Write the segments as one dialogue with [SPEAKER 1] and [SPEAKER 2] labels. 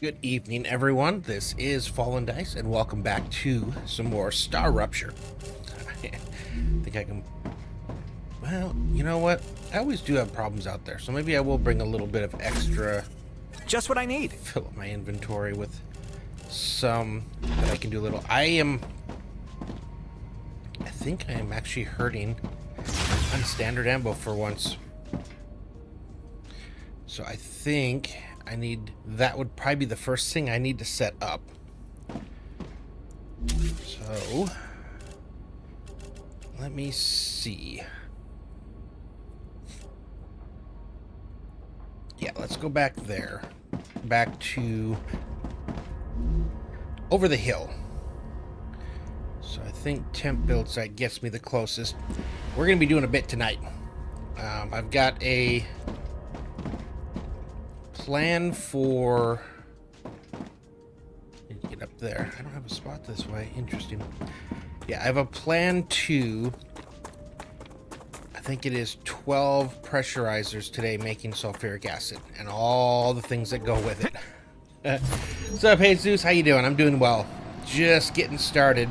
[SPEAKER 1] Good evening, everyone. This is Fallen Dice, and welcome back to some more Star Rupture. I think I can... Well, you know what? I always do have problems out there, so maybe I will bring a little bit of extra...
[SPEAKER 2] Just what I need.
[SPEAKER 1] Fill up my inventory with some that I can do a little... I think I am actually hurting on standard ammo for once. So I think... that would probably be the first thing I need to set up. So, let me see. Yeah, let's go back there. Back to over the hill. So I think temp build site gets me the closest. We're going to be doing a bit tonight. I've got a plan for... Need to get up there. I don't have a spot this way. Interesting. Yeah, I have a plan to... I think it is 12 pressurizers today making sulfuric acid and all the things that go with it. What's up, Jesus? How you doing? I'm doing well. Just getting started.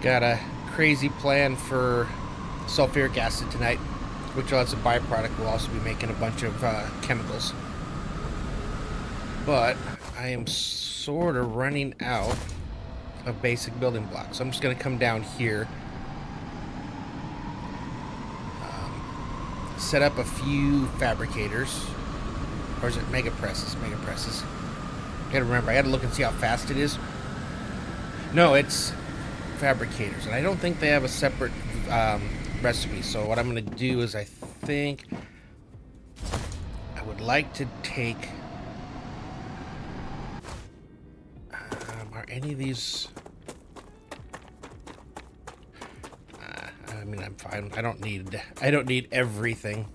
[SPEAKER 1] Got a crazy plan for sulfuric acid tonight, which as a byproduct will also be making a bunch of chemicals. But I am sort of running out of basic building blocks. So I'm just going to come down here, set up a few fabricators, or is it mega presses? Mega presses. I gotta remember, I gotta look and see how fast it is. No, it's fabricators, and I don't think they have a separate recipe. So what I'm gonna do is I think I would like to take... are any of these... I mean, I'm fine. I don't need everything.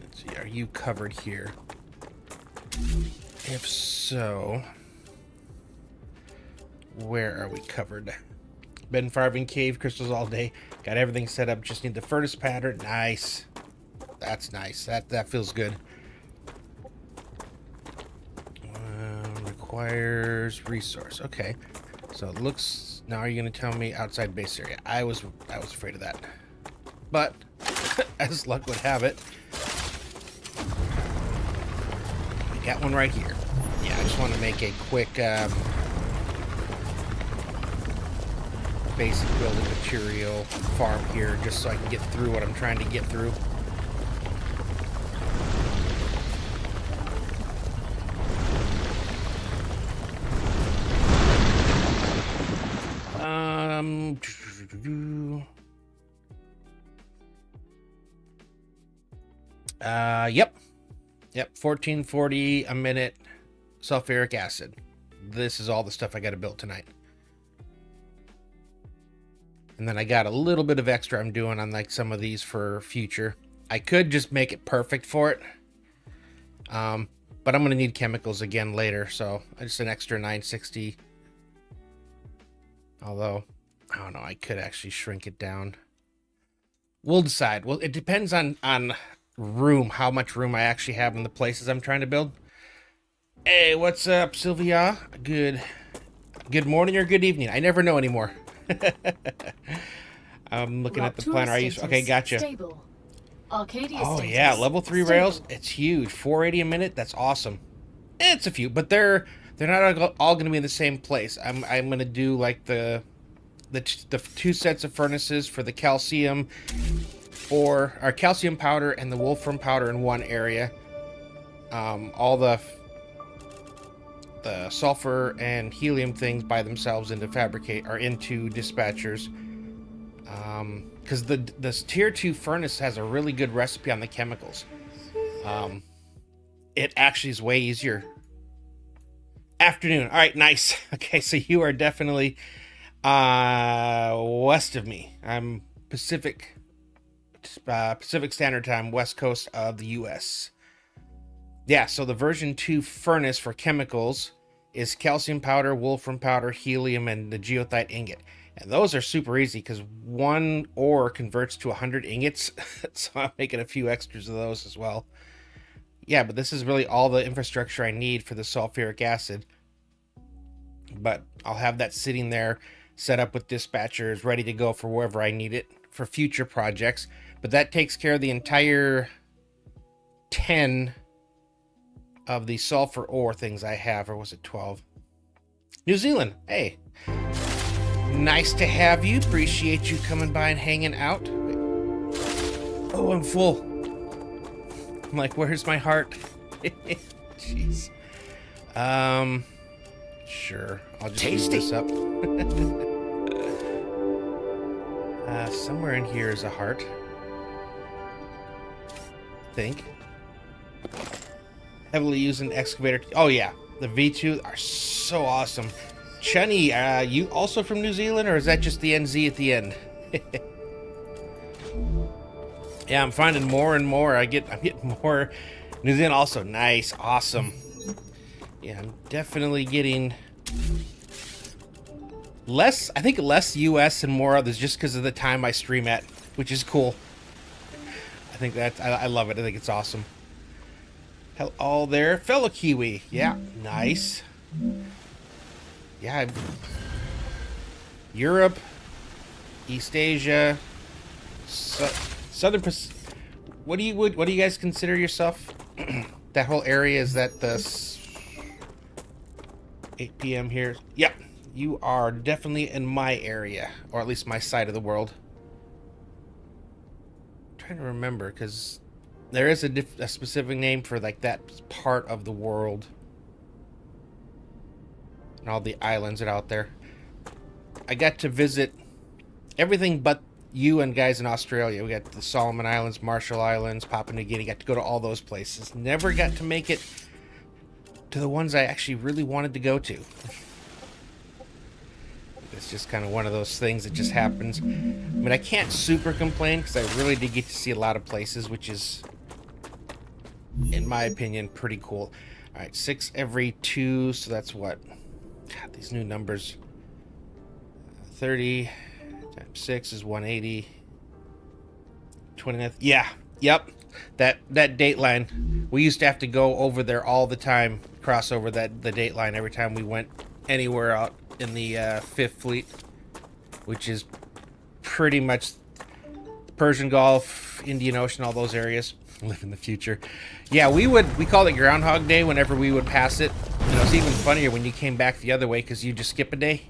[SPEAKER 1] Let's see, are you covered here? If so, where are we covered? Been farming cave crystals all day. Got everything set up. Just need the furnace pattern. Nice. That's nice. That feels good. Requires resource. Okay. So it looks... Now are you going to tell me outside base area? I was afraid of that. But, as luck would have it, we got one right here. Yeah, I just want to make a quick basic building material farm here, just so I can get through what I'm trying to get through. Yep, 1440 a minute sulfuric acid. This is all the stuff I got to build tonight. And then I got a little bit of extra I'm doing on like some of these for future. I could just make it perfect for it. But I'm going to need chemicals again later, so just an extra 960. Although, I don't know, I could actually shrink it down. We'll decide. Well, it depends on room, how much room I actually have in the places I'm trying to build. Hey, what's up, Sylvia? Good morning or good evening. I never know anymore. I'm looking at the planner. Okay, gotcha.
[SPEAKER 3] Stable. Arcadia
[SPEAKER 1] oh
[SPEAKER 3] status,
[SPEAKER 1] yeah, level 3
[SPEAKER 3] stable.
[SPEAKER 1] rails. It's huge. 480 a minute. That's awesome. It's a few, but they're not all going to be in the same place. I'm going to do like the two sets of furnaces for the calcium, or our calcium powder and the wolfram powder in one area. All the sulfur and helium things by themselves into dispatchers. Because this tier 2 furnace has a really good recipe on the chemicals. It actually is way easier. Afternoon. All right, nice. Okay, so you are definitely west of me. I'm Pacific Standard Time, west coast of the US. Yeah, so the version 2 furnace for chemicals is calcium powder, wolfram powder, helium, and the geothite ingot. And those are super easy because one ore converts to 100 ingots. So I'm making a few extras of those as well. Yeah, but this is really all the infrastructure I need for the sulfuric acid. But I'll have that sitting there set up with dispatchers ready to go for wherever I need it for future projects. But that takes care of the entire 10 of the sulfur ore things I have. Or was it 12? New Zealand. Hey. Nice to have you. Appreciate you coming by and hanging out. Oh, I'm full. I'm like, where's my heart? Jeez. Sure. I'll just use this up. Somewhere in here is a heart. I think. Heavily used an excavator. Oh, yeah. The V2 are so awesome. Chunny, you also from New Zealand, or is that just the NZ at the end? Yeah, I'm finding more and more. I'm getting more. New Zealand also nice, awesome. Yeah, I'm definitely getting less. I think less US and more others, just because of the time I stream at, which is cool. I think that I love it. I think it's awesome. Hell, all there, fellow Kiwi. Yeah, nice. Yeah, Europe, East Asia, Southern Pacific. What do you guys consider yourself? That whole area, is that the 8 p.m. here? Yep, you are definitely in my area, or at least my side of the world. I'm trying to remember, because there is a specific name for like that part of the world. And all the islands that are out there. I got to visit everything but you and guys in Australia. We got the Solomon Islands, Marshall Islands, Papua New Guinea. Got to go to all those places. Never got to make it to the ones I actually really wanted to go to. It's just kind of one of those things that just happens. I mean, I can't super complain because I really did get to see a lot of places, which is, in my opinion, pretty cool. All right, 6 every 2, so that's what? God, these new numbers. 30 times 6 is 180. 29th. Yeah. Yep. That date line. We used to have to go over there all the time, cross over the date line every time we went anywhere out in the 5th Fleet, which is pretty much Persian Gulf, Indian Ocean, all those areas. Live in the future. Yeah, we called it Groundhog Day whenever we would pass it. And it was even funnier when you came back the other way because you just skip a day.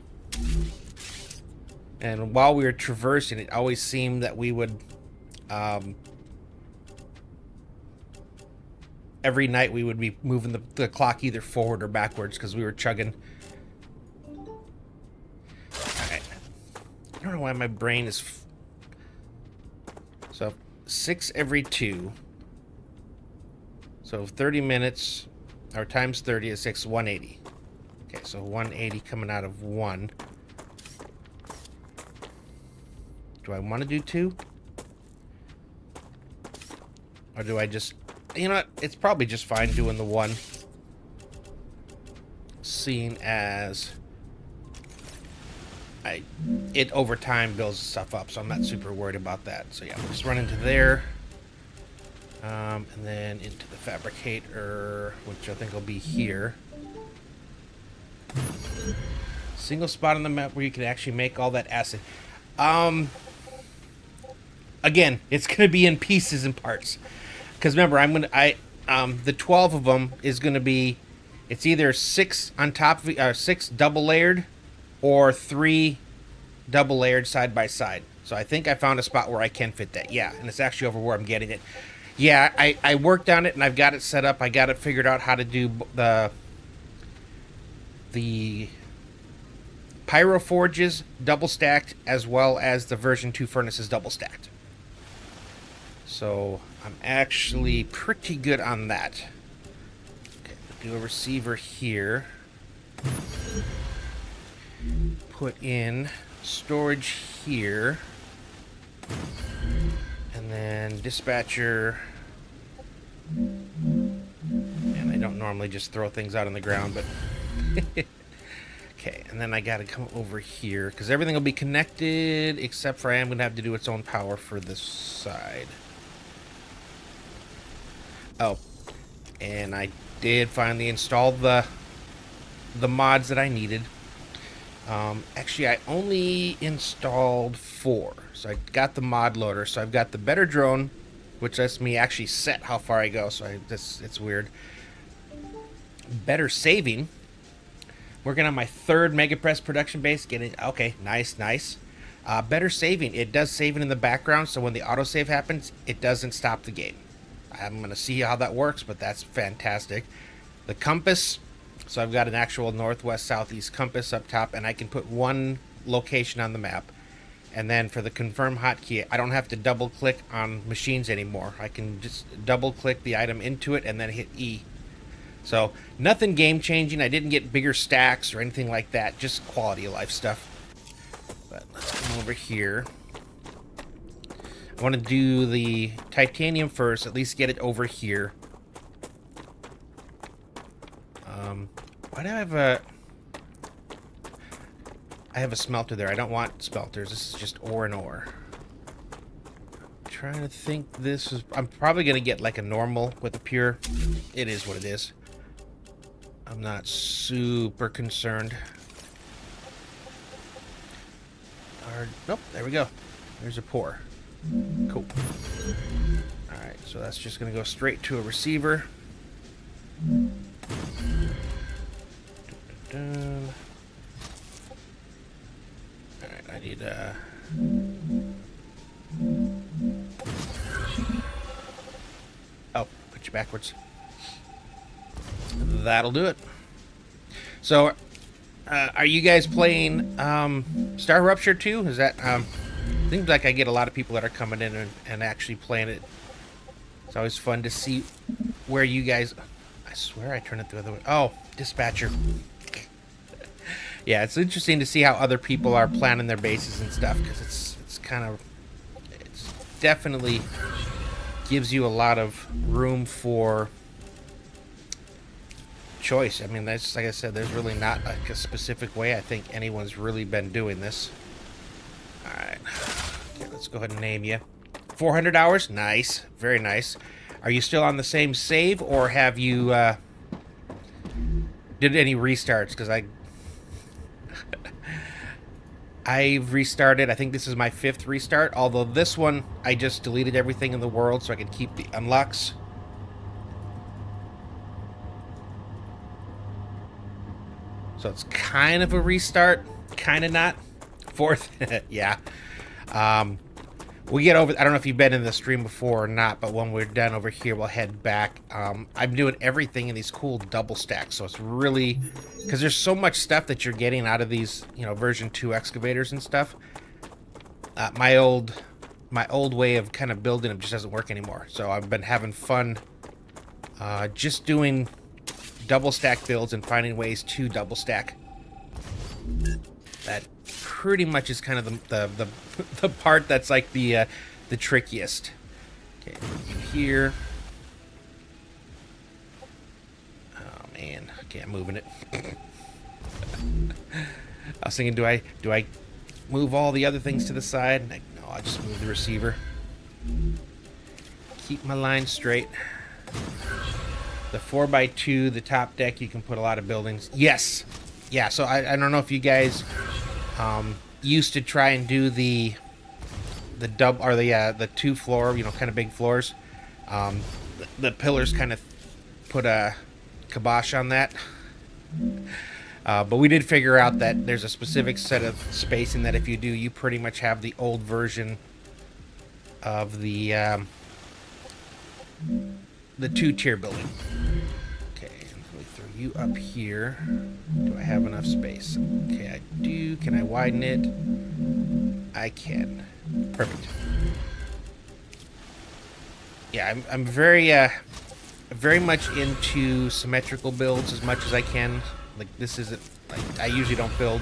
[SPEAKER 1] And while we were traversing, it always seemed that we would, every night we would be moving the clock either forward or backwards because we were chugging. Alright. I don't know why my brain is... So, 6 every 2. So 30 minutes, or times 30 is 6, 180. Okay, so 180 coming out of 1. Do I want to do 2? Or do I just... You know what? It's probably just fine doing the 1. Seeing as... it over time builds stuff up, so I'm not super worried about that. So yeah, we'll just run into there. And then into the fabricator, which I think will be here. Single spot on the map where you can actually make all that acid. Again, it's gonna be in pieces and parts. Because remember, the 12 of them is gonna be, it's either 6 on top of 6 double layered, or 3 double layered side by side. So I think I found a spot where I can fit that. Yeah, and it's actually over where I'm getting it. Yeah, I worked on it and I've got it set up. I got it figured out how to do the pyro forges double stacked as well as the version 2 furnaces double stacked. So I'm actually pretty good on that. Okay, do a receiver here. Put in storage here. And then dispatcher. And I don't normally just throw things out on the ground, but... Okay, and then I gotta come over here, because everything will be connected, except for I am going to have to do its own power for this side. Oh. and I did finally install the mods that I needed. Actually, I only installed 4, so I got the mod loader. So I've got the better drone, which lets me actually set how far I go. So it's weird. Better saving. Working on my 3rd Megapress production base. Okay, nice. Better saving. It does saving in the background, so when the autosave happens, it doesn't stop the game. I'm going to see how that works, but that's fantastic. The compass. So I've got an actual northwest, southeast compass up top, and I can put one location on the map. And then for the confirm hotkey, I don't have to double click on machines anymore. I can just double click the item into it and then hit E. So nothing game changing. I didn't get bigger stacks or anything like that. Just quality of life stuff. But let's come over here. I want to do the titanium first. At least get it over here. Why do I have a... I have a smelter there. I don't want smelters. This is just ore and ore. I'm trying to think this is... I'm probably going to get like a normal with a pure. It is what it is. I'm not super concerned. Nope, there we go. There's a pour. Cool. Alright, so that's just going to go straight to a receiver. Alright, I need oh, put you backwards. That'll do it. So, are you guys playing Star Rupture 2? Is that seems like I get a lot of people that are coming in and actually playing it. It's always fun to see where you guys... I swear I turned it the other way. Oh, dispatcher. Yeah, it's interesting to see how other people are planning their bases and stuff, because it's kind of... It's definitely gives you a lot of room for choice. I mean, that's like I said, there's really not like a specific way I think anyone's really been doing this. Alright. Okay, let's go ahead and name you. 400 hours? Nice. Very nice. Are you still on the same save, or have you did any restarts? Because I've restarted. I think this is my 5th restart, although this one I just deleted everything in the world so I could keep the unlocks. So it's kind of a restart, kind of not. 4th, yeah. We get over... I don't know if you've been in the stream before or not, but when we're done over here, we'll head back. I'm doing everything in these cool double stacks, so it's really... Because there's so much stuff that you're getting out of these, you know, version 2 excavators and stuff. My old way of kind of building them just doesn't work anymore. So I've been having fun just doing double stack builds and finding ways to double stack. That pretty much is kind of the part that's like the trickiest. Okay, here. Oh man, okay, I'm moving it. I was thinking, do I move all the other things to the side? No, I'll just move the receiver. Keep my line straight. The 4x2, the top deck, you can put a lot of buildings. Yes, yeah. So I don't know if you guys used to try and do the 2 floor, you know, kind of big floors. The pillars kind of put a kibosh on that. But we did figure out that there's a specific set of spacing that if you do, you pretty much have the old version of the 2-tier building. Okay, let me throw you up here. Do I have enough space? Okay, I do. Can I widen it? I can. Perfect. Yeah, I'm very much into symmetrical builds as much as I can. Like, this isn't... Like, I usually don't build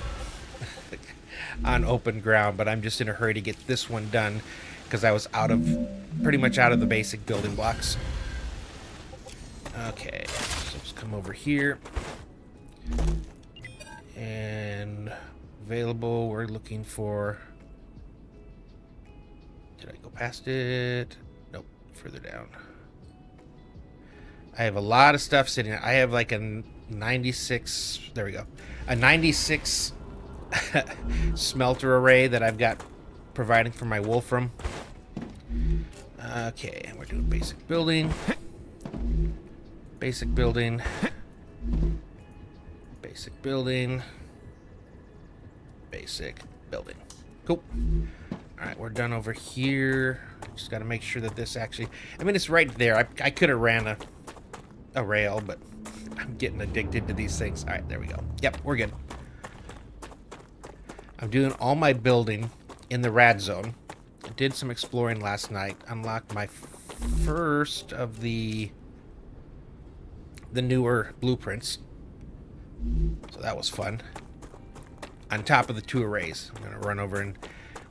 [SPEAKER 1] on open ground, but I'm just in a hurry to get this one done because I was pretty much out of the basic building blocks. Okay, so let's come over here. And available, we're looking for... Did I go past it? Nope, further down. I have a lot of stuff sitting. I have like a 96. There we go. A 96 smelter array that I've got providing for my wolfram. Okay, we're doing basic building. Basic building. Basic building. Basic building. Cool. Alright, we're done over here. Just got to make sure that this actually... I mean, it's right there. I could have ran a rail, but I'm getting addicted to these things. Alright, there we go. Yep, we're good. I'm doing all my building in the rad zone. I did some exploring last night. Unlocked my first of the newer blueprints. So that was fun. On top of the 2 arrays. I'm going to run over and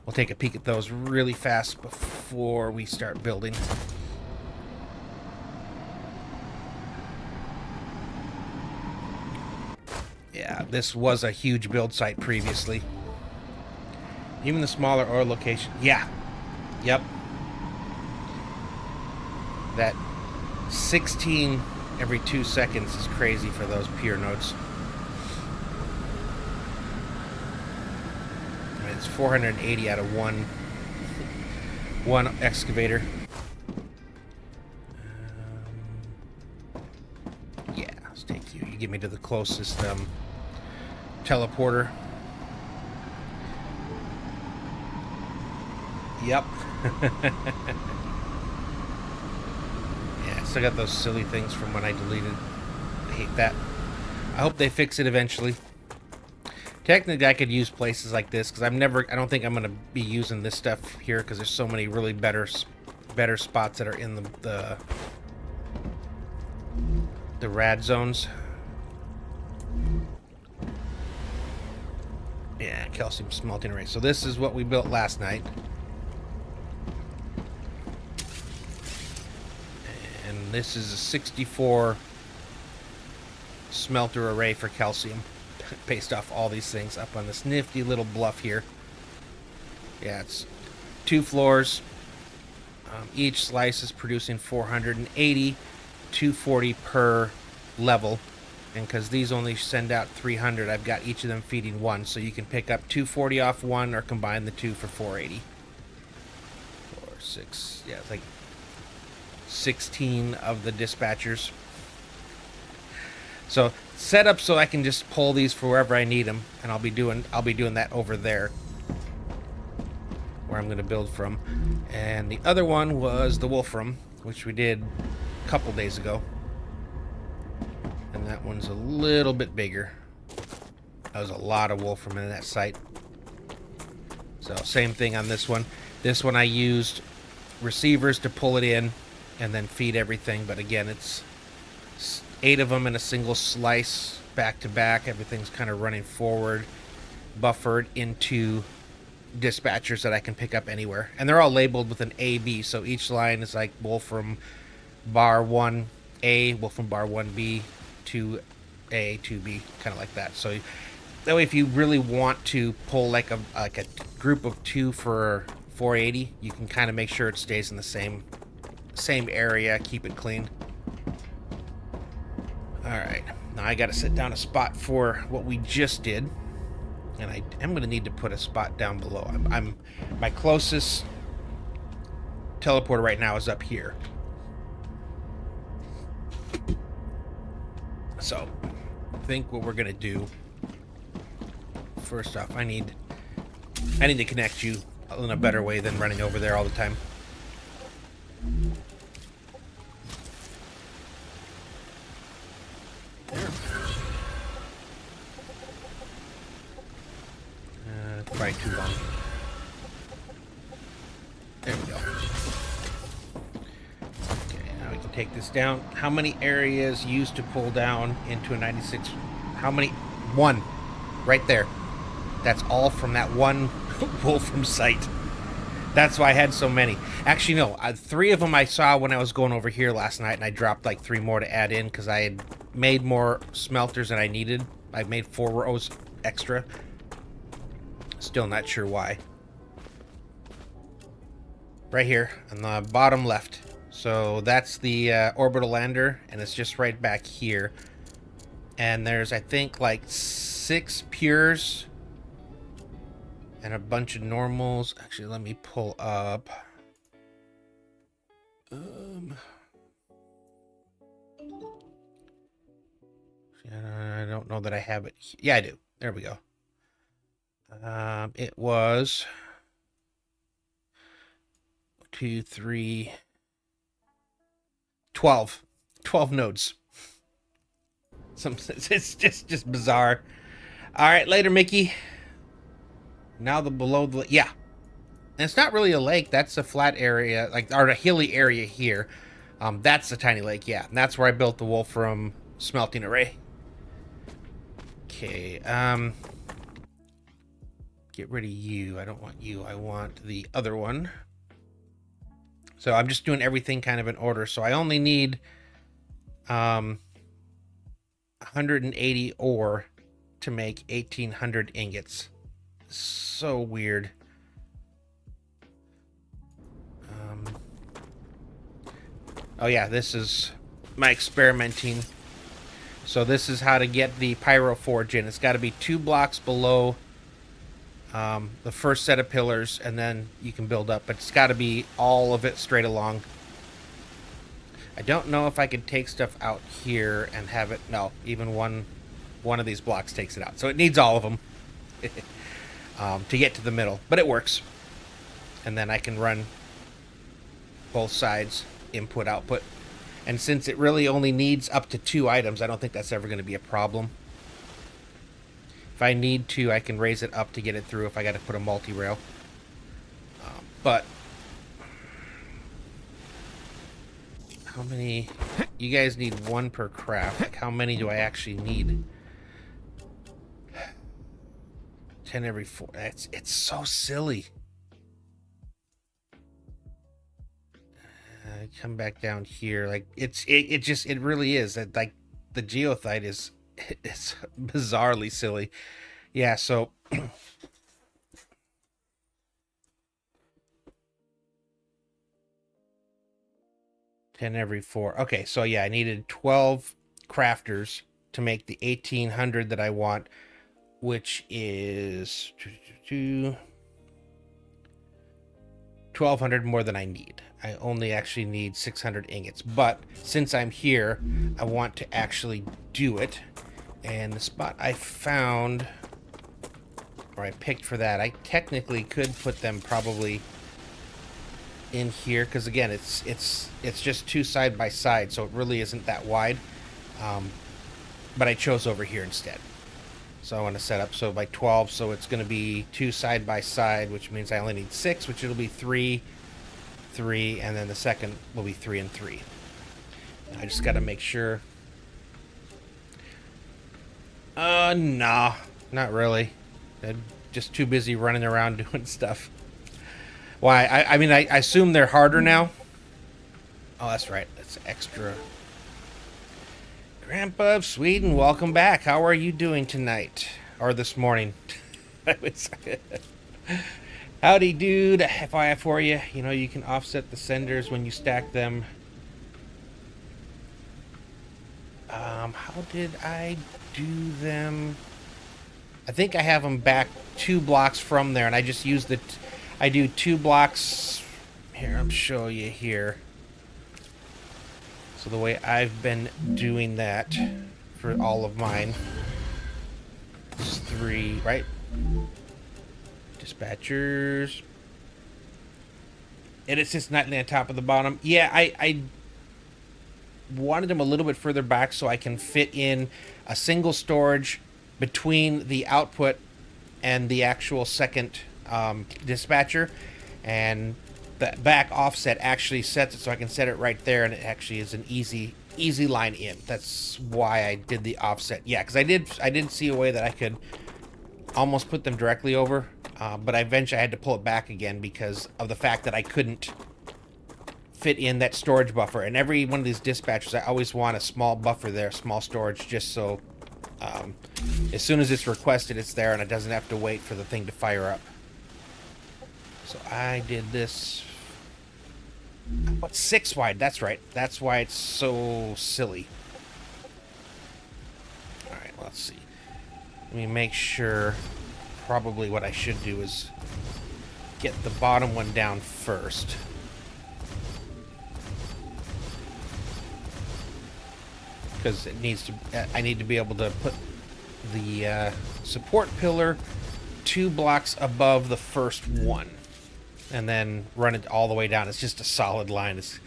[SPEAKER 1] we'll take a peek at those really fast before we start building. Yeah, this was a huge build site previously. Even the smaller ore location. Yeah. Yep. That 16 every 2 seconds is crazy for those pure nodes. I mean, it's 480 out of one excavator. Yeah, let's take you. You get me to the closest teleporter. Yep. Yeah, still got those silly things from when I deleted. I hate that. I hope they fix it eventually. Technically, I could use places like this because I don't think I'm gonna be using this stuff here because there's so many really better spots that are in the rad zones. Yeah, calcium smelting array. So this is what we built last night. And this is a 64 smelter array for calcium. Based off all these things up on this nifty little bluff here. Yeah, it's 2 floors. Each slice is producing 480, 240 per level. And because these only send out 300, I've got each of them feeding 1. So you can pick up 240 off 1 or combine the 2 for 480. 4, 6, yeah, it's like 16 of the dispatchers. So set up so I can just pull these for wherever I need them, and I'll be doing that over there where I'm going to build from. And the other one was the wolfram, which we did a couple days ago. And that one's a little bit bigger. That was a lot of wolfram in that site. So same thing on this one. This one I used receivers to pull it in and then feed everything. But again, it's 8 of them in a single slice, back to back. Everything's kind of running forward, buffered into dispatchers that I can pick up anywhere. And they're all labeled with an AB, so each line is like Wolfram bar 1A, Wolfram bar 1B, 2A, 2B, kind of like that. So that way if you really want to pull like a group of 2 for 480, you can kind of make sure it stays in the same area, keep it clean. Alright, now I gotta set down a spot for what we just did. And I am gonna need to put a spot down below. My closest teleporter right now is up here. So, I think what we're gonna do, first off, I need to connect you in a better way than running over there all the time. Probably too long. There we go. Okay, now we can take this down. How many areas used to pull down into a 96? How many? 1. Right there. That's all from that one Wolfram site. That's why I had so many. Actually, no. 3 of them I saw when I was going over here last night, and I dropped like 3 more to add in because I had made more smelters than I needed. I made 4 rows extra. Still not sure why. Right here on the bottom left. So that's the orbital lander, and it's just right back here. And there's, I think, like 6 pures and a bunch of normals. Actually, let me pull up. I don't know that I have it. Yeah, I do. There we go. It was 2, 3, 12. 12 nodes. It's just bizarre. All right, later, Mickey. Now the below the yeah. And it's not really a lake. That's a flat area, like or a hilly area here. That's a tiny lake, yeah. And that's where I built the Wolfram smelting array. Okay. Get rid of you. I don't want you. I want the other one. So I'm just doing everything kind of in order. So I only need 180 ore to make 1,800 ingots. So weird. Oh yeah, this is my experimenting. So this is how to get the pyro forge in. It's got to be 2 blocks below the first set of pillars, and then you can build up. But it's got to be all of it straight along. I don't know if I could take stuff out here and have it. No, even one of these blocks takes it out. So it needs all of them to get to the middle. But it works. And then I can run both sides, input, output. And since it really only needs up to 2 items, I don't think that's ever going to be a problem. If I need to, I can raise it up to get it through if I got to put a multi-rail. But how many? You guys need 1 per craft. Like, how many do I actually need? 10 every 4. It's so silly. Come back down here. Like it really is that, like, the geothite is it's bizarrely silly. Yeah, so 10 every 4. Okay, so yeah, I needed 12 crafters to make the 1,800 that I want, which is 1,200 more than I need. I only actually need 600 ingots. But since I'm here, I want to actually do it. And the spot I found, or I picked for that, I technically could put them probably in here, because again, it's just 2 side by side, so it really isn't that wide. But I chose over here instead. So I want to set up so by 12, so it's going to be 2 side by side, which means I only need 6, which it'll be 3, 3, and then the second will be 3 and 3. And I just got to make sure. Nah, not really. I'm just too busy running around doing stuff. Why? I mean, I assume they're harder now. Oh, that's right. That's extra. Grandpa of Sweden, welcome back. How are you doing tonight? Or this morning? Howdy, dude. FYI for you, you know, you can offset the senders when you stack them. How did I do them? I think I have them back 2 blocks from there, and I just use the... I do 2 blocks... Here, I'm showing you here. So the way I've been doing that for all of mine is 3, right? Dispatchers. And it's just not on top of the bottom. Yeah, I wanted them a little bit further back so I can fit in a single storage between the output and the actual second dispatcher, and the back offset actually sets it so I can set it right there, and it actually is an easy line in. That's why I did the offset. Yeah, because I did see a way that I could almost put them directly over, but eventually I had to pull it back again because of the fact that I couldn't fit in that storage buffer. And every one of these dispatchers, I always want a small buffer there, small storage, just so as soon as it's requested, it's there and it doesn't have to wait for the thing to fire up. So I did this What's 6 wide? That's right. That's why it's so silly. Alright, let's see. Let me make sure. Probably what I should do is get the bottom one down first. Because it needs to. I need to be able to put the support pillar 2 blocks above the first one, and then run it all the way down. It's just a solid line. It's,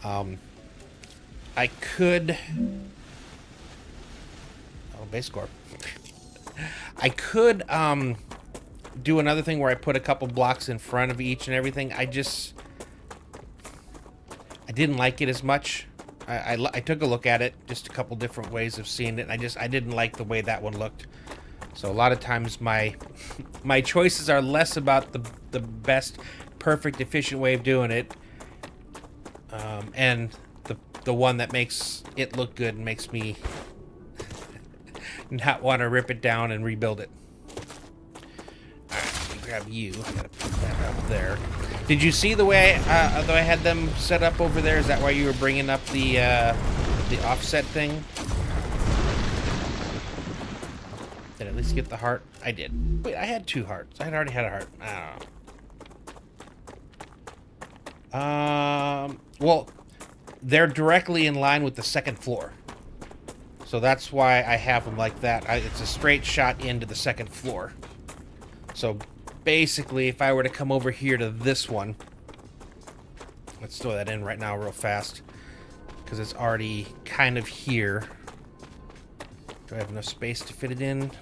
[SPEAKER 1] I could. Oh, base core. I could do another thing where I put a couple blocks in front of each and everything. I didn't like it as much. I took a look at it, just a couple different ways of seeing it, and I didn't like the way that one looked. So a lot of times my choices are less about the best, perfect, efficient way of doing it, and the one that makes it look good and makes me not want to rip it down and rebuild it. Alright, let me grab you. I gotta put that up there. Did you see the way I had them set up over there? Is that why you were bringing up the offset thing? Did I at least get the heart? I did. Wait, I had 2 hearts. I had already had a heart. I don't know. Well, they're directly in line with the 2nd floor. So that's why I have them like that. It's a straight shot into the 2nd floor. So basically, if I were to come over here to this one, let's throw that in right now real fast, because it's already kind of here. Do I have enough space to fit it in?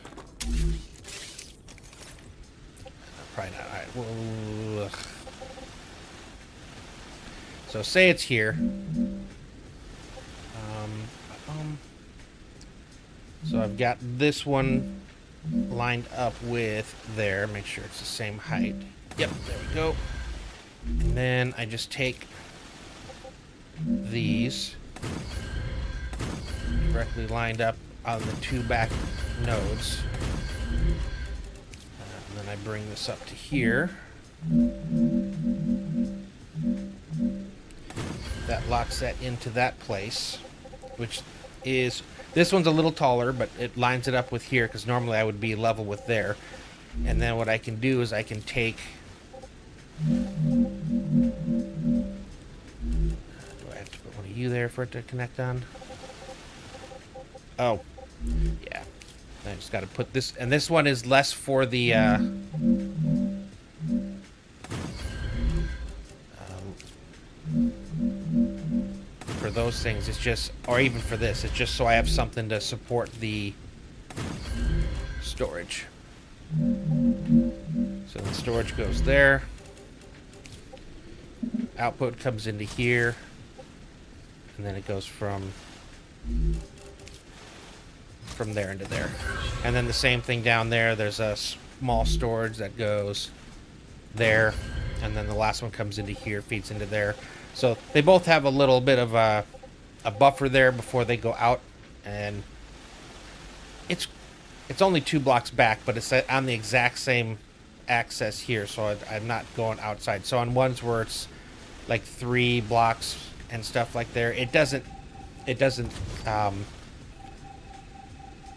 [SPEAKER 1] Probably not. All right. Well, so say it's here. So I've got this one lined up with there. Make sure it's the same height. Yep, there we go. And then I just take these directly lined up on the 2 back nodes. And then I bring this up to here. That locks that into that place, which is... This one's a little taller, but it lines it up with here, because normally I would be level with there. And then what I can do is I can take... Do I have to put one of you there for it to connect on? Oh. Yeah. I just got to put this... And this one is less for the... for those things, it's just, or even for this, it's just so I have something to support the storage. So the storage goes there. Output comes into here. And then it goes from there into there. And then the same thing down there. There's a small storage that goes there. And then the last one comes into here, feeds into there. So they both have a little bit of a buffer there before they go out, and it's only 2 blocks back, but it's on the exact same access here, so I'm not going outside. So on ones where it's like 3 blocks and stuff like there, it doesn't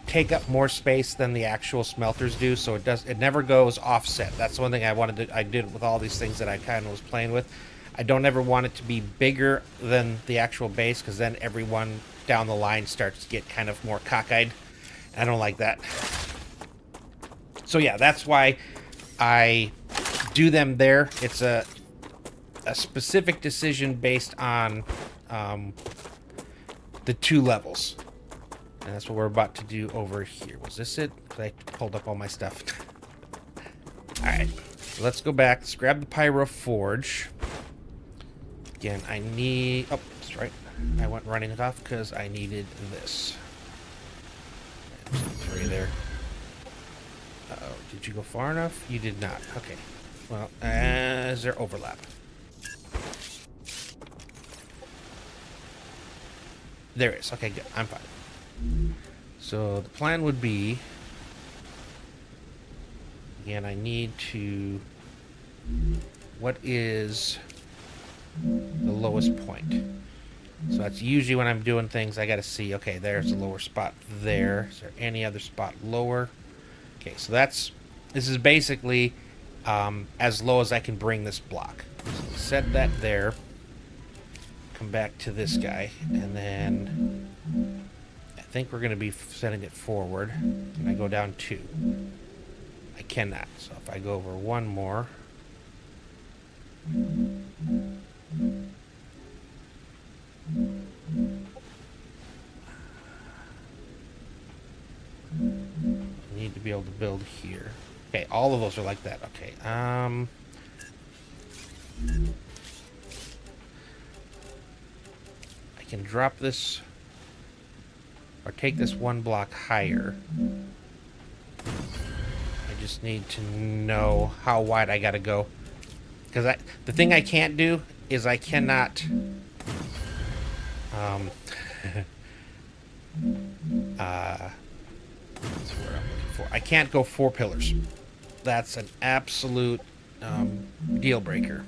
[SPEAKER 1] take up more space than the actual smelters do, so it never goes offset. That's one thing I did with all these things that I kind of was playing with. I don't ever want it to be bigger than the actual base, because then everyone down the line starts to get kind of more cockeyed. I don't like that. So yeah, that's why I do them there. It's a specific decision based on the 2 levels. And that's what we're about to do over here. Was this it? I pulled up all my stuff. Alright, so let's go back. Let's grab the Pyro Forge. Again, I need... Oh, that's right. I went running it off because I needed this. There's 3 there. Uh-oh. Did you go far enough? You did not. Okay. Well, is there overlap? There is. Okay, good. I'm fine. So the plan would be... Again, I need to... What is... the lowest point. So that's usually when I'm doing things, I got to see, okay, there's a lower spot there. Is there any other spot lower? Okay, so this is basically as low as I can bring this block. So set that there. Come back to this guy, and then I think we're going to be setting it forward. And I go down 2. I cannot. So if I go over 1 more. I need to be able to build here. Okay, all of those are like that. Okay. I can drop this or take this 1 block higher. I just need to know how wide I gotta go. Because the thing I can't do is I cannot that's what I'm looking for. I can't go 4 pillars. That's an absolute deal breaker.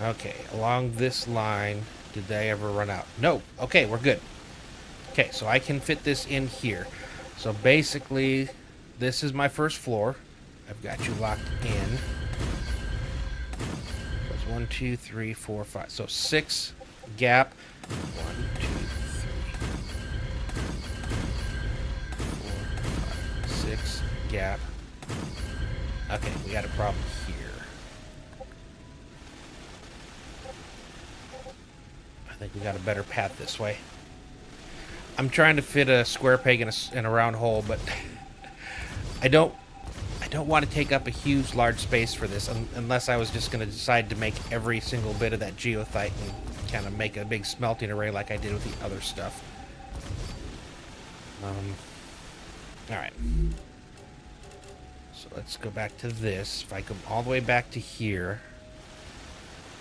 [SPEAKER 1] Okay, along this line, did they ever run out? No. Okay, we're good. Okay, so I can fit this in here. So basically, this is my first floor. I've got you locked in. So it's 1, 2, 3, 4, 5. So 6 gap. 1, 2, 3, 4, 5, 6 gap. Okay, we got a problem here. I think we got a better path this way. I'm trying to fit a square peg in a round hole, but I don't want to take up a huge, large space for this unless I was just going to decide to make every single bit of that geothite and kind of make a big smelting array like I did with the other stuff. All right. So let's go back to this. If I come all the way back to here,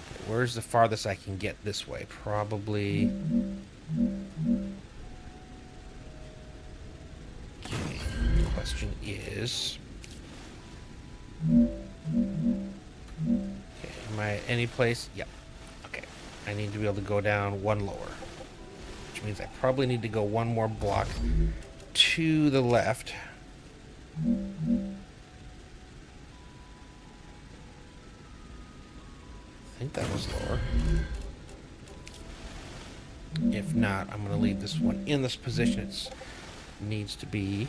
[SPEAKER 1] okay, where's the farthest I can get this way? Probably. Okay. The question is. Okay, am I any place? Yep. Okay. I need to be able to go down 1 lower, which means I probably need to go 1 more block to the left. I think that was lower. If not, I'm going to leave this one in this position it needs to be.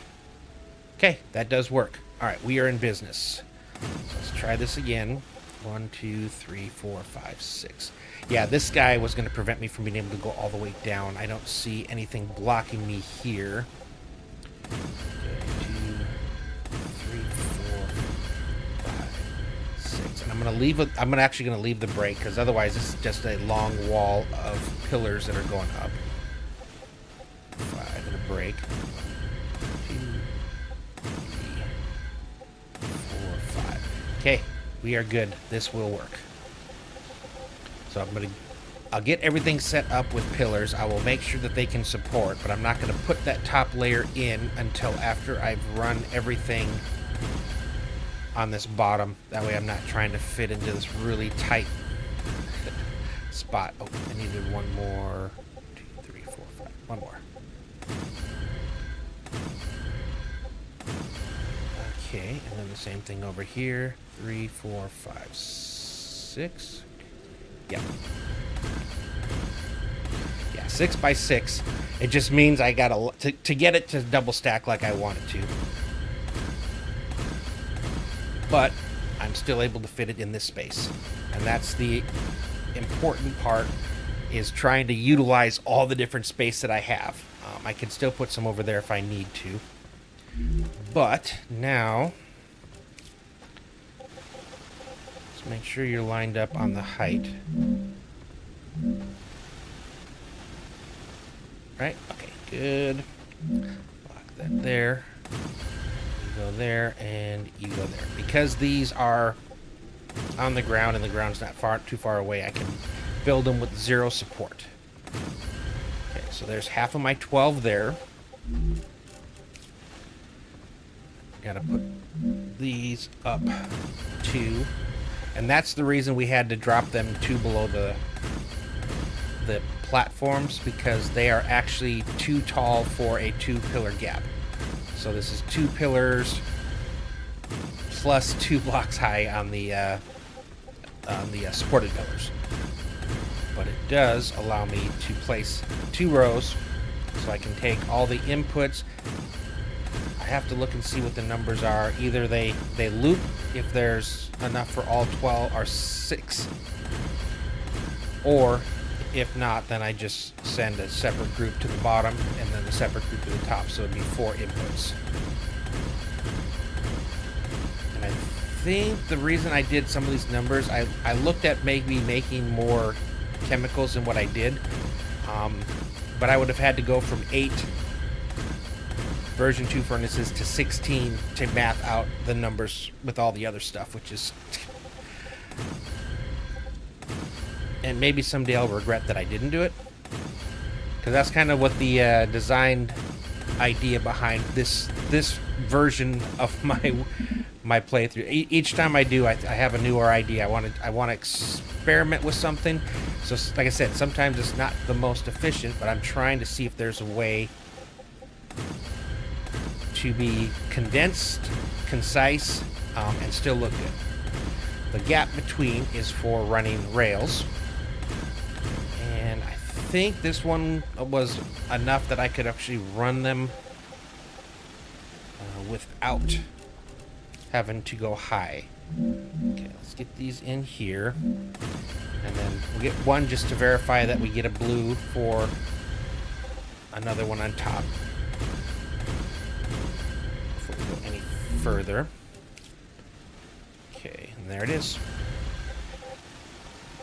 [SPEAKER 1] Okay, that does work. All right, we are in business. So let's try this again. 1, 2, 3, 4, 5, 6. Yeah, this guy was going to prevent me from being able to go all the way down. I don't see anything blocking me here. 2, 3, 4, 5, 6. And I'm actually going to leave the break because otherwise this is just a long wall of pillars that are going up. 5 and a break. 2, 3, 4, 5. Okay, we are good. This will work. So I'll get everything set up with pillars. I will make sure that they can support, but I'm not going to put that top layer in until after I've run everything on this bottom. That way I'm not trying to fit into this really tight spot. Oh, I needed 1 more. 2, 3, 4, 5. 1 more. Okay, and then the same thing over here. 3, 4, 5, 6. Yeah. Yeah, 6 by 6. It just means I gotta to get it to double stack like I want it to. But I'm still able to fit it in this space, and that's the important part. Is trying to utilize all the different space that I have. I can still put some over there if I need to. But now, let's make sure you're lined up on the height. Right? Okay, good. Lock that there. You go there, and you go there. Because these are on the ground and the ground's not too far away, I can build them with 0 support. Okay, so there's half of my 12 there. Gotta put these up 2. And that's the reason we had to drop them 2 below the platforms, because they are actually too tall for a 2-pillar gap. So this is 2 pillars plus 2 blocks high on the supported pillars. But it does allow me to place 2 rows, so I can take all the inputs. I have to look and see what the numbers are. Either they loop if there's enough for all 12 or 6, or if not, then I just send a separate group to the bottom and then a separate group to the top, so it'd be 4 inputs. And I think the reason I did some of these numbers, I looked at maybe making more chemicals than what I did, but I would have had to go from 8 version 2 furnaces to 16 to math out the numbers with all the other stuff, which is... And maybe someday I'll regret that I didn't do it, because that's kind of what the design idea behind this version of my playthrough. Each time I do, I have a newer idea. I want to experiment with something. So like I said, sometimes it's not the most efficient, but I'm trying to see if there's a way to be condensed, concise, and still look good. The gap between is for running rails. And I think this one was enough that I could actually run them without having to go high. Okay, let's get these in here. And then we'll get one just to verify that we get a blue for another one on top. Before we go any further. Okay, and there it is.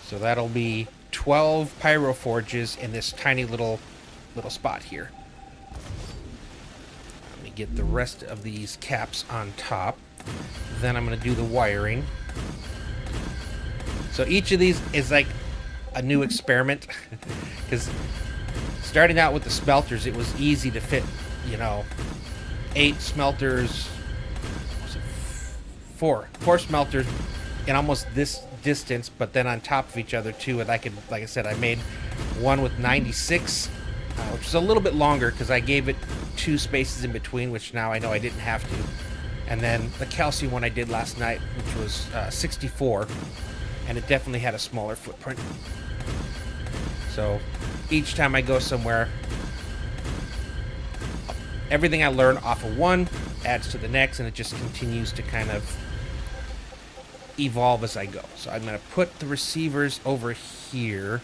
[SPEAKER 1] So that'll be 12 pyro forges in this tiny little spot here. Let me get the rest of these caps on top. Then I'm going to do the wiring. So each of these is like a new experiment, because starting out with the smelters, it was easy to fit, 8 smelters, four smelters in almost this distance, but then on top of each other too. And I could, like I said, I made one with 96, which is a little bit longer because I gave it 2 spaces in between, which now I know I didn't have to. And then the calcium one I did last night, which was 64, and it definitely had a smaller footprint. So each time I go somewhere, everything I learn off of one adds to the next, and it just continues to kind of evolve as I go. So I'm going to put the receivers over here,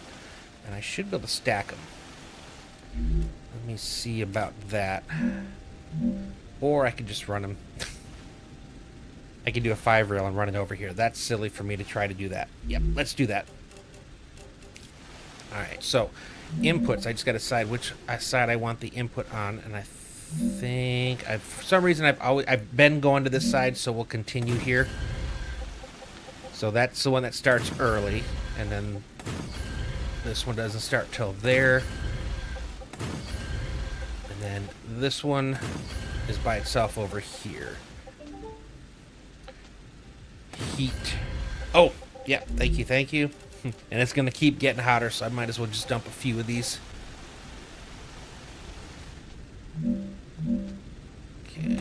[SPEAKER 1] and I should be able to stack them. Let me see about that. Or I could just run them. I could do a 5 rail and run it over here. That's silly for me to try to do that. Yep, let's do that. Alright, so inputs. I just got to decide which side I want the input on, and I think for some reason I've been going to this side, so we'll continue here. So that's the one that starts early, and then this one doesn't start till there. And then this one is by itself over here. Heat. Oh, yeah, thank you. And it's going to keep getting hotter, so I might as well just dump a few of these. Okay.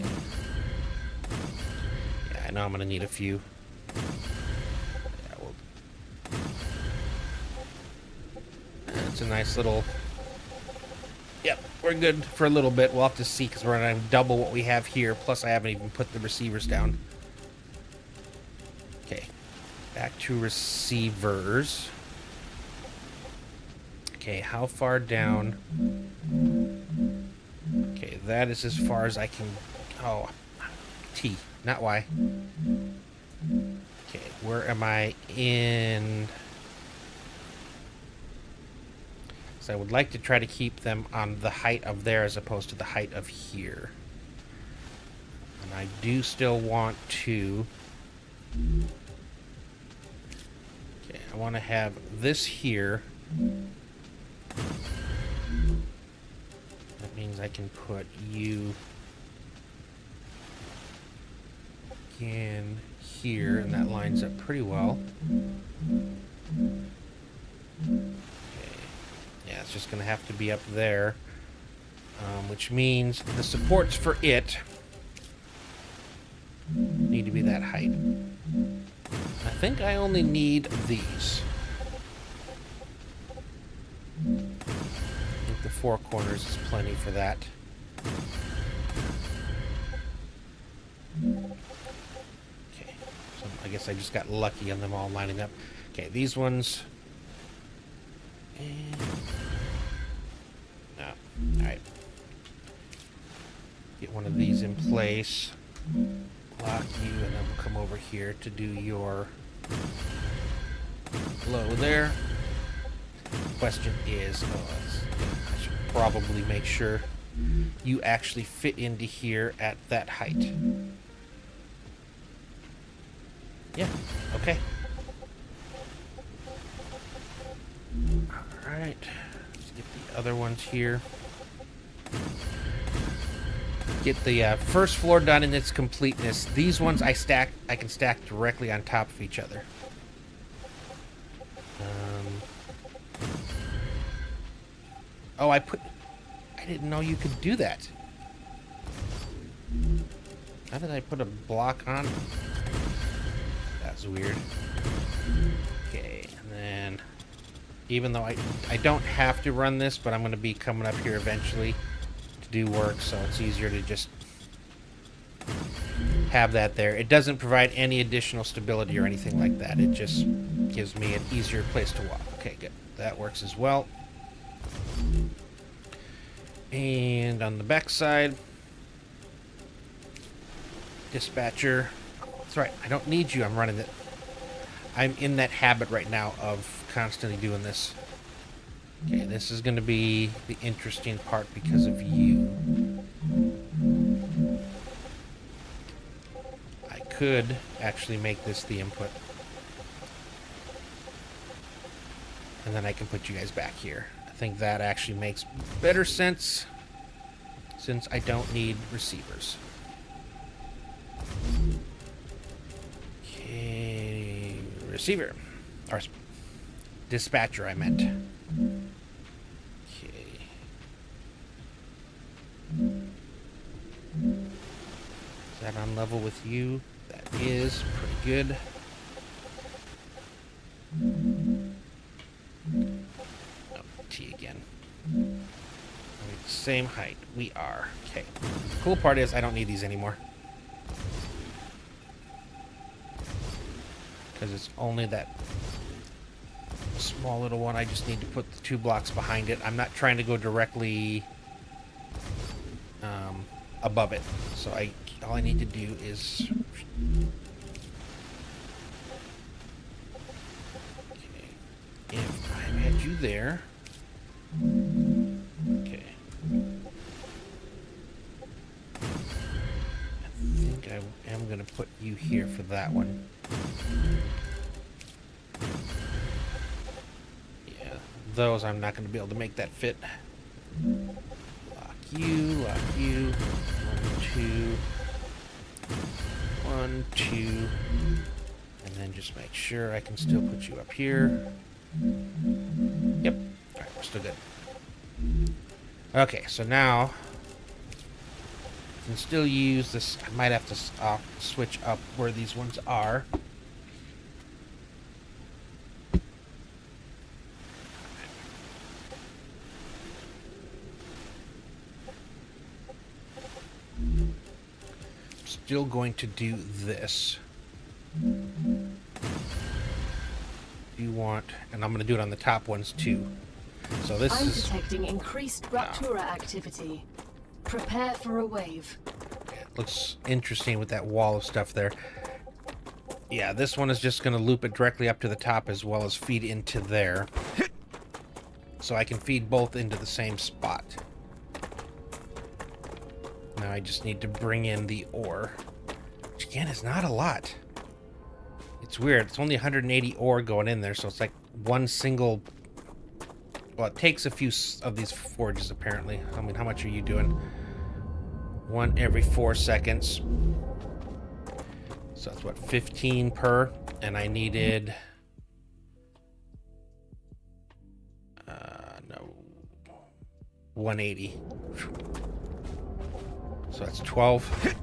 [SPEAKER 1] Yeah, I know I'm going to need a few. It's a nice little... Yep, we're good for a little bit. We'll have to see, because we're going to double what we have here. Plus, I haven't even put the receivers down. Okay, back to receivers. Okay, how far down? Okay, that is as far as I can... Oh, T, not Y. Okay, where am I in... So I would like to try to keep them on the height of there as opposed to the height of here. And I do still want to... Okay, I want to have this here. That means I can put you begin here, and that lines up pretty well. Okay. Yeah, it's just going to have to be up there, which means the supports for it need to be that height. I think I only need these. I think the 4 corners is plenty for that. Okay, so I guess I just got lucky on them all lining up. Okay, these ones. And... no. Alright. Get one of these in place. Lock you, and then we'll come over here to do your low there. Question is, I should probably make sure you actually fit into here at that height. Yeah, okay. Alright, let's get the other ones here. Get the first floor done in its completeness. These ones I can stack directly on top of each other. Oh, I didn't know you could do that. How did I put a block on? That's weird. Okay, and then even though I don't have to run this, but I'm going to be coming up here eventually to do work, so it's easier to just have that there. It doesn't provide any additional stability or anything like that. It just gives me an easier place to walk. Okay, good. That works as well. And on the back side, dispatcher. That's right, I don't need you. I'm running it. I'm in that habit right now of constantly doing this. Okay, this is going to be the interesting part because of you. I could actually make this the input. And then I can put you guys back here. I think that actually makes better sense since I don't need receivers. Okay, receiver. Or dispatcher, I meant. Okay. Is that on level with you? That is pretty good. Oh, T again. Are we the same height? We are. Okay. The cool part is I don't need these anymore. Because it's only that small little one. I just need to put the 2 blocks behind it. I'm not trying to go directly above it. So all I need to do is... okay. If I had you there... okay. I think I am going to put you here for that one. Yeah, those I'm not going to be able to make that fit. Lock you, 1, 2, 1, 2, and then just make sure I can still put you up here. Yep. All right, we're still good. Okay, so now I can still use this. I might have to switch up where these ones are. Still going to do this. You want, and I'm going to do it on the top ones too. So this
[SPEAKER 3] I'm
[SPEAKER 1] is
[SPEAKER 3] detecting increased Raptura activity. Prepare for a wave.
[SPEAKER 1] looks interesting with that wall of stuff there. Yeah, this one is just going to loop it directly up to the top as well as feed into there. So I can feed both into the same spot. Now I just need to bring in the ore, which again is not a lot. It's weird. It's only 180 ore going in there, so it's like one single... well, it takes a few of these forges, apparently. I mean, how much are you doing? 1 every 4 seconds. So that's what, 15 per, and I needed no, 180. So that's 12.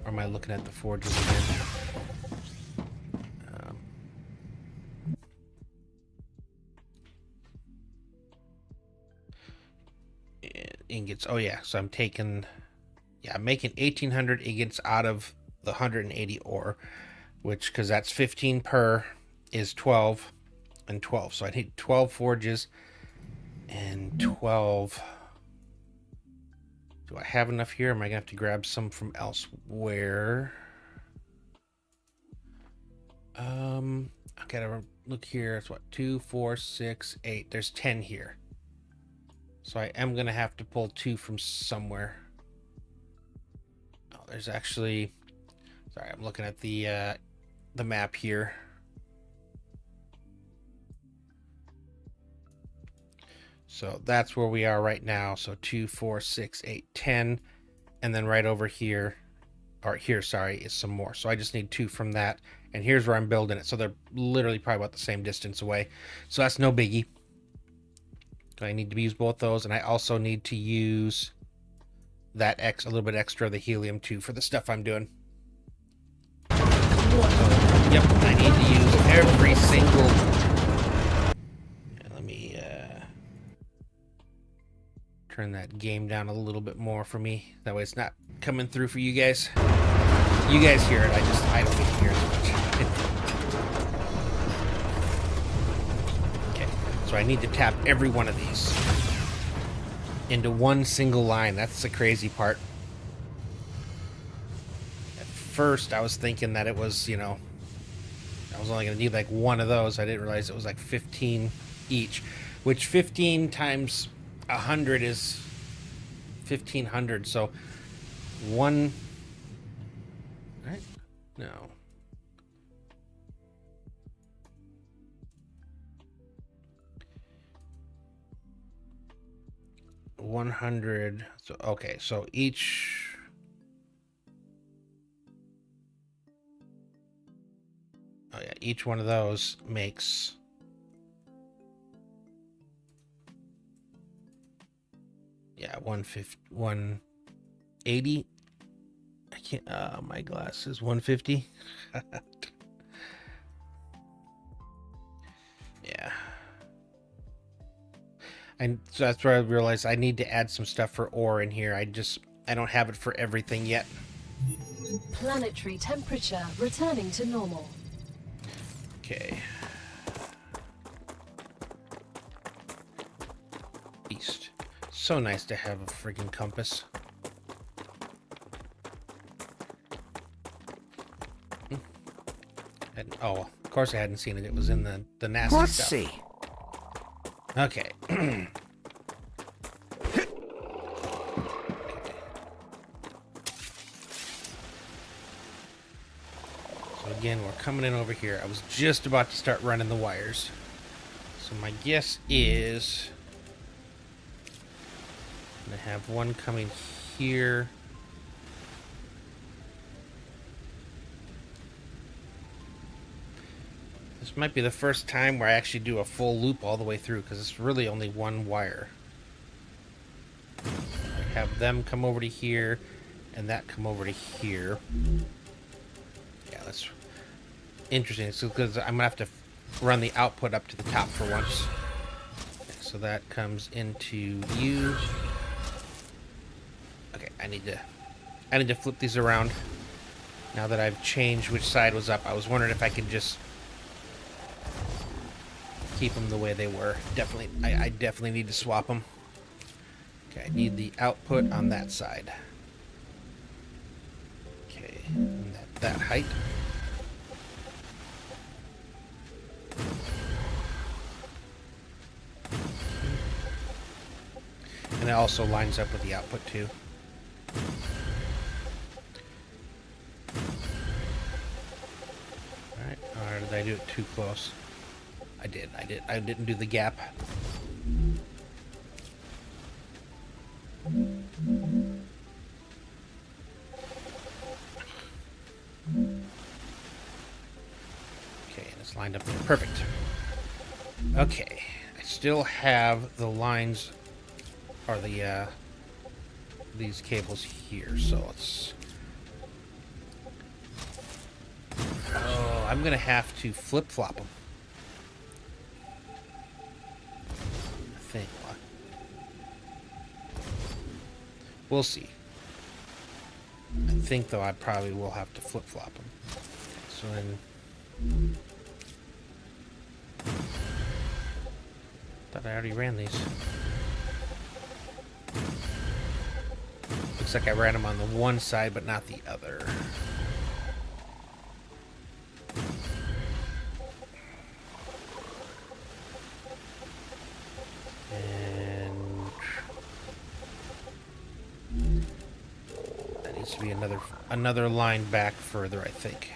[SPEAKER 1] Or am I looking at the forges again? Ingots. Oh yeah, so I'm taking, yeah, I'm making 1800 ingots out of the 180 ore, which, because that's 15 per, is 12 and 12. So I need 12 forges and 12. Do I have enough here? Am I gonna have to grab some from elsewhere? I gotta look here. It's what, 2, 4, 6, 8. There's 10 here. So I am gonna have to pull 2 from somewhere. Oh, there's actually, sorry, I'm looking at the map here. So that's where we are right now. So 2, 4, 6, 8, 10, and then right over here, or here, sorry, is some more. So I just need 2 from that, and here's where I'm building it. So they're literally probably about the same distance away. So that's no biggie. I need to use both those, and I also need to use that a little bit extra of the helium too for the stuff I'm doing. So, yep, I need to use every single. Let me turn that game down a little bit more for me. That way it's not coming through for you guys. You guys hear it. I don't get to hear it as much. So I need to tap every one of these into one single line. That's the crazy part. At first, I was thinking that it was, you know, I was only going to need like one of those. I didn't realize it was like 15 each, which 15 times 100 is 1,500. So one, right? No. 100. So okay, so each, oh yeah, each one of those makes, yeah, 150, 180. I can't, my glasses, 150. Yeah. And so that's where I realized I need to add some stuff for ore in here. I don't have it for everything yet.
[SPEAKER 3] Planetary temperature returning to normal.
[SPEAKER 1] Okay. East. So nice to have a freaking compass. And, oh, of course I hadn't seen it. It was in the nasty
[SPEAKER 2] Let's
[SPEAKER 1] stuff.
[SPEAKER 2] see.
[SPEAKER 1] Okay. So again, we're coming in over here. I was just about to start running the wires. So my guess is I'm gonna have one coming here. This might be the first time where I actually do a full loop all the way through, because it's really only one wire. I have them come over to here, and that come over to here. Yeah, that's interesting. It's because I'm gonna have to run the output up to the top for once. Okay, so that comes into you. Okay, I need to flip these around now that I've changed which side was up. I was wondering if I could just keep them the way they were. Definitely, I definitely need to swap them. Okay, I need the output on that side. Okay, and that height. And it also lines up with the output too. Alright, or did I do it too close? I did. I didn't do the gap. It's lined up there. Perfect. Okay. I still have the lines, or the, these cables here, so let's... Oh, I'm gonna have to flip-flop them. I think. We'll see. I think, though, I probably will have to flip-flop them. So then... Thought I already ran these. Looks like I ran them on the one side, but not the other. And... that needs to be another line back further, I think.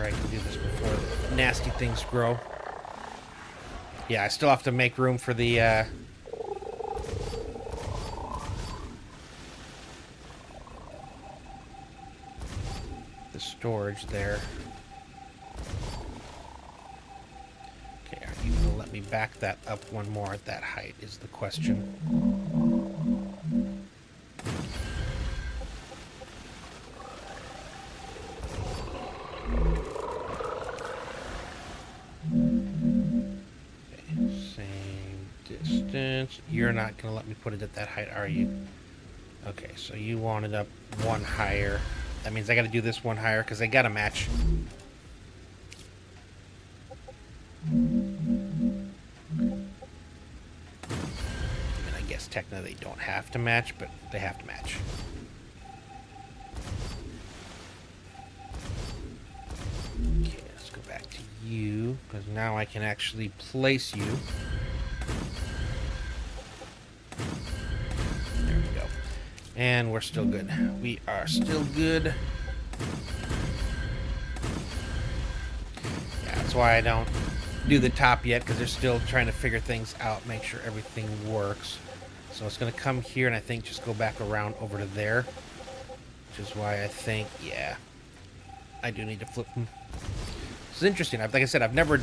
[SPEAKER 1] I can do this before the nasty things grow. Yeah, I still have to make room for the storage there. Okay, are you gonna let me back that up one more at that height is the question. You're not going to let me put it at that height, are you? Okay, so you want it up one higher. That means I got to do this one higher because they got to match. I mean, I guess technically they don't have to match, but they have to match. Okay, let's go back to you because now I can actually place you. And we're still good. We are still good. Yeah, that's why I don't do the top yet, because they're still trying to figure things out, make sure everything works. So it's going to come here, and I think just go back around over to there. Which is why I think, yeah, I do need to flip them. It's interesting. Like I said, I've never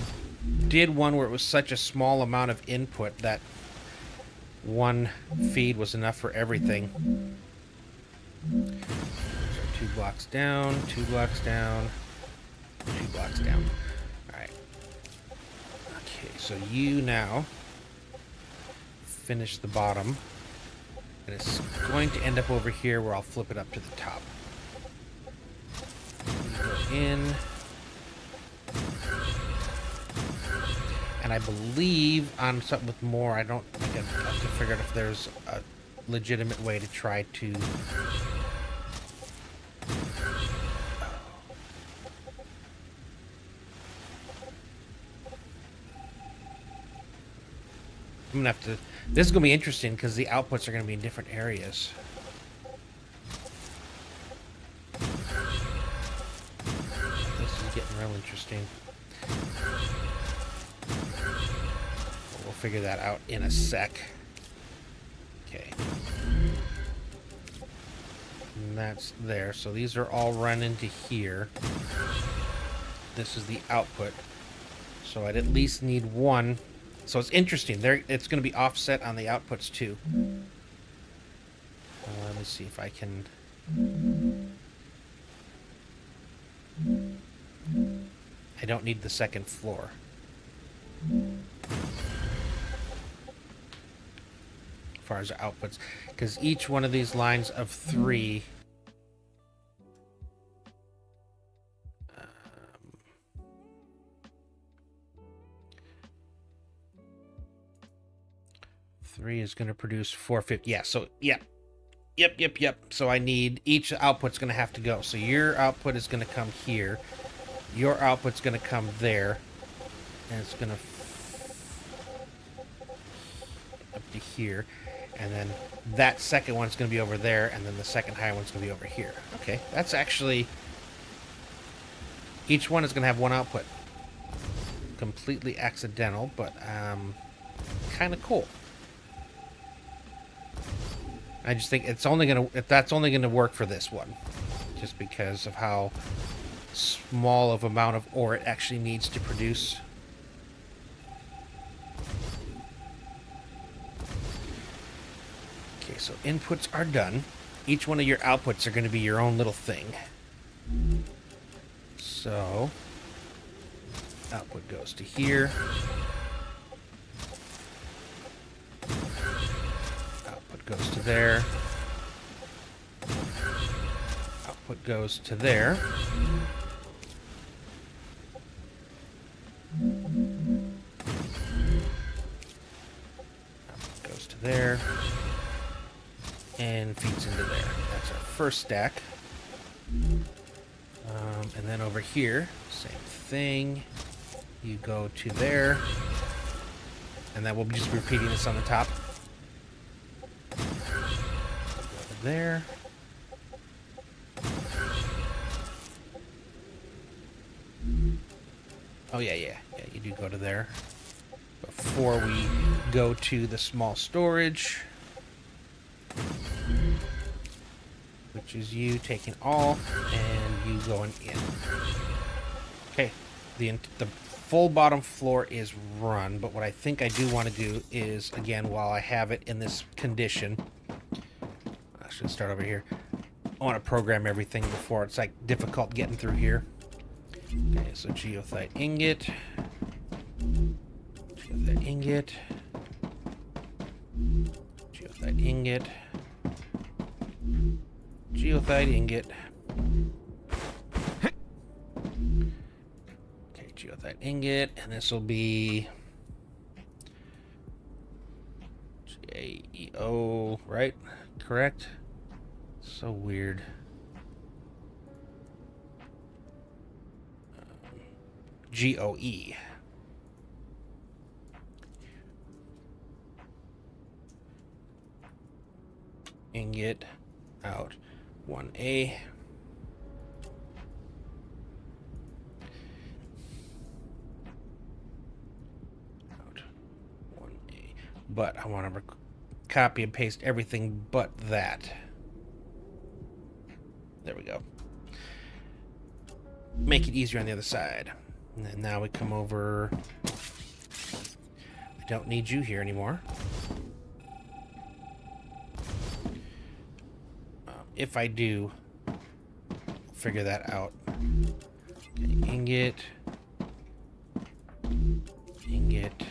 [SPEAKER 1] did one where it was such a small amount of input that one feed was enough for everything. So 2 blocks down, 2 blocks down, 2 blocks down. Alright. Okay, so you now finish the bottom. And it's going to end up over here where I'll flip it up to the top. Go in. And I believe on something with more, I don't think I've have to figure out if there's a legitimate way to try to... I'm gonna have to... This is gonna be interesting because the outputs are gonna be in different areas. This is getting real interesting. We'll figure that out in a sec. Okay. And that's there. So these are all run into here. This is the output. So I'd at least need one. So it's interesting. There, it's going to be offset on the outputs too. Let me see if I can... I don't need the second floor. As far as outputs, because each one of these lines of 3 3 is going to produce 450. Yeah, so yep. So I need each output's going to have to go. So your output is going to come here. Your output's going to come there. And it's going to up to here. And then that second one's going to be over there, and then the second high one's going to be over here. Okay, that's actually... Each one is going to have one output. Completely accidental, but kind of cool. I just think it's only gonna, if that's only gonna work for this one, just because of how small of amount of ore it actually needs to produce. Okay, so inputs are done. Each one of your outputs are going to be your own little thing. So output goes to here. Output goes to there. Output goes to there. Output goes to there. And feeds into there. That's our first stack. And then over here, same thing. You go to there. And then we'll be just repeating this on the top. Go to there. Oh, yeah, you do go to there. Before we go to the small storage, which is you taking all and you going in. Okay, the full bottom floor is run, but what I think I do want to do is, again, while I have it in this condition, I should start over here. I want to program everything before it's like difficult getting through here. Okay, so geothite ingot, geothite ingot, geothite ingot, geothite ingot. Okay, geothite ingot, and this will be GAEO, right? Correct? So weird. GOE. Ingot out 1A. Out 1A. But I want to copy and paste everything but that. There we go. Make it easier on the other side. And then now we come over. I don't need you here anymore. If I do, figure that out. Okay, ingot. Ingot.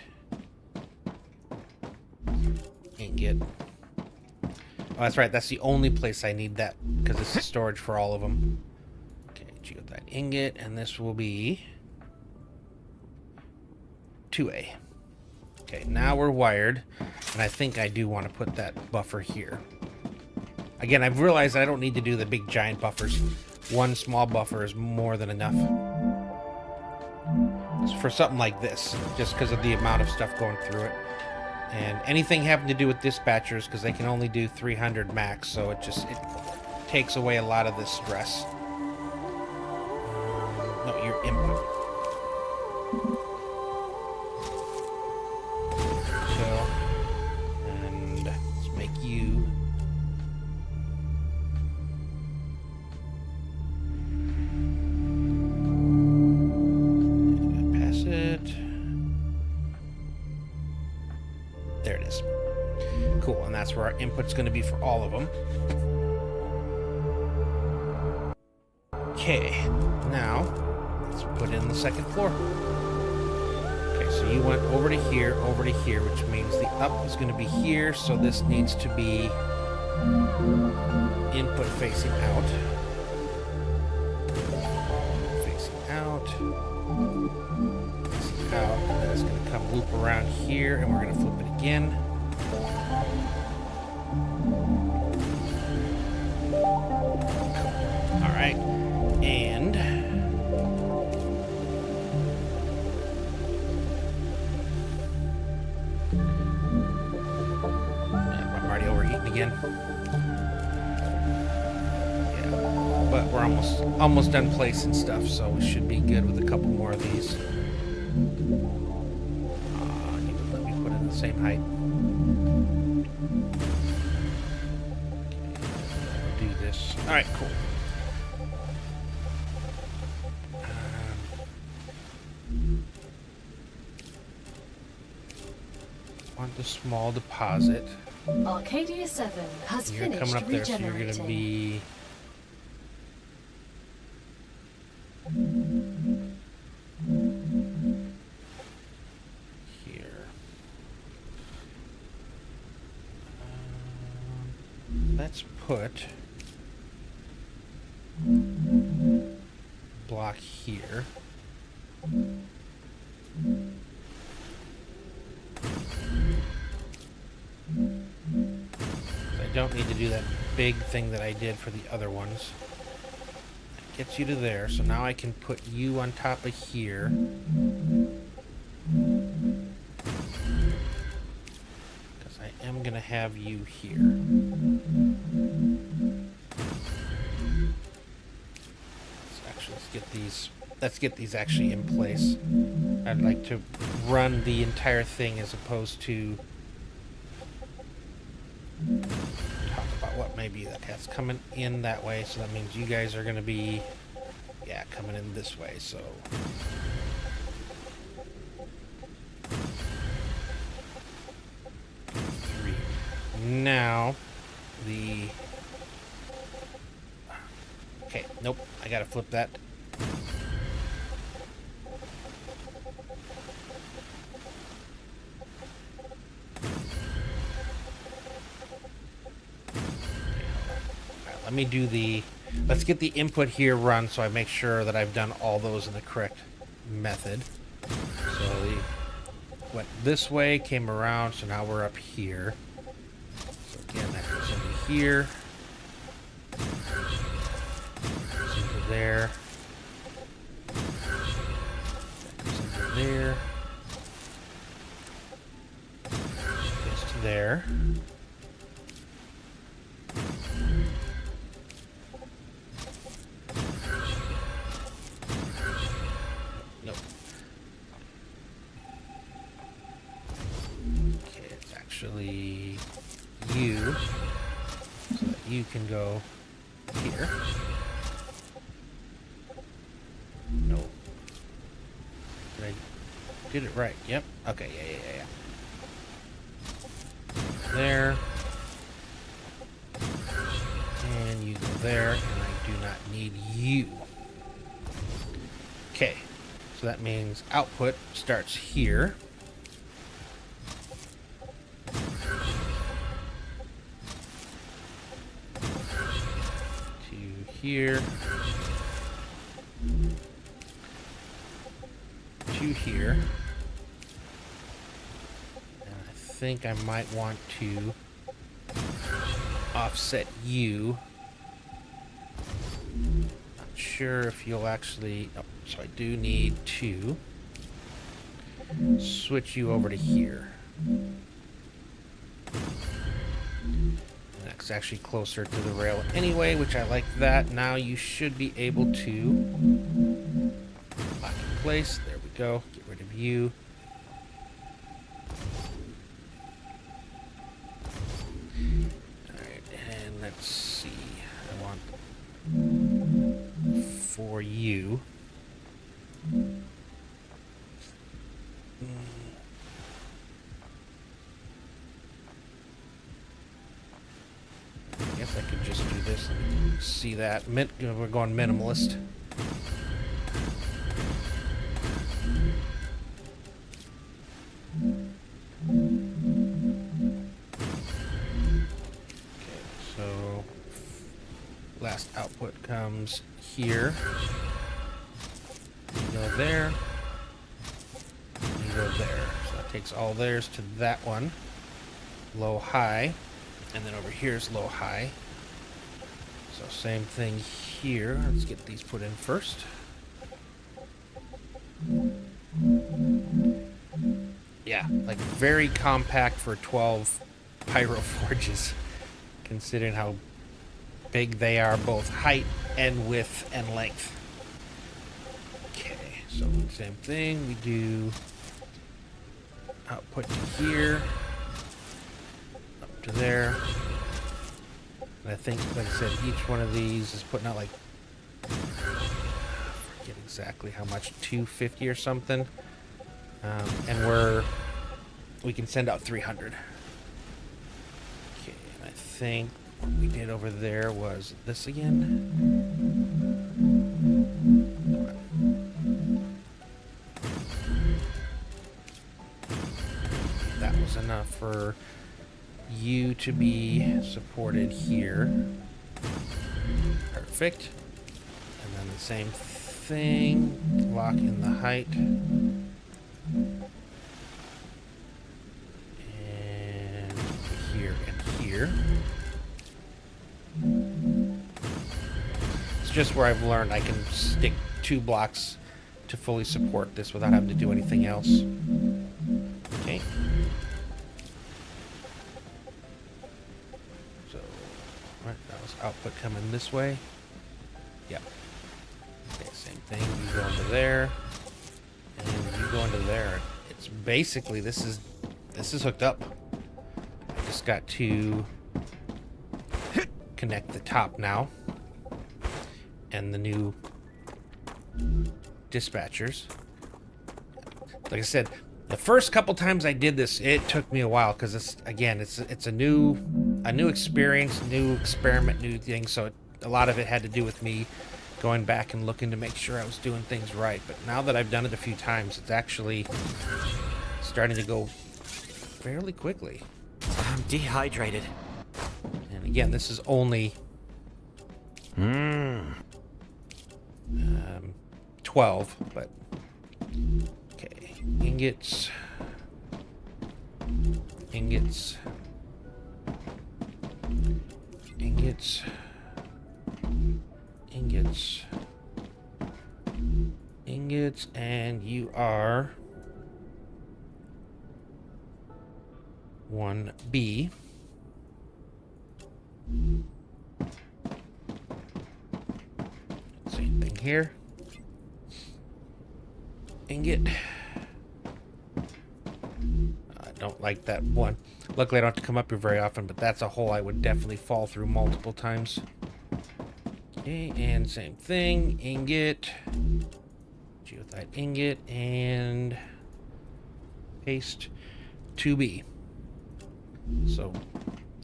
[SPEAKER 1] Ingot. Oh, that's right. That's the only place I need that, because it's the storage for all of them. Okay, geothite ingot, and this will be 2A. Okay, now we're wired, and I think I do want to put that buffer here. Again, I've realized I don't need to do the big giant buffers. One small buffer is more than enough. For something like this, just because of the amount of stuff going through it. And anything having to do with dispatchers, because they can only do 300 max, so it takes away a lot of this stress. No, your input. So, and let's make you. Pass it. There it is. Cool, and that's where our input's going to be for all of them. Okay, now let's put in the second floor. Okay, so you went over to here, which means the up is going to be here, so this needs to be input facing out. Facing out. Facing out, and then it's going to come loop around here, and we're going to flip it again. All right, and I'm already overheating again. Yeah, but we're almost done placing stuff, so we should be good with a couple more of these. You can let me put it in the same height. this. All right, cool. Want the small deposit.
[SPEAKER 3] Arcadia 7 has
[SPEAKER 1] You're
[SPEAKER 3] finished
[SPEAKER 1] coming up there, so you're
[SPEAKER 3] regenerating.
[SPEAKER 1] going to be... here. Let's put... block here. I don't need to do that big thing that I did for the other ones. That gets you to there, so now I can put you on top of here. Because I am going to have you here. Let's get these actually in place. I'd like to run the entire thing as opposed to talk about what maybe that's coming in that way. So that means you guys are going to be, yeah, coming in this way. So three. Now the okay. Nope. I gotta flip that. Let me do the, let's get the input here run so I make sure that I've done all those in the correct method. So the went this way, came around, so now we're up here. So again, that goes into here. Goes into there. That goes into there. Goes to there. Actually you, so that you can go here. No. Did it right. Yep. Okay, yeah. There. And you go there, and I do not need you. Okay. So that means output starts here. Here to here, and I think I might want to offset you. Not sure if you'll actually, oh, so I do need to switch you over to here. It's actually closer to the rail anyway, which I like that. Now you should be able to lock in place. There we go. Get rid of you. Alright, and let's see. I want for you. I guess I could just do this and see that. We're going minimalist. Okay, so last output comes here. You go there. You go there. So that takes all theirs to that one. Low, high. And then over here is low, high. So same thing here. Let's get these put in first. Yeah, like very compact for 12 pyro forges, considering how big they are, both height and width and length. Okay, so same thing. We do output to here. To there. And I think, like I said, each one of these is putting out like, I forget exactly how much, 250 or something. And we can send out 300. Okay, and I think what we did over there was this again. That was enough for you to be supported here. Perfect. And then the same thing, lock in the height. And here and here. It's just where I've learned I can stick 2 blocks to fully support this without having to do anything else. Okay. So, right, that was output coming this way. Yep. Okay, same thing. You go into there, and you go into there. It's basically this is hooked up. I just got to connect the top now, and the new dispatchers. Like I said, the first couple times I did this, it took me a while because it's a new experience, new experiment, new thing. So a lot of it had to do with me going back and looking to make sure I was doing things right. But now that I've done it a few times, it's actually starting to go fairly quickly.
[SPEAKER 2] I'm dehydrated.
[SPEAKER 1] And again, this is only 12, but okay. Ingots, ingots, ingots, ingots, ingots, and you are 1B. Same thing here. Ingot. I don't like that one. Luckily, I don't have to come up here very often, but that's a hole I would definitely fall through multiple times. Okay, and same thing. Ingot. Geothite ingot and paste 2B. So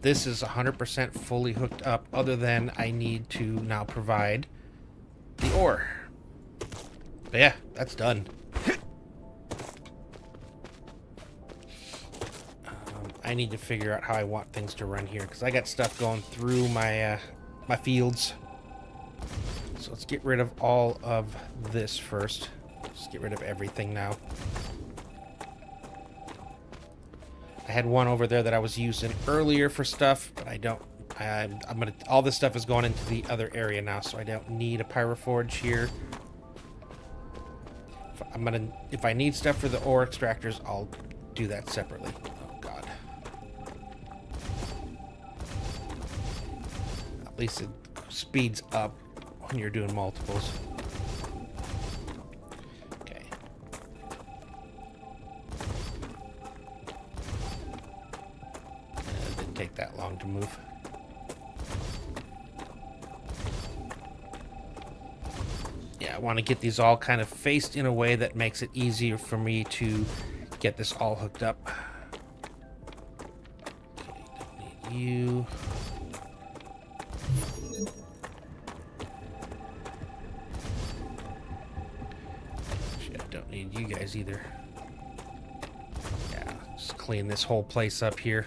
[SPEAKER 1] this is 100% fully hooked up, other than I need to now provide the ore. But yeah, that's done. I need to figure out how I want things to run here, because I got stuff going through my my fields. So let's get rid of all of this first. Just get rid of everything now. I had one over there that I was using earlier for stuff, but I don't. I'm gonna. All this stuff is going into the other area now, so I don't need a pyroforge here. If I need stuff for the ore extractors, I'll do that separately. Oh God. At least it speeds up when you're doing multiples. Okay. It didn't take that long to move. Yeah, I want to get these all kind of faced in a way that makes it easier for me to get this all hooked up. Okay, don't need you. Actually, I don't need you guys either. Yeah, just clean this whole place up here.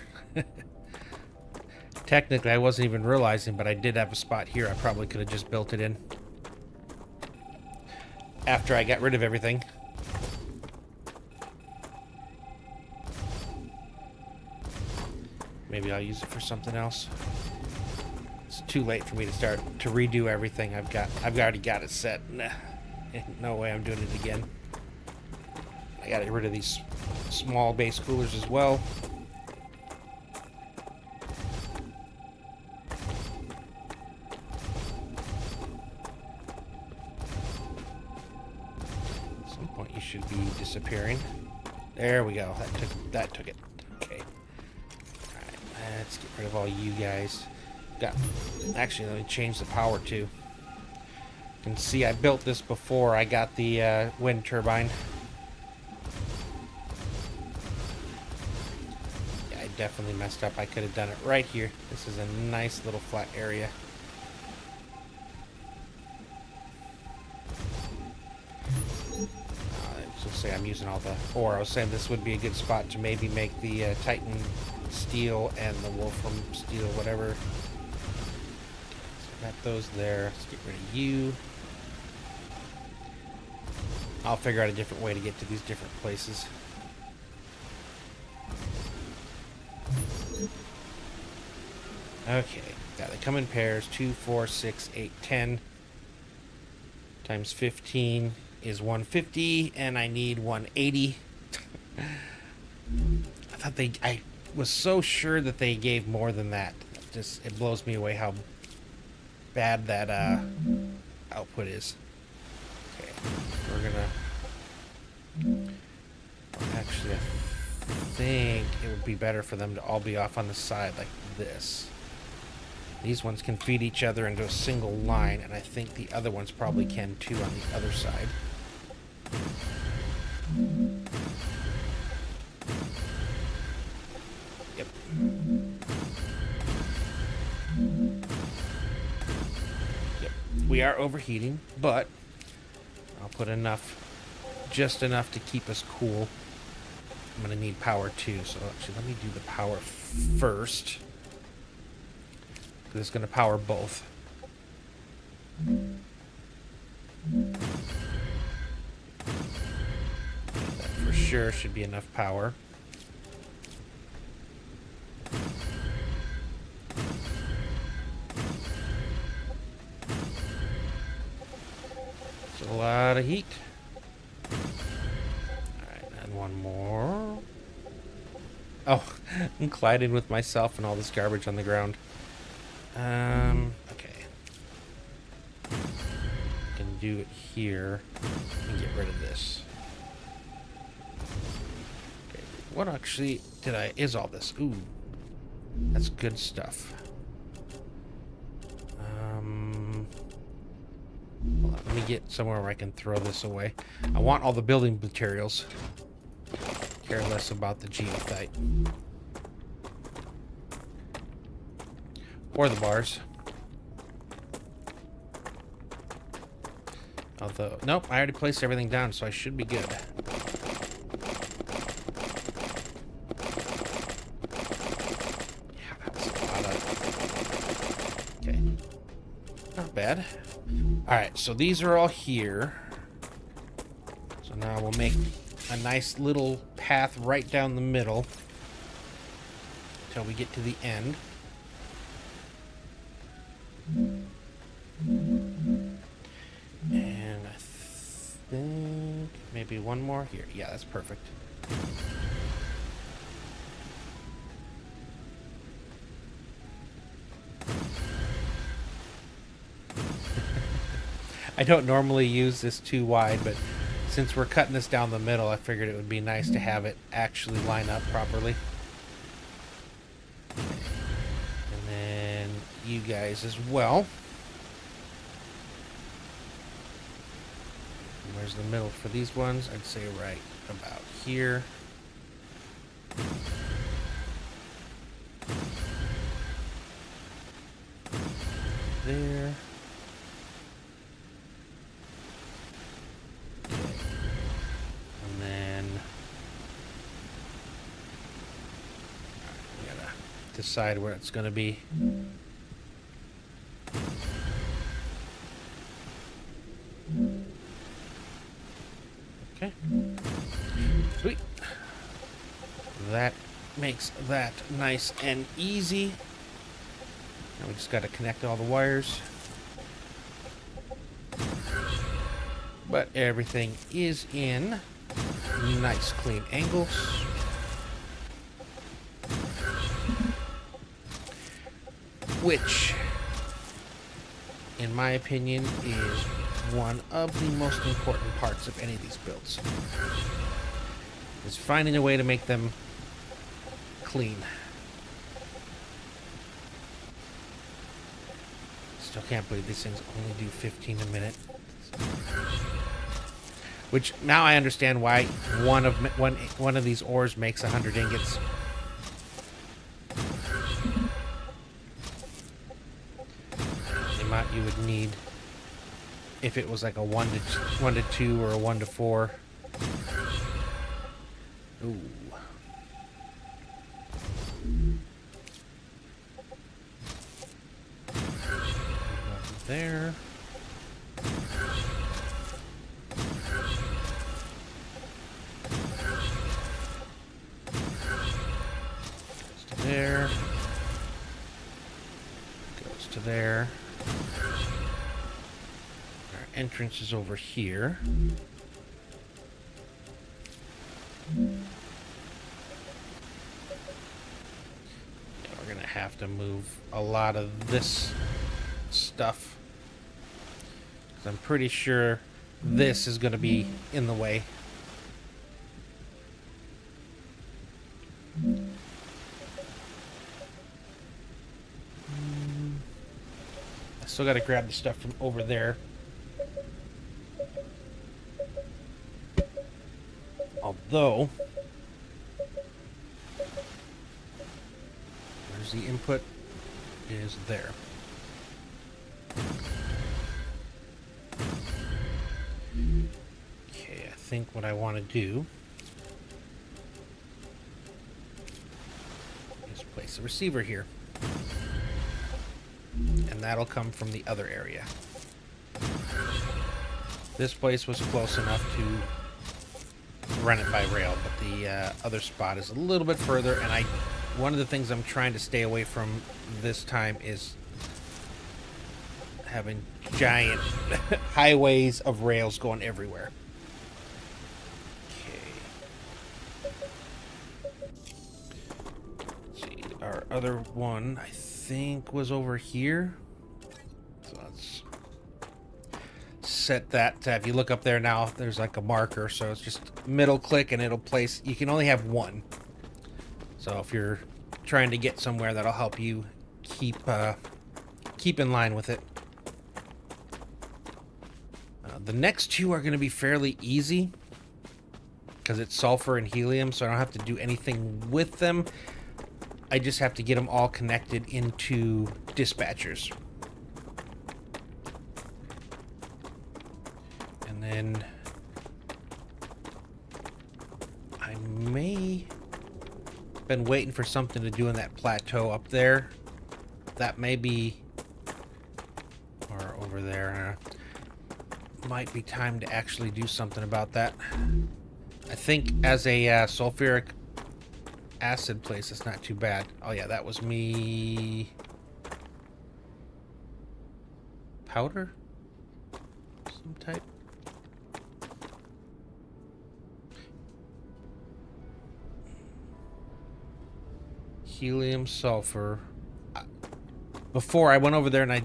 [SPEAKER 1] Technically, I wasn't even realizing, but I did have a spot here I probably could have just built it in. After I got rid of everything. Maybe I'll use it for something else. It's too late for me to start to redo everything. I've already got it set. Nah, no way I'm doing it again. I got to get rid of these small base coolers as well. Should be disappearing. There we go. That took it. Okay. Alright, let's get rid of all you guys. Got. Actually, let me change the power too. You can see I built this before I got the wind turbine. Yeah, I definitely messed up. I could have done it right here. This is a nice little flat area. Say I'm using all the ore. I was saying this would be a good spot to maybe make the Titan steel and the Wolfram steel, whatever. So got those there. Let's get rid of you. I'll figure out a different way to get to these different places. Okay, yeah, they come in pairs. 2, 4, 6, 8, 10 times 15 is 150, and I need 180. I was so sure that they gave more than that. Just, it blows me away how bad that output is. Okay, we're gonna actually, I think it would be better for them to all be off on the side like this. These ones can feed each other into a single line, and I think the other ones probably can too on the other side. Yep. Yep. We are overheating, but I'll put just enough to keep us cool. I'm going to need power too, so actually let me do the power first. It's going to power both. That for sure should be enough power. It's a lot of heat. Alright, and one more. Oh, I'm colliding with myself and all this garbage on the ground. Okay. I can do it here and get rid of this. Okay, what actually is all this? Ooh, that's good stuff. Hold on, let me get somewhere where I can throw this away. I want all the building materials. Care less about the geothite. Or the bars. Although, nope, I already placed everything down, so I should be good. Yeah, that was a lot of... Okay. Not bad. Alright, so these are all here. So now we'll make a nice little path right down the middle until we get to the end. And I think maybe one more here. Yeah, that's perfect. I don't normally use this too wide, but since we're cutting this down the middle, I figured it would be nice to have it actually line up properly. And then you guys as well. And where's the middle for these ones? I'd say right about here. There. And then we gotta decide where it's gonna be. Okay. Sweet. That makes that nice and easy. Now we just got to connect all the wires. But everything is in nice clean angles. Which, in my opinion, is one of the most important parts of any of these builds. Is finding a way to make them clean. Still can't believe these things only do 15 a minute. Which now I understand why one of these ores makes 100 ingots. The amount you would need if it was like a 1 to 2 or a 1 to 4. Ooh. There. Goes to there. Goes to there. Our entrance is over here. We're gonna have to move a lot of this stuff. I'm pretty sure this is going to be in the way. I still got to grab the stuff from over there. Although, where's the input? Is there. Okay, I think what I want to do is place a receiver here. And that'll come from the other area. This place was close enough to run it by rail, but the other spot is a little bit further, and one of the things I'm trying to stay away from this time is having giant highways of rails going everywhere. Okay. Let's see. Our other one, I think, was over here. So let's set that. If you look up there now, there's like a marker. So it's just middle click and it'll place. You can only have one. So if you're trying to get somewhere, that'll help you keep in line with it. The next two are going to be fairly easy because it's sulfur and helium, so I don't have to do anything with them. I just have to get them all connected into dispatchers. And then I may have been waiting for something to do in that plateau up there. That may be, or over there. Might be time to actually do something about that. I think as a sulfuric acid place, it's not too bad. Oh yeah, that was me. Powder? Some type? Helium, sulfur. Before I went over there and I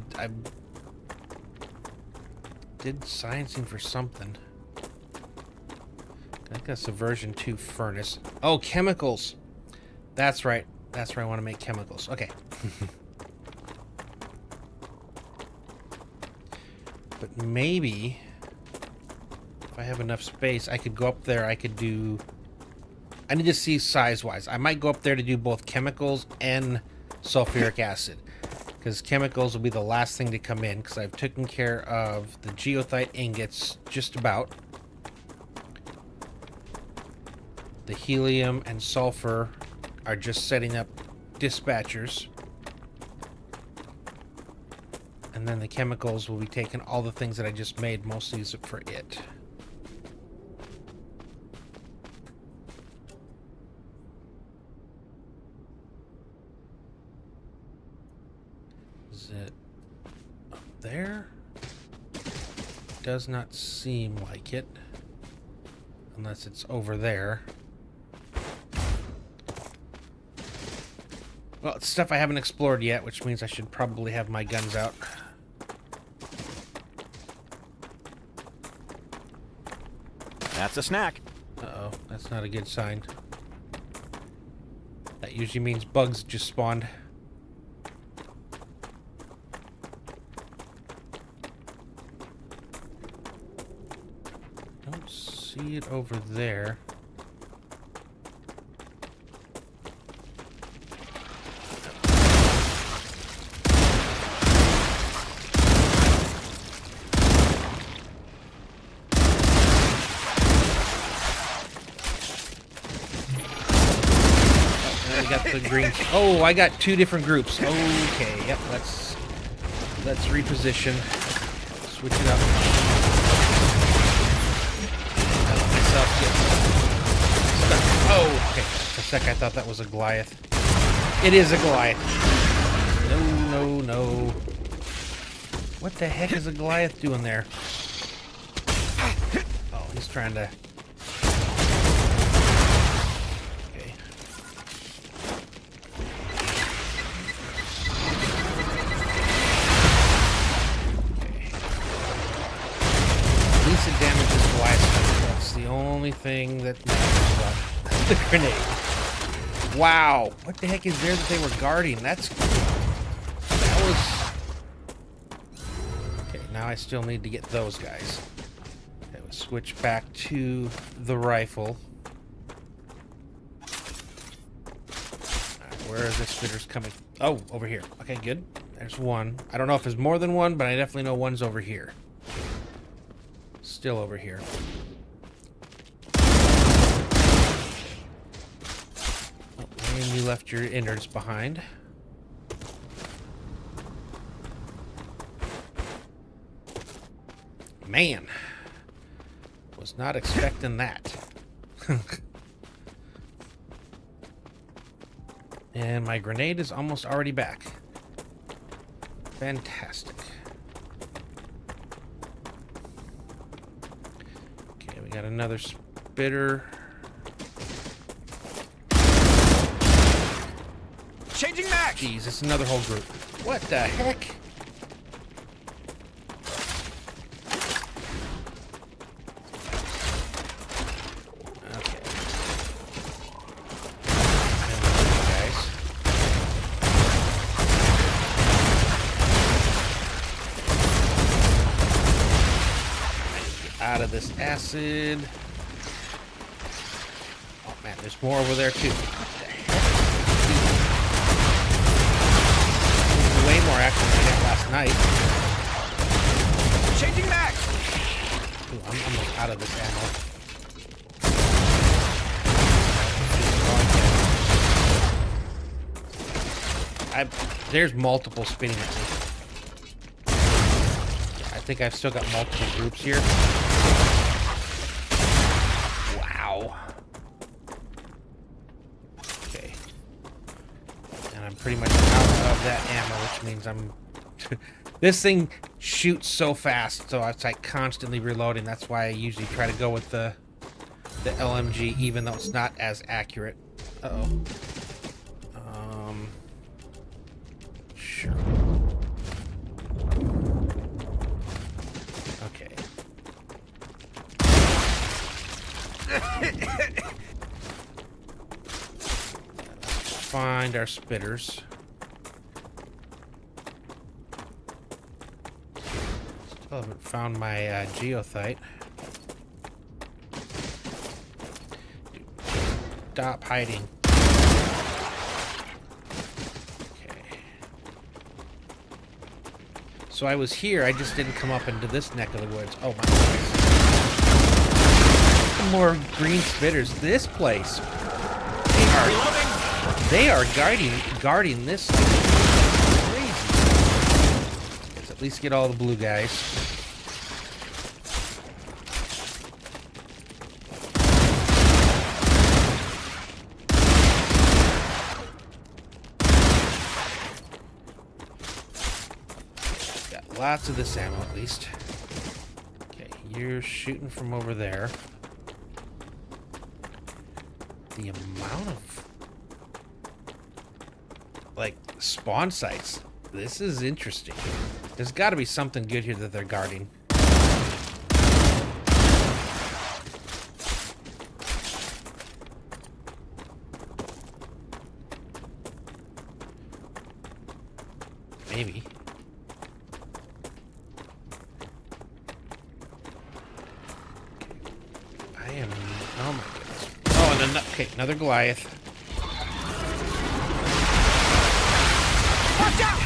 [SPEAKER 1] did sciencing for something. I think that's a version 2 furnace. Oh, chemicals. That's right. That's where I want to make chemicals. Okay. But maybe if I have enough space, I could go up there. I could do... I need to see size-wise. I might go up there to do both chemicals and sulfuric acid. Because chemicals will be the last thing to come in, because I've taken care of the geothite ingots just about. The helium and sulfur are just setting up dispatchers. And then the chemicals will be taking all the things that I just made, mostly for it. Is it up there? Does not seem like it. Unless it's over there. Well, it's stuff I haven't explored yet, which means I should probably have my guns out.
[SPEAKER 2] That's a snack.
[SPEAKER 1] Uh-oh, that's not a good sign. That usually means bugs just spawned. see it over there. I got the green. Oh, I got two different groups. Okay, yep. Let's reposition. Switch it up. I let myself get stuck. Oh, okay. For a sec, I thought that was a Goliath. It is a Goliath. No, no, no. What the heck is a Goliath doing there? Oh, he's trying to. It damages Goliath. That's the only thing that matters about the grenade. Wow, what the heck is there that they were guarding? That was okay. Now I still need to get those guys. Okay, we'll switch back to the rifle. Alright, where are the spitters coming? Oh, over here. Okay, good. There's one. I don't know if there's more than one, but I definitely know one's over here. Still over here. Oh, and you left your innards behind. Man, was not expecting that. And my grenade is almost already back. Fantastic. Got another spitter.
[SPEAKER 2] Changing back.
[SPEAKER 1] Jeez, it's another whole group. What the heck? Okay. Guys. Out of this acid. Oh man, there's more over there too. What the heck? Way more action than I had last night.
[SPEAKER 2] Changing back.
[SPEAKER 1] Ooh, I'm almost out of this ammo. There's multiple spinning at me. I think I've still got multiple groups here. Wow. Okay. And I'm pretty much out of that ammo, which means I'm... This thing shoots so fast, so it's like constantly reloading. That's why I usually try to go with the LMG, even though it's not as accurate. Uh-oh. Sure. Okay. Find our spitters. Still haven't found my geothite. Stop hiding. Okay. So I was here, I just didn't come up into this neck of the woods. Oh my goodness. More green spitters. This place. They are guarding this. Crazy. Let's at least get all the blue guys. Got lots of this ammo at least. Okay, you're shooting from over there. The amount of like spawn sites. This is interesting. There's got to be something good here that they're guarding. Maybe. Okay, another Goliath.
[SPEAKER 2] Watch out!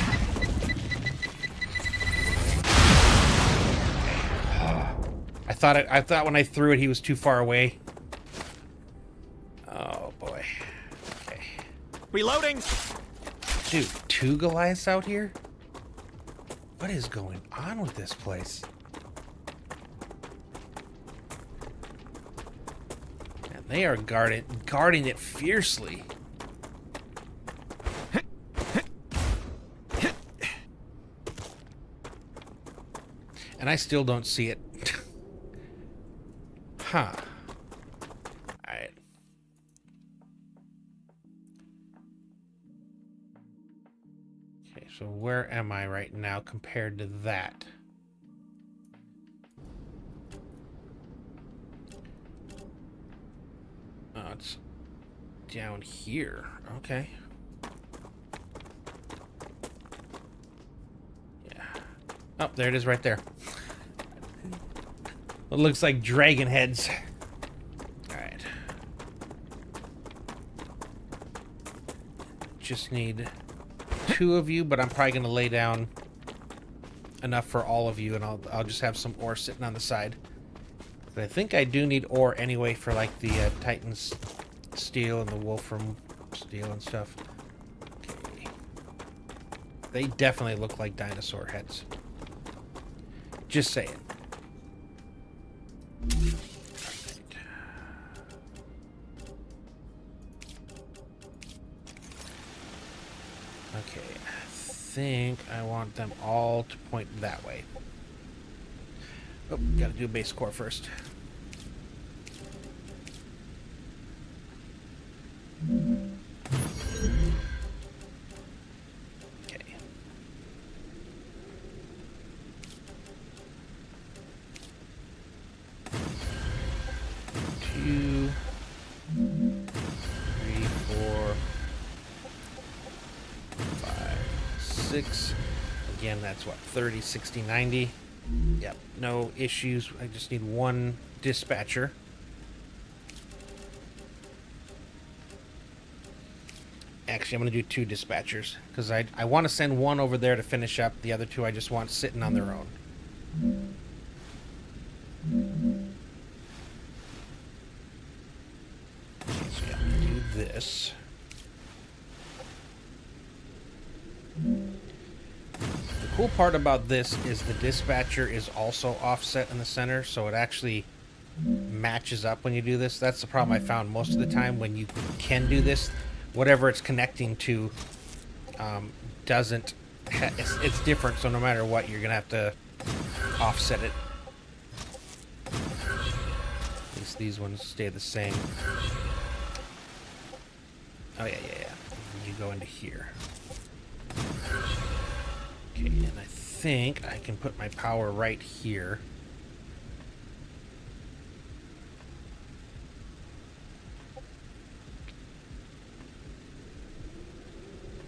[SPEAKER 1] I thought when I threw it he was too far away. Oh boy. Okay.
[SPEAKER 2] Reloading.
[SPEAKER 1] Dude, 2 Goliaths out here? What is going on with this place? And they are guarding it fiercely. And I still don't see it. Huh. Alright. Okay, so where am I right now compared to that? Oh, it's down here. Okay. Yeah. Oh, there it is right there. It looks like dragon heads. Alright. Just need 2 of you, but I'm probably going to lay down enough for all of you, and I'll just have some ore sitting on the side. But I think I do need ore anyway for like the Titan's steel and the Wolfram steel and stuff. Okay. They definitely look like dinosaur heads. Just saying. Okay, I think I want them all to point that way. Oh, gotta do a base core first. Okay. 2, 3, 4, 5, 6. Again, that's what, 30, 60, 90. Yep, no issues. I just need 1 dispatcher. Actually, I'm going to do 2 dispatchers because I want to send 1 over there to finish up. The other 2 I just want sitting on their own. Okay, so yeah, I'm going to do this. The cool part about this is the dispatcher is also offset in the center, so it actually matches up when you do this. That's the problem I found most of the time when you can do this. Whatever it's connecting to doesn't... It's different, so no matter what, you're going to have to offset it. At least these ones stay the same. Oh, yeah. You go into here. Okay, and I think I can put my power right here.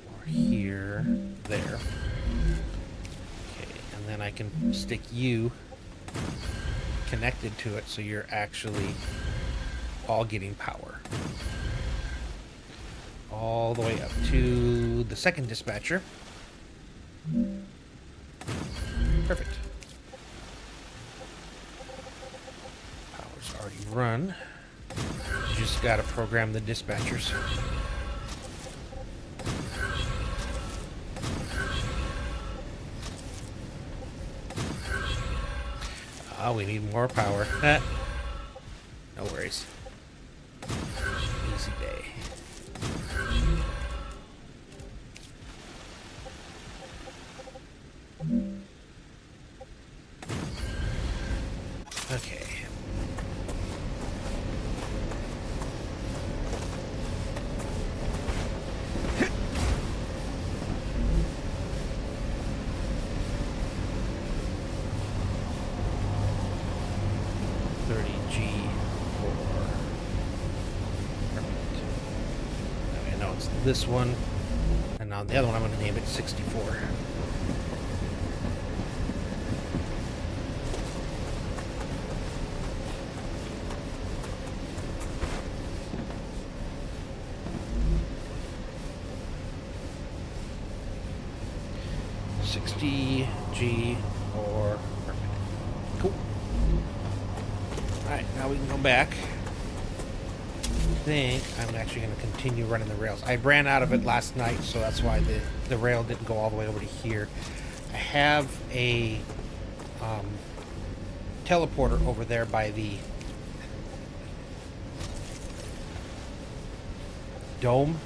[SPEAKER 1] Or here, there. Okay, and then I can stick you connected to it so you're actually all getting power. All the way up to the second dispatcher. Perfect. Power's already run. Just gotta program the dispatchers. Oh, we need more power. No worries. Easy day. Okay. This one, and now the other one I'm going to name it 64. 60 G or per minute. Cool. Alright, now we can go back. I think I'm actually going to continue running the rails. I ran out of it last night, so that's why the rail didn't go all the way over to here. I have a teleporter over there by the dome.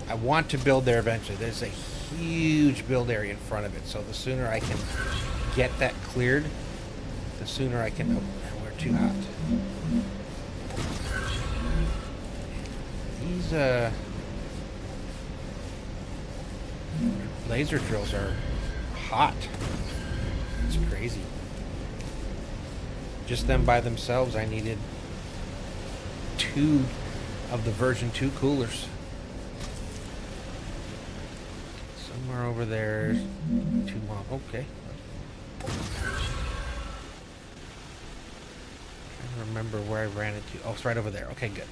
[SPEAKER 1] I want to build there eventually. There's a huge build area in front of it, so the sooner I can get that cleared, the sooner I can... Oh, we're too hot. These laser drills are hot. It's crazy. Just them by themselves, I needed 2 of the version 2 coolers. Somewhere over there, 2 long. Okay. I don't remember where I ran it to. Oh, it's right over there. Okay, good.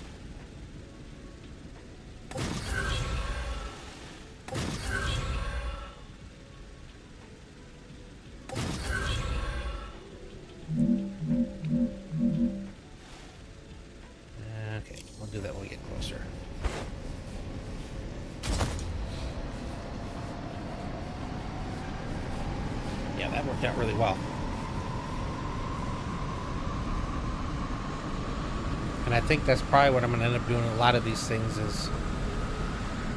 [SPEAKER 1] Okay, we'll do that when we get closer. Yeah, that worked out really well. And I think that's probably what I'm going to end up doing a lot of these things is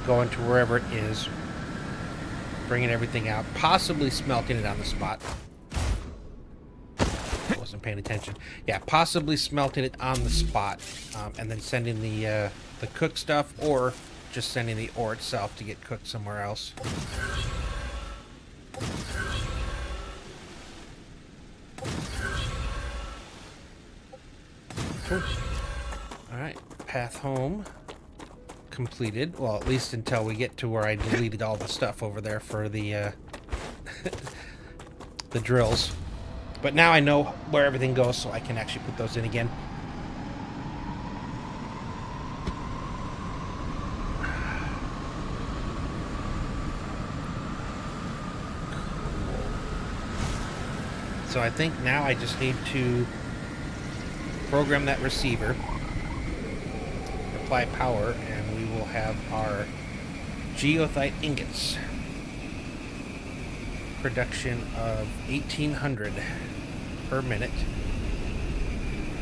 [SPEAKER 1] going to wherever it is, bringing everything out, possibly smelting it on the spot. I wasn't paying attention. Yeah, possibly smelting it on the spot, and then sending the cooked stuff, or just sending the ore itself to get cooked somewhere else. Cool. Alright, path home completed. Well, at least until we get to where I deleted all the stuff over there for the the drills. But now I know where everything goes, so I can actually put those in again. So I think now I just need to program that receiver, apply power, and we will have our geothite ingots. Production of 1,800 per minute.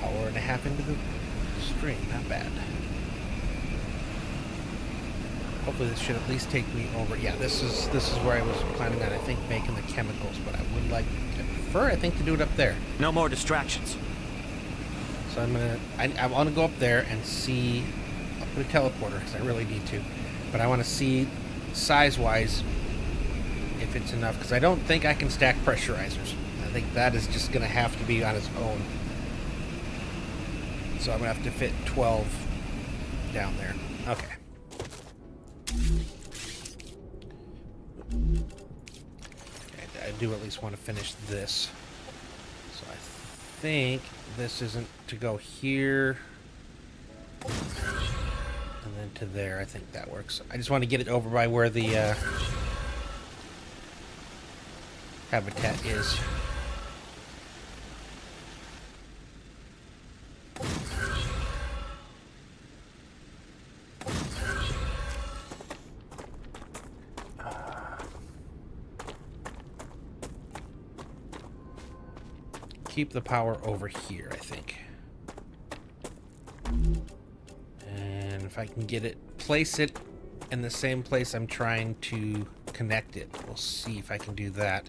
[SPEAKER 1] Hour and a half into the stream, not bad. Hopefully this should at least take me over. Yeah, this is where I was planning on, I think, making the chemicals, but I prefer, I think, to do it up there.
[SPEAKER 2] No more distractions.
[SPEAKER 1] So I want to go up there and see. I'll put a teleporter because I really need to, but I want to see size-wise if it's enough, because I don't think I can stack pressurizers. I think that is just going to have to be on its own. So I'm going to have to fit 12 down there. Okay. I do at least want to finish this. So I think this isn't to go here and then to there. I think that works. I just want to get it over by where the habitat is. Keep the power over here, I think. And if I can get it, place it in the same place I'm trying to connect it. We'll see if I can do that.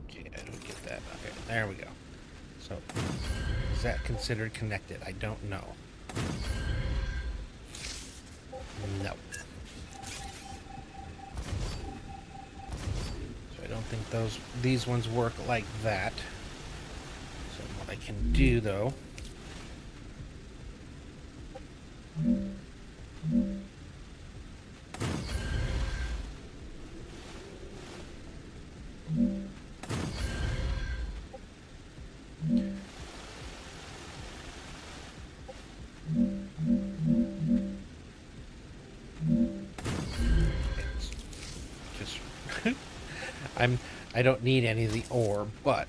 [SPEAKER 1] Okay, I don't get that. Okay, there we go. So, is that considered connected? I don't know. No. So I don't think these ones work like that. So what I can do though, I don't need any of the ore, but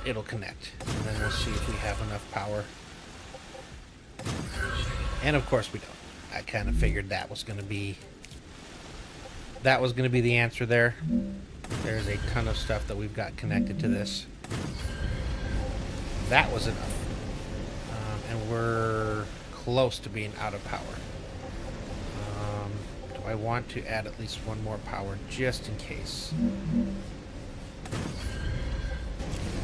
[SPEAKER 1] it'll connect. And then we'll see if we have enough power. And of course we don't. I kind of figured that was going to be the answer there. There's a ton of stuff that we've got connected to this. That was enough. And we're close to being out of power. Do I want to add at least one more power just in case?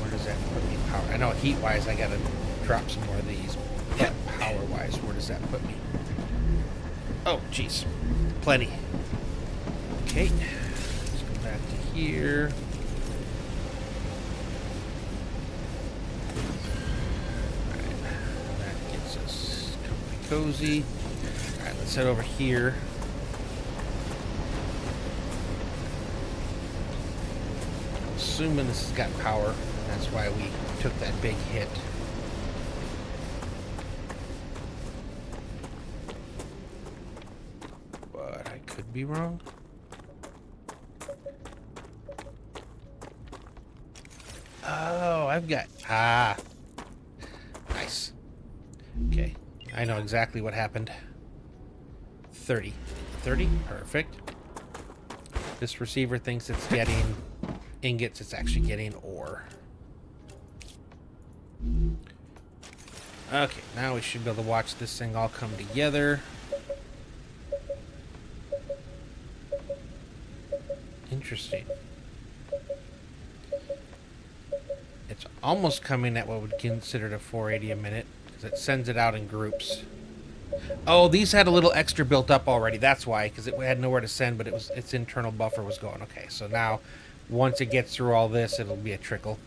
[SPEAKER 1] Where does that put me power? I know heat-wise I gotta drop some more of these, but power-wise, where does that put me? Oh, jeez. Plenty. Okay. Let's go back to here. Alright. That gets us comfy cozy. Alright, let's head over here. I'm assuming this has got power. That's why we took that big hit. But I could be wrong. Oh, I've got... Ah. Nice. Okay. I know exactly what happened. 30. 30? Perfect. This receiver thinks it's getting ingots. It's actually getting ore. Okay, now we should be able to watch this thing all come together. Interesting. It's almost coming at what would be considered a 480 a minute, because it sends it out in groups. Oh, these had a little extra built up already. That's why, because it had nowhere to send, but its internal buffer was going. Okay, so now, once it gets through all this, it'll be a trickle.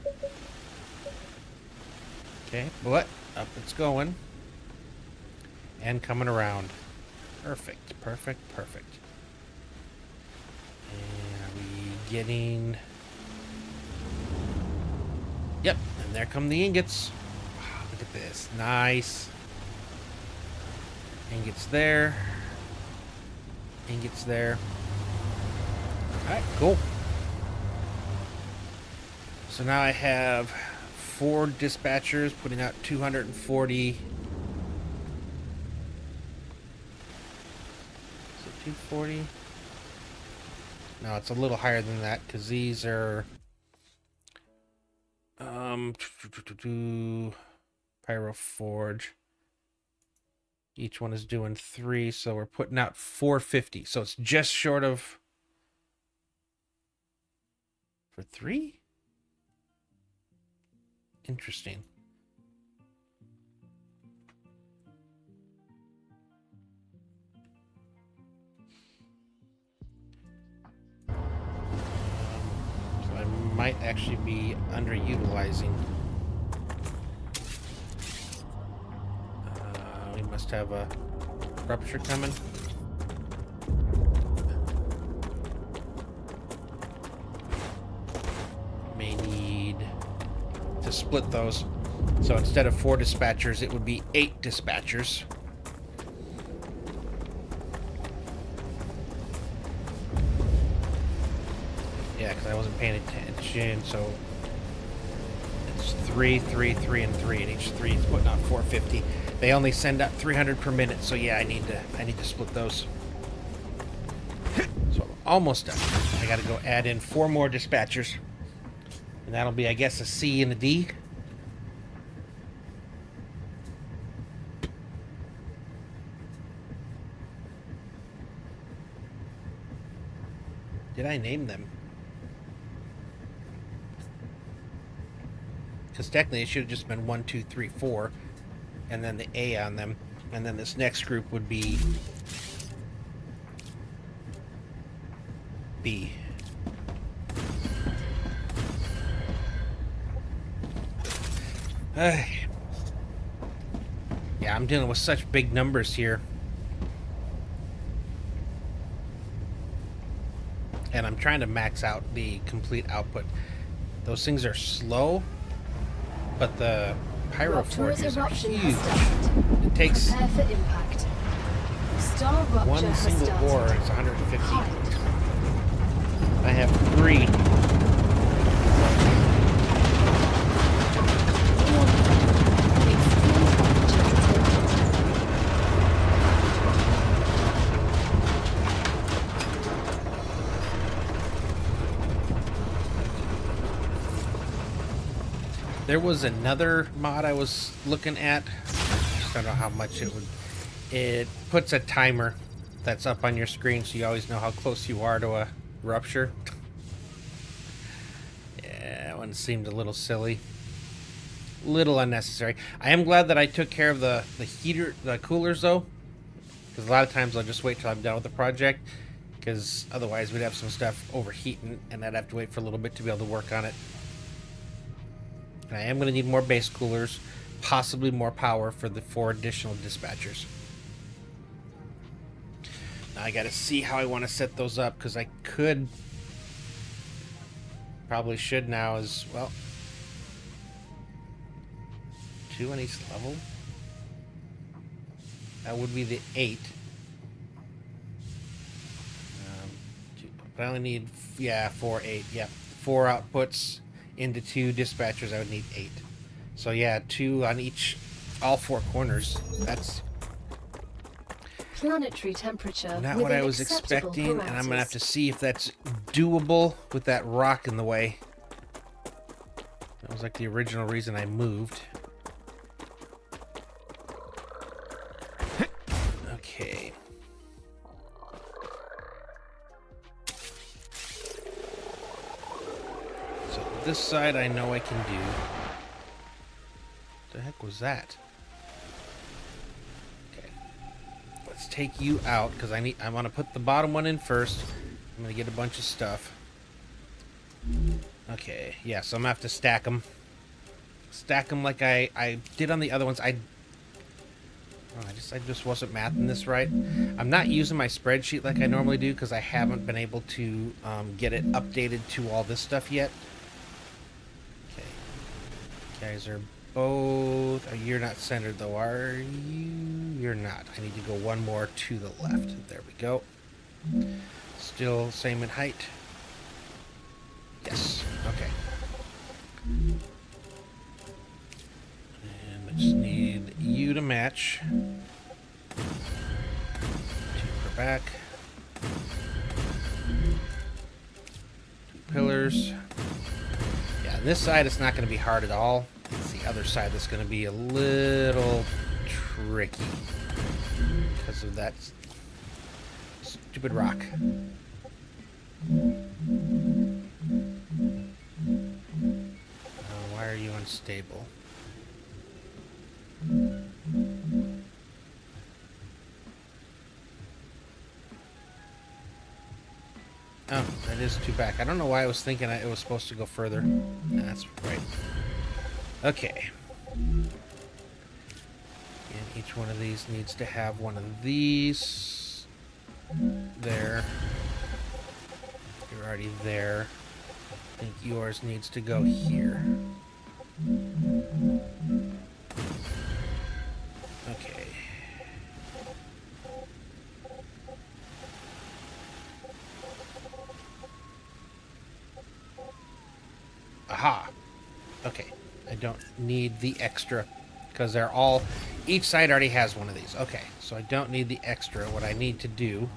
[SPEAKER 1] Okay, but up it's going. And coming around. Perfect, perfect, perfect. And are we getting... Yep, and there come the ingots. Wow, look at this. Nice. Ingots there. Ingots there. Alright, cool. So now I have 4 dispatchers putting out 240. Is it 240? No, it's a little higher than that because these are Pyro Forge. Each one is doing 3, so we're putting out 450. So it's just short of for 3? Interesting. So I might actually be underutilizing. We must have a rupture coming. May need to split those. So instead of 4 dispatchers, it would be 8 dispatchers. Yeah, because I wasn't paying attention, so it's 3, 3, 3, and 3, and each 3 is putting out 450. They only send out 300 per minute, so yeah, I need to split those. So I'm almost done. I got to go add in 4 more dispatchers. And that'll be, I guess, a C and a D. Did I name them? Because technically it should have just been 1, 2, 3, 4. And then the A on them. And then this next group would be B. Yeah, I'm dealing with such big numbers here. And I'm trying to max out the complete output. Those things are slow, but the Pyro Forges are huge. It takes one single ore is 150. I have 3. There was another mod I was looking at. I don't know how much it would. It puts a timer that's up on your screen so you always know how close you are to a rupture. Yeah, that one seemed a little silly. Little unnecessary. I am glad that I took care of the coolers though. Because a lot of times I'll just wait till I'm done with the project. Because otherwise we'd have some stuff overheating and I'd have to wait for a little bit to be able to work on it. I am going to need more base coolers, possibly more power for the 4 additional dispatchers. Now I got to see how I want to set those up because I could, probably should now as well. 2 on each level. That would be the 8. But I only need 4, 8. Yeah, 4 outputs. Into 2 dispatchers, I would need 8. So yeah, 2 on each, all 4 corners. That's
[SPEAKER 3] planetary temperature.
[SPEAKER 1] not what I was expecting, and I'm gonna have to see if that's doable with that rock in the way. That was like the original reason I moved. Okay. This side I know I can do. What the heck was that? Okay. Let's take you out because I want to put the bottom one in first. I'm going to get a bunch of stuff. Okay. Yeah, so I'm going to have to stack them. Stack them like I did on the other ones. I just wasn't mathing this right. I'm not using my spreadsheet like I normally do because I haven't been able to get it updated to all this stuff yet. Guys are both. Oh, you're not centered though, are you? You're not. I need to go one more to the left. There we go. Still same in height. Yes. Okay. And I just need you to match. 2 per back. 2 pillars. On this side, it's not going to be hard at all. It's the other side that's going to be a little tricky because of that stupid rock. Why are you unstable? Oh, that is 2 back. I don't know why I was thinking it was supposed to go further. That's right. Okay. And each one of these needs to have one of these. There. You're already there. I think yours needs to go here. Okay. Aha. Okay. I don't need the extra because they're all, each side already has one of these. Okay. So I don't need the extra. What I need to do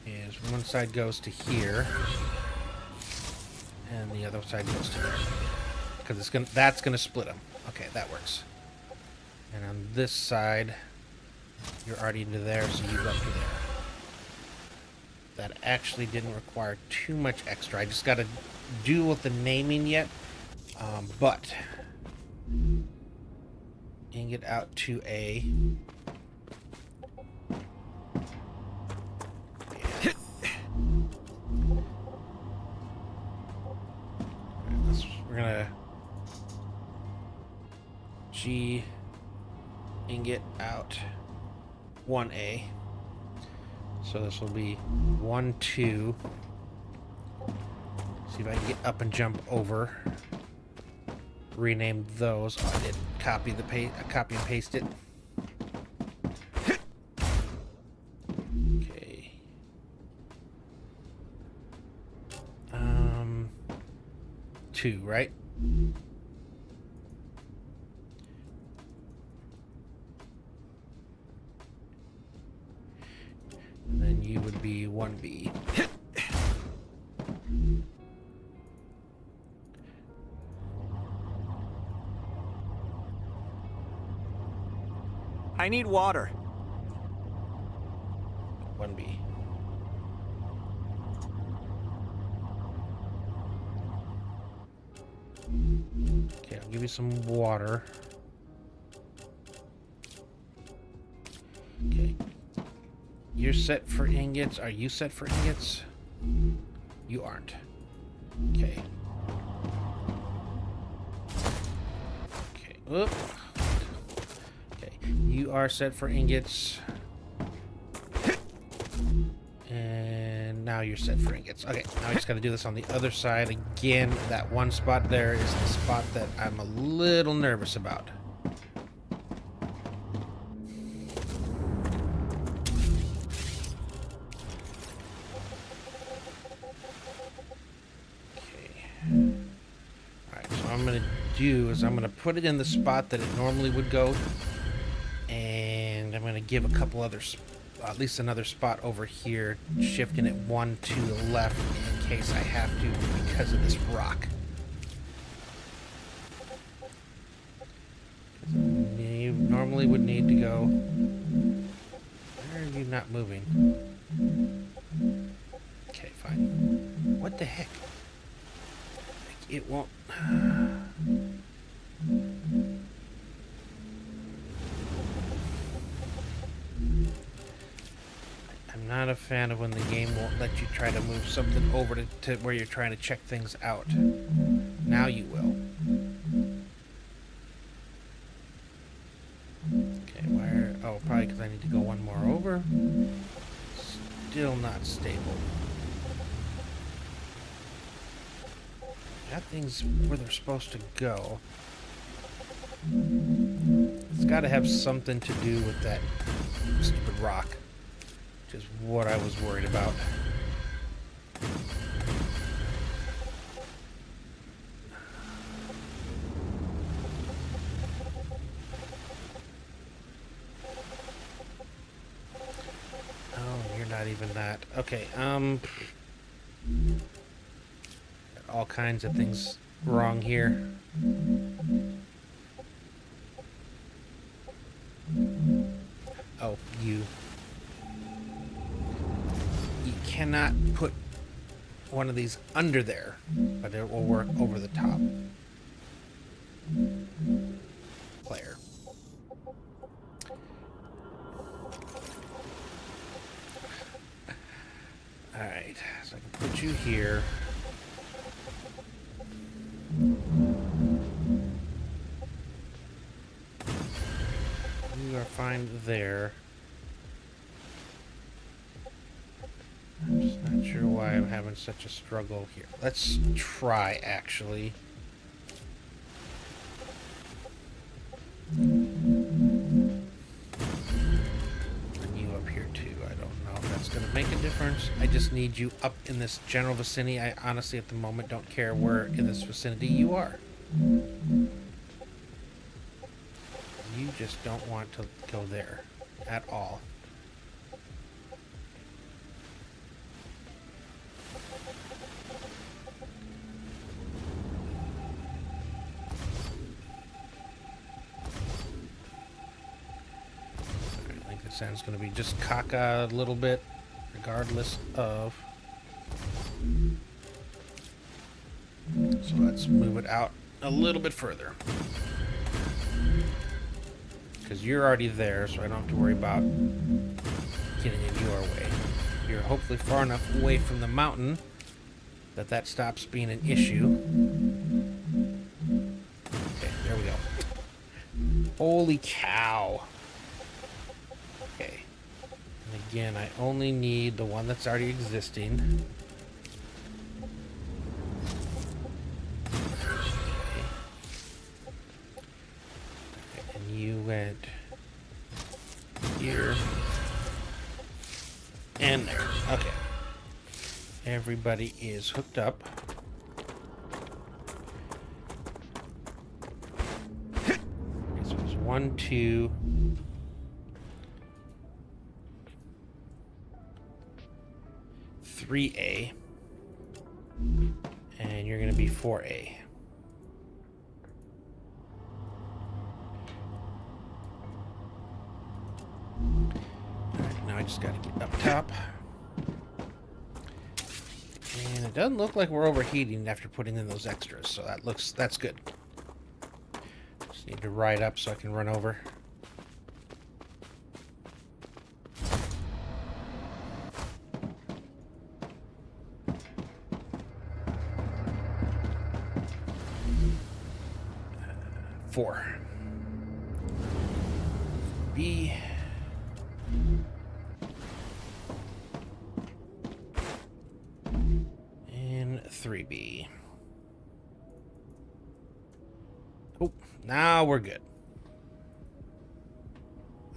[SPEAKER 1] is one side goes to here and the other side goes to there because it's gonna, that's gonna split them. Okay, that works. And on this side, you're already into there, so you go up to there. That actually didn't require too much extra. I just got to do with the naming yet. But ingot out to A. We're gonna G ingot out 1A. So this will be 1, 2. See if I can get up and jump over. Rename those. Oh, I did copy and paste it. Okay. 2, right? And then you would be 1B.
[SPEAKER 2] I need water.
[SPEAKER 1] 1B. Okay, I'll give you some water. Okay. You're set for ingots. Are you set for ingots? You aren't. Okay. Okay. Oop. Okay. You are set for ingots. And now you're set for ingots. Okay, now I just got to do this on the other side. Again, that one spot there is the spot that I'm a little nervous about. Okay. Alright, so what I'm going to do is I'm going to put it in the spot that it normally would go. And I'm going to give a couple other at least another spot over here, shifting it 1 to the left in case I have to because of this rock. You normally would need to go. Why are you not moving? Okay, fine. What the heck? It won't. I'm not a fan of when the game won't let you try to move something over to where you're trying to check things out. Now you will. Okay, where? Oh, probably because I need to go one more over. Still not stable. Got things where they're supposed to go. It's got to have something to do with that stupid rock. Is what I was worried about. Oh, you're not even that. Okay, all kinds of things wrong here. Oh, you cannot put one of these under there, but it will work over the top. Player. Alright, so I can put you here. You are fine there. I'm just not sure why I'm having such a struggle here. Let's try, actually. And you up here, too. I don't know if that's going to make a difference. I just need you up in this general vicinity. I honestly, at the moment, don't care where in this vicinity you are. You just don't want to go there at all. It's going to be just caca a little bit, regardless of. So let's move it out a little bit further. Because you're already there, so I don't have to worry about getting in your way. You're hopefully far enough away from the mountain that that stops being an issue. Okay, there we go. Holy cow. Okay. And again, I only need the one that's already existing. Okay. And you went here and there. Okay. Everybody is hooked up. 1, 2, 3A, and you're going to be 4A. Alright, now I just got to get up top. And it doesn't look like we're overheating after putting in those extras, so that's good. Just need to ride up so I can run over. Four. B. And 3B. Oh, now we're good.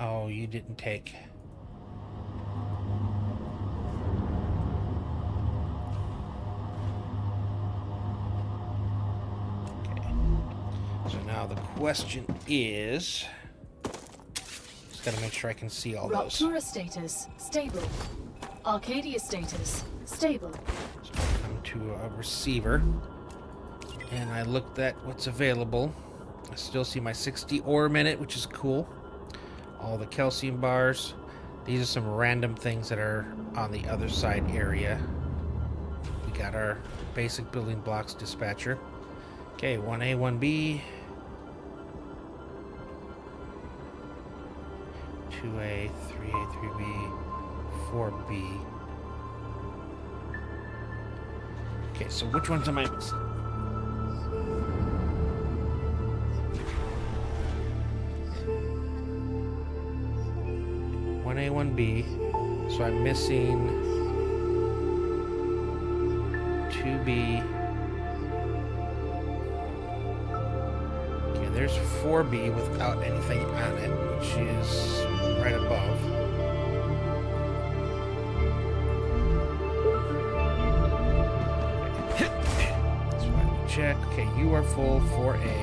[SPEAKER 1] Oh, you didn't take. Okay. So now the question is, just gotta make sure I can see all those.
[SPEAKER 3] Ruptura status stable. Arcadia status stable.
[SPEAKER 1] So I come to a receiver, and I looked at what's available. I still see my 60 ore minute, which is cool. All the calcium bars. These are some random things that are on the other side area. We got our basic building blocks dispatcher. Okay, 1A, 1B. 2A, 3A, 3B, 4B. Okay, so which ones am I missing? One A, 1B. So I'm missing 2B. Okay, there's 4B without anything on it, which is right above. That's why we check. Okay, you are full 4A.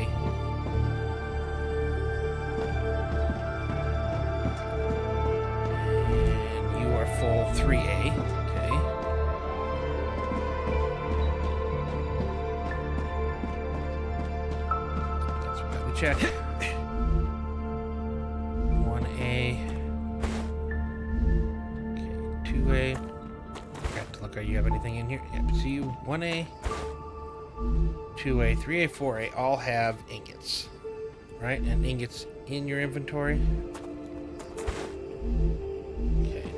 [SPEAKER 1] And you are full 3A. Okay. That's why we check. 1A. Okay, 2A. Forgot to look. You have anything in here? Yep. So you 1A, 2A, 3A, 4A all have ingots, right? And ingots in your inventory. Okay.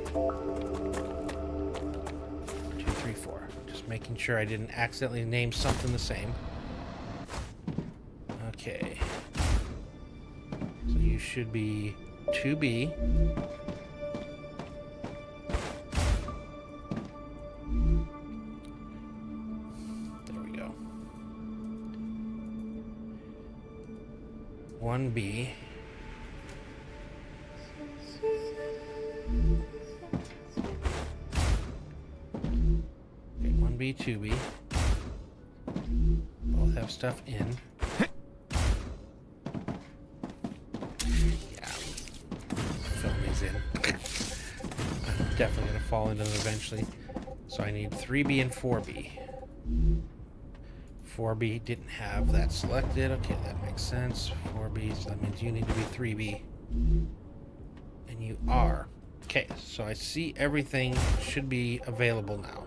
[SPEAKER 1] 2, 3, 4. Just making sure I didn't accidentally name something the same. Okay. So you should be 2B. There we go. 1B. Okay, 1B, 2B. Both have stuff in. Yeah. Film these in. I'm definitely going to fall into them eventually. So I need 3B and 4B. 4B didn't have that selected. Okay, that makes sense. 4B, so that means you need to be 3B. And you are. Okay, so I see everything should be available now.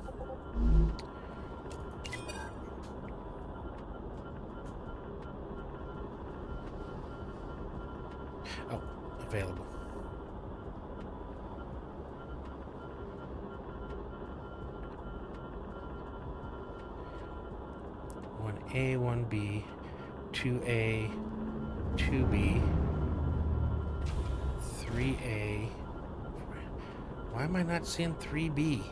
[SPEAKER 1] Oh, available. One A, 1B, 2A, 2B, 3A. Why am I not seeing 3B?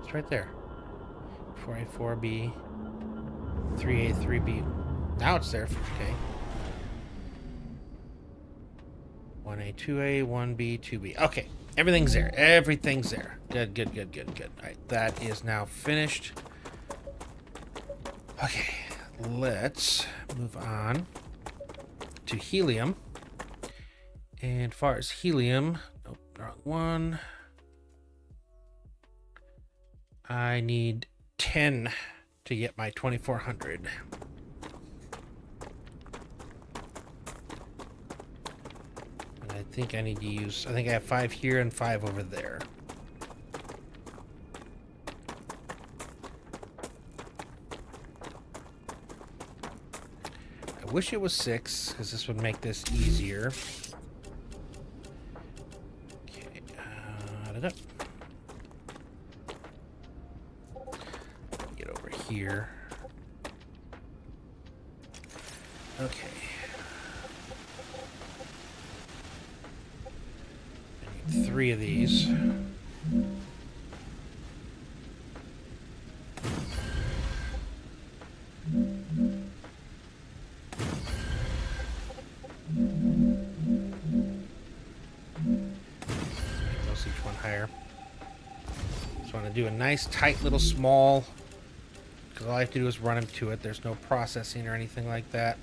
[SPEAKER 1] It's right there. 4A, 4B, 3A, 3B. Now it's there. Okay. 1A, 2A, 1B, 2B. Okay. Everything's there. Everything's there. Good, good, good, good, good. All right, that is now finished. Okay, let's move on to helium. And as far as helium, nope, wrong one. I need 10 to get my 2400. And I think I need to use, I think I have 5 here and 5 over there. I wish it was 6, because this would make this easier. Okay, da-da. Get over here. Okay. I need 3 of these. Those each one higher. Just want to do a nice, tight little small. Because all I have to do is run them to it. There's no processing or anything like that.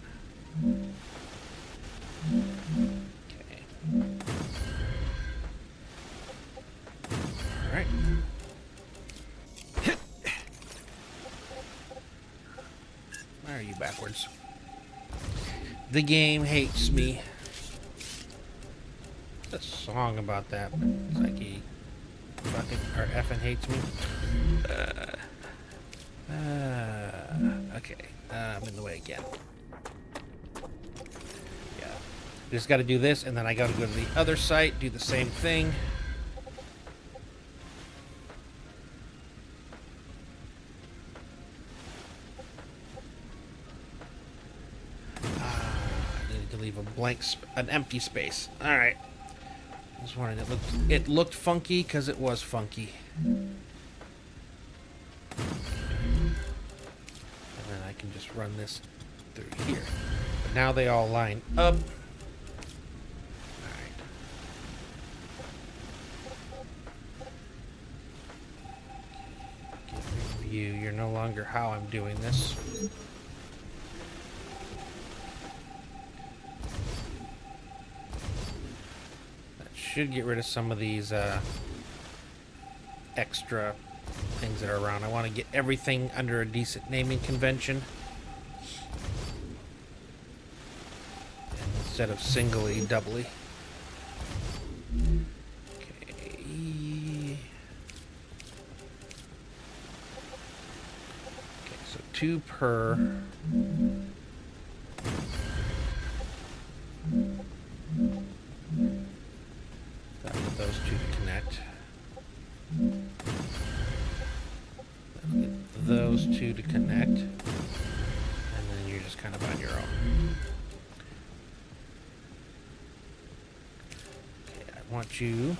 [SPEAKER 1] Okay. Alright. Why are you backwards? The game hates me. There's a song about that. It's like he fucking or effing hates me. Okay. I'm in the way again. Yeah. Just got to do this, and then I got to go to the other site, do the same thing. I needed to leave a blank, an empty space. All right. Just wanted it looked funky because it was funky. And then I can just run this through here. But now they all line up. Alright. Get rid of you. You're no longer how I'm doing this. That should get rid of some of these extra things that are around. I want to get everything under a decent naming convention. And instead of singly, doubly. Okay. Okay, so 2 per. That'll get those 2 to connect. Get those 2 to connect, and then you're just kind of on your own. Okay, I want you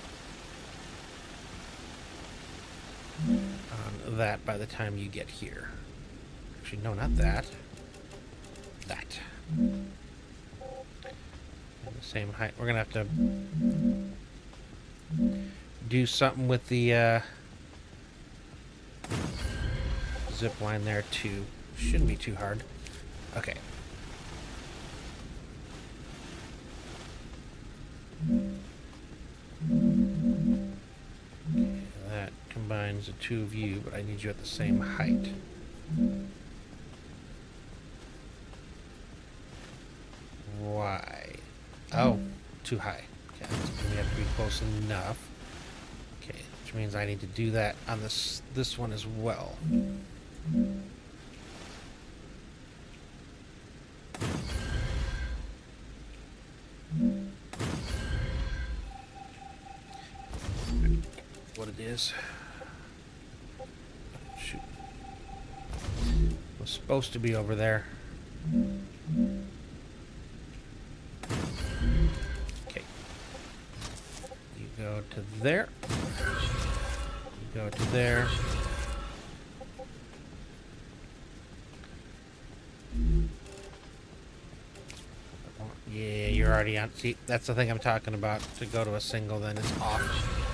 [SPEAKER 1] on that by the time you get here. Actually, no, not that. That. And the same height. We're gonna have to do something with the zip line there too. Shouldn't be too hard. Okay. That combines the 2 of you, but I need you at the same height. Why? Oh, too high. Okay, we have to be close enough. Okay, which means I need to do that on this one as well. What it is. Shoot. It was supposed to be over there. Okay. You go to there. You go to there. Yeah, you're already on. See, that's the thing I'm talking about. To go to a single, then it's off.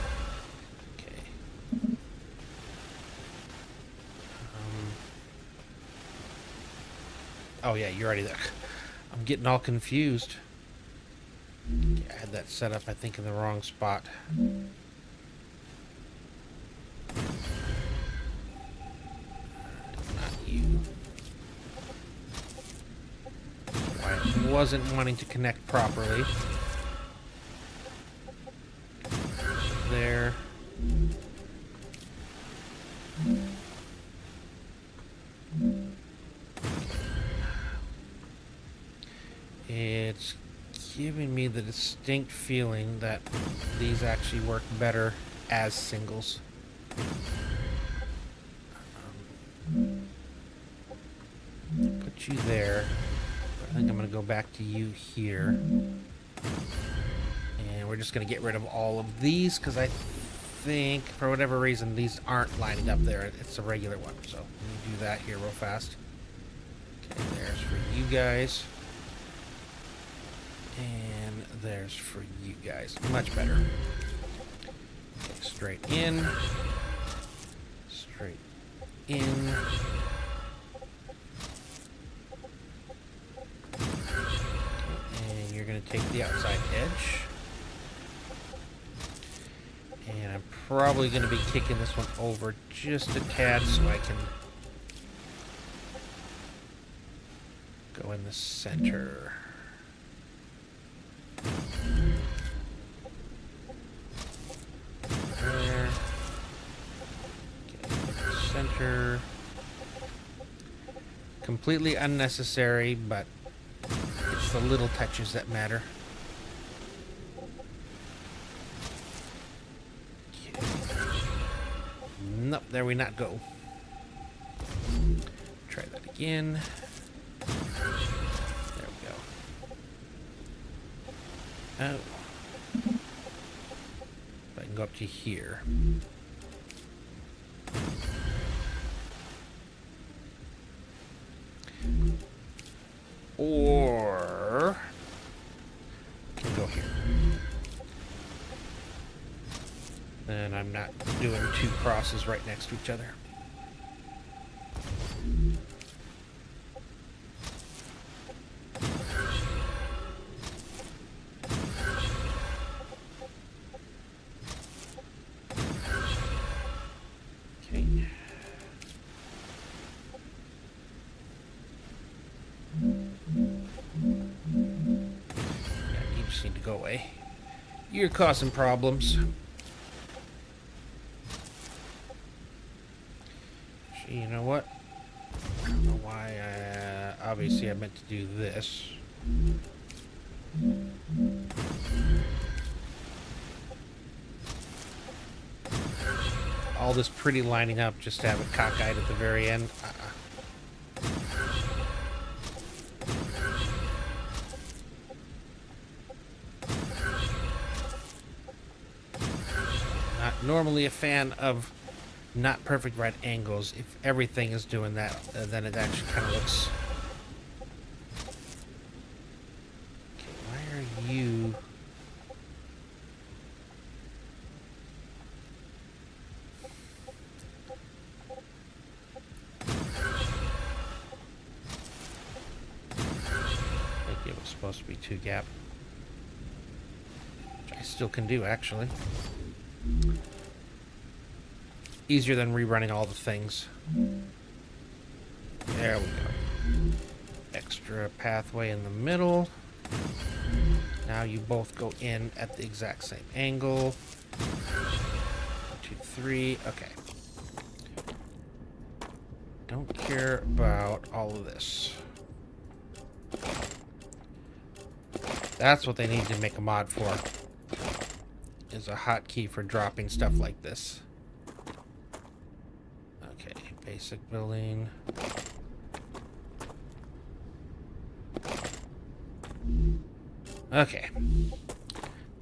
[SPEAKER 1] Oh yeah, you're already there. I'm getting all confused. I had that set up, I think, in the wrong spot. Not you. I wasn't wanting to connect properly. There. It's giving me the distinct feeling that these actually work better as singles. Put you there. I think I'm going to go back to you here. And we're just going to get rid of all of these because I think, for whatever reason, these aren't lining up there. It's a regular one. So let me do that here real fast. Okay, there's for you guys. And there's for you guys. Much better. Okay, straight in. Straight in. And you're going to take the outside edge. And I'm probably going to be kicking this one over just a tad so I can go in the center. There. Okay, center. Completely unnecessary, but it's the little touches that matter. Okay. Nope, there we not go. Try that again. There we go. Oh. I can go up to here. Or I can go here. And I'm not doing two crosses right next to each other. Go away. You're causing problems. You know what? I don't know why. Obviously, I meant to do this. All this pretty lining up just to have it cockeyed at the very end. Normally a fan of not perfect right angles. If everything is doing that, then it actually kind of looks... Okay, why are you... I think it was supposed to be 2 gap. Which I still can do, actually. Easier than rerunning all the things. There we go. Extra pathway in the middle. Now you both go in at the exact same angle. 1, 2, 3. Okay. Don't care about all of this. That's what they need to make a mod for. Is a hotkey for dropping stuff like this. Okay, basic building. Okay.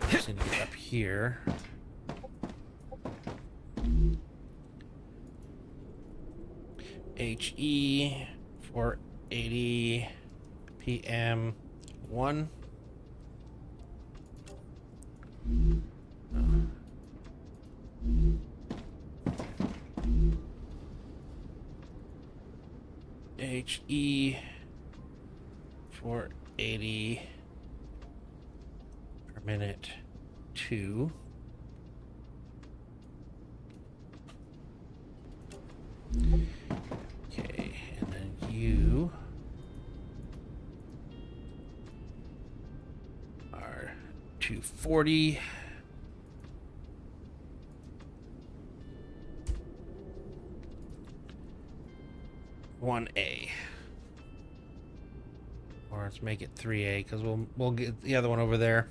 [SPEAKER 1] Just need to get up here. HE 480 PM 1. HE 480 per minute 2. Okay, and then you are 240. One A, or let's make it 3A because we'll get the other one over there.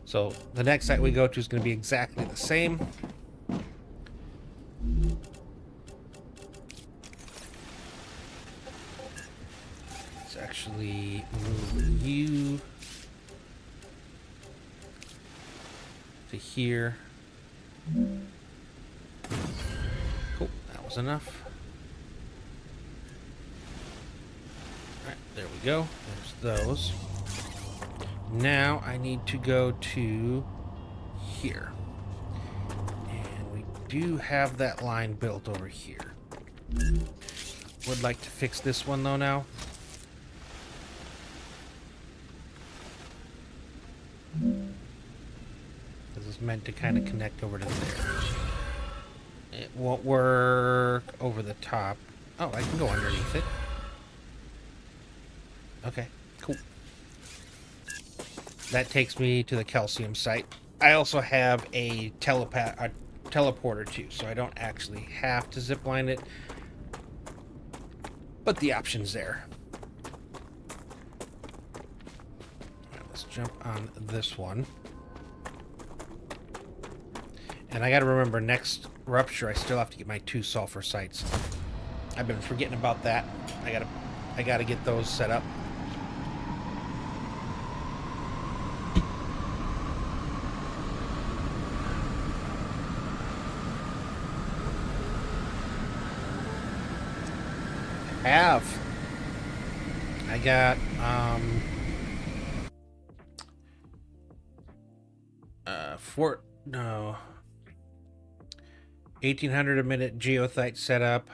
[SPEAKER 1] So the next site we go to is going to be exactly the same. Let's actually move you to here. Cool, that was enough. Alright, there we go. There's those. Now I need to go to here. And we do have that line built over here. Would like to fix this one though now. This is meant to kind of connect over to there. It won't work over the top. Oh, I can go underneath it. Okay, cool. That takes me to the calcium site. I also have a teleporter too, so I don't actually have to zipline it, but the option's there. All right, let's jump on this one. And I gotta remember, next rupture I still have to get my 2 sulfur sites. I've been forgetting about that. I gotta get those set up. I got 1800 a minute geothite setup.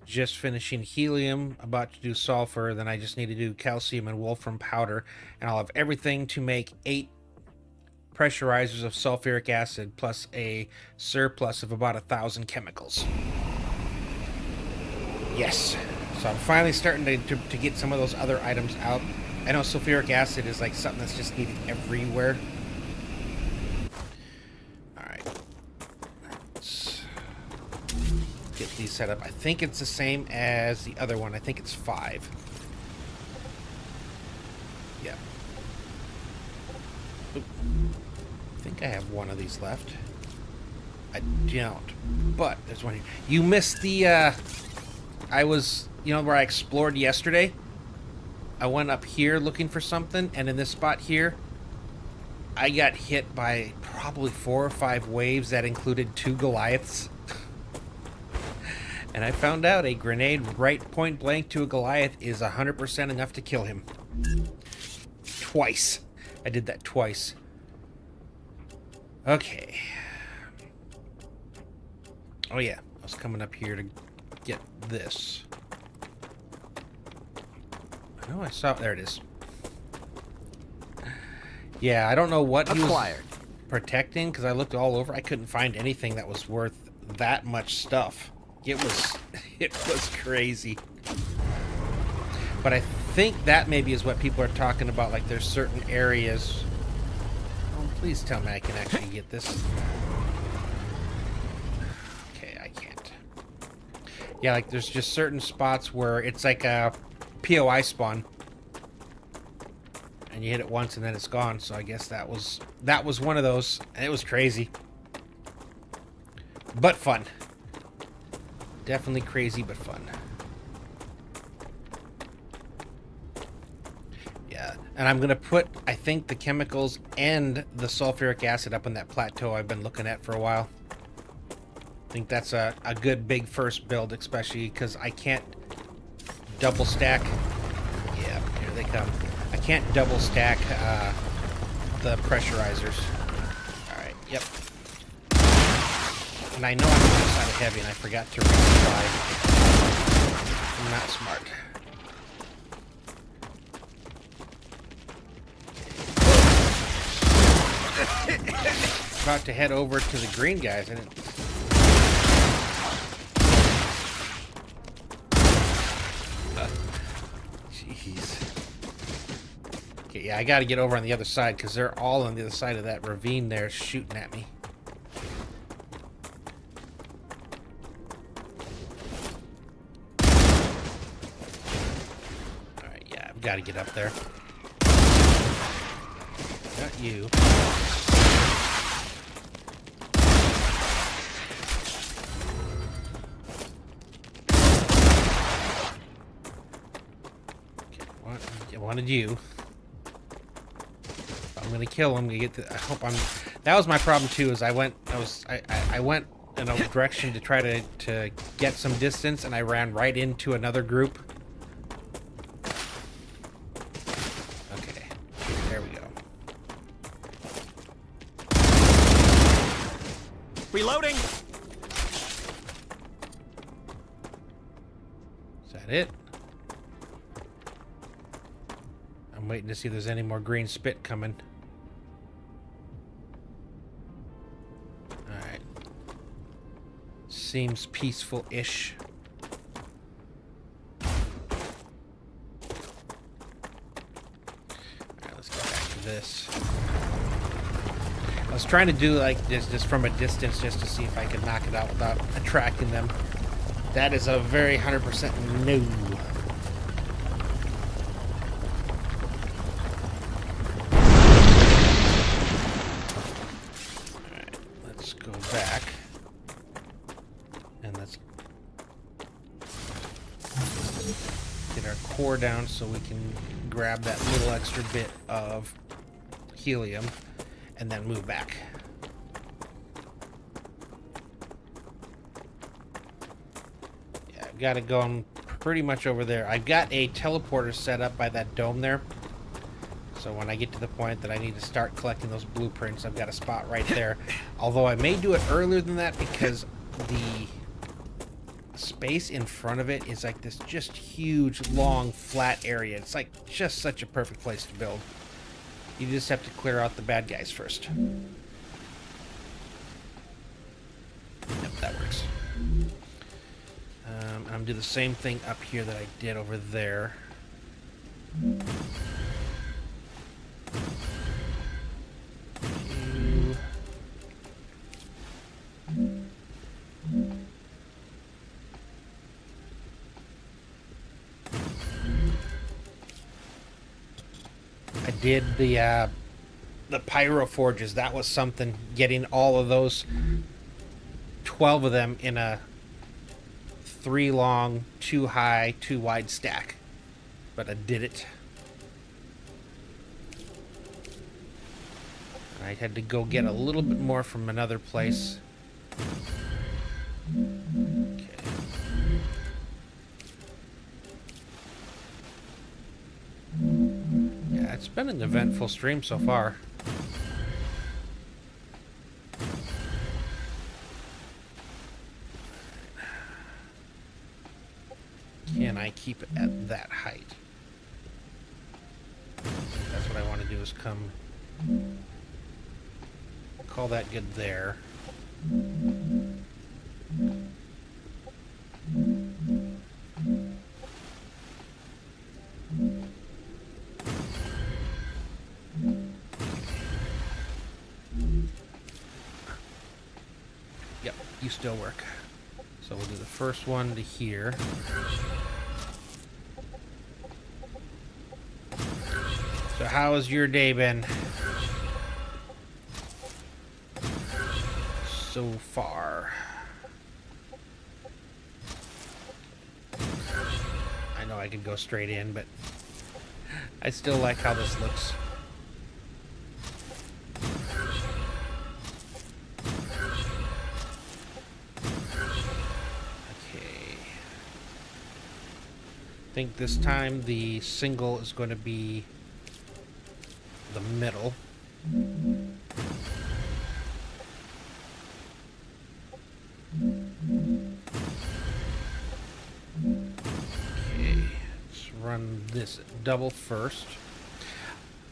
[SPEAKER 1] Just finishing helium, about to do sulfur, then I just need to do calcium and wolfram powder, and I'll have everything to make 8 pressurizers of sulfuric acid plus a surplus of about 1,000 chemicals. Yes. So I'm finally starting to get some of those other items out. I know sulfuric acid is like something that's just needed everywhere. Alright. Let's get these set up. I think it's the same as the other one. I think it's 5. Yep. Oop. I think I have one of these left. I don't. But there's one here. You missed the I was, where I explored yesterday? I went up here looking for something, and in this spot here, I got hit by probably 4 or 5 waves that included 2 Goliaths. And I found out a grenade right point blank to a Goliath is 100% enough to kill him. Twice. I did that twice. Okay. Oh yeah, I was coming up here to get this. I know I saw it. There it is. Yeah, I don't know what he was protecting because I looked all over. I couldn't find anything that was worth that much stuff. It was crazy. But I think that maybe is what people are talking about. Like there's certain areas. Oh, please tell me I can actually get this. Yeah, like there's just certain spots where it's like a POI spawn. And you hit it once and then it's gone. So I guess that was one of those. And it was crazy. But fun. Definitely crazy, but fun. Yeah, and I'm going to put, I think, the chemicals and the sulfuric acid up on that plateau I've been looking at for a while. I think that's a good big first build, especially because I can't double stack. Yeah, here they come. I can't double stack the pressurizers. Alright, yep. And I know I'm outside of heavy and I forgot to resupply. I'm not smart. About to head over to the green guys. I didn't... Jeez. Okay, yeah, I got to get over on the other side because they're all on the other side of that ravine there shooting at me. Alright, yeah, I've got to get up there. Not you. I wanted you. I'm gonna kill him. I hope I'm. That was my problem too. Is I went in a direction to try to get some distance, and I ran right into another group. Okay, there we go.
[SPEAKER 2] Reloading.
[SPEAKER 1] Is that it? I'm waiting to see if there's any more green spit coming. Alright. Seems peaceful-ish. Alright, let's go back to this. I was trying to do like this just from a distance just to see if I could knock it out without attracting them. That is a very 100% no. Back and let's get our core down so we can grab that little extra bit of helium and then move back. Yeah, I've got it going pretty much over there. I've got a teleporter set up by that dome there. So when I get to the point that I need to start collecting those blueprints, I've got a spot right there. Although I may do it earlier than that because the space in front of it is like this just huge, long, flat area. It's like just such a perfect place to build. You just have to clear out the bad guys first. Yep, that works. I'm going to do the same thing up here that I did over there. I did the pyro forges. That was something, getting all of those 12 of them in a 3 long, 2 high, 2 wide stack. But I did it. I had to go get a little bit more from another place. Okay. Yeah, it's been an eventful stream so far. Can I keep it at that height? That's what I want to do, is come... Call that good there. Yep, you still work. So we'll do the first one to here. So how has your day been so far? I know I could go straight in, but I still like how this looks. Okay. I think this time the single is going to be the middle. Okay, let's run this double first.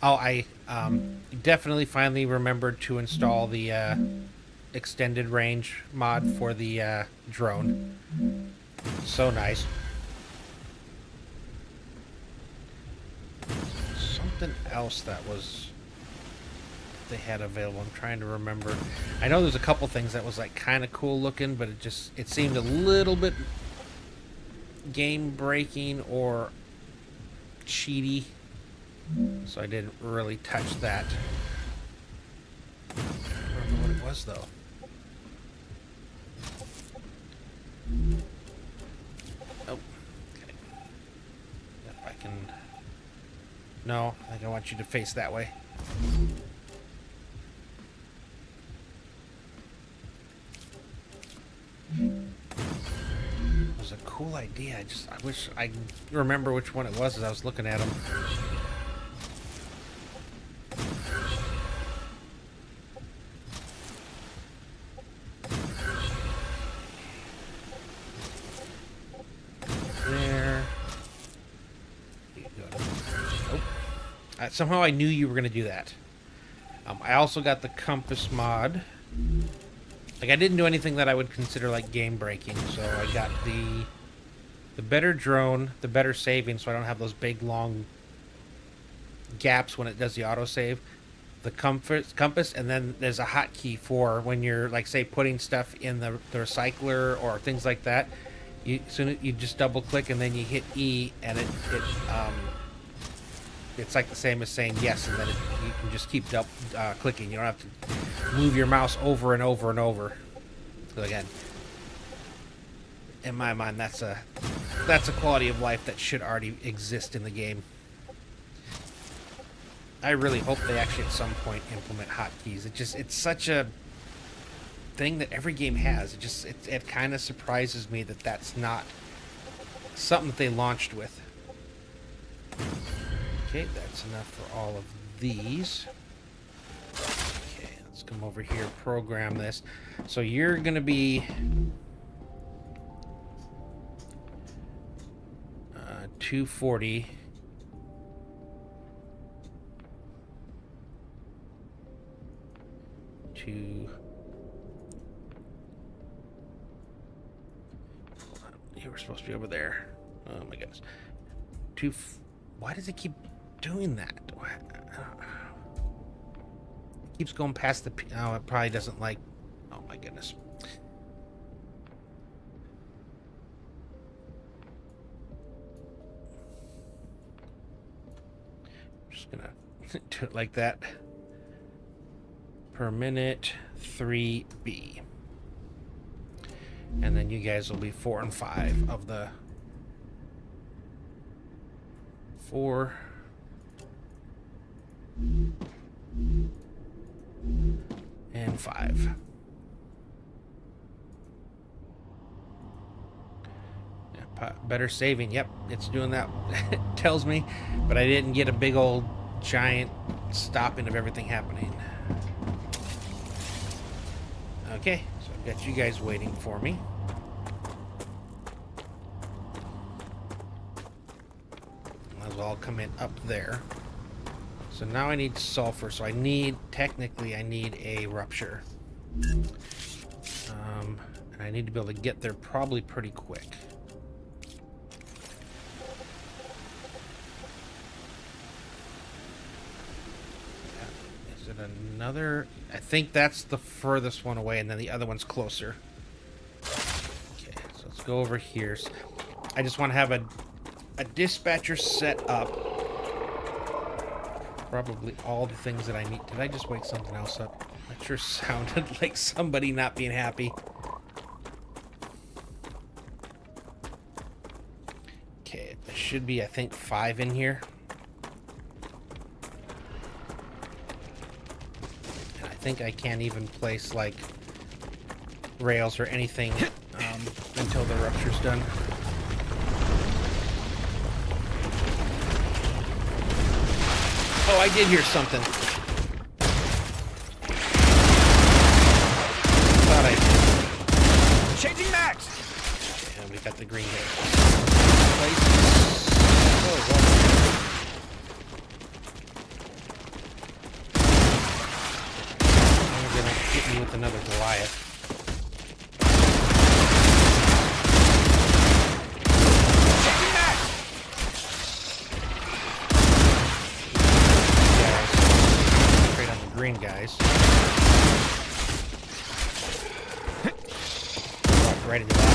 [SPEAKER 1] Oh, I definitely finally remembered to install the extended range mod for the drone. So nice. Something else that was they had available. I'm trying to remember. I know there's a couple things that was like kind of cool looking, but it seemed a little bit game breaking or cheaty, so I didn't really touch that. I don't remember what it was though. Oh, okay. Yep, I can. No, I think I want you to face that way. It was a cool idea. I wish I remember which one it was as I was looking at them. There. You go. Oh. Somehow I knew you were going to do that. I also got the compass mod. Like, I didn't do anything that I would consider like game breaking, so I got the better drone, the better saving, so I don't have those big long gaps when it does the autosave. The compass, and then there's a hotkey for when you're like say putting stuff in the recycler or things like that. You just double click and then you hit E, and it's like the same as saying yes, and then you can just keep clicking. You don't have to move your mouse over and over and over. So again, in my mind, that's a quality of life that should already exist in the game. I really hope they actually at some point implement hotkeys. It's such a thing that every game has. It kind of surprises me that that's not something that they launched with. Okay, that's enough for all of these. Okay, let's come over here, program this. So you're going to be 240. You were supposed to be over there. Oh my goodness. Why does it keep doing that? It keeps going past the... Oh, it probably doesn't like... Oh my goodness. I'm just gonna do it like that. Per minute, 3B. And then you guys will be 4 and 5 of the 4 and 5. Yeah, better saving. Yep, it's doing that. It tells me, but I didn't get a big old giant stopping of everything happening. Okay, so I've got you guys waiting for me. Might as well come in up there. So now I need sulfur, so technically I need a rupture. And I need to be able to get there probably pretty quick. Is it another? I think that's the furthest one away, and then the other one's closer. Okay, so let's go over here. I just want to have a dispatcher set up. Probably all the things that I need. Did I just wake something else up? That sure sounded like somebody not being happy. Okay, there should be, I think, 5 in here. And I think I can't even place, like, rails or anything until the rupture's done. Oh, I did hear something. Thought I did.
[SPEAKER 2] Changing max.
[SPEAKER 1] Yeah, we got the green hit. me with another Goliath. Straight on the green guys. Walk right into that.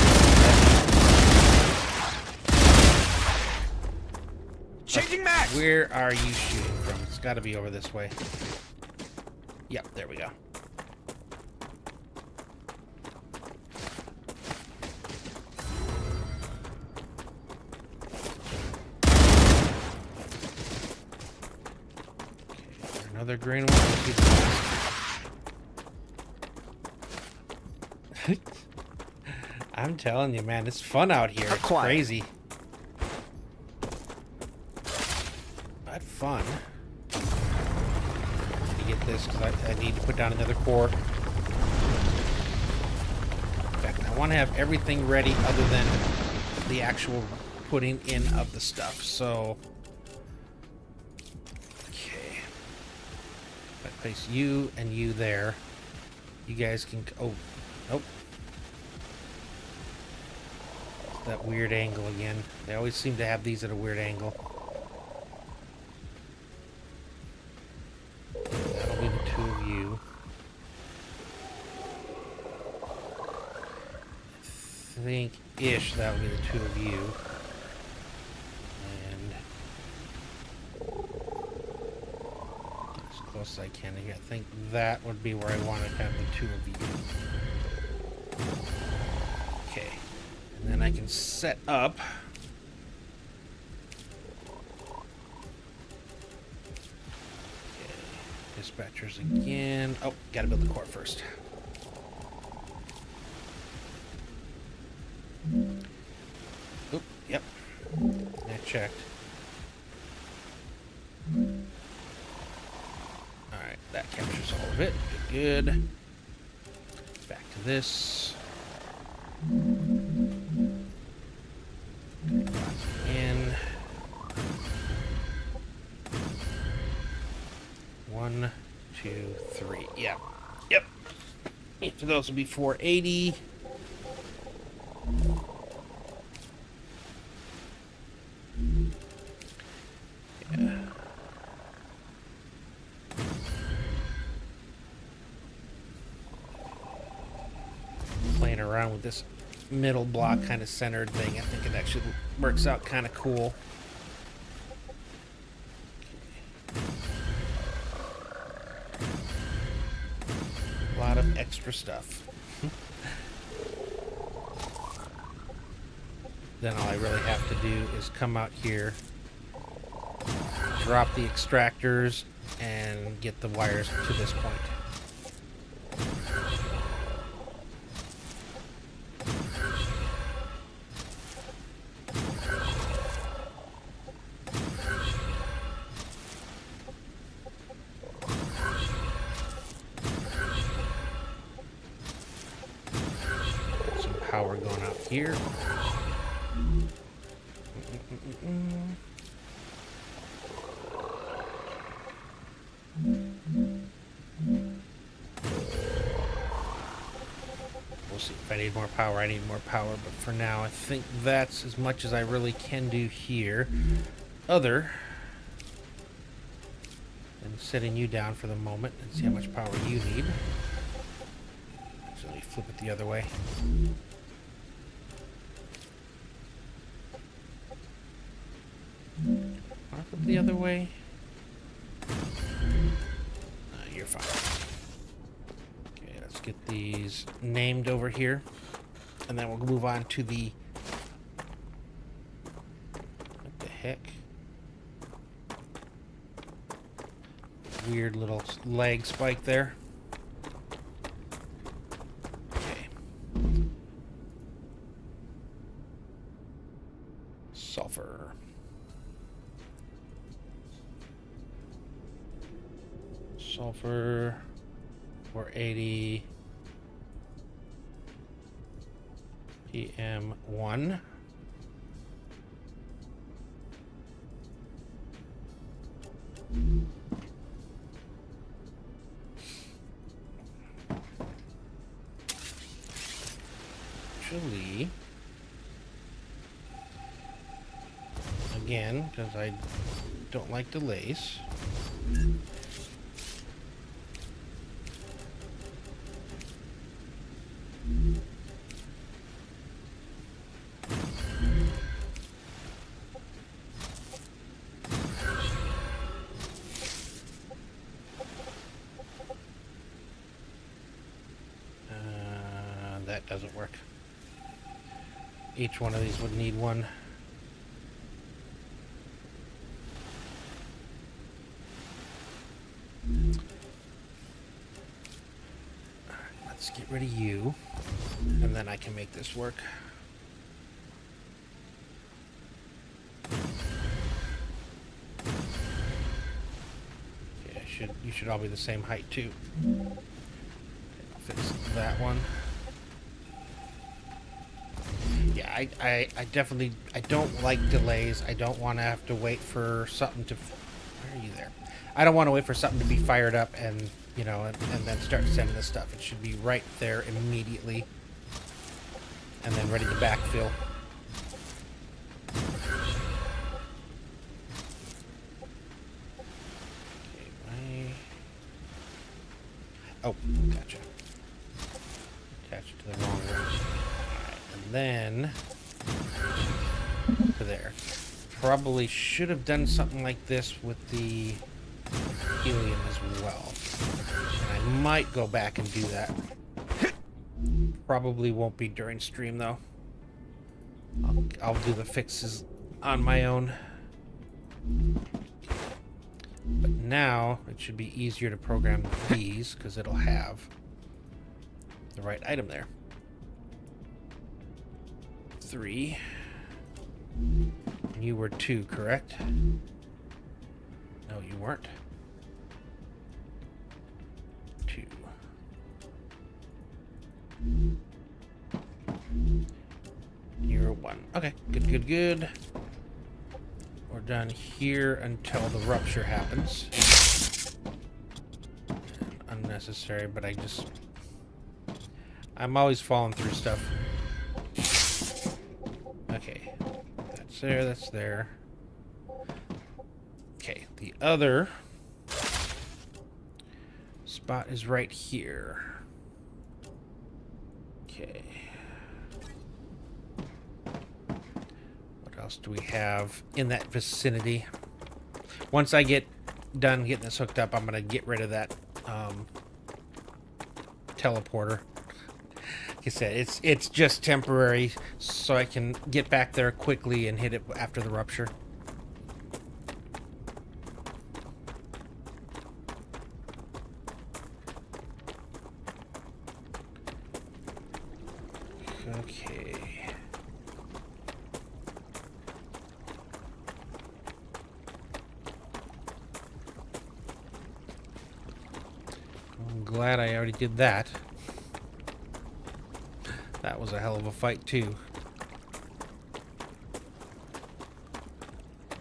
[SPEAKER 2] Changing max!
[SPEAKER 1] Where are you shooting from? It's got to be over this way. Yep, there we go. Okay, another green one. Let's do the last. I'm telling you, man, it's fun out here. It's
[SPEAKER 2] Quiet.
[SPEAKER 1] crazy. But fun. To get this, because I need to put down another core. In fact, I want to have everything ready other than the actual putting in of the stuff. So, okay. If I place you and you there, you guys can. Oh, nope. That weird angle again. They always seem to have these at a weird angle. That'll be the two of you. I think-ish that'll be the two of you. And as close as I can to here. I think that would be where I want to have the two of you. Okay. And then I can set up. Okay. Dispatchers again. Oh, gotta build the core first. Oop, yep. That checked. Alright, that captures all of it. Good, good. Back to this. In. 1, 2, 3. Yeah. Yep. Each of those will be 480. Yeah. Playing around with this middle block kind of centered thing. I think it actually works out kind of cool. A lot of extra stuff. Then all I really have to do is come out here, drop the extractors, and get the wires to this point. Some power going out here. We'll see if I need more power. I need more power, but for now, I think that's as much as I really can do here. Other than setting you down for the moment and see how much power you need. So let me flip it the other way. Want to flip the other way? You're fine. Okay, let's get these named over here. And then we'll move on to the... What the heck? Weird little lag spike there. Okay. Sulfur. Sulfur 480 PM1. actually, again, because I don't like delays. That doesn't work. Each one of these would need one. Let's get rid of you, and then I can make this work. Yeah, you should all be the same height too. Okay, I'll fix that one. Yeah, I definitely, I don't like delays. I don't want to have to wait for something to... Where are you there? I don't want to wait for something to be fired up and, you know, and then start sending this stuff. It should be right there immediately. And then ready to backfill. Okay, oh, gotcha. Attach it to the wrong one. And then to there. Probably should have done something like this with the helium as well. And I might go back and do that. Probably won't be during stream though. I'll do the fixes on my own. But now it should be easier to program these because it'll have the right item there. 3. You were 2, correct? No, you weren't. 2. You're 1. Okay, good. We're done here until the rupture happens. Unnecessary, but I'm always falling through stuff. Okay, that's there. Okay, the other spot is right here. Okay. What else do we have in that vicinity? Once I get done getting this hooked up, I'm gonna get rid of that teleporter. Like I said, it's just temporary, so I can get back there quickly and hit it after the rupture. Okay. I'm glad I already did that. That was a hell of a fight, too.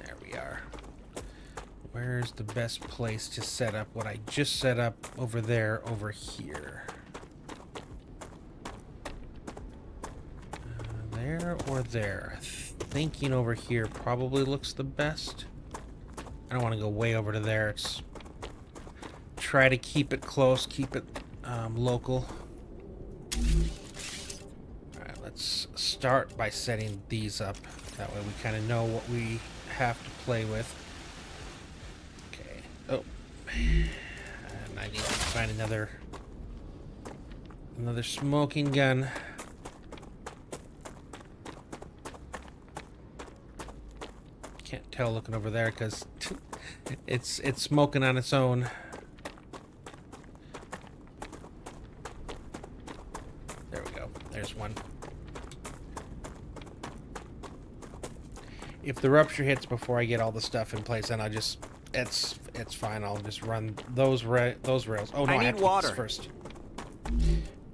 [SPEAKER 1] There we are. Where's the best place to set up what I just set up over there, over here? There or there? Thinking over here probably looks the best. I don't want to go way over to there. It's try to keep it close, keep it local. Let's start by setting these up. That way we kind of know what we have to play with. Okay. Oh. And I need to find another smoking gun. Can't tell looking over there because it's smoking on its own. There we go. There's one. If the rupture hits before I get all the stuff in place, then it's fine. I'll just run those rails. Oh no, I have to do this first.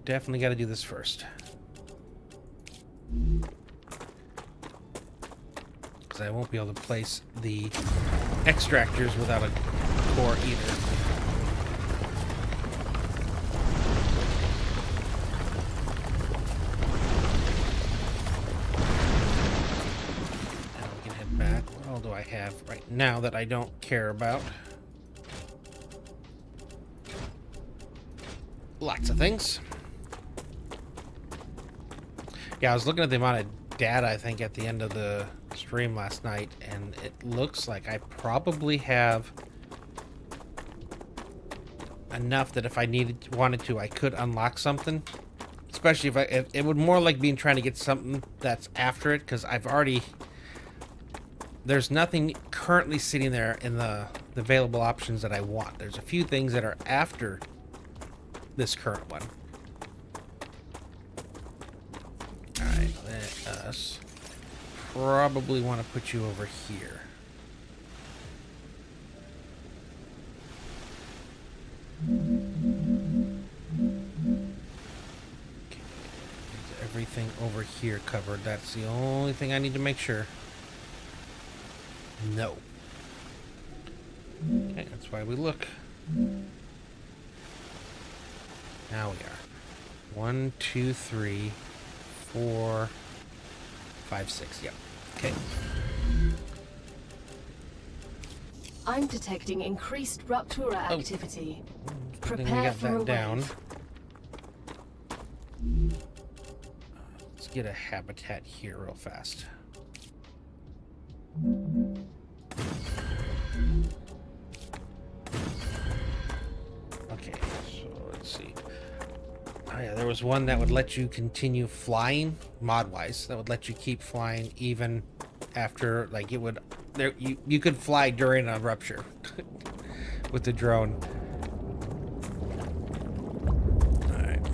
[SPEAKER 1] Definitely got to do this first. Because I won't be able to place the extractors without a core either. I have right now that I don't care about? Lots of things. Yeah, I was looking at the amount of data, I think, at the end of the stream last night, and it looks like I probably have enough that if I wanted to, I could unlock something. Especially if it would more like being trying to get something that's after it, because I've already... There's nothing currently sitting there in the available options that I want. There's a few things that are after this current one. Alright, let us probably want to put you over here. Okay, is everything over here covered? That's the only thing I need to make sure. No. Okay, that's why we look. Now we are. 1, 2, 3, 4, 5, 6. Yep. Okay.
[SPEAKER 3] I'm detecting increased Ruptura activity.
[SPEAKER 1] I think we
[SPEAKER 3] Prepare
[SPEAKER 1] got
[SPEAKER 3] for a
[SPEAKER 1] that down.
[SPEAKER 3] wave.
[SPEAKER 1] Let's get a habitat here real fast. Okay, so let's see. Oh yeah, there was one that would let you continue flying, mod-wise. That would let you keep flying even after, like, it would... There, you could fly during a rupture with the drone. Alright.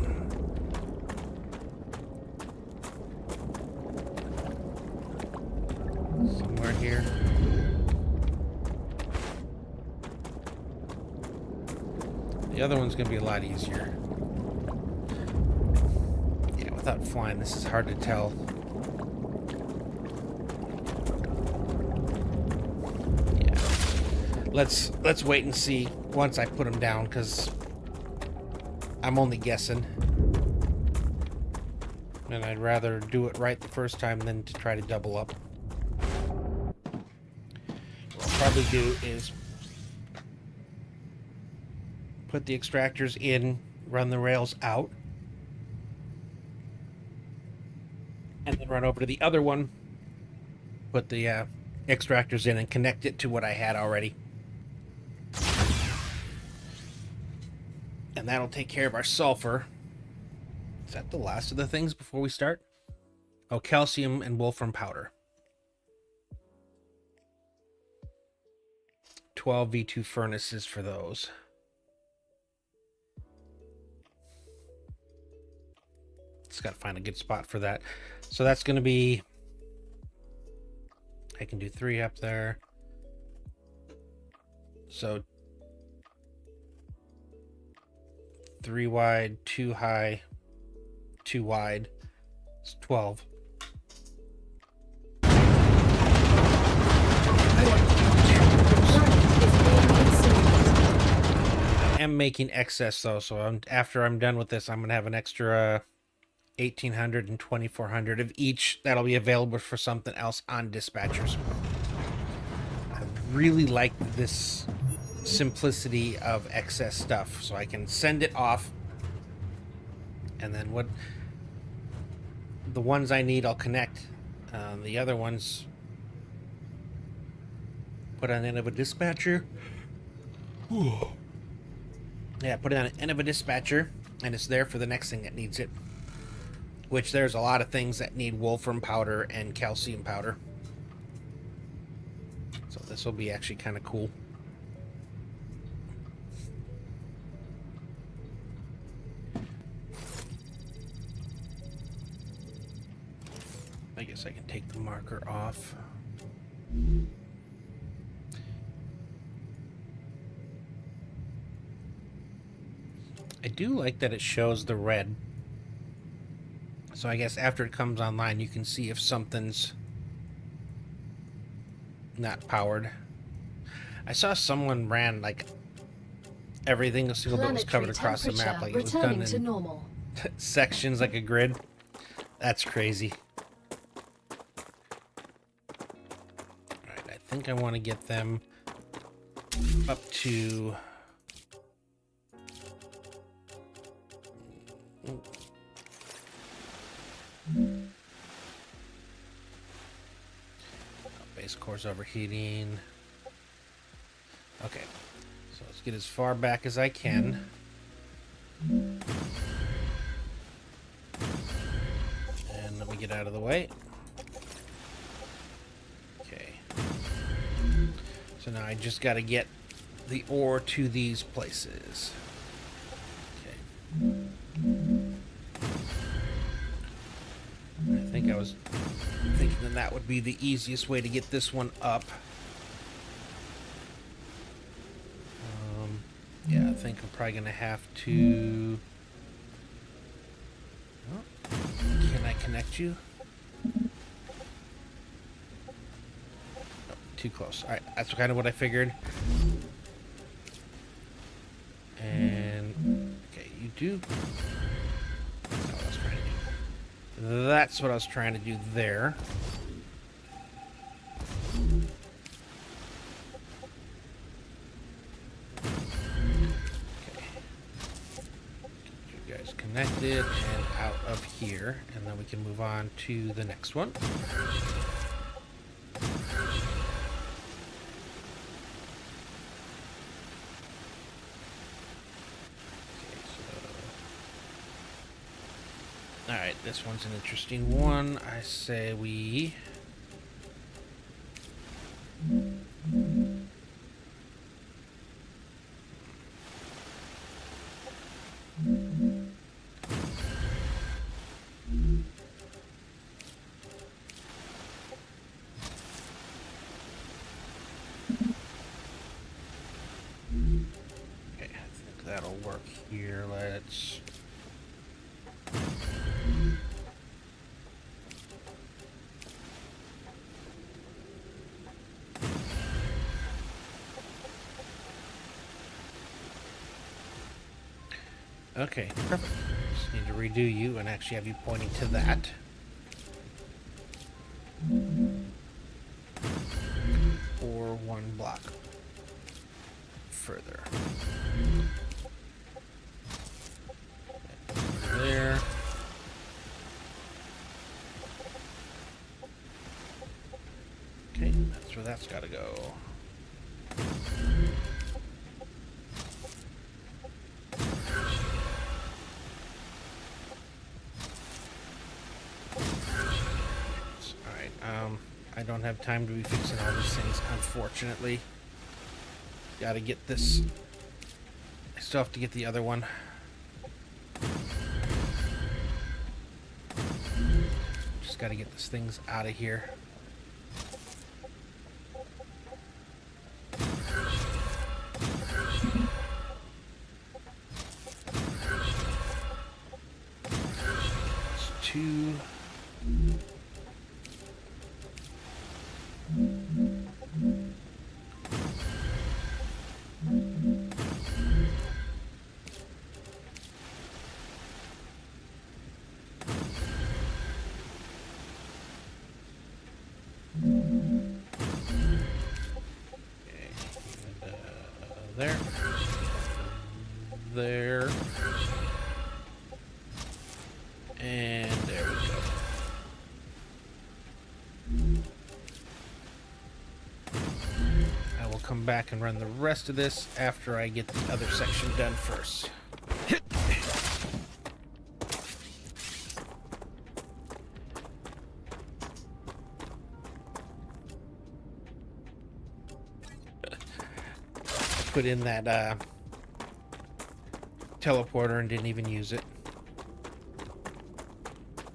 [SPEAKER 1] Somewhere here. The other one's gonna be a lot easier. Yeah, without flying, this is hard to tell. Yeah. Let's wait and see once I put them down, because I'm only guessing. And I'd rather do it right the first time than to try to double up. What I'll probably do is put the extractors in, run the rails out, and then run over to the other one, put the extractors in, and connect it to what I had already. And that'll take care of our sulfur. Is that the last of the things before we start? Oh, calcium and wolfram powder. 12 V2 furnaces for those. Just got to find a good spot for that. So that's going to be... I can do 3 up there. So 3 wide, 2 high, 2 wide. It's 12. I am making excess though, so after I'm done with this, I'm gonna have an extra 1,800 and 2,400 of each that'll be available for something else on dispatchers. I really like this simplicity of excess stuff, so I can send it off, and then the ones I need I'll connect. The other ones put on the end of a dispatcher. Yeah, put it on the end of a dispatcher, and it's there for the next thing that needs it. Which there's a lot of things that need wolfram powder and calcium powder. So this will be actually kind of cool. I guess I can take the marker off. I do like that it shows the red. So I guess after it comes online, you can see if something's not powered. I saw someone ran like everything, a single bit was covered across the map, like it was done in
[SPEAKER 3] normal
[SPEAKER 1] sections, like a grid. That's crazy. Alright, I think I want to get them up to... Base core's overheating. Okay, so let's get as far back as I can. And let me get out of the way. Okay. So now I just got to get the ore to these places. Okay. I think I was thinking that would be the easiest way to get this one up. Yeah, I think I'm probably going to have to... Oh, can I connect you? Oh, too close. Alright, that's kind of what I figured. And... Okay, you do... That's not what I was trying to do. That's what I was trying to do there. Connected and out of here, and then we can move on to the next one. Alright, this one's an interesting one. I say we... That'll work here. Let's... Okay, perfect. Just need to redo you and actually have you pointing to that. Or one block further. There. Okay, that's where that's got to go. Alright, I don't have time to be fixing all these things, unfortunately. Gotta get this. I still have to get the other one. Just gotta get these things out of here. It's two. There. There. And there we go. I will come back and run the rest of this after I get the other section done first. Put in that teleporter and didn't even use it.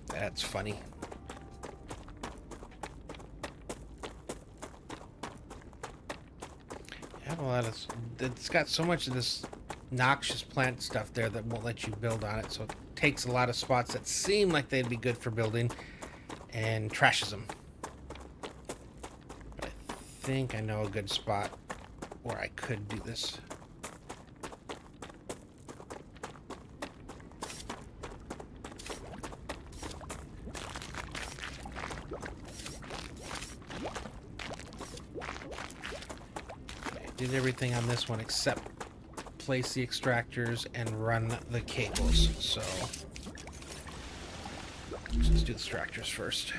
[SPEAKER 1] That's funny. I have a lot of... It's got so much of this noxious plant stuff there that won't let you build on it, so it takes a lot of spots that seem like they'd be good for building and trashes them. But I think I know a good spot where I could do this. Did everything on this one except place the extractors and run the cables. So let's do the extractors first.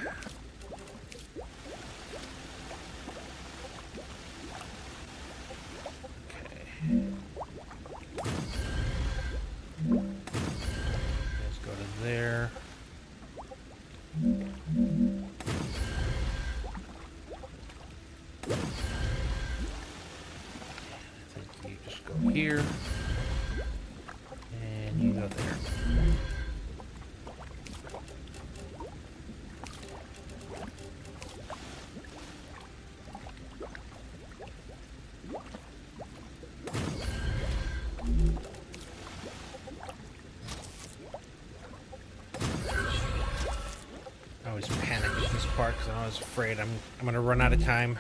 [SPEAKER 1] Okay. Let's go to there. Here, and you go there. I always panic at this part because I'm always afraid I'm gonna run out of time.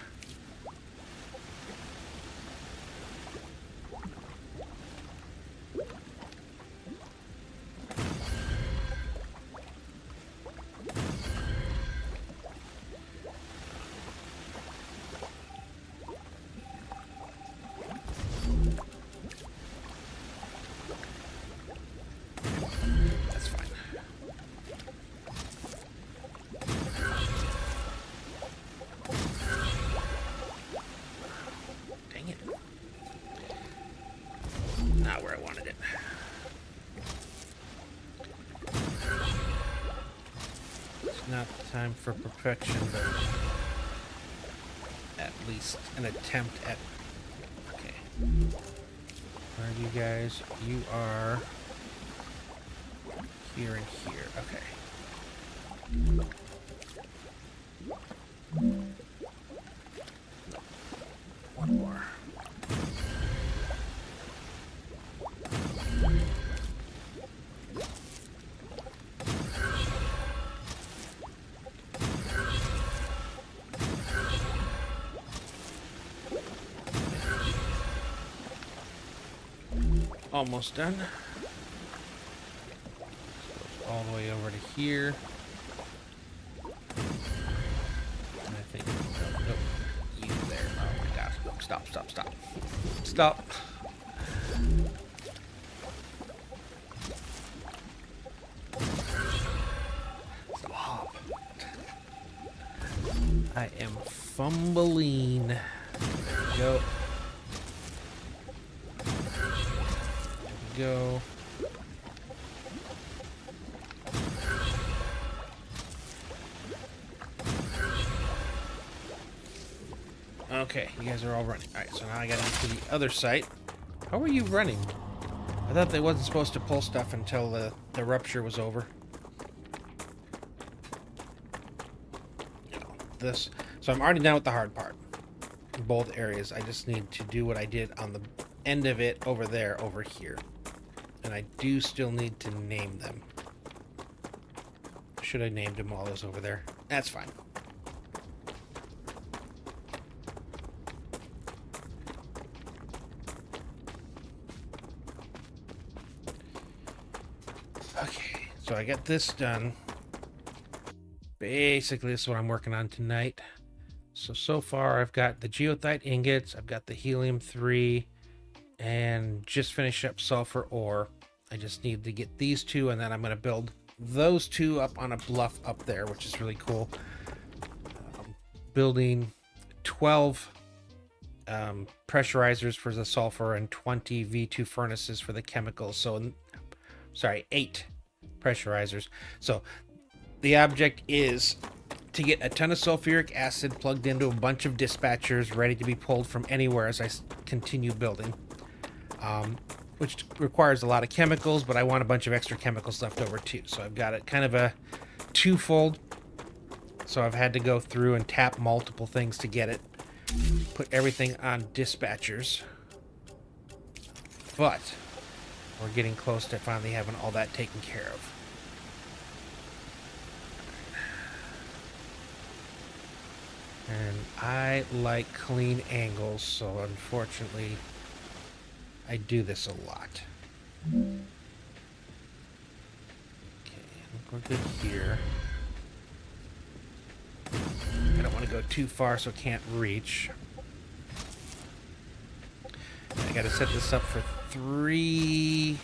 [SPEAKER 1] Not where I wanted it. It's not the time for perfection, but at least an attempt at... Okay. Where are you guys? You are here and here. Okay. One more. Almost done. Goes all the way over to here. And I think, nope, you there. Oh my gosh, no, stop. Stop. Stop. I am fumbling. There we go. Go. Okay, you guys are all running. Alright, so now I gotta get to the other site. How are you running? I thought they wasn't supposed to pull stuff until the rupture was over. This. So I'm already done with the hard part. In both areas. I just need to do what I did on the end of it over there, over here. And I do still need to name them. Should I named them all those over there? That's fine. Okay, so I got this done. Basically, this is what I'm working on tonight. So far I've got the geothite ingots, I've got the helium-3, and just finish up sulfur ore. I just need to get these two, and then I'm going to build those two up on a bluff up there, which is really cool. Building 12 pressurizers for the sulfur and 20 V2 furnaces for the chemicals. So, sorry, 8 pressurizers. So the object is to get a ton of sulfuric acid plugged into a bunch of dispatchers ready to be pulled from anywhere as I continue building. Which requires a lot of chemicals, but I want a bunch of extra chemicals left over too. So I've got it kind of a twofold. So I've had to go through and tap multiple things to get it. Put everything on dispatchers. But we're getting close to finally having all that taken care of. And I like clean angles, so unfortunately I do this a lot. Okay, I think we're good here. I don't want to go too far so it can't reach. I gotta set this up for 3.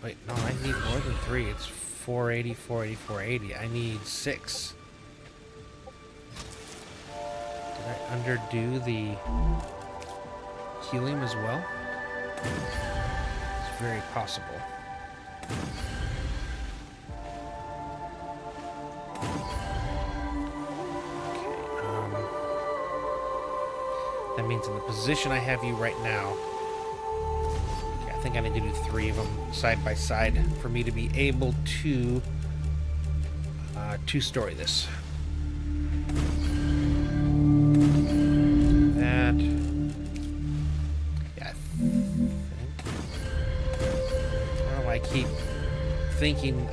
[SPEAKER 1] Wait, no, I need more than 3. It's 480, 480, 480. I need 6. Did I underdo the helium as well? It's very possible. That means in the position I have you right now, okay, I think I need to do 3 of them side by side for me to be able to two-story this. That, yeah, I don't know why I keep thinking.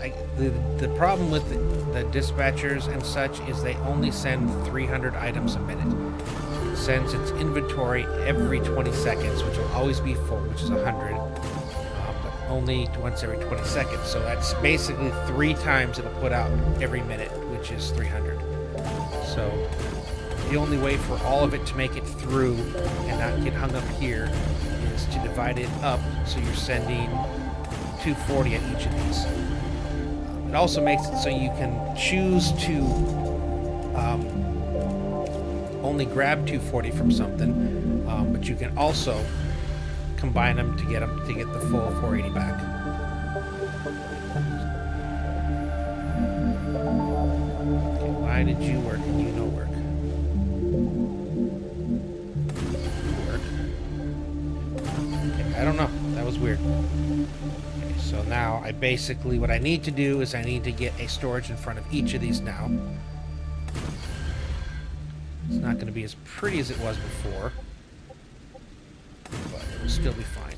[SPEAKER 1] The problem with the dispatchers and such is they only send 300 items a minute. Sends its inventory every 20 seconds, which will always be full, which is 100, but only once every 20 seconds. So that's basically 3 times it'll put out every minute, which is 300. So the only way for all of it to make it through and not get hung up here is to divide it up so you're sending 240 at each of these. It also makes it so you can choose to only grab 240 from something, but you can also combine them to get the full 480 back. Okay, why did you work and you no work? Okay, I don't know. That was weird. Okay, so now I basically, what I need to do is I need to get a storage in front of each of these now. It's not going to be as pretty as it was before, but it will still be fine.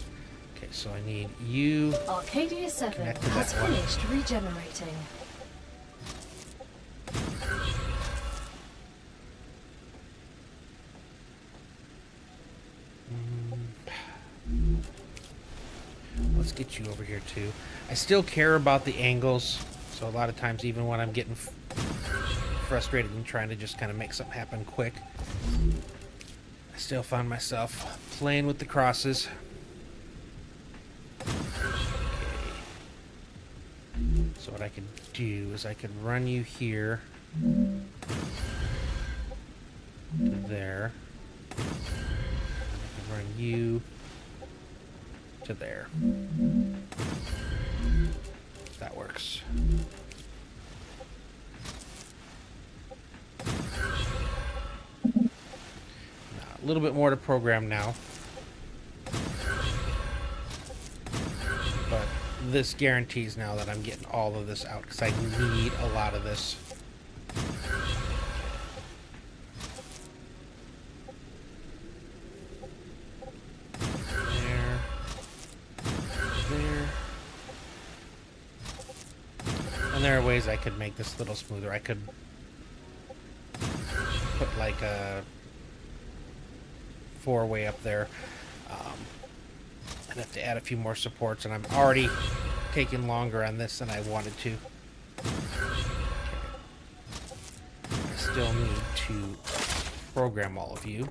[SPEAKER 1] Okay, so I need you.
[SPEAKER 3] Arcadia 7
[SPEAKER 1] connect to
[SPEAKER 3] has
[SPEAKER 1] that one.
[SPEAKER 3] finished regenerating.
[SPEAKER 1] Let's get you over here too. I still care about the angles, so a lot of times even when I'm getting frustrated and trying to just kind of make something happen quick, I still find myself playing with the crosses. Okay. So what I could do is I could run you here to there. I could run you to there. That works. A little bit more to program now, but this guarantees now that I'm getting all of this out because I need a lot of this. There. And there are ways I could make this a little smoother. I could put like a 4-way up there. I'd have to add a few more supports, and I'm already taking longer on this than I wanted to. I still need to program all of you.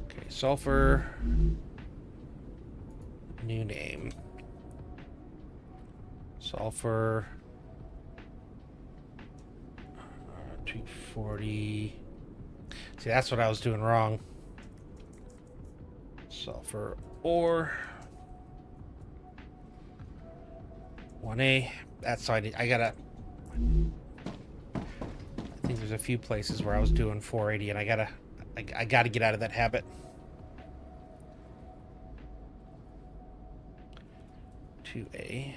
[SPEAKER 1] Okay, sulfur. New name. Sulfur. 240. See, that's what I was doing wrong. Sulfur ore. 1A. That's how I gotta. I think there's a few places where I was doing 480, and I gotta get out of that habit. A.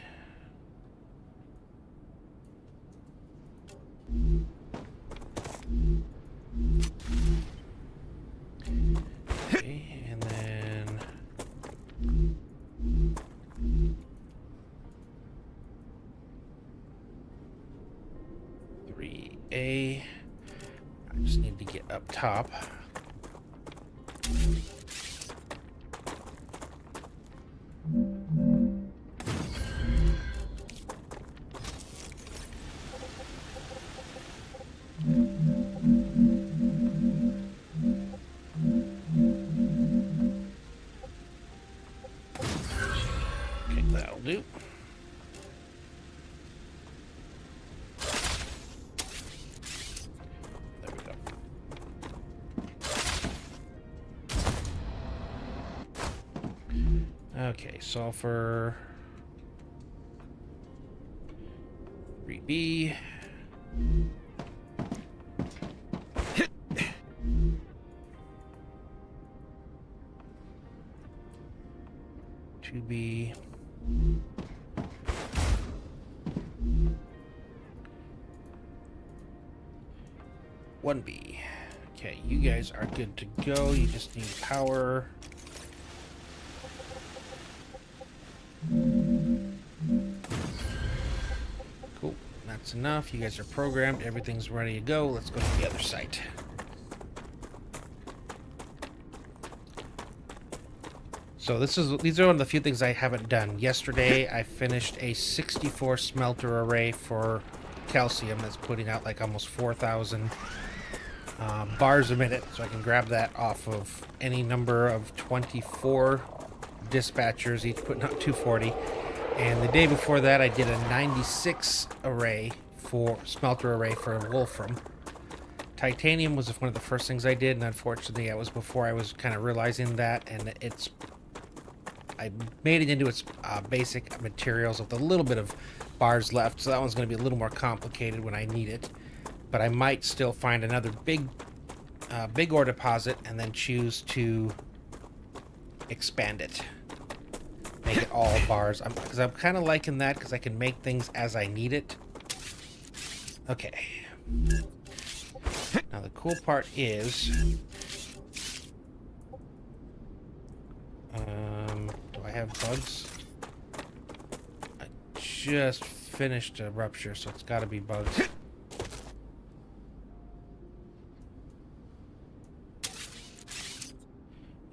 [SPEAKER 1] Okay, and then 3A. I just need to get up top. Okay, sulfur. 3B. Two B. One B. Okay, you guys are good to go. You just need power. Cool. That's enough. You guys are programmed. Everything's ready to go. Let's go to the other site. So these are one of the few things I haven't done. Yesterday, I finished a 64 smelter array for calcium that's putting out like almost 4,000 bars a minute. So I can grab that off of any number of 24 dispatchers, each putting out 240. And the day before that, I did a 96 array for smelter array for Wolfram. Titanium was one of the first things I did, and unfortunately, that was before I was kind of realizing that, and I made it into its basic materials with a little bit of bars left, so that one's going to be a little more complicated when I need it. But I might still find another big ore deposit and then choose to expand it. Make it all bars. Because I'm kind of liking that because I can make things as I need it. Okay. Now the cool part is... do I have bugs? I just finished a rupture, so it's got to be bugs.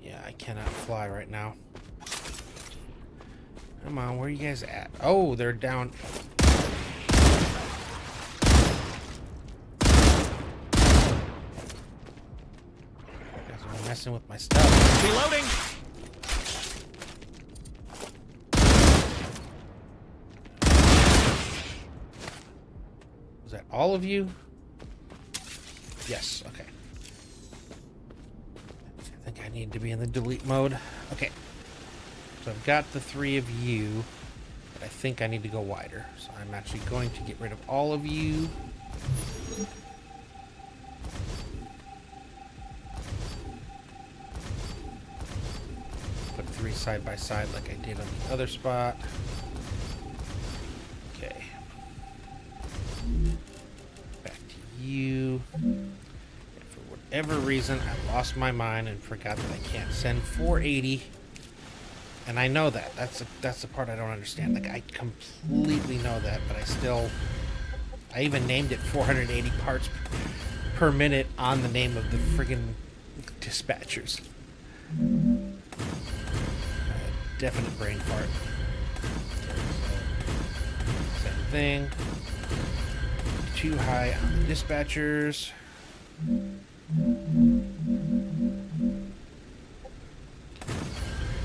[SPEAKER 1] Yeah, I cannot fly right now. Come on, where are you guys at? Oh, they're down. You guys are messing with my stuff.
[SPEAKER 2] Reloading.
[SPEAKER 1] Was that all of you? Yes, okay. I think I need to be in the delete mode. Okay. So I've got the 3 of you, but I think I need to go wider. So I'm actually going to get rid of all of you. Put 3 side by side like I did on the other spot. Okay. Back to you. And for whatever reason, I lost my mind and forgot that I can't send 480. And I know that. That's the part I don't understand. Like, I completely know that, but I even named it 480 parts per minute on the name of the friggin' dispatchers. Definite brain fart. Same thing. Too high on the dispatchers.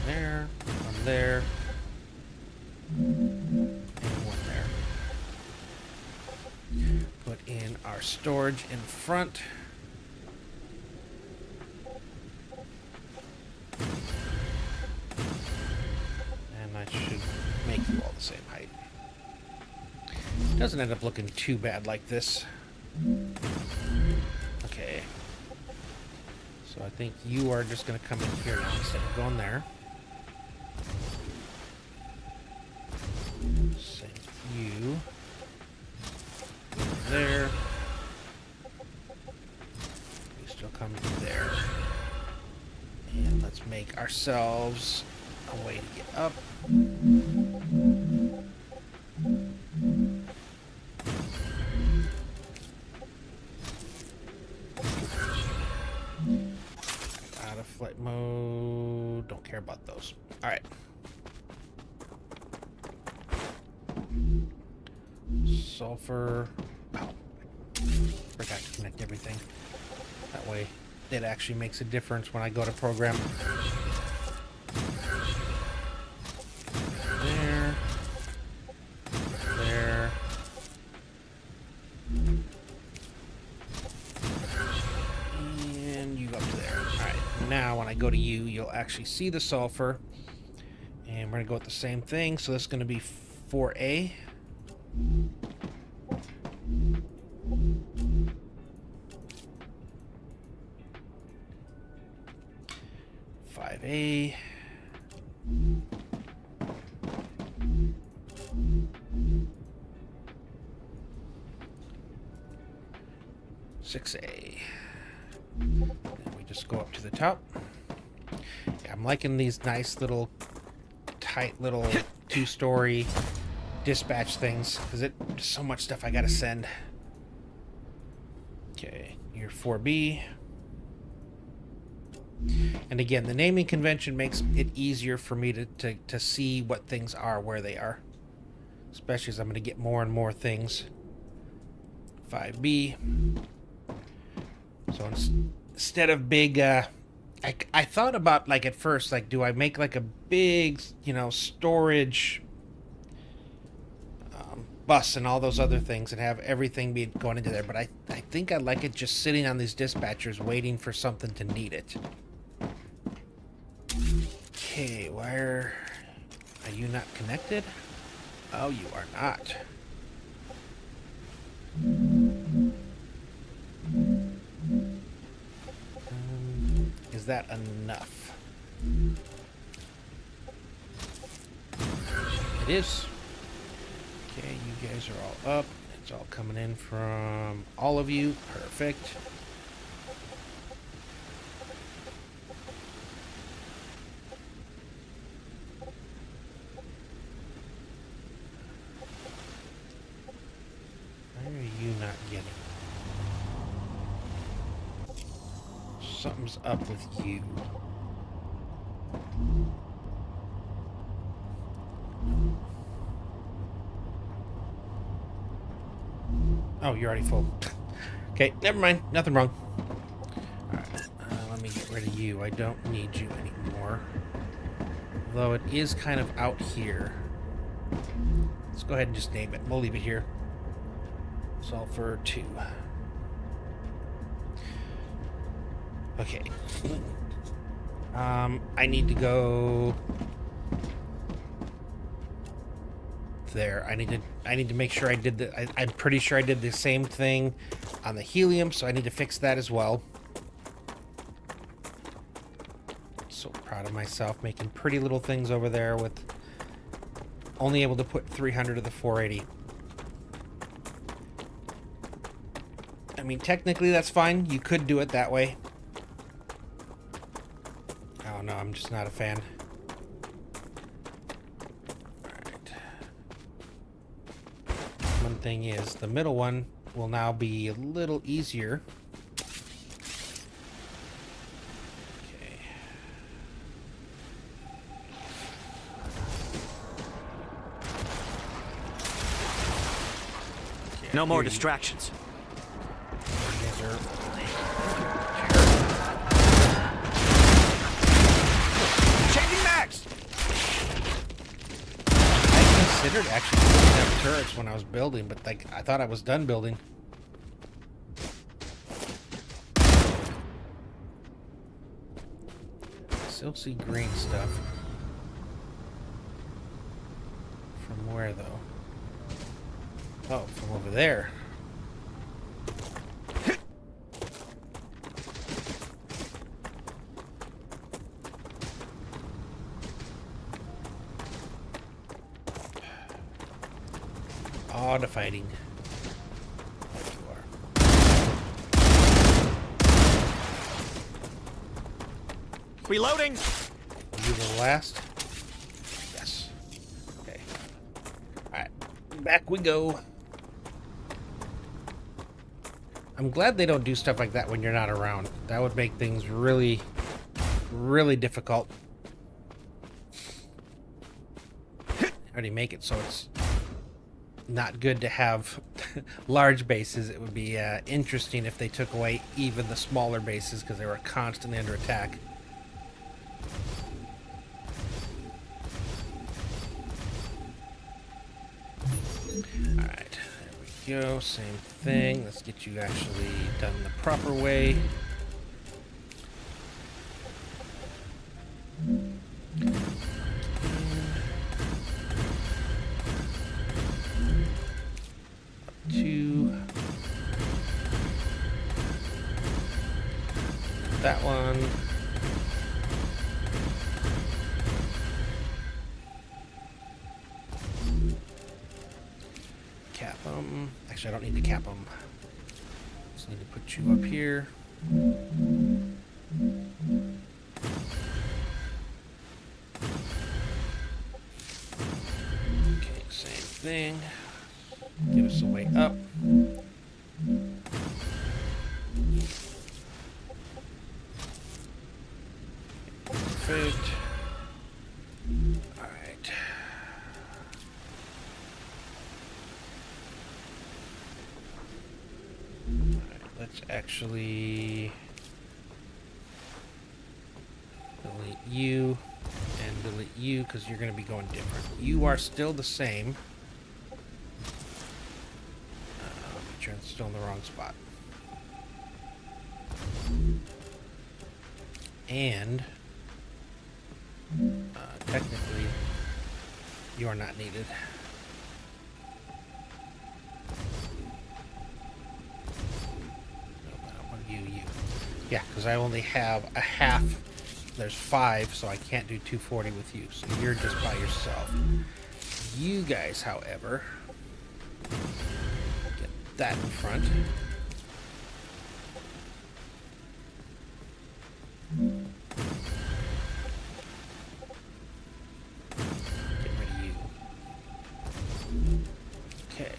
[SPEAKER 1] There. One there. And one there. Put in our storage in front. And I should make you all the same height. Doesn't end up looking too bad like this. Okay. So I think you are just going to come in here now instead of going there. Same with you. There. You still come there. And let's make ourselves a way to get up. Out of flight mode. Don't care about those. All right. Sulfur. Oh, forgot to connect everything. That way it actually makes a difference when I go to program. There. There. And you up to there. Alright, now when I go to you, you'll actually see the sulfur. And we're gonna go with the same thing. So this is gonna be 4A. A 6A. And we just go up to the top. Yeah, I'm liking these nice little tight little 2-story dispatch things because there's so much stuff I gotta send. Okay, you're 4B. And again, the naming convention makes it easier for me to see what things are, where they are. Especially as I'm going to get more and more things. 5B. So instead of big... I thought about, like, at first, like, do I make, like, a big, you know, storage bus and all those other things and have everything be going into there. But I think I like it just sitting on these dispatchers waiting for something to need it. Okay, why are you not connected? Oh, you are not. Is that enough? It is. Okay, you guys are all up. It's all coming in from all of you. Perfect. Why are you not getting? Something's up with you. Oh, you're already full. Okay, never mind. Nothing wrong. Alright, let me get rid of you. I don't need you anymore. Although it is kind of out here. Let's go ahead and just name it. We'll leave it here. Sulfur 2. Okay. I need to go there. I need to make sure I did I'm pretty sure I did the same thing on the helium, so I need to fix that as well. So proud of myself making pretty little things over there with only able to put 300 of the 480. I mean, technically that's fine. You could do it that way. Oh no, I'm just not a fan. Alright. One thing is, the middle one will now be a little easier. Okay.
[SPEAKER 2] No more distractions. Changing mags.
[SPEAKER 1] I considered actually putting up turrets when I was building, but like I thought I was done building. Still see green stuff. From where though? Oh, from over there. Oh, the fighting. There you are.
[SPEAKER 2] Reloading.
[SPEAKER 1] Are you the last? Yes. Okay. Alright. Back we go. I'm glad they don't do stuff like that when you're not around. That would make things really, really difficult. I already make it so it's not good to have large bases. It would be interesting if they took away even the smaller bases because they were constantly under attack. Alright, there we go. Same thing. Let's get you actually done the proper way. that one. Cap them. Actually, I don't need to cap them. Just need to put you up here. Okay, same thing. Give us a way up. Perfect. All right. Let's actually delete you and delete you because you're going to be going different. You are still the same. But you're still in the wrong spot. And technically, you are not needed. You. Yeah, because I only have a half. There's 5, so I can't do 240 with you. So you're just by yourself. You guys, however, get that in front. Get rid of you. Okay.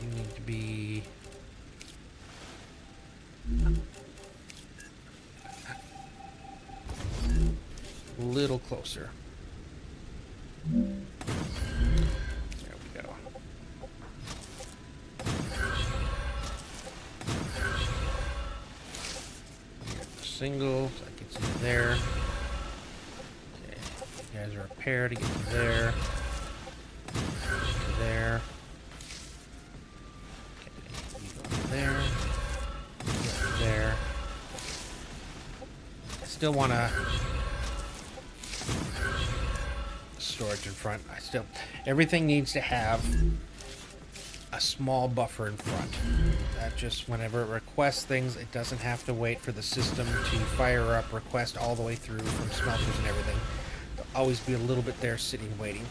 [SPEAKER 1] You need to be a little closer. There we go. Single, so that gets you there. Okay, you guys are a pair to get to there. To there. There, there. I still want to storage in front. Everything needs to have a small buffer in front. That just whenever it requests things, it doesn't have to wait for the system to fire up request all the way through from smelters and everything. There'll always be a little bit there sitting waiting.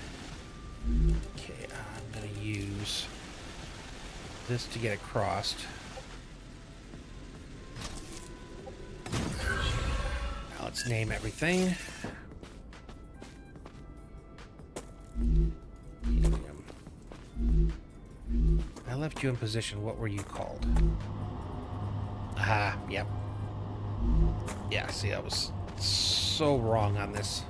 [SPEAKER 1] Okay, I'm gonna use this to get across. Now let's name everything. Helium. I left you in position. What were you called? Ah, yep. Yeah, see, I was so wrong on this.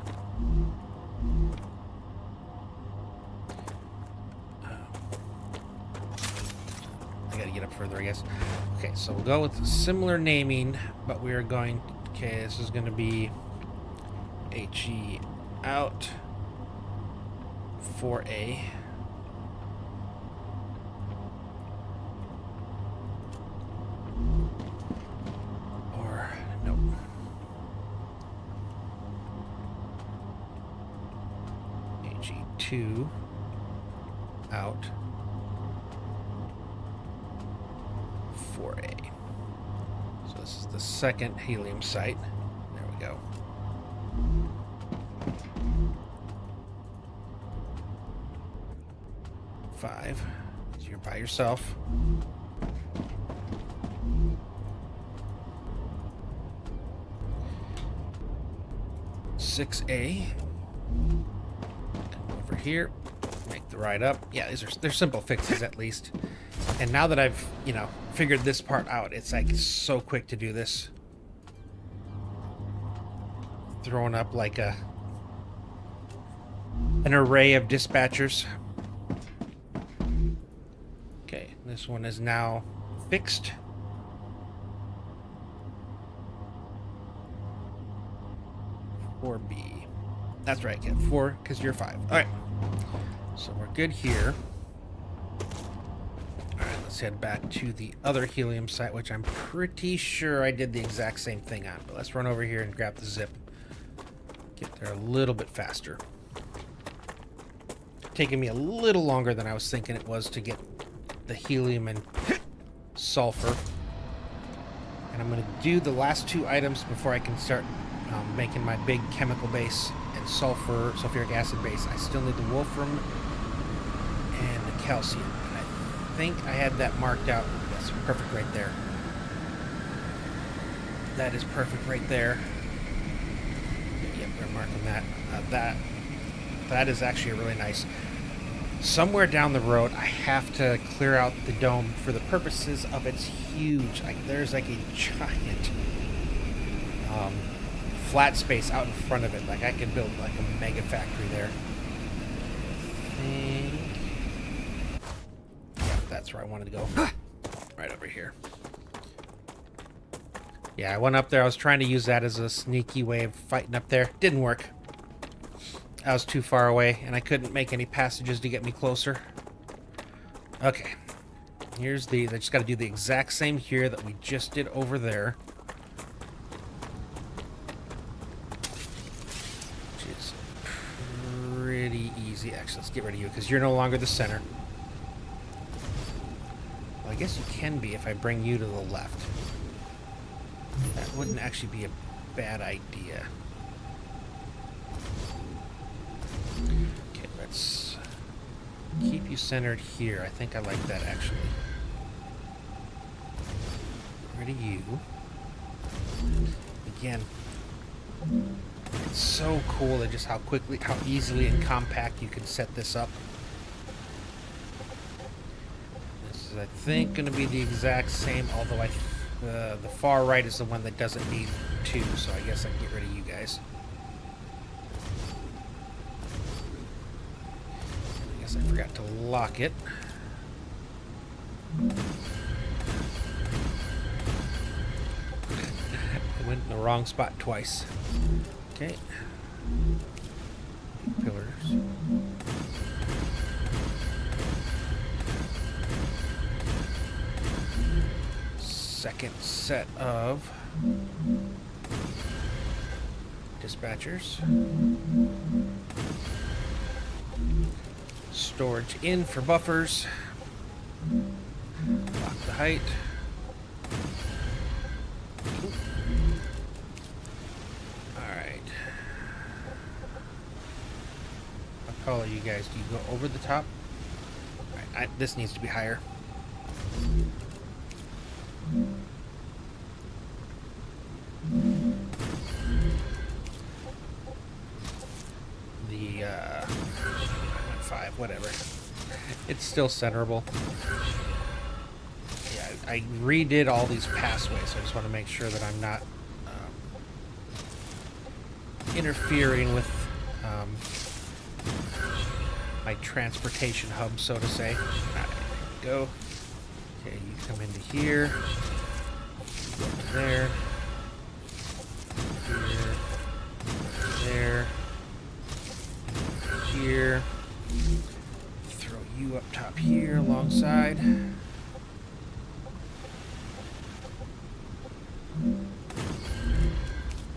[SPEAKER 1] Gotta get up further, I guess. Okay, so we'll go with similar naming, but we're going. Okay, this is going to be HE out 4A. Or nope. HE2 out 4A. So this is the second helium site. There we go. Five. So you're by yourself. Six A. Come over here. Make the ride up. Yeah, they're simple fixes at least. And now that I've, figured this part out, it's like so quick to do this. Throwing up like an array of dispatchers. Okay, this one is now fixed. Or B. That's right, kid. 4, because you're 5. All right. So we're good here. All right, let's head back to the other helium site, which I'm pretty sure I did the exact same thing on. But let's run over here and grab the zip. Get there a little bit faster. taking me a little longer than I was thinking it was to get the helium and sulfur. And I'm going to do the last 2 items before I can start making my big chemical base and sulfuric acid base. I still need the wolfram and the calcium. And I think I had that marked out. That's perfect right there. That is perfect right there. Yep, we're marking that. That is actually really nice. Somewhere down the road, I have to clear out the dome for the purposes of its huge. There's like a giant flat space out in front of it. Like I could build like a mega factory there. I think. Yeah, that's where I wanted to go. Right over here. Yeah, I went up there. I was trying to use that as a sneaky way of fighting up there. Didn't work. I was too far away, and I couldn't make any passages to get me closer. Okay. Here's I just got to do the exact same here that we just did over there. Which is pretty easy. Actually, let's get rid of you, because you're no longer the center. Well, I guess you can be if I bring you to the left. That wouldn't actually be a bad idea. Okay, let's keep you centered here. I think I like that, actually. Get rid of you. Again, it's so cool that just how easily and compact you can set this up. This is, I think, going to be the exact same, although the far right is the one that doesn't need 2, so I guess I can get rid of you guys. I guess I forgot to lock it. I went in the wrong spot twice. Okay. Pillars. Second set of dispatchers. Storage in for buffers. Lock the height. Alright. How tall are you guys? Do you go over the top? Alright, this needs to be higher. The 5, whatever. It's still centerable. Yeah, I redid all these pathways, so I just want to make sure that I'm not interfering with my transportation hub, so to say. Alright, go. Okay, you come into here. You go to there. Here. There. Here. Throw you up top here alongside.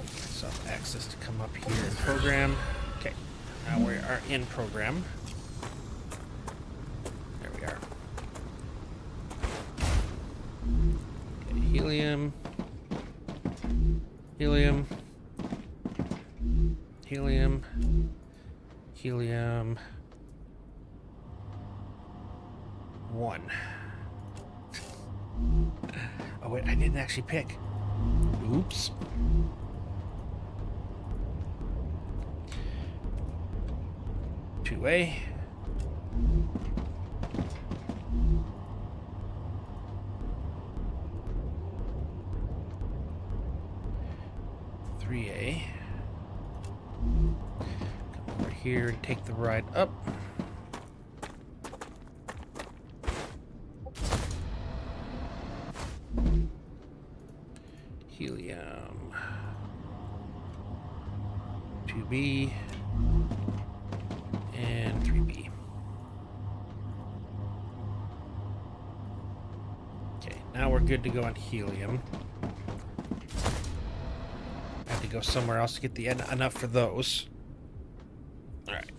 [SPEAKER 1] Self access to come up here and program. Okay, now we are in program. There we are. Okay, helium. Helium. Helium. Helium. 1. Oh wait, I didn't actually pick. Oops. Two-A. Three-A. Come over here and take the ride up. Helium. 2B. And 3B. Okay, now we're good to go on helium. I have to go somewhere else to get the enough for those. Alright.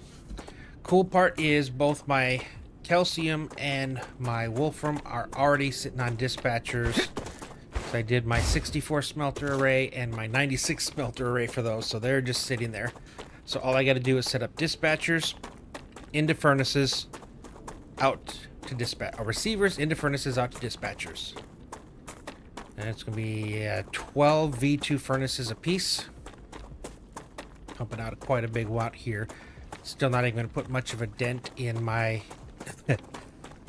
[SPEAKER 1] cool part is both my calcium and my wolfram are already sitting on dispatchers. So I did my 64 smelter array and my 96 smelter array for those, so they're just sitting there. So all I got to do is set up dispatchers into furnaces, out to dispatch, receivers into furnaces, out to dispatchers. And it's going to be 12 V2 furnaces a piece. Pumping out quite a big watt here. Still not even going to put much of a dent in my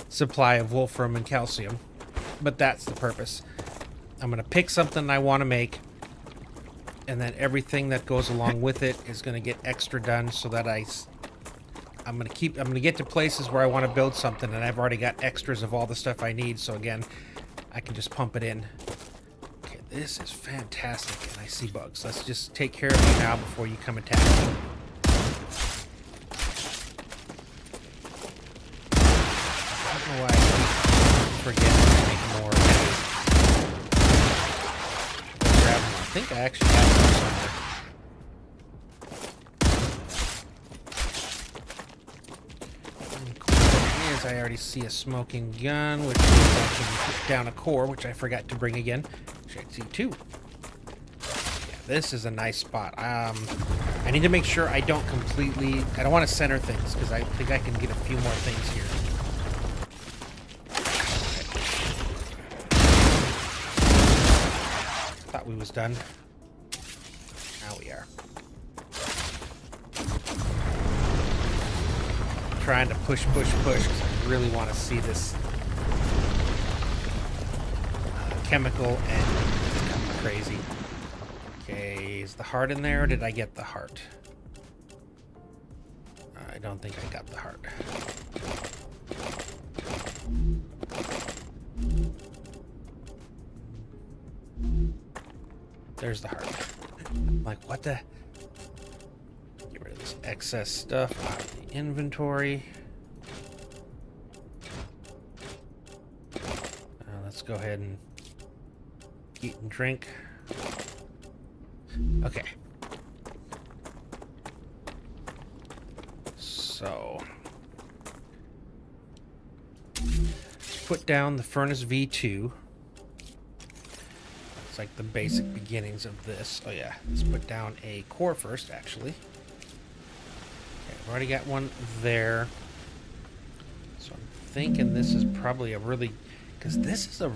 [SPEAKER 1] supply of wolfram and calcium. But that's the purpose. I'm going to pick something I want to make. And then everything that goes along with it is going to get extra done so that I'm going to get to places where I want to build something and I've already got extras of all the stuff I need. So again, I can just pump it in. Okay, this is fantastic. And I see bugs. Let's just take care of it now before you come attack me. I don't know why I keep forgetting to make more. Grab them. I think I actually have them somewhere. I already see a smoking gun, which means I can put down a core, which I forgot to bring again. Should see two. Yeah, this is a nice spot. I need to make sure I don't completely... I don't want to center things, because I think I can get a few more things here. Thought we was done. Now we are. Trying to push because I really want to see this chemical, and it's kind of crazy. Okay, is the heart in there, or did I get the heart? I don't think I got the heart. There's the heart. I'm like, what the... Get rid of this excess stuff out of the inventory. Let's go ahead and eat and drink. Okay. So let's put down the furnace V2. It's like the basic beginnings of this. Oh yeah, let's put down a core first, actually. Okay, I've already got one there. So I'm thinking this is probably a really... Because this is a...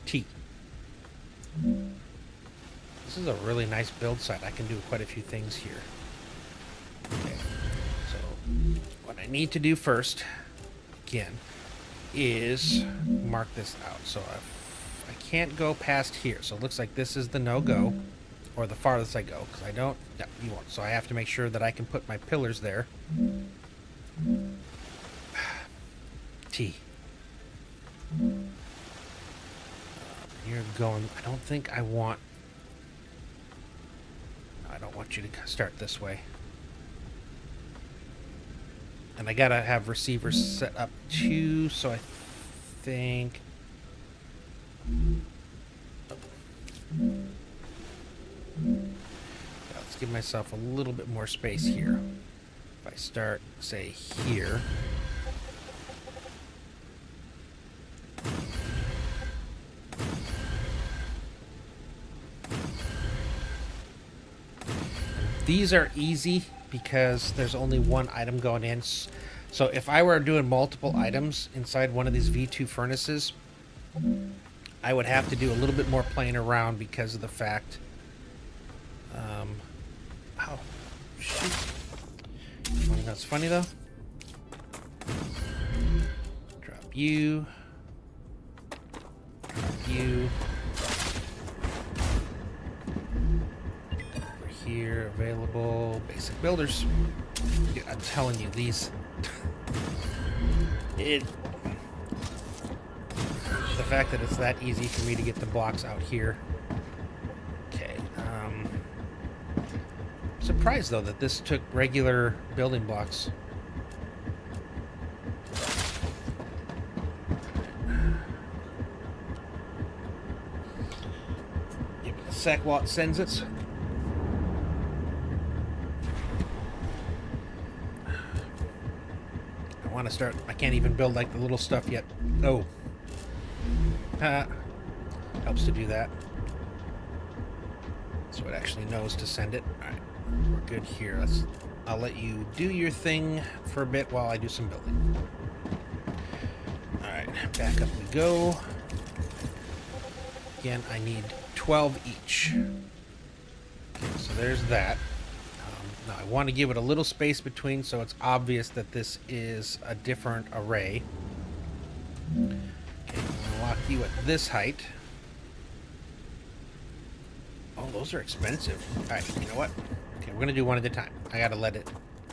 [SPEAKER 1] T. This is a really nice build site. I can do quite a few things here. Okay. So what I need to do first, again, is mark this out. So I can't go past here. So it looks like this is the no-go, or the farthest I go, because I don't... No, you won't. So I have to make sure that I can put my pillars there. T. You're going... I don't think I want... No, I don't want you to start this way. And I gotta have receivers set up too, so I think... Let's give myself a little bit more space here. If I start, say, here... These are easy because there's only one item going in. So if I were doing multiple items inside one of these V2 furnaces, I would have to do a little bit more playing around because of the fact... oh, shoot. You wanna know what's funny, though? Drop you. Drop you. Here, available, basic builders. Dude, I'm telling you, these... the fact that it's that easy for me to get the blocks out here. Okay, surprised though that this took regular building blocks. Give it a sec while it sends it. want to start. I can't even build like the little stuff yet. Oh. Helps to do that. So it actually knows to send it. Alright. We're good here. I'll let you do your thing for a bit while I do some building. Alright, back up we go. Again, I need 12 each. Okay, so there's that. Now I want to give it a little space between so it's obvious that this is a different array. Okay, I'm going to lock you at this height. Oh, those are expensive. Alright, you know what? Okay, we're going to do one at a time. I got to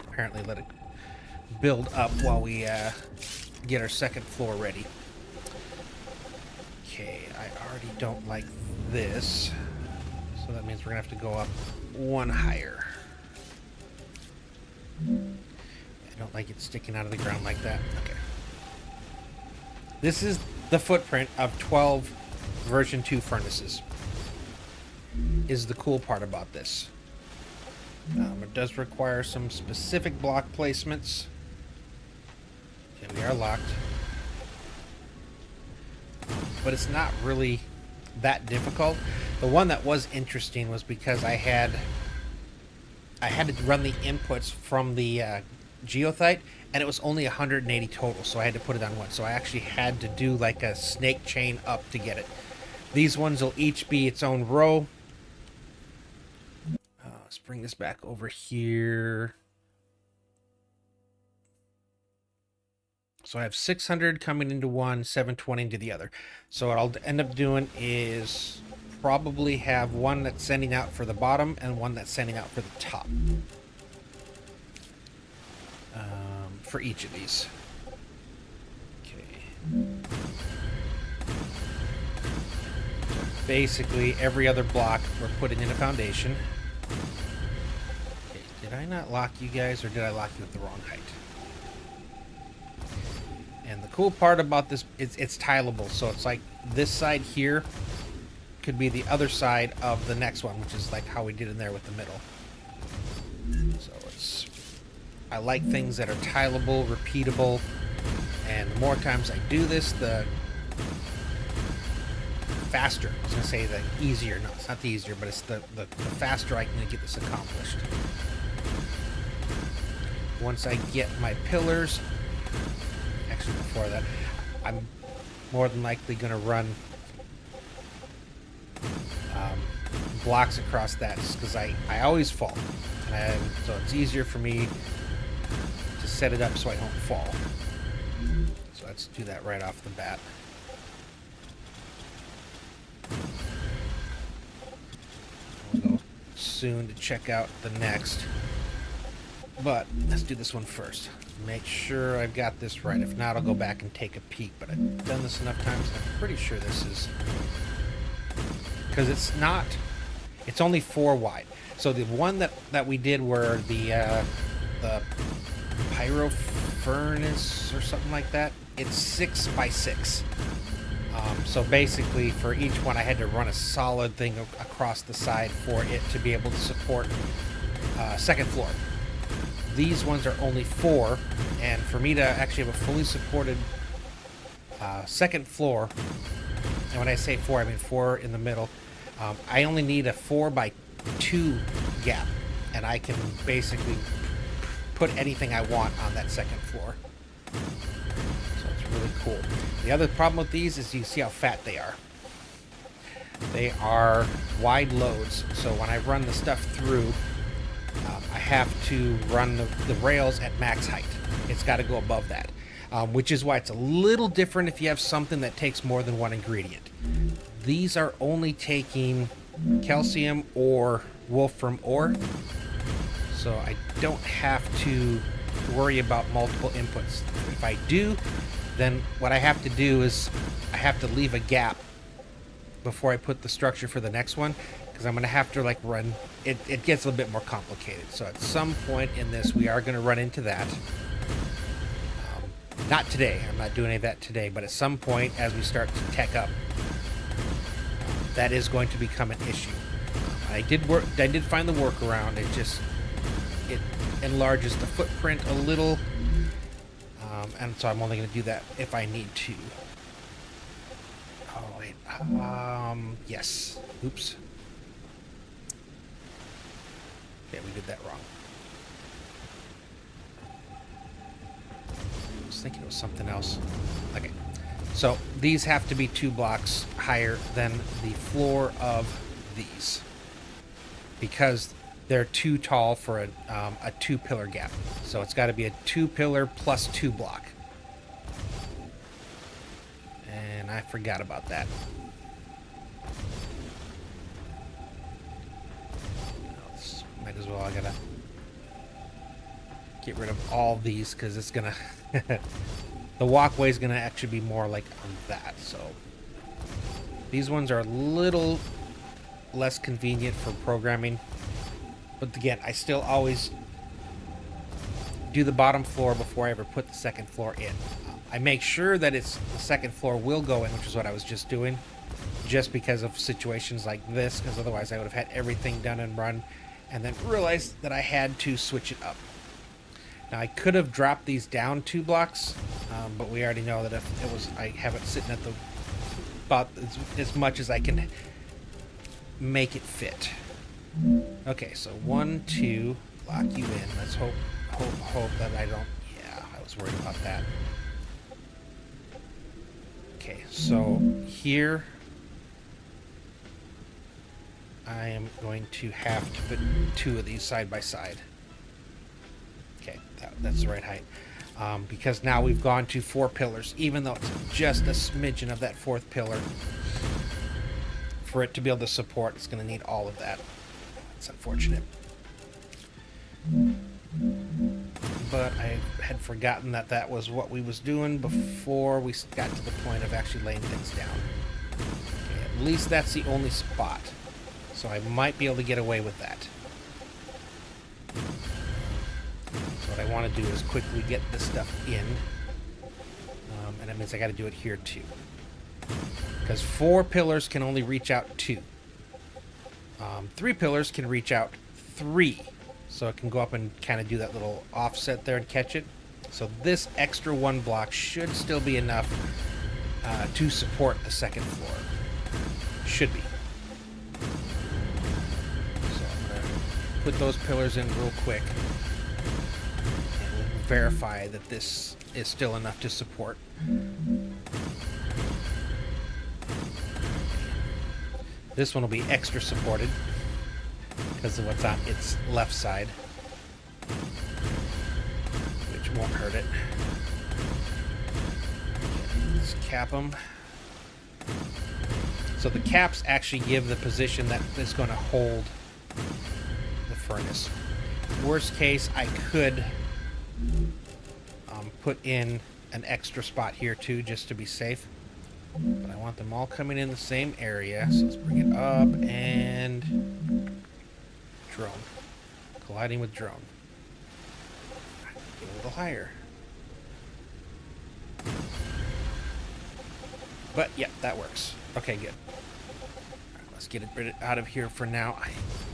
[SPEAKER 1] apparently let it build up while we get our second floor ready. Okay, I already don't like this. So that means we're going to have to go up one higher. I don't like it sticking out of the ground like that. Okay. This is the footprint of 12 version 2 furnaces. Is the cool part about this. It does require some specific block placements. Okay, we are locked. But it's not really that difficult. The one that was interesting was because I had to run the inputs from the geothite, and it was only 180 total, so I had to put it on one. So I actually had to do like a snake chain up to get it. These ones will each be its own row. Let's bring this back over here. So I have 600 coming into one, 720 into the other. So what I'll end up doing is probably have one that's sending out for the bottom and one that's sending out for the top. For each of these. Okay. Basically, every other block we're putting in a foundation. Okay, did I not lock you guys, or did I lock you at the wrong height? And the cool part about this, it's tileable, so it's like this side here could be the other side of the next one, which is like how we did in there with the middle. So I like things that are tileable, repeatable, and the more times I do this, the faster. I was going to say the easier. No, it's not the easier, but it's the faster I can get this accomplished. Once I get my pillars, actually before that, I'm more than likely going to run blocks across that just because I always fall. And so it's easier for me to set it up so I don't fall. So let's do that right off the bat. We'll go soon to check out the next. But let's do this one first. Make sure I've got this right. If not, I'll go back and take a peek. But I've done this enough times, I'm pretty sure this is... Because it's not... It's only 4 wide. So the one that we did were the pyro furnace or something like that. It's 6 by 6. So basically, for each one, I had to run a solid thing across the side for it to be able to support second floor. These ones are only 4, and for me to actually have a fully supported second floor, and when I say 4, I mean 4 in the middle, I only need a 4 by 2 gap, and I can basically put anything I want on that second floor. So it's really cool. The other problem with these is you see how fat they are. They are wide loads, so when I run the stuff through, I have to run the rails at max height. It's got to go above that, which is why it's a little different if you have something that takes more than one ingredient. These are only taking calcium or wolfram ore, so I don't have to worry about multiple inputs. If I do, then what I have to do is I have to leave a gap before I put the structure for the next one, because I'm going to have to like run it. It gets a little bit more complicated, so at some point in this we are going to run into that. Not today, I'm not doing any of that today, but at some point as we start to tech up, that is going to become an issue. I did find the workaround. It enlarges the footprint a little, And so I'm only going to do that if I need to. Oh, wait. Yes. Oops. Yeah, we did that wrong. I was thinking it was something else. Okay. So these have to be 2 blocks higher than the floor of these, because they're too tall for a 2-pillar gap. So it's got to be a 2-pillar plus 2 block. And I forgot about that. Might as well. I gotta get rid of all these because it's gonna the walkway is gonna actually be more like on that. So these ones are a little less convenient for programming, but again, I still always do the bottom floor before I ever put the second floor in. I make sure that it's the second floor will go in, which is what I was just doing, just because of situations like this, because otherwise I would have had everything done and run and then realized that I had to switch it up. Now I could have dropped these down 2 blocks, but we already know that if it was, I have it sitting at the about as much as I can make it fit. Okay, so 1, 2, lock you in. Let's hope that I don't. Yeah, I was worried about that. Okay, so here I am going to have to put 2 of these side by side. Okay, that's the right height. Because now we've gone to 4 pillars, even though it's just a smidgen of that 4th pillar. For it to be able to support, it's going to need all of that. It's unfortunate. But I had forgotten that that was what we was doing before we got to the point of actually laying things down. Okay, at least that's the only spot. So I might be able to get away with that. So what I want to do is quickly get this stuff in. And that means I got to do it here too. Because 4 pillars can only reach out 2. 3 pillars can reach out 3. So it can go up and kind of do that little offset there and catch it. So this extra 1 block should still be enough to support the second floor. Should be. So I'm going to put those pillars in real quick. And we'll verify that this is still enough to support. This one will be extra supported because of what's on its left side, which won't hurt it. Let's cap them. So the caps actually give the position that is going to hold the furnace. Worst case, I could put in an extra spot here too, just to be safe. But I want them all coming in the same area, so let's bring it up and drone. Colliding with drone. Get a little higher. But yeah, that works. Okay, good. Right, let's get it out of here for now. I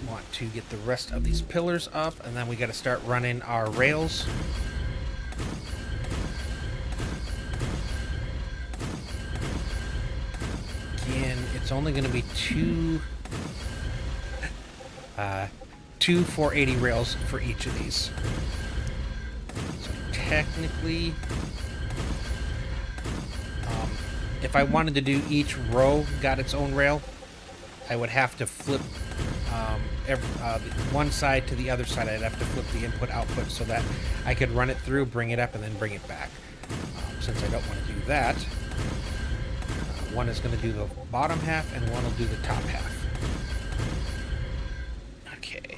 [SPEAKER 1] want to get the rest of these pillars up, and then we got to start running our rails. Again, it's only going to be two 480 rails for each of these. So technically, if I wanted to do each row got its own rail, I would have to flip one side to the other side. I'd have to flip the input-output so that I could run it through, bring it up, and then bring it back. Since I don't want to do that, one is going to do the bottom half, and one will do the top half. Okay.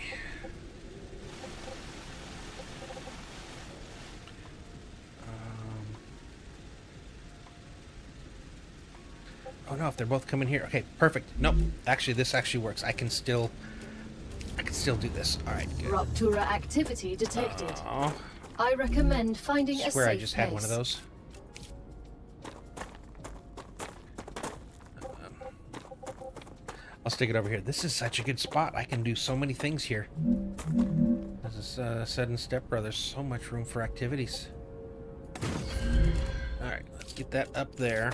[SPEAKER 1] Oh no, if they're both coming here. Okay, perfect. Nope. Actually, this actually works. I can still do this. All right, good.
[SPEAKER 3] Ruptura activity detected. I recommend finding a safe
[SPEAKER 1] swear I just had
[SPEAKER 3] place.
[SPEAKER 1] one of those. I'll stick it over here. This is such a good spot. I can do so many things here. As I said in Step Brothers, so much room for activities. let's get that up there.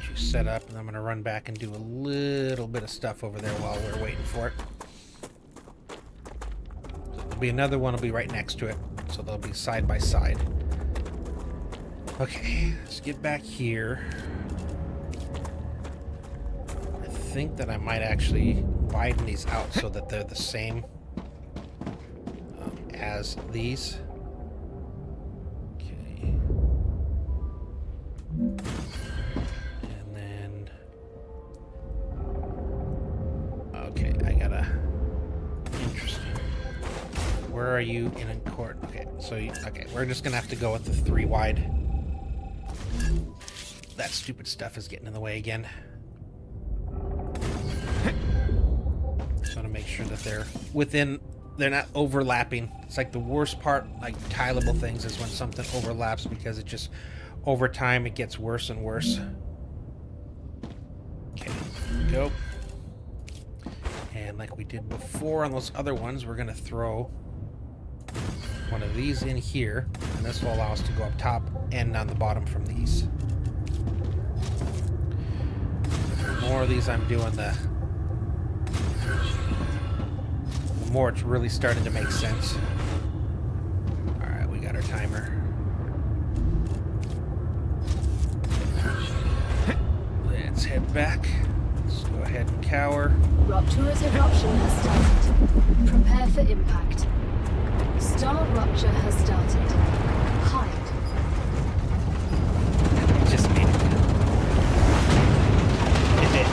[SPEAKER 1] Get you set up, and I'm going to run back and do a little bit of stuff over there while we're waiting for it. So there'll be another one, will be right next to it, so they'll be side by side. Okay, let's get back here. I think that I might actually widen these out so that they're the same as these. Okay. And then... Okay, I gotta... Interesting. Where are you in a court? Okay, so okay, we're just gonna have to go with the 3 wide. That stupid stuff is getting in the way again. Just want to make sure that they're within, they're not overlapping. It's like the worst part, like tileable things, is when something overlaps, because it just, over time, it gets worse and worse. Okay, go. And like we did before on those other ones, we're going to throw one of these in here, and this will allow us to go up top and on the bottom from these. The more of these I'm doing, the more it's really starting to make sense. Alright, we got our timer. Let's head back. Let's go ahead and cower.
[SPEAKER 3] Ruptura's eruption has started. Prepare for impact. Star rupture has started. Hide.
[SPEAKER 1] Just made it. It did.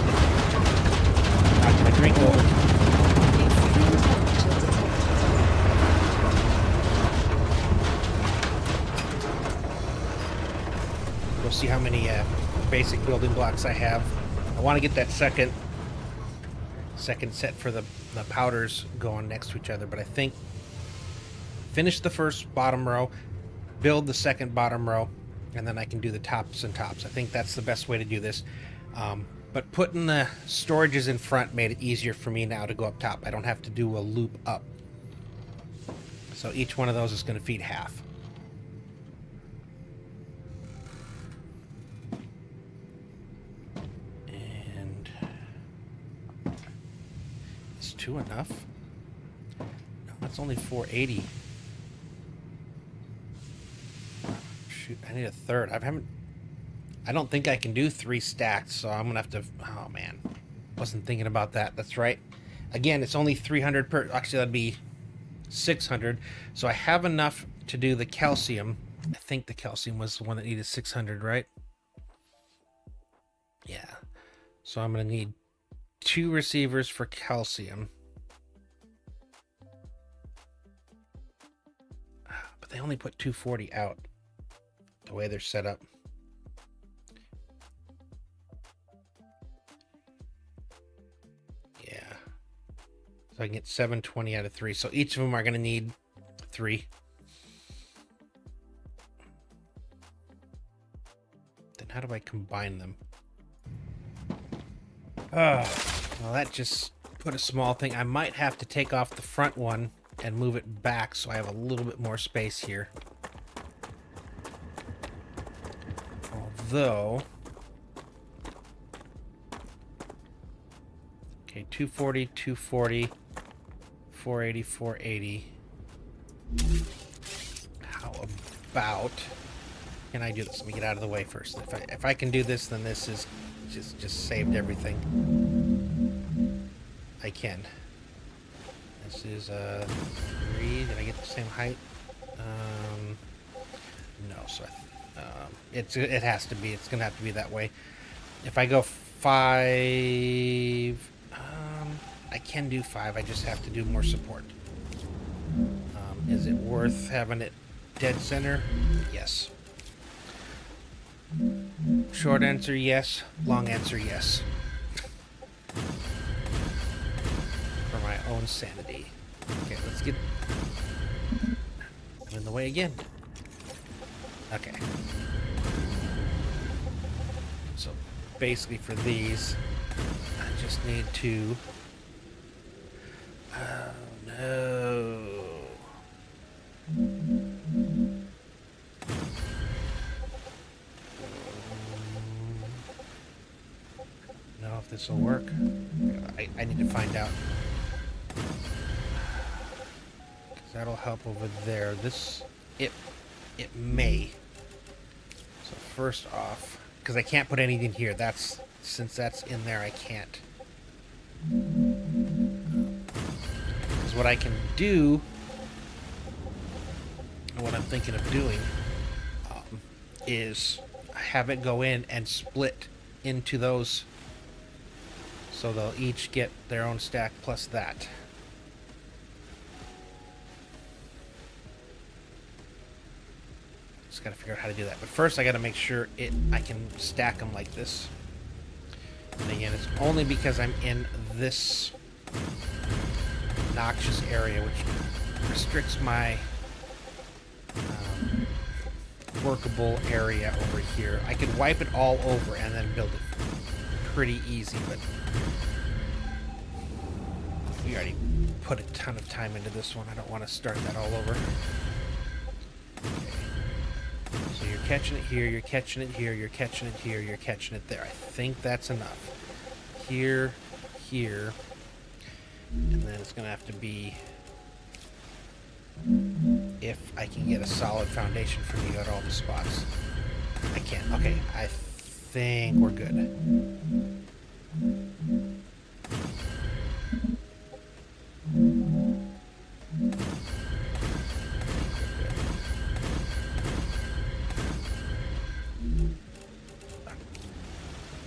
[SPEAKER 1] Knocked my drink over.
[SPEAKER 3] Extreme temperature detected.
[SPEAKER 1] We'll see how many basic building blocks I have. I want to get that second set for the powders going next to each other, but I think finish the first bottom row, build the second bottom row, and then I can do the tops and tops. I think that's the best way to do this. But putting the storages in front made it easier for me now to go up top. I don't have to do a loop up. So each one of those is going to feed half. And is 2 enough? No, that's only 480. Shoot, I need a third. I don't think I can do 3 stacked, so I'm gonna have to, oh man, wasn't thinking about that. That's right. Again, it's only 300 per, actually that'd be 600. So I have enough to do the calcium. I think the calcium was the one that needed 600, right? Yeah. So I'm gonna need 2 receivers for calcium. But they only put 240 out the way they're set up. Yeah. So I can get 720 out of 3. So each of them are going to need 3. Then how do I combine them? Well, that just put a small thing. I might have to take off the front one and move it back so I have a little bit more space here. Although, okay, 240, 240, 480, 480. How about, can I do this? Let me get out of the way first. If I can do this, then this is just saved everything. I can. This is 3. Did I get the same height? No. So it has to be. It's gonna have to be that way. If I go 5, I can do 5. I just have to do more support. Is it worth having it dead center? Yes. Short answer, yes. Long answer, yes. For my own sanity. Okay, let's get... I'm in the way again. Okay. So, basically for these, I just need to... Oh, no. this will work. I need to find out. 'Cause that'll help over there. It may. So first off, because I can't put anything here. Since that's in there, I can't. Because what I can do, and what I'm thinking of doing, is have it go in and split into those, so they'll each get their own stack plus that. Just gotta figure out how to do that. But first I gotta make sure I can stack them like this. And again, it's only because I'm in this noxious area, which restricts my workable area over here. I could wipe it all over and then build it pretty easy, but we already put a ton of time into this one. I don't want to start that all over. Okay. So you're catching it here, you're catching it here, you're catching it here, you're catching it there. I think that's enough. Here, here, and then it's going to have to be, if I can get a solid foundation from you at all the spots. I can't. Okay, I think we're good.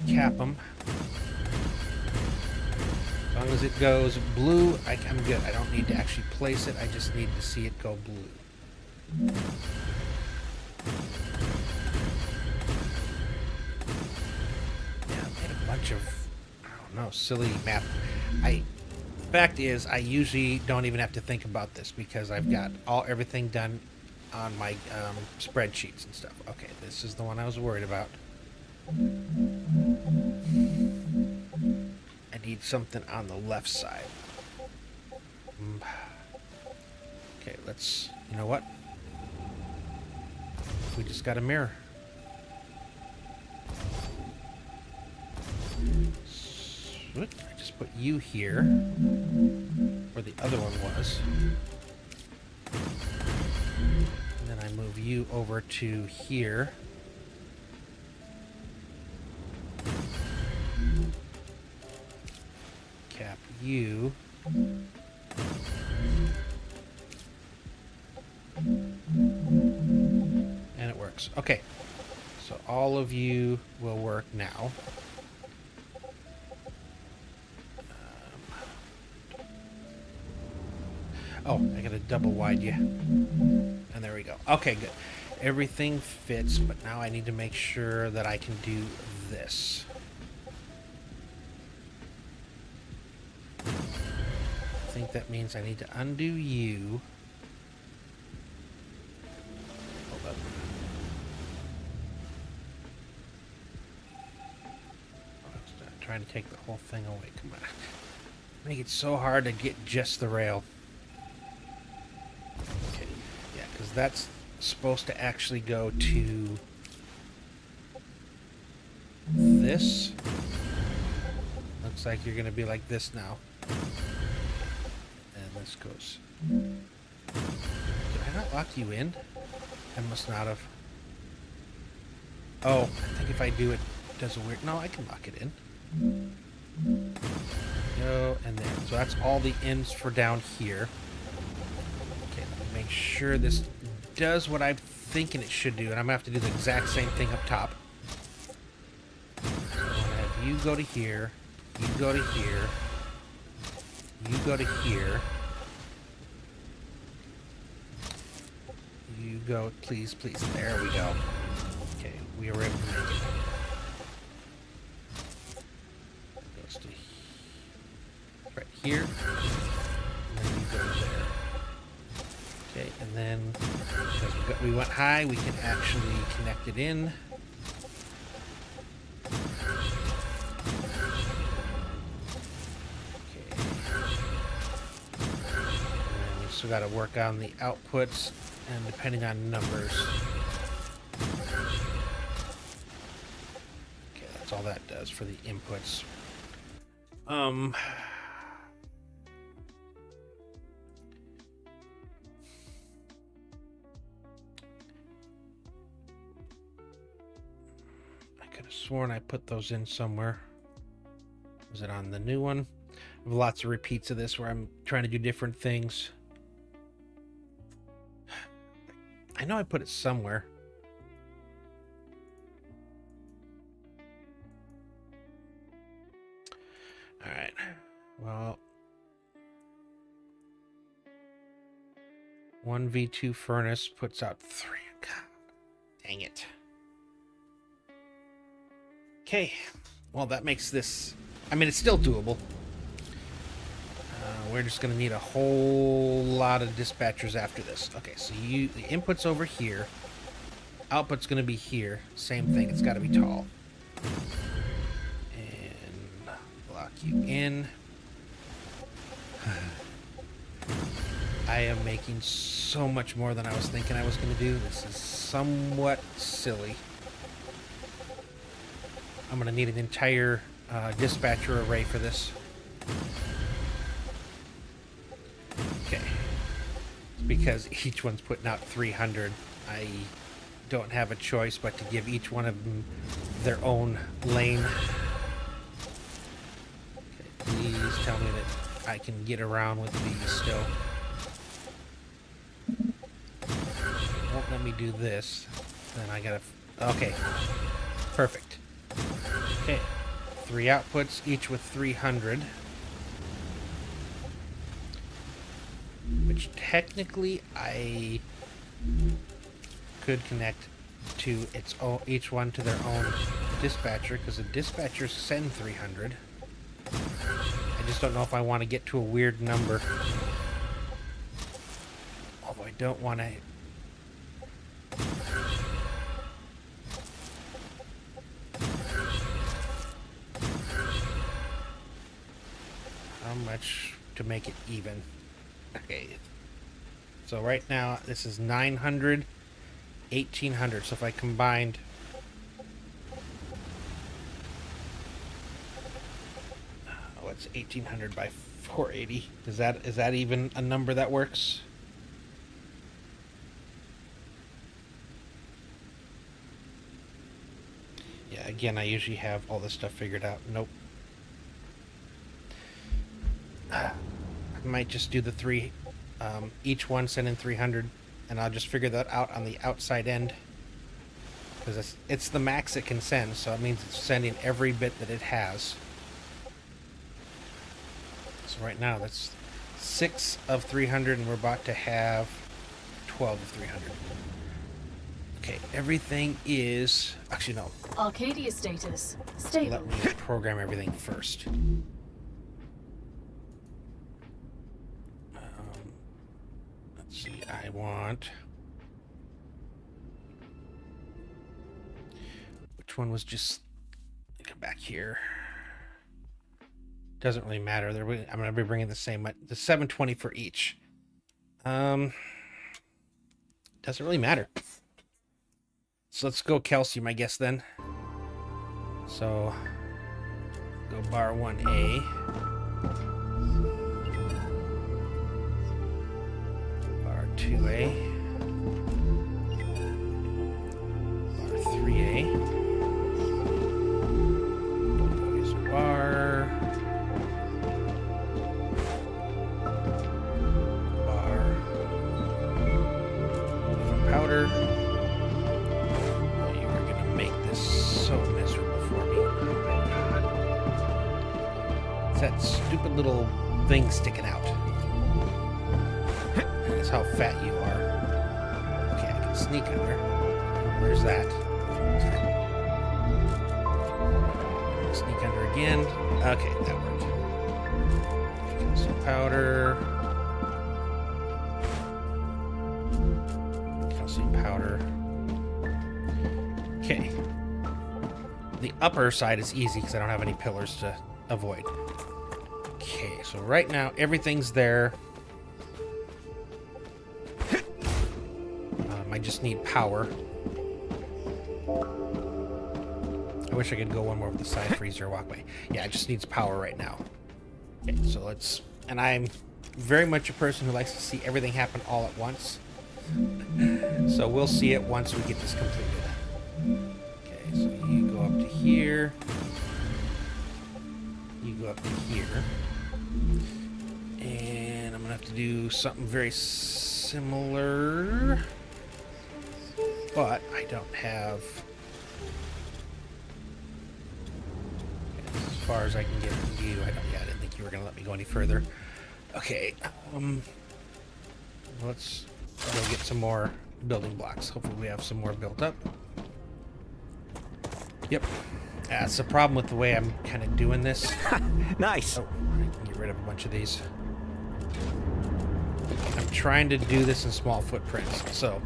[SPEAKER 1] Cap them. As long as it goes blue, I'm good. I don't need to actually place it. I just need to see it go blue. Yeah, I made a bunch of, I don't know, silly map. Fact is, I usually don't even have to think about this because I've got everything done on my spreadsheets and stuff. Okay, this is the one I was worried about. I need something on the left side. Okay, you know what? We just got a mirror. I just put you here, where the other one was. And then I move you over to here. Cap you. And it works. Okay. So all of you will work now. Oh, I gotta double wide you. And there we go. Okay, good. Everything fits, but now I need to make sure that I can do this. I think that means I need to undo you. Hold up. I'm trying to take the whole thing away. Come on. Make it so hard to get just the rail. Okay, yeah, because that's supposed to actually go to this. Looks like you're going to be like this now. And this goes. Did I not lock you in? I must not have. Oh, I think if I do it, does a weird. No, I can lock it in. Go and there. So that's all the ends for down here. Okay, let me make sure this does what I'm thinking it should do, and I'm gonna have to do the exact same thing up top. I'm gonna have you go to here, you go to here, you go to here, you go, please, please. There we go. Okay, we are able to make it. Goes to right here, and then you go there. Okay, and then because we went high, we can actually connect it in. Okay. And we still got to work on the outputs and depending on numbers. Okay, that's all that does for the inputs. I could have sworn I put those in somewhere. Was it on the new one? I have lots of repeats of this where I'm trying to do different things. I know I put it somewhere. All right. Well, 1v2 furnace puts out 3. God, dang it. Okay. Well, that makes this... I mean, it's still doable. We're just going to need a whole lot of dispatchers after this. Okay, so the input's over here. Output's going to be here. Same thing. It's got to be tall. And lock you in. I am making so much more than I was thinking I was going to do. This is somewhat silly. I'm going to need an entire dispatcher array for this. Okay. Because each one's putting out 300, I don't have a choice but to give each one of them their own lane. Okay, please tell me that I can get around with these still. Won't let me do this. Then I gotta... Okay. Perfect. Okay. 3 outputs, each with 300. Which technically I could connect to its own, each one to their own dispatcher, because the dispatchers send 300. I just don't know if I want to get to a weird number. Although I don't want to... How much to make it even? Okay, so right now this is 900, 1800. So if I combined, what's 1800 by 480? Is that even a number that works? Yeah, again, I usually have all this stuff figured out. Nope. I might just do the 3, each one send in 300, and I'll just figure that out on the outside end, because it's the max it can send, so it means it's sending every bit that it has. So right now that's 6 of 300, and we're about to have 12 of 300. Okay, everything is... Actually, no.
[SPEAKER 3] Arcadia status stable.
[SPEAKER 1] Let me program everything first. Let's see, I want... Which one was just... Go back here. Doesn't really matter. I'm going to be bringing the same... The 720 for each. Doesn't really matter. So let's go calcium, I guess, then. So, go bar 1A. Bar 2A. Bar 3A. Use bar. Bar. Powder. So miserable for me. Oh my god. It's that stupid little thing sticking out. That's how fat you are. Okay, I can sneak under. There's that. Sneak under again. Okay, that worked. Some powder. Calcium powder. Okay. The upper side is easy because I don't have any pillars to avoid. Okay, so right now everything's there. I just need power. I wish I could go one more with the side freezer walkway. Yeah, it just needs power right now. Okay, so let's... And I'm very much a person who likes to see everything happen all at once. So we'll see it once we get this completed. Okay, so you go up to here. You go up to here. And I'm going to have to do something very similar. But I don't have... As far as I can get from you, I didn't think you were going to let me go any further. Okay, let's go get some more building blocks. Hopefully we have some more built up. Yep. That's the problem with the way I'm kind of doing this.
[SPEAKER 2] Nice.
[SPEAKER 1] Oh, I can get rid of a bunch of these. I'm trying to do this in small footprints, so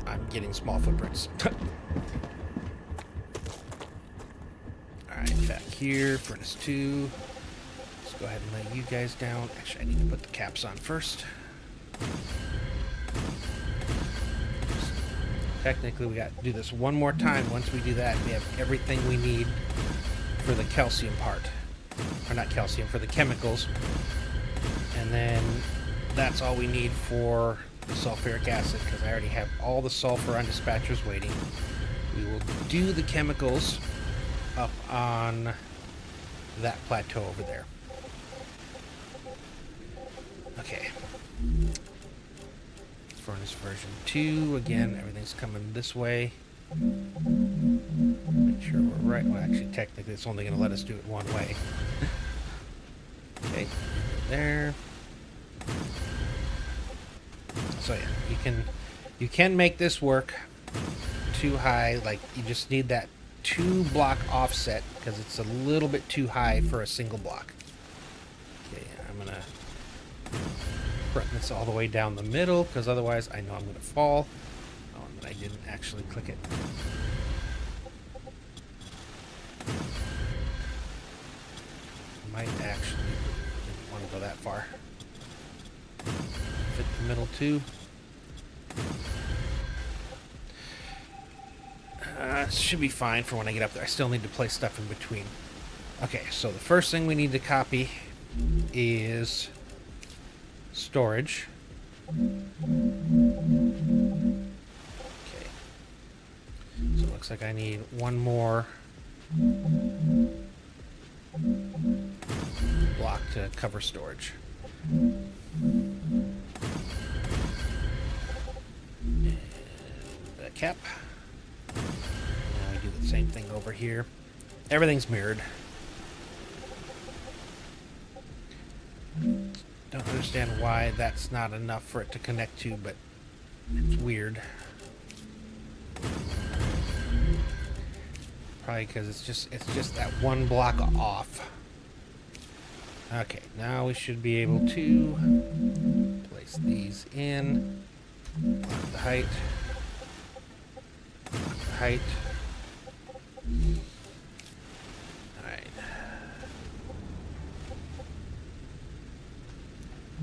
[SPEAKER 1] I'm getting small footprints. Alright, back here, furnace 2. Let's go ahead and lay you guys down. Actually, I need to put the caps on first. Technically, we got to do this one more time. Once we do that, we have everything we need for the calcium part. Or not calcium, for the chemicals. And then that's all we need for the sulfuric acid, because I already have all the sulfur on dispatchers waiting. We will do the chemicals up on that plateau over there. Okay. Furnace version 2. Again, everything's coming this way. Make sure we're right. Well, actually, technically, it's only going to let us do it one way. Okay, there. So yeah, you can make this work too high. Like, you just need that 2-block offset because it's a little bit too high for a single block. Okay, I'm gonna run this all the way down the middle because otherwise I know I'm gonna fall. Oh, and I didn't actually click it. Might actually didn't want to go that far. Fit the middle too. Should be fine for when I get up there. I still need to place stuff in between. Okay, so the first thing we need to copy is storage. Okay. So it looks like I need one more block to cover storage. And the cap. Now we do the same thing over here. Everything's mirrored. Don't understand why that's not enough for it to connect to, but it's weird. Probably because it's just that one block off. Okay, now we should be able to place these in. Block the height. Block the height. Alright.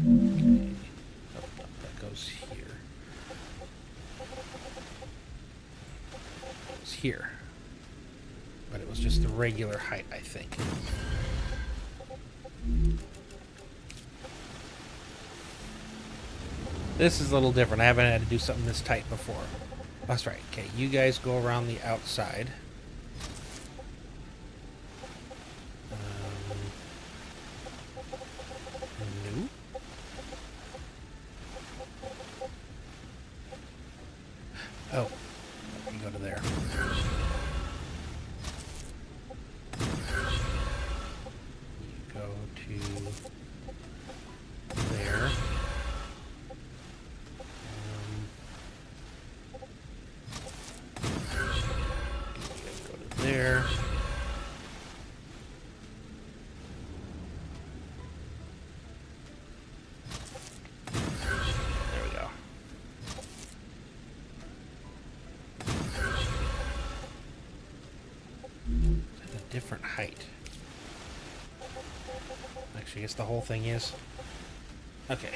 [SPEAKER 1] Okay. Oh, that goes here. It's here. But it was just the regular height, I think. This is a little different. I haven't had to do something this tight before. That's right. Okay, you guys go around the outside. No. Oh, you go to there. You go to there. Go to there. There we go. It's a different height. Actually, I guess the whole thing is. Okay.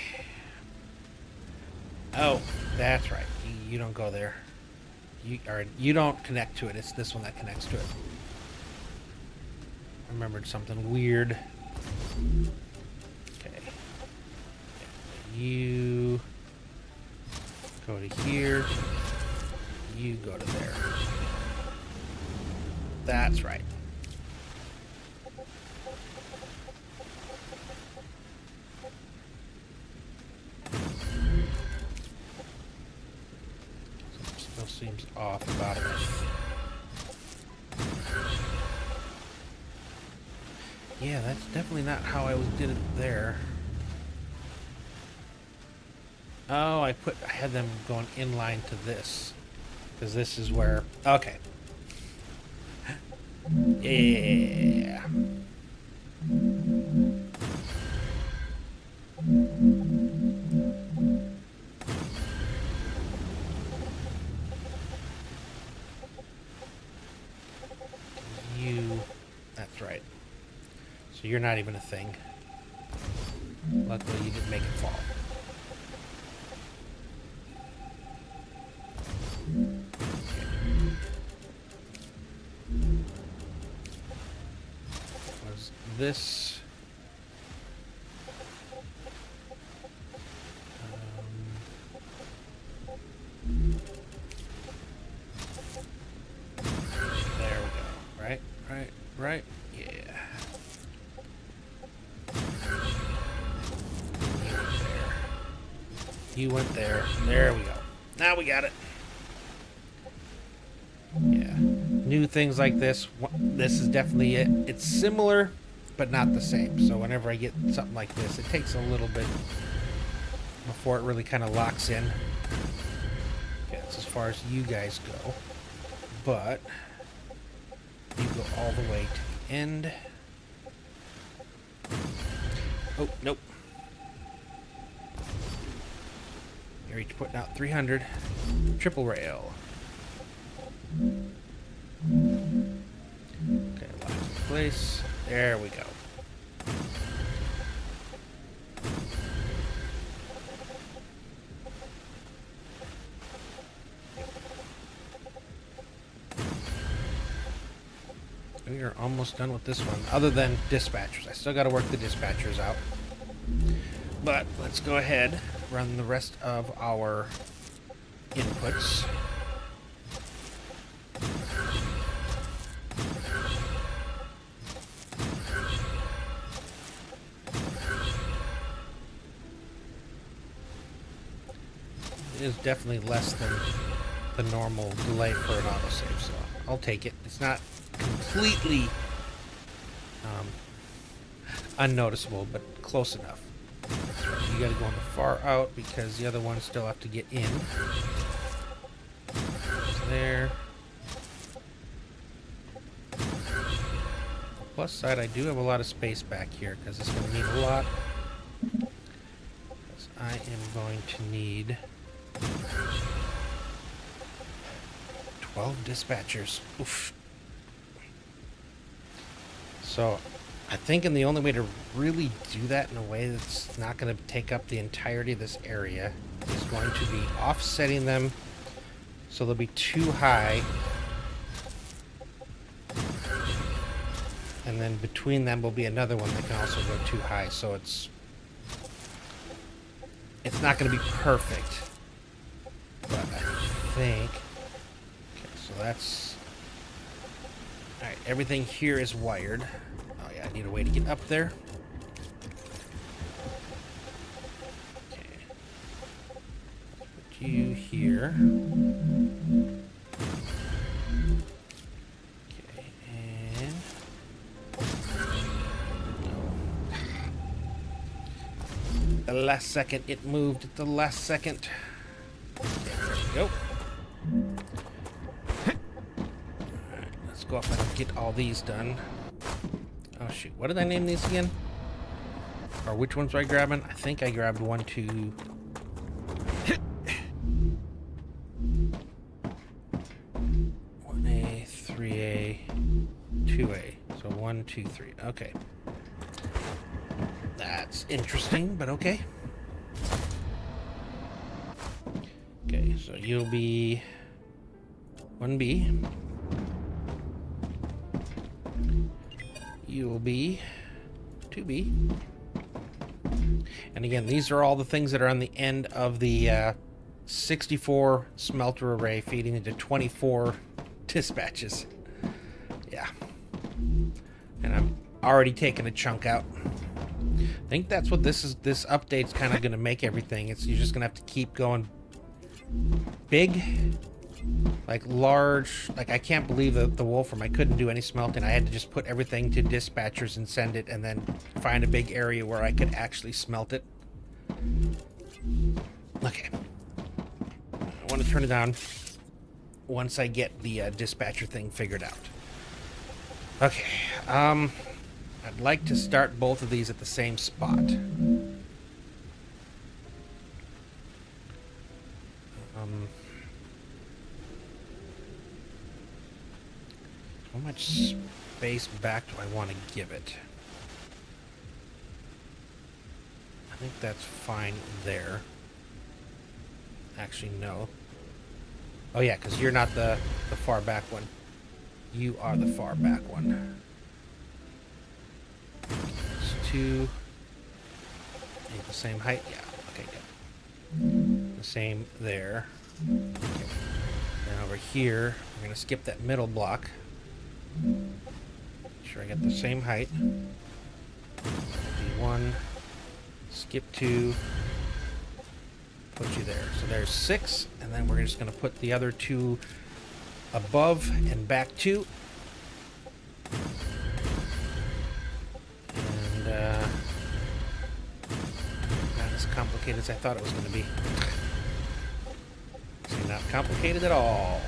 [SPEAKER 1] Oh, that's right. You don't go there. You don't connect to it. It's this one that connects to it. I remembered something weird. Okay. You go to here. You go to there. That's right. Something still seems off about it. Yeah, that's definitely not how I did it there. Oh, I had them going in line to this. Because this is where... Okay. Yeah. That's right. So you're not even a thing. Luckily you didn't make it fall. Was this... there we go. Right. Yeah. You went there. There we go. Now we got it. Yeah. New things like this. This is definitely it. It's similar, but not the same. So whenever I get something like this, it takes a little bit before it really kind of locks in. Okay, that's as far as you guys go. But you go all the way to the end. Oh, nope. You're each putting out 300. Triple rail. Okay, lock in place. There we go. We are almost done with this one, other than dispatchers. I still got to work the dispatchers out. But let's go ahead, run the rest of our inputs. It is definitely less than the normal delay for an autosave, so I'll take it. It's not completely unnoticeable, but close enough. Right. You gotta go on the far out because the other ones still have to get in. There. Plus side, I do have a lot of space back here because it's gonna need a lot. Because I am going to need 12 dispatchers. Oof. So, I think the only way to really do that in a way that's not going to take up the entirety of this area is going to be offsetting them so they'll be too high. And then between them will be another one that can also go too high. So it's not going to be perfect. But I think... Okay, so that's... Alright, everything here is wired. Oh yeah, I need a way to get up there. Okay. Put you here. Okay, and... The last second, it moved at the last second. Okay, there we go. Alright, let's go up and get all these done. Oh shoot, what did I name these again? Or which ones was I grabbing? I think I grabbed 1, 2... 1A, 3A, 2A. So 1, 2, 3. Okay. That's interesting, but okay. Okay, so you'll be 1B. You will be to be. And again, these are all the things that are on the end of the 64 smelter array feeding into 24 dispatches. Yeah. And I'm already taking a chunk out. I think that's what this update's kind of going to make everything. You're just going to have to keep going big, like large. Like, I can't believe the Wolfram. I couldn't do any smelting. I had to just put everything to dispatchers and send it, and then find a big area where I could actually smelt it. Okay. I want to turn it down once I get the dispatcher thing figured out. Okay. I'd like to start both of these at the same spot. How much space back do I want to give it? I think that's fine there. Actually, no. Oh yeah, because you're not the far back one. You are the far back one. It's two. Ain't the same height? Yeah. Okay, good. The same there. Okay. Then over here, we're going to skip that middle block. Make sure I get the same height. One. Skip two. Put you there. So there's 6, and then we're just going to put the other 2 above and back 2. And not as complicated as I thought it was going to be. Actually, not complicated at all.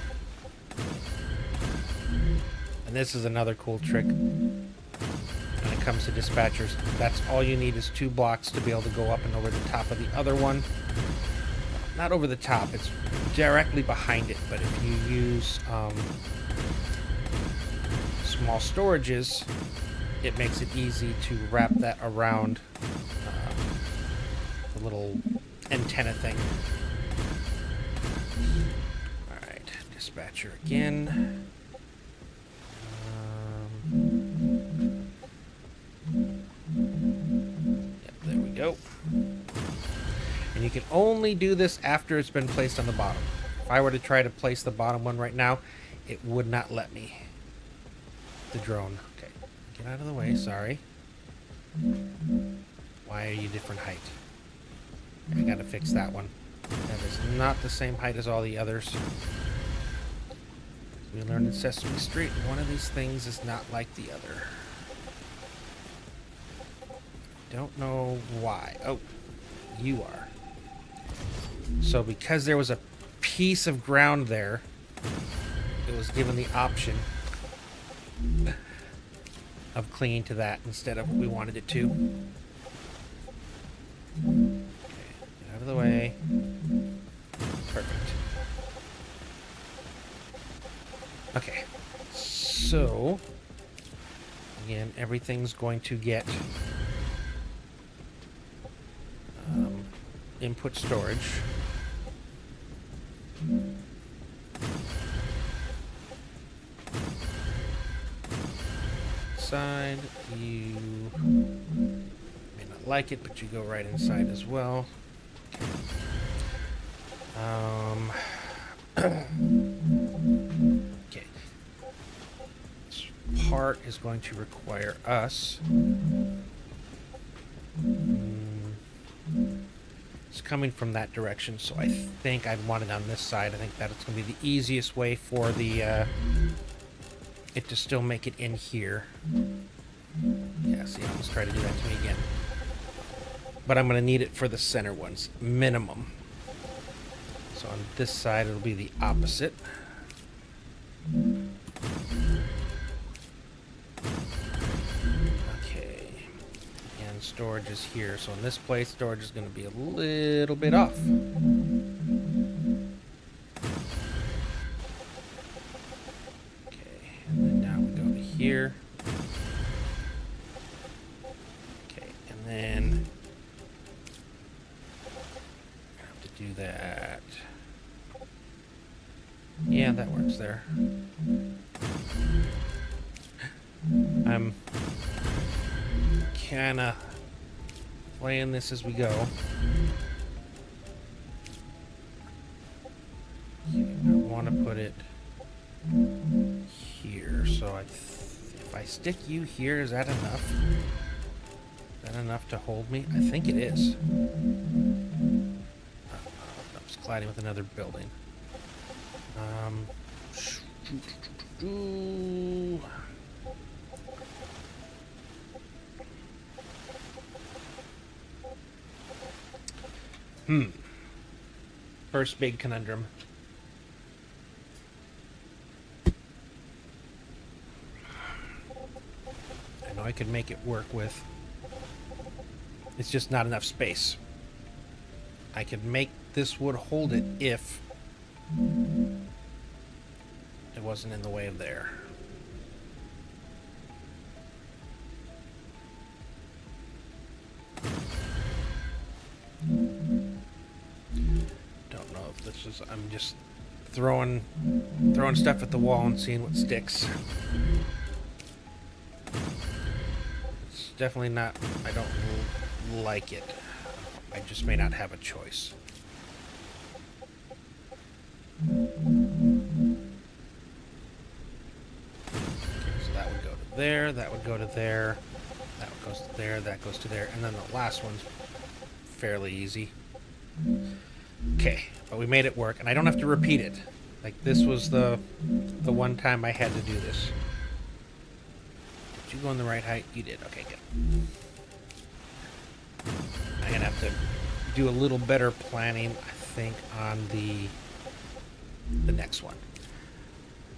[SPEAKER 1] And this is another cool trick when it comes to dispatchers. That's all you need is 2 blocks to be able to go up and over the top of the other one. Not over the top, it's directly behind it, but if you use small storages, it makes it easy to wrap that around the little antenna thing. Alright, dispatcher again. Yep, there we go. And you can only do this after it's been placed on the bottom. If I were to try to place the bottom one right now, it would not let me. The drone. Okay. Get out of the way, sorry. Why are you different height? I gotta fix that one. That is not the same height as all the others. We learned in Sesame Street, one of these things is not like the other. Don't know why. Oh, you are. So because there was a piece of ground there, it was given the option of clinging to that instead of what we wanted it to. Okay, get out of the way. Perfect. Okay, so again, everything's going to get input storage. Side, you may not like it, but you go right inside as well. Okay. This part is going to require us. It's coming from that direction, so I think I'd want it on this side. I think that it's going to be the easiest way for the it to still make it in here. Yeah, see, I almost tried to do that to me again. But I'm going to need it for the center ones, minimum. So on this side, it'll be the opposite. Okay. And storage is here. So in this place, storage is going to be a little bit off. Here. Okay, and then I have to do that. Yeah, that works there. kind of playing this as we go. I want to put it here, so if I stick you here, is that enough? Is that enough to hold me? I think it is. I was colliding with another building. First big conundrum. I know I could make it work with. It's just not enough space. I could make this wood hold it if it wasn't in the way of there. Don't know if this is. I'm just throwing stuff at the wall and seeing what sticks. It's definitely not. I don't like it. I just may not have a choice. Okay, so that would go to there, that would go to there, that goes to there, that goes to there, and then the last one's fairly easy. Okay, but we made it work, and I don't have to repeat it. Like, this was the one time I had to do this. Did you go in the right height? You did. Okay, good. I'm gonna have to do a little better planning, I think, on the next one.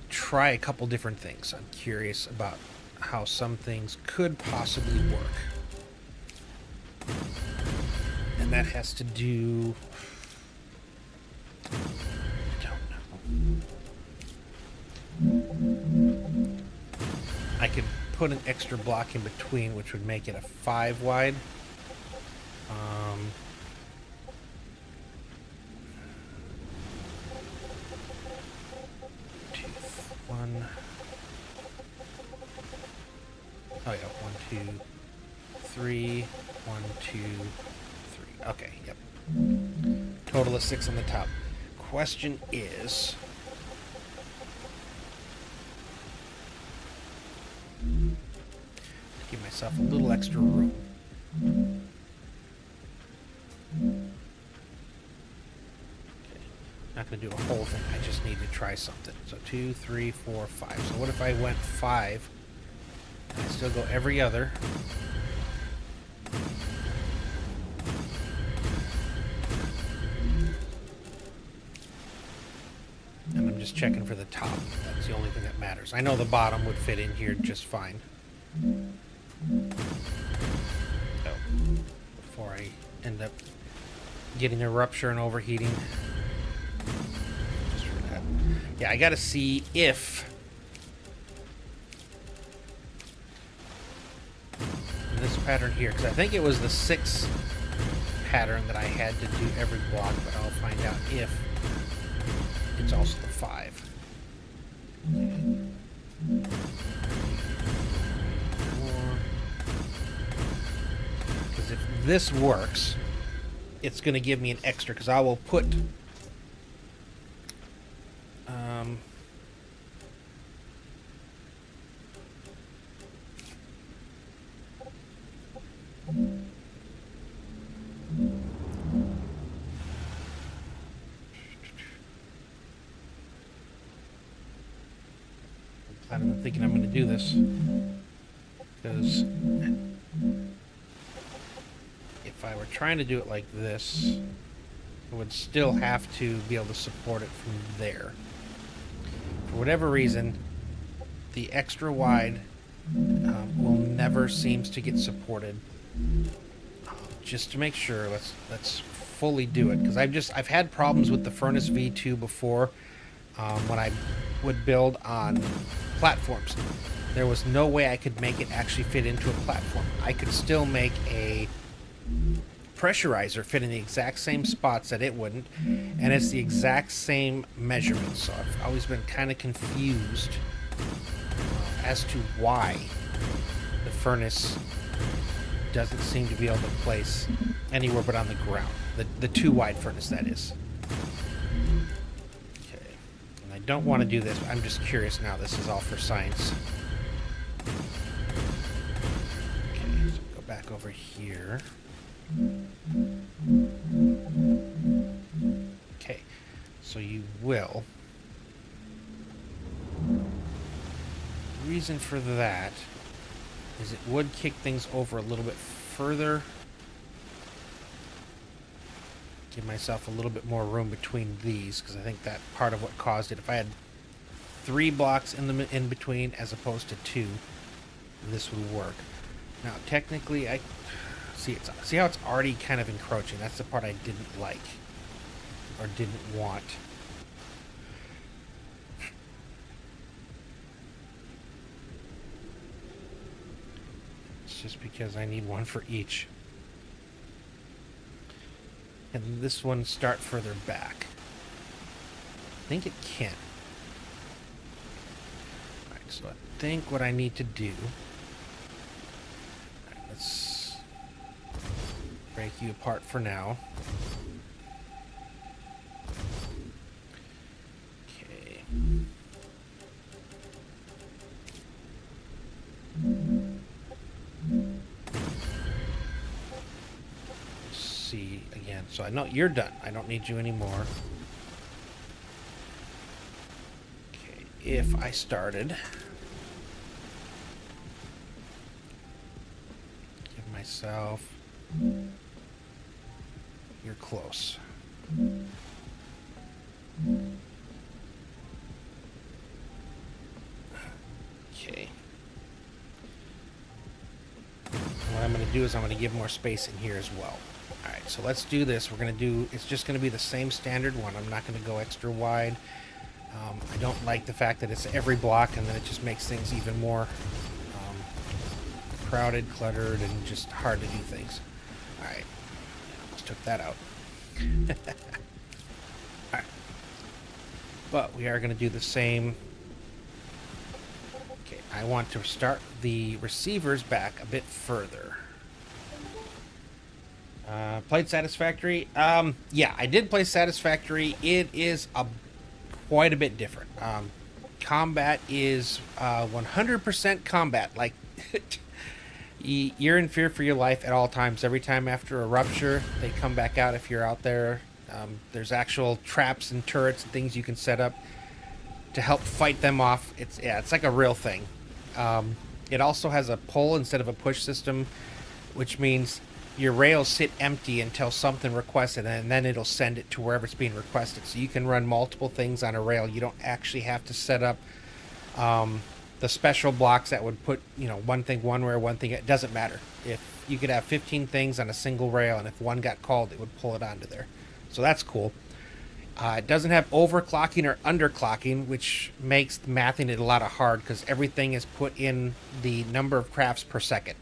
[SPEAKER 1] Try a couple different things. I'm curious about how some things could possibly work. And that has to do... I don't know. I could put an extra block in between, which would make it a 5 wide. Oh yeah, 1, 2, 3, 1, 2, 3. Okay, yep. Total of 6 on the top. Question is, give myself a little extra room. Not going to do a whole thing. I just need to try something. So 2, 3, 4, 5. So what if I went 5? I still go every other. And I'm just checking for the top. That's the only thing that matters. I know the bottom would fit in here just fine. So, before I end up getting a rupture and overheating. Just for that. Yeah, I gotta see if this pattern here, because I think it was the 6 pattern that I had to do every block, but I'll find out if it's also the 5. Because if this works, it's going to give me an extra, because I will put I'm thinking I'm going to do this, because if I were trying to do it like this, I would still have to be able to support it from there. For whatever reason, the extra wide will never seems to get supported. Just to make sure, let's fully do it, because I've had problems with the Furnace V2 before. When I would build on platforms, there was no way I could make it actually fit into a platform. I could still make a pressurizer fit in the exact same spots that it wouldn't, and it's the exact same measurement. So I've always been kind of confused as to why the furnace doesn't seem to be able to place anywhere but on the ground. The 2 wide furnace, that is. Okay. And I don't want to do this, but I'm just curious now. This is all for science. Okay, so go back over here. Okay, so you will. Reason for that is it would kick things over a little bit further. Give myself a little bit more room between these, because I think that part of what caused it. If I had 3 blocks in between as opposed to 2, this would work. Now, technically, I see how it's already kind of encroaching. That's the part I didn't like or didn't want. It's just because I need one for each. And this one start further back. I think it can. Alright, so I think what I need to do... Alright, let's break you apart for now. Okay. See again. So I know you're done. I don't need you anymore. Okay, if I started, give myself, you're close. Okay. What I'm going to do is I'm going to give more space in here as well. Alright, so let's do this. We're going to do, it's just going to be the same standard one. I'm not going to go extra wide. I don't like the fact that it's every block, and then it just makes things even more crowded, cluttered, and just hard to do things. Alright, just took that out. Alright. But we are going to do the same. Okay, I want to start the receivers back a bit further. Played Satisfactory? Yeah, I did play Satisfactory. It is quite a bit different. Combat is 100% combat. Like, you're in fear for your life at all times. Every time after a rupture, they come back out if you're out there. There's actual traps and turrets and things you can set up to help fight them off. It's like a real thing. It also has a pull instead of a push system, which means your rails sit empty until something requests it, and then it'll send it to wherever it's being requested. So you can run multiple things on a rail. You don't actually have to set up the special blocks that would put, one thing one way or one thing. It doesn't matter. If you could have 15 things on a single rail, and if one got called, it would pull it onto there. So that's cool. It doesn't have overclocking or underclocking, which makes mathing it a lot of hard, because everything is put in the number of crafts per second.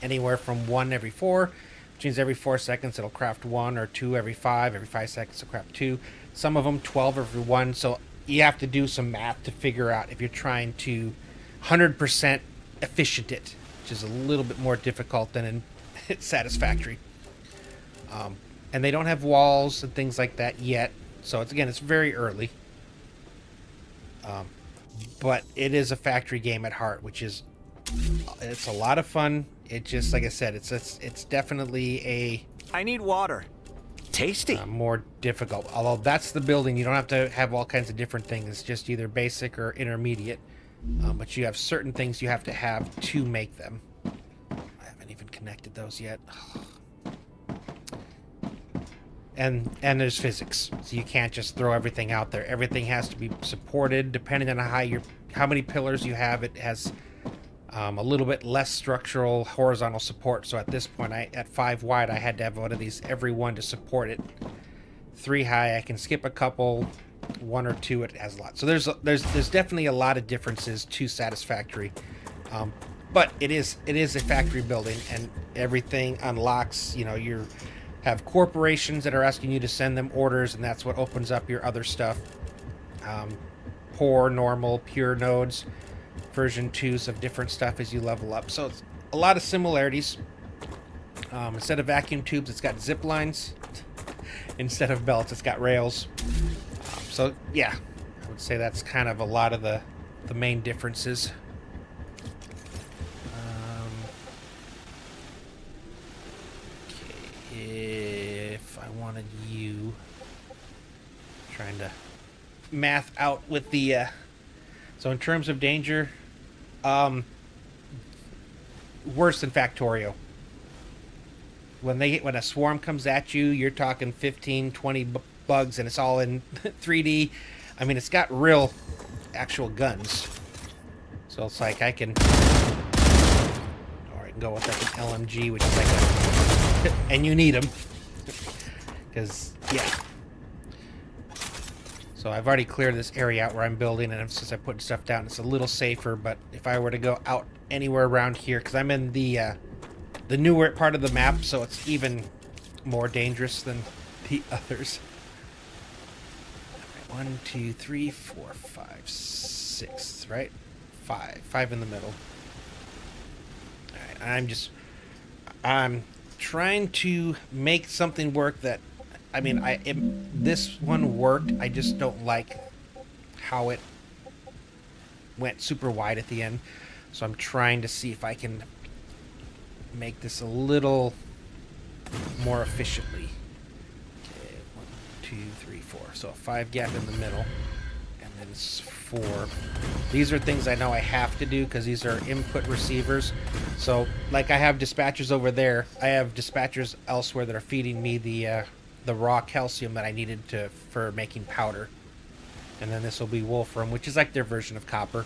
[SPEAKER 1] Anywhere from 1 every 4, which means every 4 seconds it'll craft 1, or 2 every 5. Every 5 seconds it'll craft 2. Some of them 12 every 1. So you have to do some math to figure out if you're trying to 100% efficient it, which is a little bit more difficult than in Satisfactory. And they don't have walls and things like that yet. So it's very early. But it is a factory game at heart, which is, it's a lot of fun. It just, like I said, it's definitely
[SPEAKER 2] I need water. Tasty.
[SPEAKER 1] more difficult. Although that's the building, you don't have to have all kinds of different things. It's just either basic or intermediate. But you have certain things you have to make them. I haven't even connected those yet. And there's physics, so you can't just throw everything out there. Everything has to be supported depending on how many pillars you have. It has a little bit less structural horizontal support. So at this point, at 5 wide, I had to have one of these every one to support it. 3 high, I can skip a couple. 1 or 2, it has a lot. So there's definitely a lot of differences to Satisfactory, but it is a factory building, and everything unlocks. You have corporations that are asking you to send them orders, and that's what opens up your other stuff. Poor, normal, pure nodes, version 2s of different stuff as you level up. So it's a lot of similarities. Instead of vacuum tubes, it's got zip lines. Instead of belts, it's got rails. So yeah, I would say that's kind of a lot of the main differences. Okay, if I wanted you, trying to math out with the so in terms of danger, worse than Factorio. When a swarm comes at you, you're talking 15, 20 bugs, and it's all in 3D. I mean, it's got real, actual guns. So it's like I can, or I can go with like an LMG, which is like a, and you need them, because yeah. So I've already cleared this area out where I'm building, and since I'm putting stuff down, it's a little safer. But if I were to go out anywhere around here, because I'm in the newer part of the map, so it's even more dangerous than the others. 1, 2, 3, 4, 5, 6, right? 5 in the middle. All right, I'm trying to make something work that, I mean, this one worked. I just don't like how it went super wide at the end. So I'm trying to see if I can make this a little more efficiently. Okay, 1, 2, 3, 4. So a 5 gap in the middle, and then it's 4. These are things I know I have to do because these are input receivers. So, like I have dispatchers over there, I have dispatchers elsewhere that are feeding me the raw calcium that I needed for making powder. And then this will be wolfram, which is like their version of copper.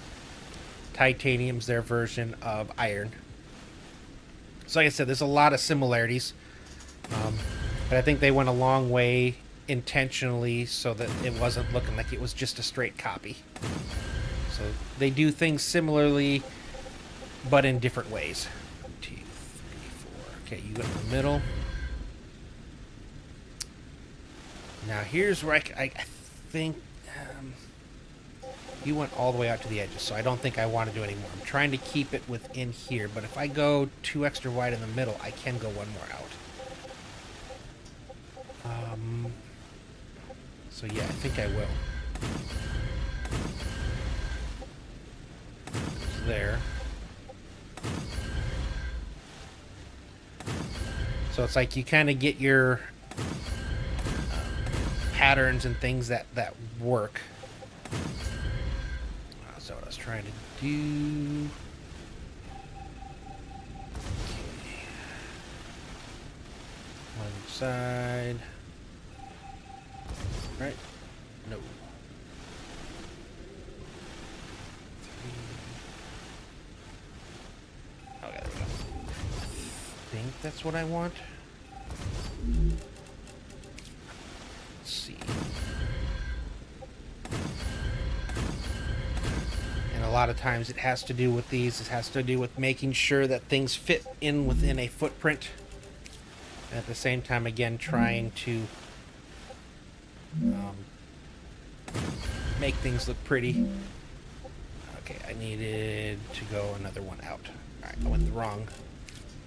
[SPEAKER 1] Titanium's their version of iron. So like I said, there's a lot of similarities, but I think they went a long way intentionally so that it wasn't looking like it was just a straight copy. So they do things similarly, but in different ways. 1, 2, 3, 4. Okay, you go in the middle. Now here's where I think you went all the way out to the edges, so I don't think I want to do any more. I'm trying to keep it within here, but if I go 2 extra wide in the middle, I can go 1 more out. So yeah, I think I will. There. So it's like you kind of get your patterns and things that work. That's what I was trying to do. Okay. One side. Right? No. 3. Okay, there we go. I think that's what I want. Let's see. And a lot of times it has to do with these. It has to do with making sure that things fit in within a footprint. At the same time, again, trying to make things look pretty. Okay, I needed to go another one out. Alright, I went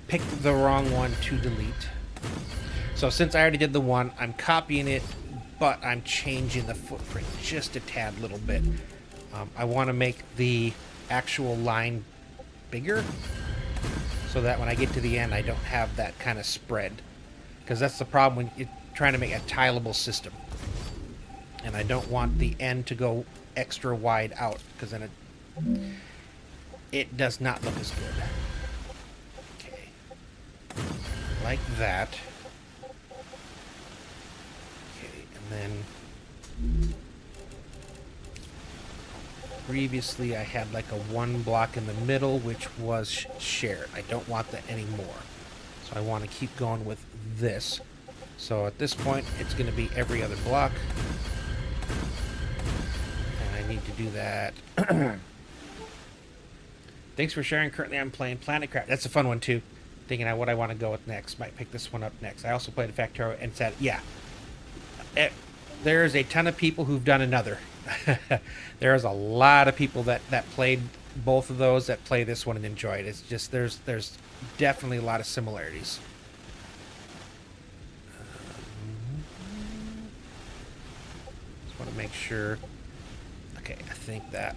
[SPEAKER 1] picked the wrong one to delete. So since I already did the one, I'm copying it, but I'm changing the footprint just a tad little bit. I want to make the actual line bigger so that when I get to the end, I don't have that kind of spread. Because that's the problem when you're trying to make a tileable system. And I don't want the end to go extra wide out, because then it does not look as good. Okay. Like that. Okay, and then previously I had like a 1 block in the middle, which was shared. I don't want that anymore. So I want to keep going with this. So at this point, it's going to be every other block. And I need to do that. Thanks for sharing. Currently, I'm playing Planet Craft. That's a fun one, too. Thinking out what I want to go with next. Might pick this one up next. I also played a Factorio and said, yeah. There's a ton of people who've done another. There's a lot of people that played both of those that play this one and enjoy it. It's just, there's definitely a lot of similarities. make sure. Okay, I think that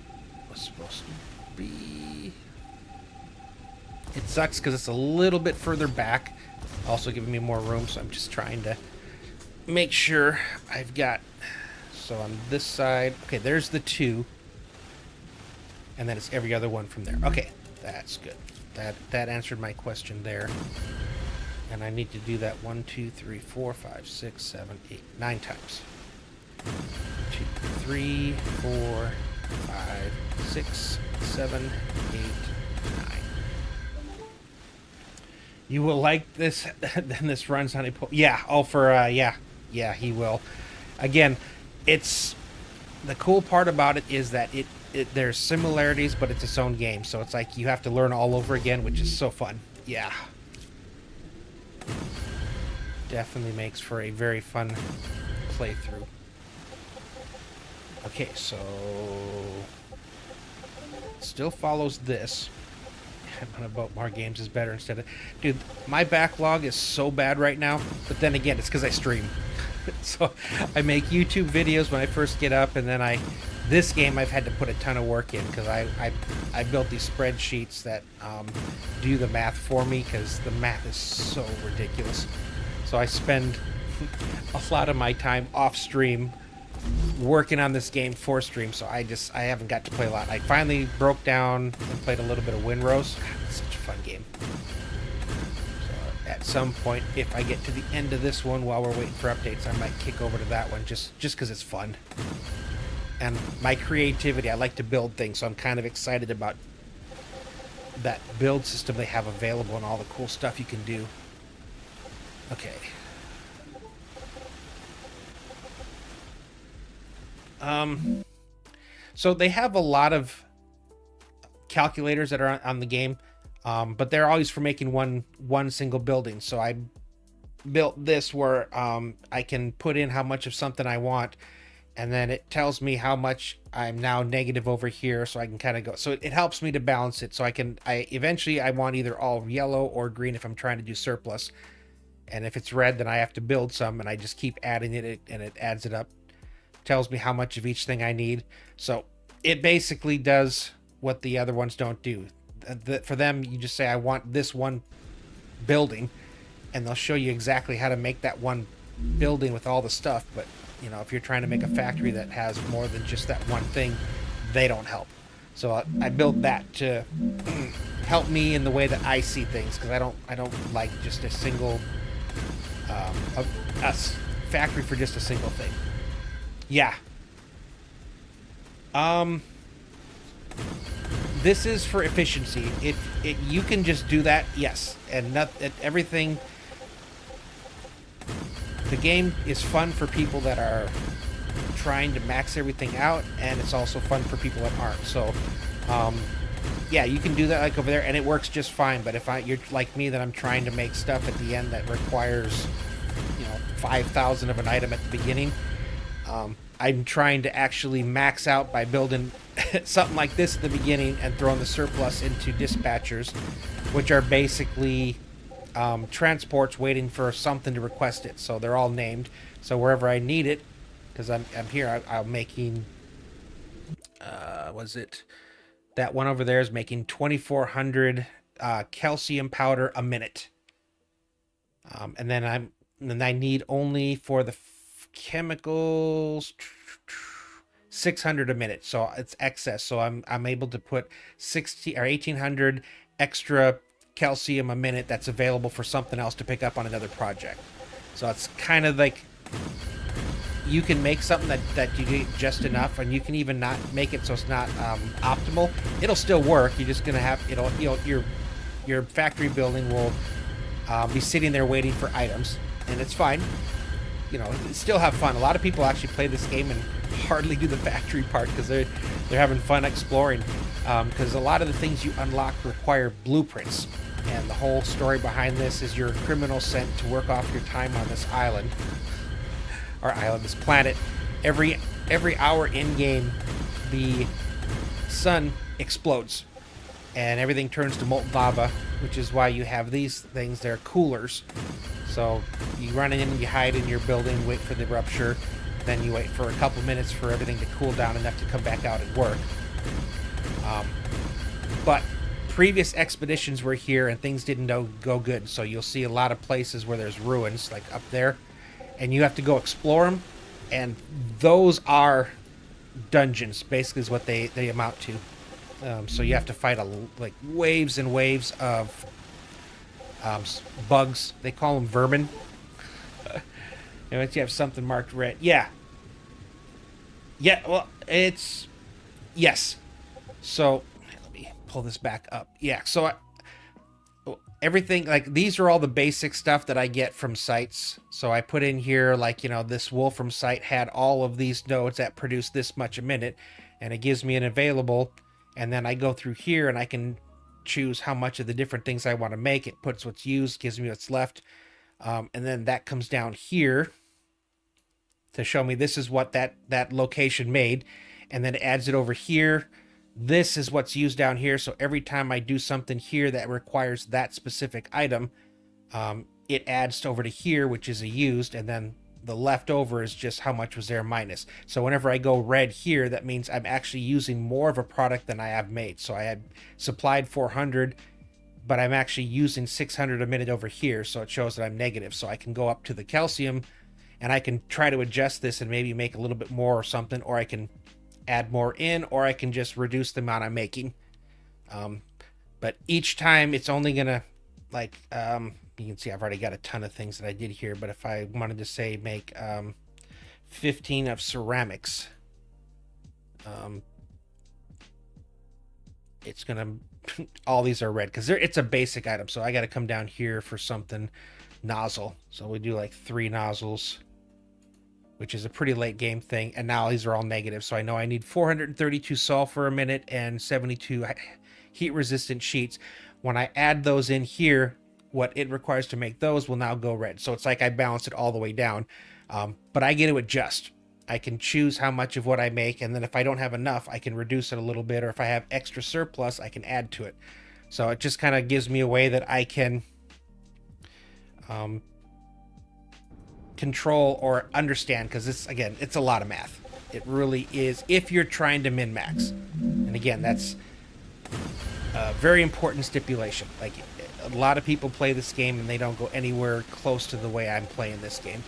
[SPEAKER 1] was supposed to be... It sucks because it's a little bit further back, also giving me more room, so I'm just trying to make sure I've got... So on this side, okay, there's the 2, and then it's every other one from there. Okay, that's good. That answered my question there. And I need to do that 1, 2, 3, 4, 5, 6, 7, 8, 9 times. 2, 3, 4, 5, 6, 7, 8, 9. You will like this. Then this runs on a yeah. Oh, for yeah, he will. Again, it's the cool part about it is that there's similarities, but it's its own game. So it's like you have to learn all over again, which is so fun. Yeah, definitely makes for a very fun playthrough. Okay, so still follows this. About more games is better instead of... Dude, my backlog is so bad right now, but then again, it's because I stream. So I make YouTube videos when I first get up, and then this game I've had to put a ton of work in because I built these spreadsheets that do the math for me because the math is so ridiculous. So I spend a lot of my time off stream working on this game for stream, so I haven't got to play a lot. I finally broke down and played a little bit of Windrose. God, it's such a fun game. So at some point, if I get to the end of this one while we're waiting for updates, I might kick over to that one just because it's fun. And my creativity, I like to build things, so I'm kind of excited about that build system they have available and all the cool stuff you can do. Okay. So they have a lot of calculators that are on the game, but they're always for making one single building. So I built this where I can put in how much of something I want, and then it tells me how much I'm now negative over here, so I can kind of go. So it helps me to balance it. So eventually I want either all yellow or green if I'm trying to do surplus, and if it's red, then I have to build some, and I just keep adding it, and it adds it up. Tells me how much of each thing I need. So it basically does what the other ones don't do. For them, you just say, I want this one building, and they'll show you exactly how to make that one building with all the stuff. But, you know, if you're trying to make a factory that has more than just that one thing, they don't help. So I built that to help me in the way that I see things, because I don't like just a single a factory for just a single thing. Yeah. This is for efficiency. You can just do that, yes, and everything. The game is fun for people that are trying to max everything out, and it's also fun for people that aren't. So, yeah, you can do that like over there, and it works just fine. But if you're like me, that I'm trying to make stuff at the end that requires, 5,000 of an item at the beginning. I'm trying to actually max out by building something like this at the beginning and throwing the surplus into dispatchers, which are basically transports waiting for something to request it. So they're all named. So wherever I need it, because I'm here, I'm making, was it? That one over there is making 2,400 calcium powder a minute. And then I need only for the chemicals 600 a minute, so it's excess. So I'm able to put 1,800 extra calcium a minute that's available for something else to pick up on another project. So it's kind of like you can make something that you get just enough, and you can even not make it so it's not optimal. It'll still work. You're just gonna have your factory building will be sitting there waiting for items, and it's fine. Still have fun. A lot of people actually play this game and hardly do the factory part because they're having fun exploring. Because a lot of the things you unlock require blueprints, and the whole story behind this is you're a criminal sent to work off your time on this island, this planet. Every hour in game, the sun explodes, and everything turns to molten lava, which is why you have these things. They're coolers. So you run in and you hide in your building, wait for the rupture, Then you wait for a couple minutes for everything to cool down enough to come back out and work. But previous expeditions were here and things didn't go good. So you'll see a lot of places where there's ruins, like up there, and you have to go explore them. And those are dungeons, basically, is what they amount to. So you have to fight like waves and waves of bugs. They call them vermin. And once you have something marked red, yeah, well, it's yes. So let me pull this back up. Yeah, so everything, like, these are all the basic stuff that I get from sites. So I put in here, like, you know, this Wolfram site had all of these nodes that produce this much a minute, and it gives me an available, and then I go through here and I can choose how much of the different things I want to make. It puts what's used, gives me what's left, and then that comes down here to show me this is what that location made, and then it adds it over here. This is what's used down here, so every time I do something here that requires that specific item, it adds over to here, which is a used, and then the leftover is just how much was there minus. So whenever I go red here, that means I'm actually using more of a product than I have made. So I had supplied 400, but I'm actually using 600 a minute over here, so it shows that I'm negative. So I can go up to the calcium, and I can try to adjust this and maybe make a little bit more or something, or I can add more in, or I can just reduce the amount I'm making. But each time it's only gonna, like, you can see I've already got a ton of things that I did here, but if I wanted to say make 15 of ceramics, it's gonna all these are red because it's a basic item. So I got to come down here for something nozzle, so we do like 3 nozzles, which is a pretty late game thing, and now these are all negative. So I know I need 432 sulfur a minute and 72 heat resistant sheets. When I add those in here, what it requires to make those will now go red. So it's like I balance it all the way down, but I get to adjust. I can choose how much of what I make, and then if I don't have enough, I can reduce it a little bit, or if I have extra surplus, I can add to it. So it just kind of gives me a way that I can control or understand, because it's a lot of math. It really is, if you're trying to min-max. And again, that's a very important stipulation. Like, a lot of people play this game and they don't go anywhere close to the way I'm playing this game.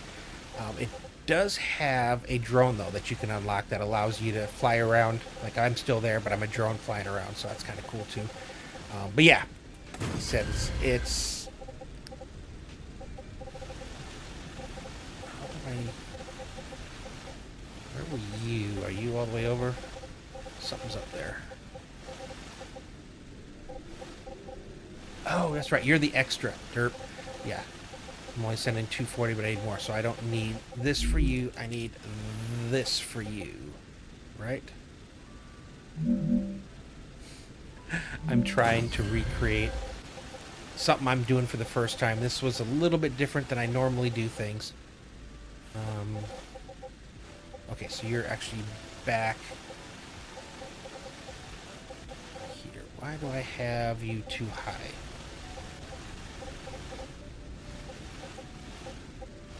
[SPEAKER 1] It does have a drone, though, that you can unlock that allows you to fly around. Like, I'm still there, but I'm a drone flying around, so that's kind of cool too. But yeah, like I said, it's where were you? Are you all the way over? Something's up there. Oh, that's right. You're the extra. Derp. Yeah. I'm only sending 240, but I need more. So I don't need this for you. I need this for you. Right? I'm trying to recreate something I'm doing for the first time. This was a little bit different than I normally do things. Okay, so you're actually back here. Why do I have you too high?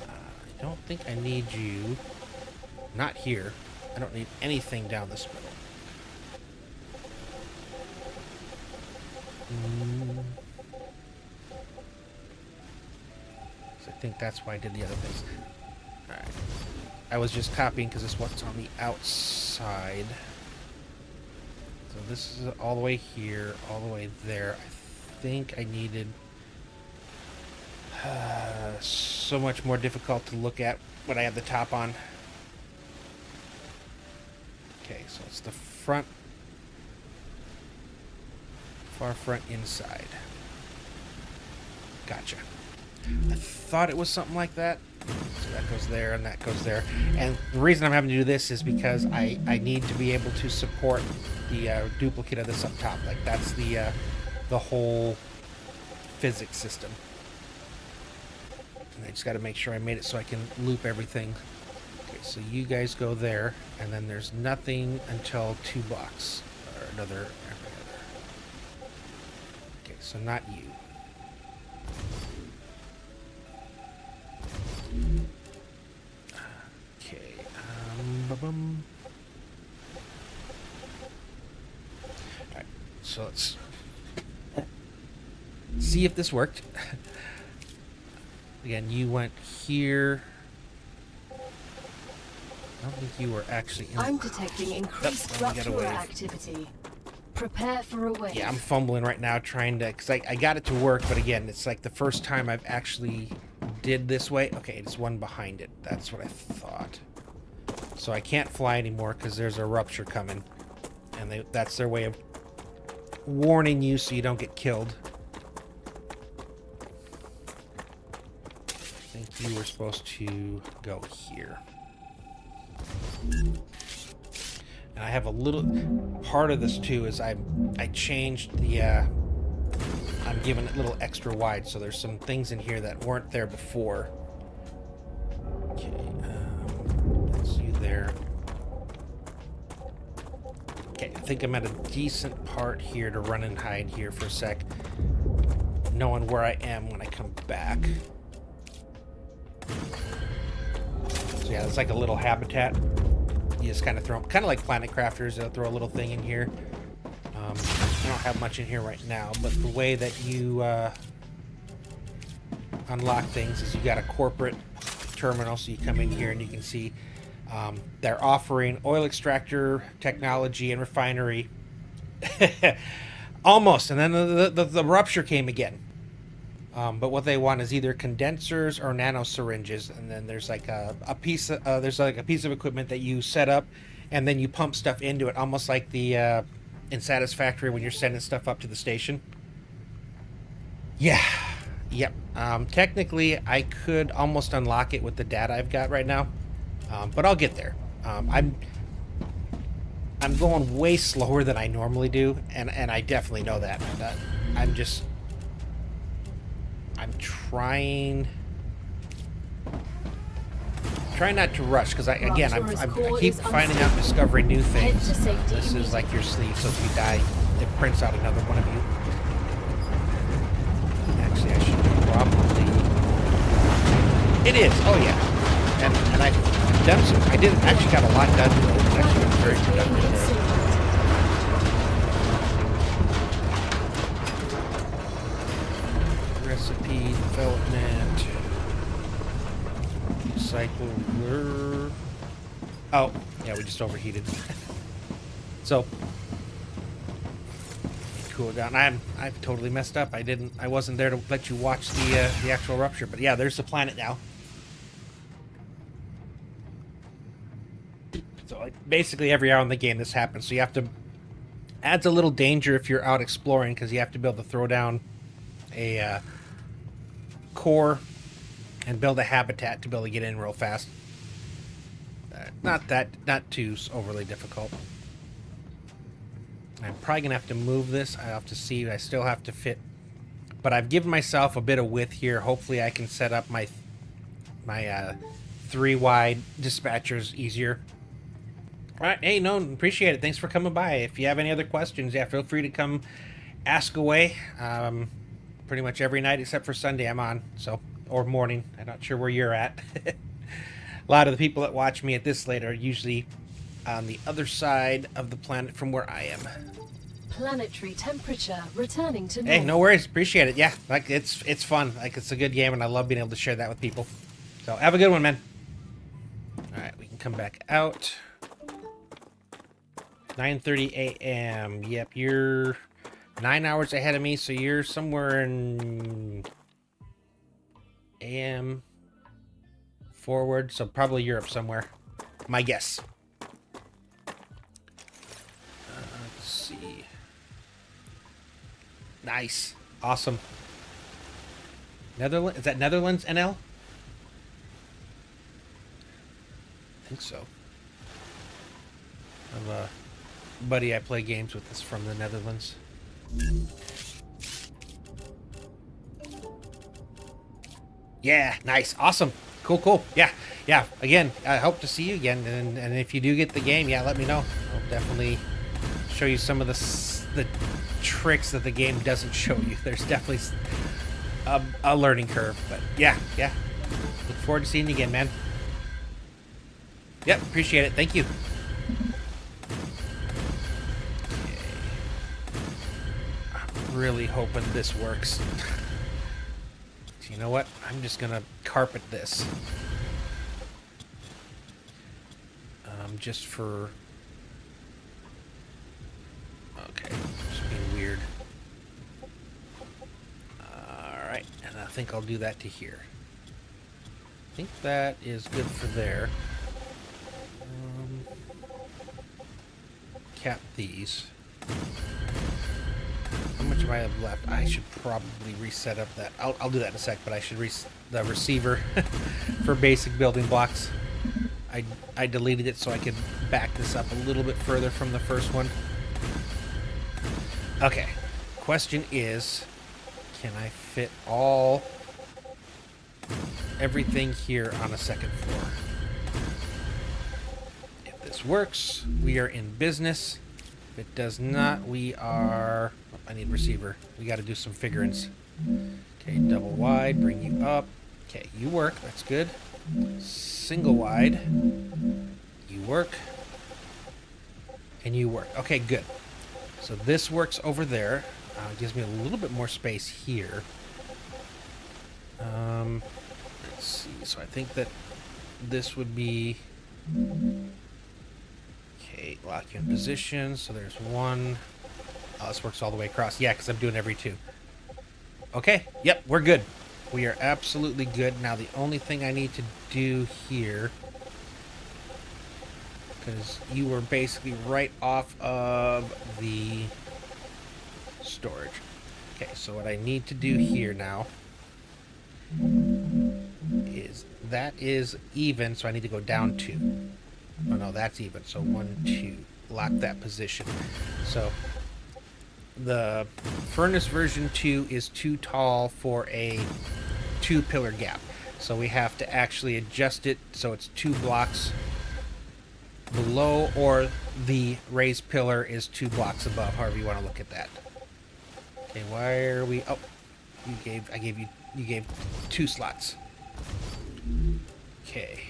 [SPEAKER 1] I don't think I need you. Not here. I don't need anything down this middle. So I think that's why I did the other things. Alright. I was just copying because this is what's on the outside. So this is all the way here, all the way there. I think I needed so much more difficult to look at when I have the top on. Okay, so it's the front, far front inside. Gotcha. I thought it was something like that. So that goes there and that goes there. And the reason I'm having to do this is because I need to be able to support the duplicate of this up top. Like, that's the whole physics system. And I just got to make sure I made it so I can loop everything. Okay, so you guys go there, and then there's nothing until 2 blocks. Or another, every other. Okay, so not you. Okay, Ba-bum. Alright, so let's see if this worked. Again, you went here. I don't think you were actually in.
[SPEAKER 3] I'm detecting increased rupture activity. Prepare for a wave.
[SPEAKER 1] Yeah, I'm fumbling right now trying to, because I got it to work, but again, it's like the first time I've actually did this way. Okay, it's one behind it. That's what I thought. So I can't fly anymore because there's a rupture coming. And that's their way of warning you so you don't get killed. I think you were supposed to go here. And I have a little part of this too is I changed the I'm giving it a little extra wide, so there's some things in here that weren't there before. Okay, that's you there. Okay, I think I'm at a decent part here to run and hide here for a sec, knowing where I am when I come back. So yeah, it's like a little habitat. You just kind of throw them, kind of like Planet Crafters. They'll throw a little thing in here. I don't have much in here right now, but the way that you unlock things is you got a corporate terminal. So you come in here and you can see they're offering oil extractor technology and refinery. Almost, and then the rupture came again. But what they want is either condensers or nano syringes, and then there's like a piece of equipment that you set up, and then you pump stuff into it, almost like the in Satisfactory when you're sending stuff up to the station. Yeah, yep. Technically, I could almost unlock it with the data I've got right now, but I'll get there. I'm going way slower than I normally do, and I definitely know that. I'm trying not to rush, because I keep finding out and discovering new things. This is like your sleeve, so if you die, it prints out another one of you. Actually, I should probably. It is. Oh yeah, and I've done some. I actually got a lot done today. It's actually been very productive today. Recipe development. Recycler. Oh, yeah, we just overheated. So cool down. I've totally messed up. I wasn't there to let you watch the actual rupture, but yeah, there's the planet now. So like, basically every hour in the game this happens. So you have to adds a little danger if you're out exploring, because you have to be able to throw down a core and build a habitat to be able to get in real fast. Not too overly difficult. I'm probably gonna have to move this. I have to see. I still have to fit, but I've given myself a bit of width here. Hopefully, I can set up my 3-wide dispatchers easier. All right, hey, no, appreciate it. Thanks for coming by. If you have any other questions, yeah, feel free to come ask away. Pretty much every night except for Sunday I'm on, so, or morning. I'm not sure where you're at. A lot of the people that watch me at this late are usually on the other side of the planet from where I am.
[SPEAKER 3] Planetary temperature returning to normal.
[SPEAKER 1] Hey, no worries. Appreciate it. Yeah, like it's fun. Like it's a good game, and I love being able to share that with people. So have a good one, man. All right, we can come back out. 9:30 a.m. Yep, you're 9 hours ahead of me, so you're somewhere in a.m. forward, so probably Europe somewhere. My guess. Let's see. Nice. Awesome. Netherlands? Is that Netherlands, NL? I think so. I have a buddy I play games with is from the Netherlands. Yeah, nice. Awesome. Cool. Yeah. Again, I hope to see you again. And if you do get the game, yeah, let me know. I'll definitely show you some of the tricks that the game doesn't show you. There's definitely a learning curve. But yeah. Look forward to seeing you again, man. Yep, appreciate it. Thank you. I'm really hoping this works. You know what? I'm just gonna carpet this. Just for... Okay, just being weird. Alright, and I think I'll do that to here. I think that is good for there. Cap these. How much do I have left? I should probably reset up that. I'll do that in a sec, but I should the receiver for basic building blocks. I deleted it so I could back this up a little bit further from the first one. Okay. Question is, can I fit everything here on a second floor? If this works, we are in business. If it does not, we are... Oh, I need receiver. We got to do some figurines. Okay, double wide, bring you up. Okay, you work. That's good. Single wide. You work. And you work. Okay, good. So this works over there. Gives me a little bit more space here. Let's see. So I think that this would be... Okay, lock you in position. So there's one. Oh, this works all the way across. Yeah, because I'm doing every two. Okay. Yep, we're good. We are absolutely good. Now, the only thing I need to do here, because you were basically right off of the storage. Okay, so what I need to do here now is that is even, so I need to go down 2. Oh, no, that's even. So 1, 2. Lock that position. So the furnace version 2 is too tall for a 2-pillar gap. So we have to actually adjust it so it's 2 blocks below, or the raised pillar is 2 blocks above, however you want to look at that. Okay, why are we... Oh, you gave 2 slots. Okay.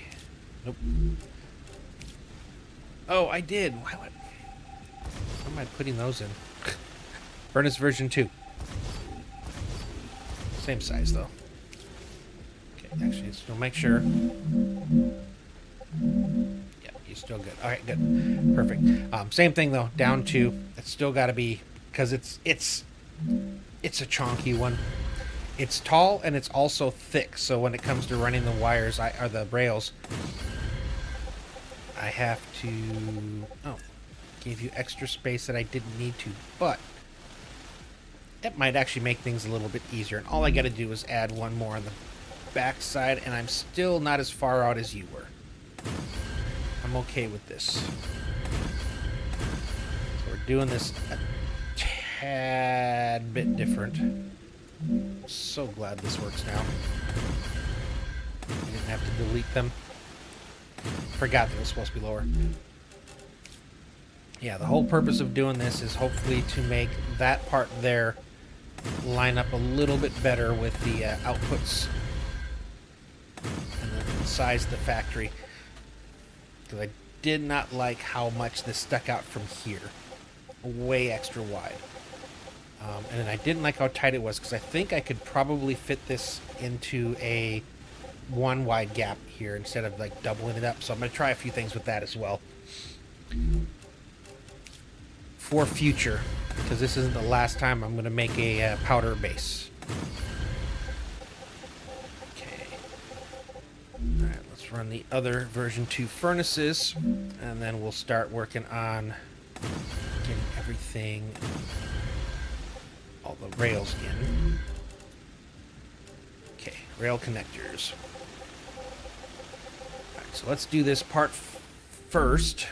[SPEAKER 1] Nope. Oh, I did. Why am I putting those in? Furnace version 2. Same size, though. Okay, actually, still make sure. Yeah, you're still good. All right, good. Perfect. Same thing, though. Down 2. It's still got to be... Because it's a chonky one. It's tall, and it's also thick. So when it comes to running the wires, or the rails... I have to... Oh, gave you extra space that I didn't need to, but it might actually make things a little bit easier. And all I got to do is add one more on the back side, and I'm still not as far out as you were. I'm okay with this. So we're doing this a tad bit different. So glad this works now. I didn't have to delete them. Forgot that it was supposed to be lower. Yeah, the whole purpose of doing this is hopefully to make that part there line up a little bit better with the outputs and the size of the factory. Because I did not like how much this stuck out from here. Way extra wide. And then I didn't like how tight it was, because I think I could probably fit this into a 1 wide gap here instead of like doubling it up. So I'm going to try a few things with that as well for future, because this isn't the last time I'm going to make a powder base. Okay. All right, let's run the other version 2 furnaces, and then we'll start working on getting everything, all the rails in. Okay, rail connectors. So let's do this part first.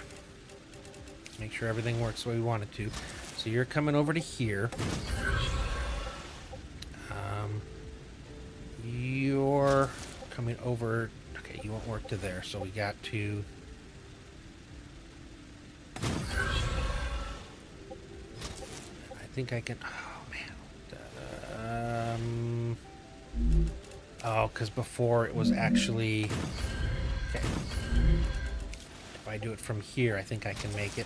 [SPEAKER 1] Make sure everything works the way we want it to. So you're coming over to here. You're coming over... Okay, you won't work to there, so we got to... I think I can... Oh, man. Oh, because before it was actually... Okay. I do it from here, I think I can make it.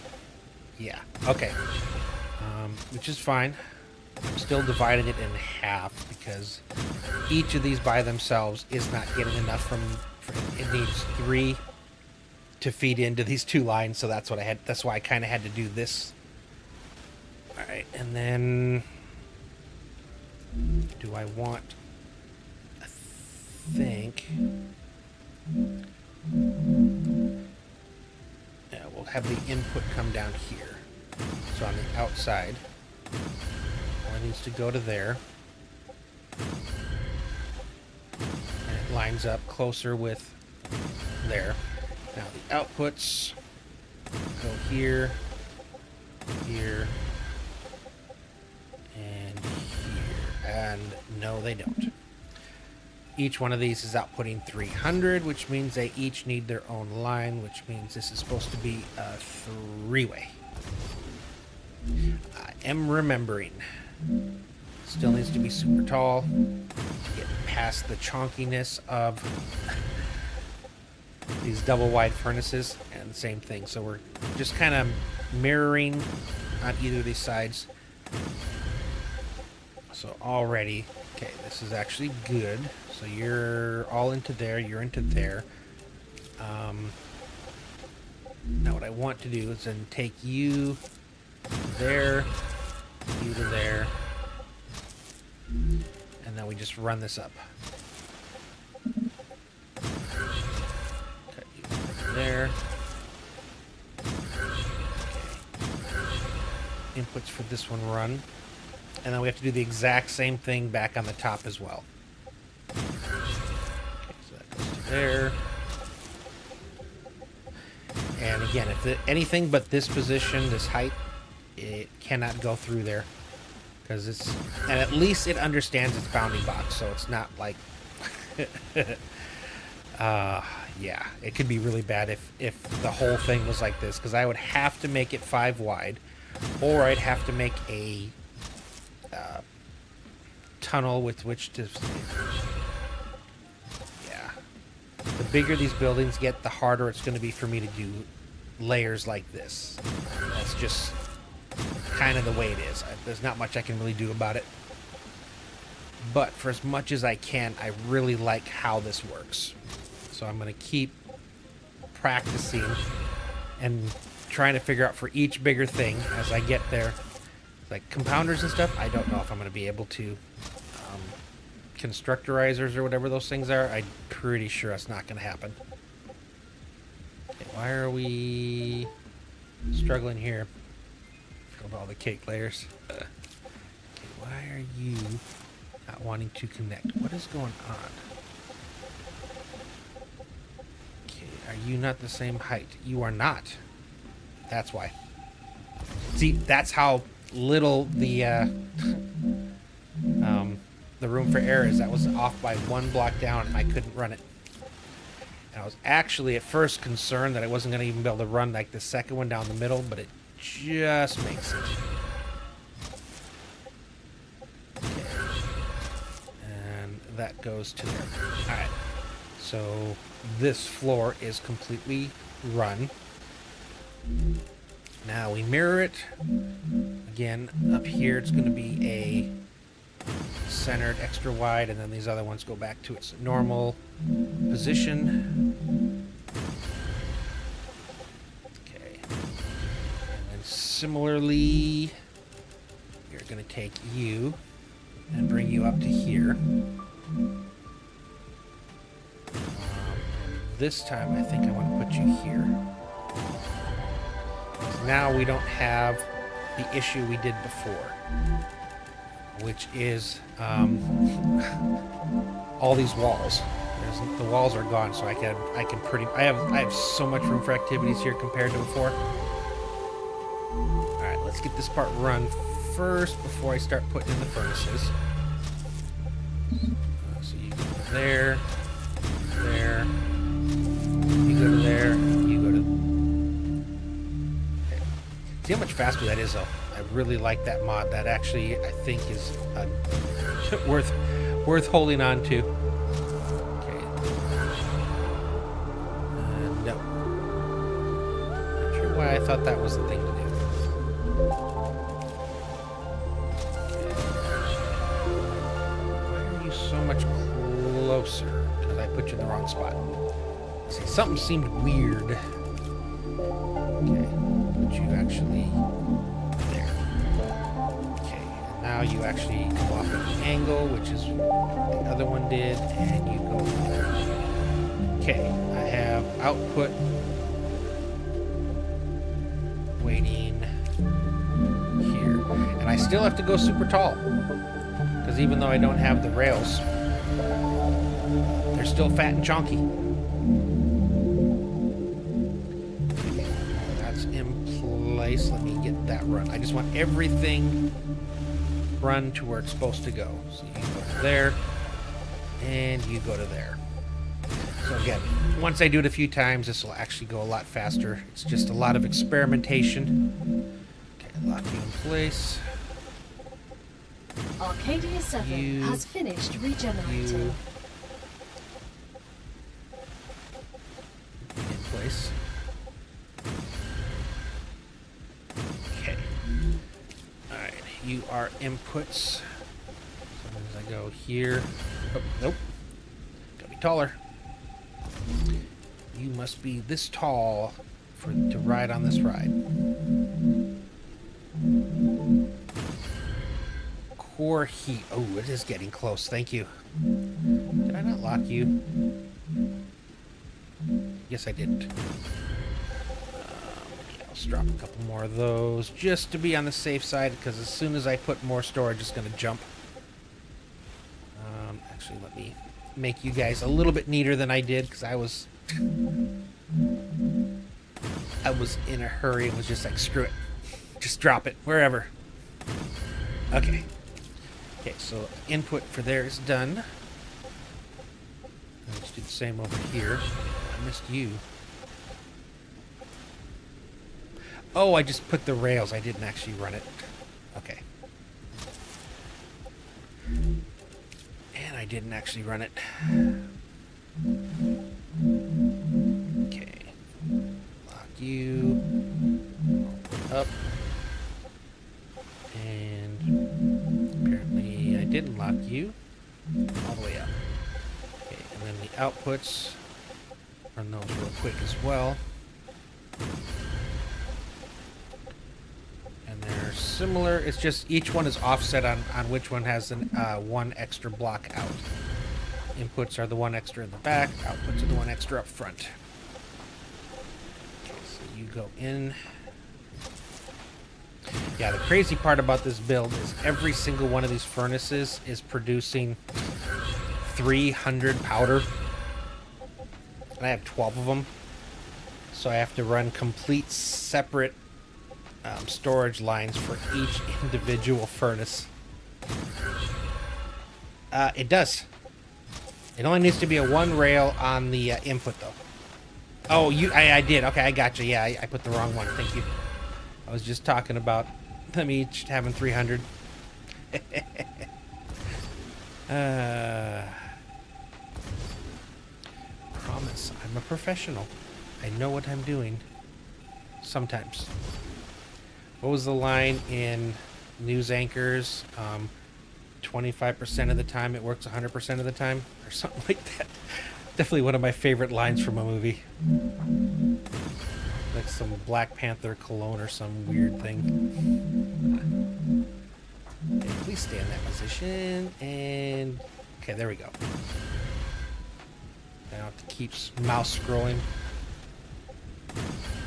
[SPEAKER 1] Yeah, okay. Which is fine. I'm still dividing it in half because each of these by themselves is not getting enough from it needs 3 to feed into these 2 lines, so that's why I kind of had to do this. All right, and then do I want, I think, yeah, we'll have the input come down here. So on the outside, all it needs to go to there. And it lines up closer with there. Now the outputs go here, here, and here. And no, they don't. Each one of these is outputting 300, which means they each need their own line, which means this is supposed to be a 3-way. I am remembering. Still needs to be super tall to get past the chonkiness of these double wide furnaces, and the same thing. So we're just kind of mirroring on either of these sides. So already, okay, this is actually good. So you're all into there, you're into there. Now what I want to do is then take you to there, you to there, and then we just run this up. Cut you there. Okay. Inputs for this one run. And then we have to do the exact same thing back on the top as well. Okay, so that goes to there. And again, if anything but this position, this height, it cannot go through there. Because it's... And at least it understands its bounding box, so it's not like... yeah, it could be really bad if the whole thing was like this. Because I would have to make it 5 wide. Or I'd have to make a... tunnel with which to... Yeah. The bigger these buildings get, the harder it's going to be for me to do layers like this. That's just kind of the way it is. There's not much I can really do about it. But for as much as I can, I really like how this works. So I'm going to keep practicing and trying to figure out for each bigger thing as I get there. Like compounders and stuff, I don't know if I'm going to be able to. Constructorizers or whatever those things are, I'm pretty sure that's not going to happen. Okay, why are we struggling here? With all the cake layers. Okay, why are you not wanting to connect? What is going on? Okay, are you not the same height? You are not. That's why. See, that's how little the room for error is. That was off by 1 block down and I couldn't run it. And I was actually at first concerned that I wasn't going to even be able to run like the second one down the middle, but it just makes it. Okay. And that goes to there. Alright. So this floor is completely run. Now we mirror it. Again, up here it's going to be a centered extra wide, and then these other ones go back to its normal position. Okay. And then similarly, you're going to take you and bring you up to here. This time I think I want to put you here. Now we don't have the issue we did before, which is all these walls. The walls are gone, so I have so much room for activities here compared to before. All right, let's get this part run first before I start putting in the furnaces. So you go there, there. You go to there. You go to. Okay. See how much faster that is, though. I really like that mod. That actually, I think, is worth holding on to. Okay. No. I thought that was the thing to do. Why are you so much closer? Because I put you in the wrong spot. See, something seemed weird. Okay, put you actually there. Okay, and now you actually come off at an angle, which is what the other one did, and you go there. Okay, I have output waiting here. And I still have to go super tall. Because even though I don't have the rails, they're still fat and chunky. That's in place. Let me get that run. I just want everything run to where it's supposed to go. So you go to there, and you go to there. So again, once I do it a few times, this will actually go a lot faster. It's just a lot of experimentation. Okay, lock you in place.
[SPEAKER 3] Arcadia 7 has finished regenerating.
[SPEAKER 1] In place. Okay. Alright, you are inputs. So as I go here. Oh, nope. Gotta be taller. You must be this tall to ride on this ride. Core heat. Oh, it is getting close. Thank you. Did I not lock you? Yes, I didn't. Yeah, let's drop a couple more of those just to be on the safe side, because as soon as I put more storage, it's going to jump. Actually, let me make you guys a little bit neater than I did, because I was in a hurry and was just like, screw it. Just drop it, wherever. Okay. Okay, so input for there is done. Let's do the same over here. I missed you. Oh, I just put the rails. I didn't actually run it. Okay. And I didn't actually run it. Okay. Lock you. Up. And apparently I didn't lock you. All the way up. Okay, and then the outputs. Run those real quick as well. And they're similar. It's just each one is offset on which one has an, one extra block out. Inputs are the one extra in the back. Outputs are the one extra up front. Okay, so you go in. Yeah, the crazy part about this build is every single one of these furnaces is producing 300 powder. And I have 12 of them. So I have to run complete separate storage lines for each individual furnace. It does. It only needs to be a one rail on the input, though. Oh, I did. Okay, I got you. Yeah, I put the wrong one. Thank you. I was just talking about them each having 300. Promise, I'm a professional. I know what I'm doing. Sometimes. What was the line in news anchors? 25% of the time it works 100% of the time? Or something like that. Definitely one of my favorite lines from a movie. Like some Black Panther cologne or some weird thing. Okay, please stay in that position. And... okay, there we go. I don't have to keep mouse scrolling.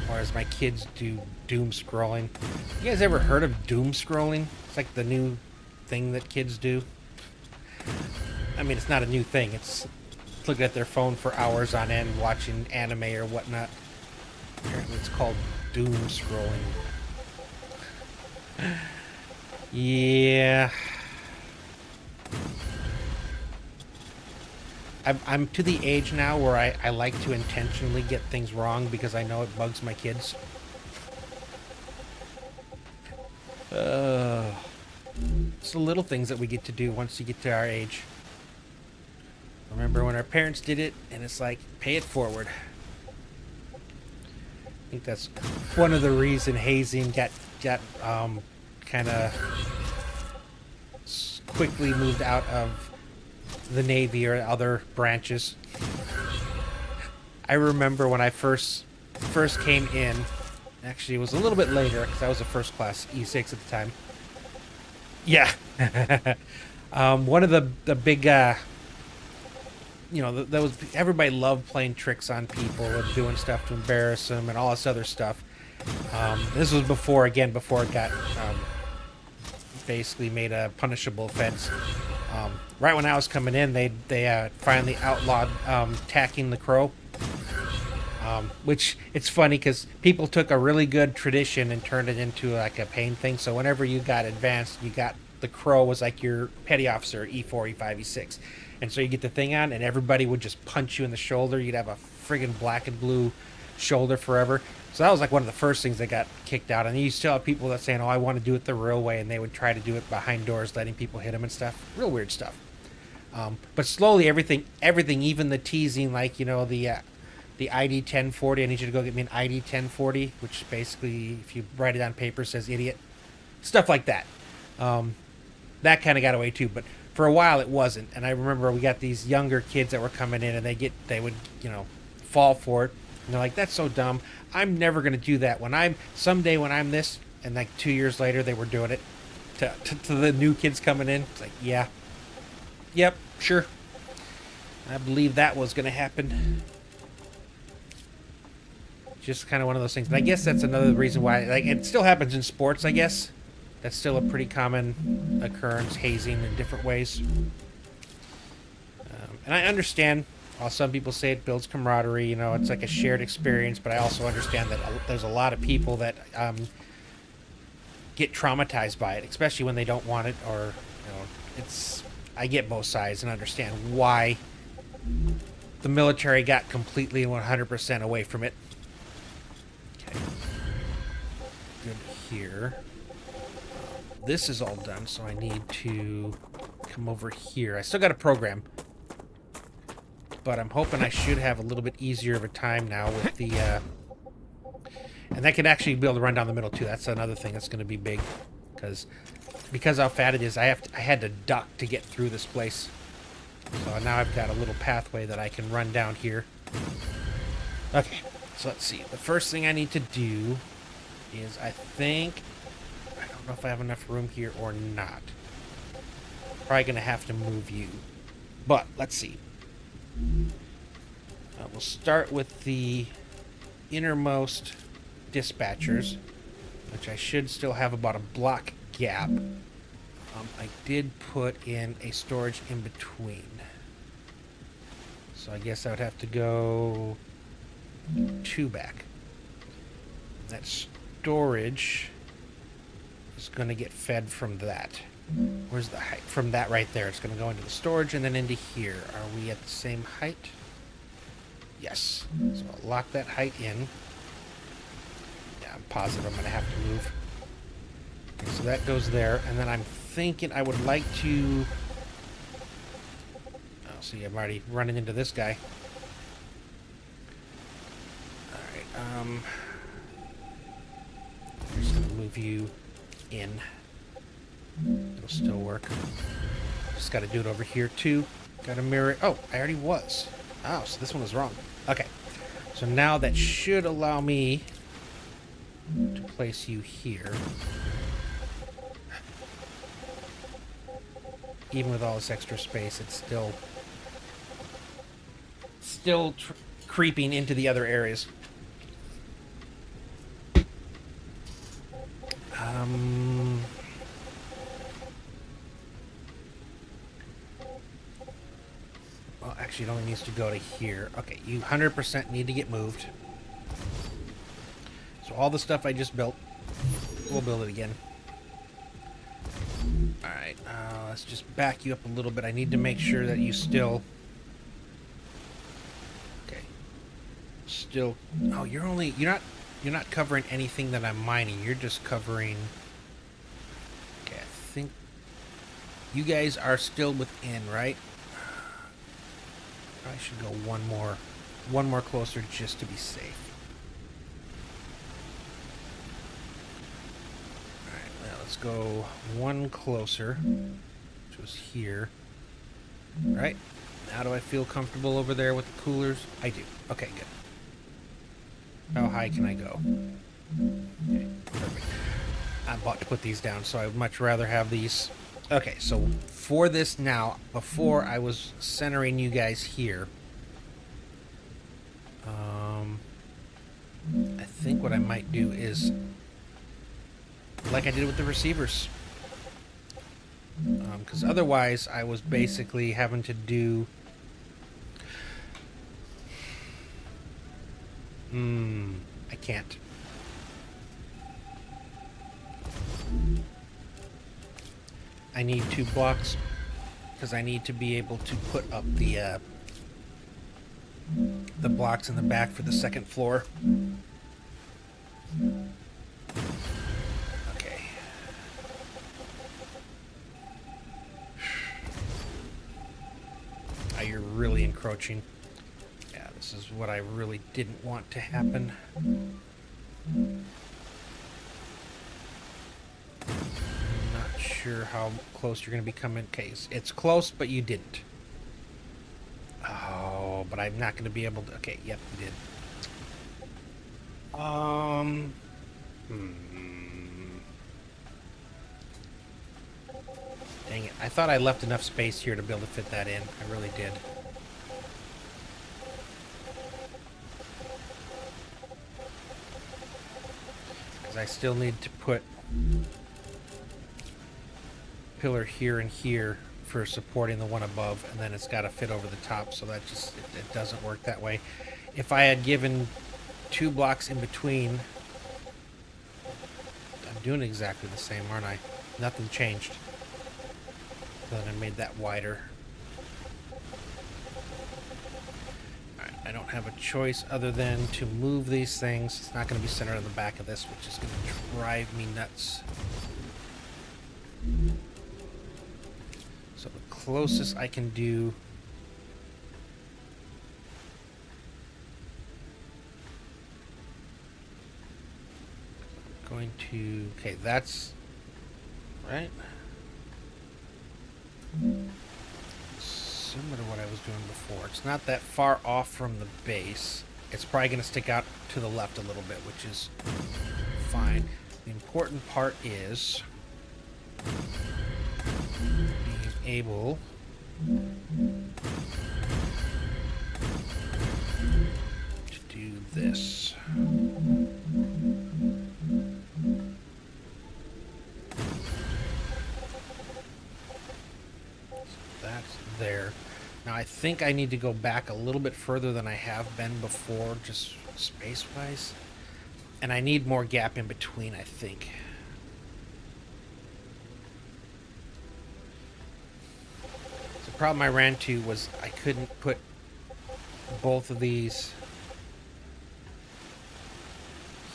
[SPEAKER 1] Or as my kids do, doom scrolling. You guys ever heard of doom scrolling? It's like the new thing that kids do. I mean, it's not a new thing. It's looking at their phone for hours on end, watching anime or whatnot. Apparently it's called doom scrolling. Yeah. I'm to the age now where I like to intentionally get things wrong because I know it bugs my kids. It's the little things that we get to do once you get to our age. Remember when our parents did it, and it's like, pay it forward. think that's one of the reason hazing got kind of quickly moved out of the Navy or other branches. I remember when I first came in. Actually, it was a little bit later because I was a first class E6 at the time. Yeah. One of the big, that was, everybody loved playing tricks on people and doing stuff to embarrass them and all this other stuff. This was before it got basically made a punishable offense. Right when I was coming in, they finally outlawed tacking the crow. Which, it's funny because people took a really good tradition and turned it into like a pain thing. So whenever you got advanced, you got the crow was like your petty officer, E4, E5, E6. And so you get the thing on and everybody would just punch you in the shoulder. You'd have a friggin' black and blue shoulder forever. So that was like one of the first things that got kicked out. And you still have people that saying, oh, I want to do it the real way. And they would try to do it behind doors, letting people hit them and stuff. Real weird stuff. But slowly everything, even the teasing, like, the ID 1040, I need you to go get me an ID 1040, which basically, if you write it on paper, says idiot. Stuff like that. That kind of got away too, but for a while it wasn't. And I remember we got these younger kids that were coming in and they would, fall for it. And they're like, that's so dumb. I'm never going to do that. Someday when I'm this, and like 2 years later they were doing it to the new kids coming in. It's like, yeah. Yep, sure. I believe that was going to happen. Just kind of one of those things. And I guess that's another reason why, like, it still happens in sports, I guess. That's still a pretty common occurrence, hazing in different ways. And I understand, while some people say it builds camaraderie, it's like a shared experience, but I also understand that there's a lot of people that get traumatized by it, especially when they don't want it, or, I get both sides and understand why the military got completely 100% away from it. Okay. Good here. This is all done, so I need to come over here. I still got a program, but I'm hoping I should have a little bit easier of a time now with the, and that could actually be able to run down the middle too. That's another thing that's going to be big, because how fat it is, I had to duck to get through this place. So now I've got a little pathway that I can run down here. Okay, so let's see. The first thing I need to do is, I don't know if I have enough room here or not. Probably going to have to move you. But, let's see. We'll start with the innermost dispatchers, which I should still have about a block gap. I did put in a storage in between. So I guess I would have to go 2 back. That storage is going to get fed from that. Where's the height? From that right there. It's going to go into the storage and then into here. Are we at the same height? Yes. So I'll lock that height in. Yeah, I'm positive I'm going to have to move. Okay, so that goes there. And then I'm thinking I would like to... Oh, see, I'm already running into this guy. Alright, I'm just going to move you in. It'll still work. Just got to do it over here too. Got to mirror. Oh, I already was. Oh, so this one was wrong. Okay. So now that should allow me to place you here. Even with all this extra space, it's still creeping into the other areas. Well, actually, it only needs to go to here. Okay, you 100% need to get moved. So all the stuff I just built, we'll build it again. Alright, let's just back you up a little bit. I need to make sure that you still... Okay. Still... Oh, you're not covering anything that I'm mining. You're just covering... Okay, I think... You guys are still within, right? I should go one more closer just to be safe. let's go one closer, which was here. Right? Now do I feel comfortable over there with the coolers? I do. Okay, good. How high can I go? Okay, perfect. I'm about to put these down, so I would much rather have these. Okay, so for this now, before I was centering you guys here. I think what I might do is, like I did with the receivers. Because otherwise I was basically having to do... I can't. I need 2 blocks because I need to be able to put up the blocks in the back for the second floor. Okay. You're really encroaching. Yeah, this is what I really didn't want to happen. Not sure how close you're going to be coming. Okay, it's close, but you didn't. Oh, but I'm not going to be able to... Okay, yep, you did. Dang it. I thought I left enough space here to be able to fit that in. I really did. Because I still need to put pillar here and here for supporting the one above, and then it's got to fit over the top, so that just it doesn't work that way. If I had given 2 blocks in between, I'm doing exactly the same, aren't I? Nothing changed. Then I made that wider. Alright, I don't have a choice other than to move these things. It's not going to be centered on the back of this, which is going to drive me nuts. So the closest I can do... going to... Okay, that's... right? Similar to what I was doing before. It's not that far off from the base. It's probably going to stick out to the left a little bit, which is fine. The important part is being able to do this. There. Now I think I need to go back a little bit further than I have been before, just space-wise. And I need more gap in between, I think. The problem I ran to was I couldn't put both of these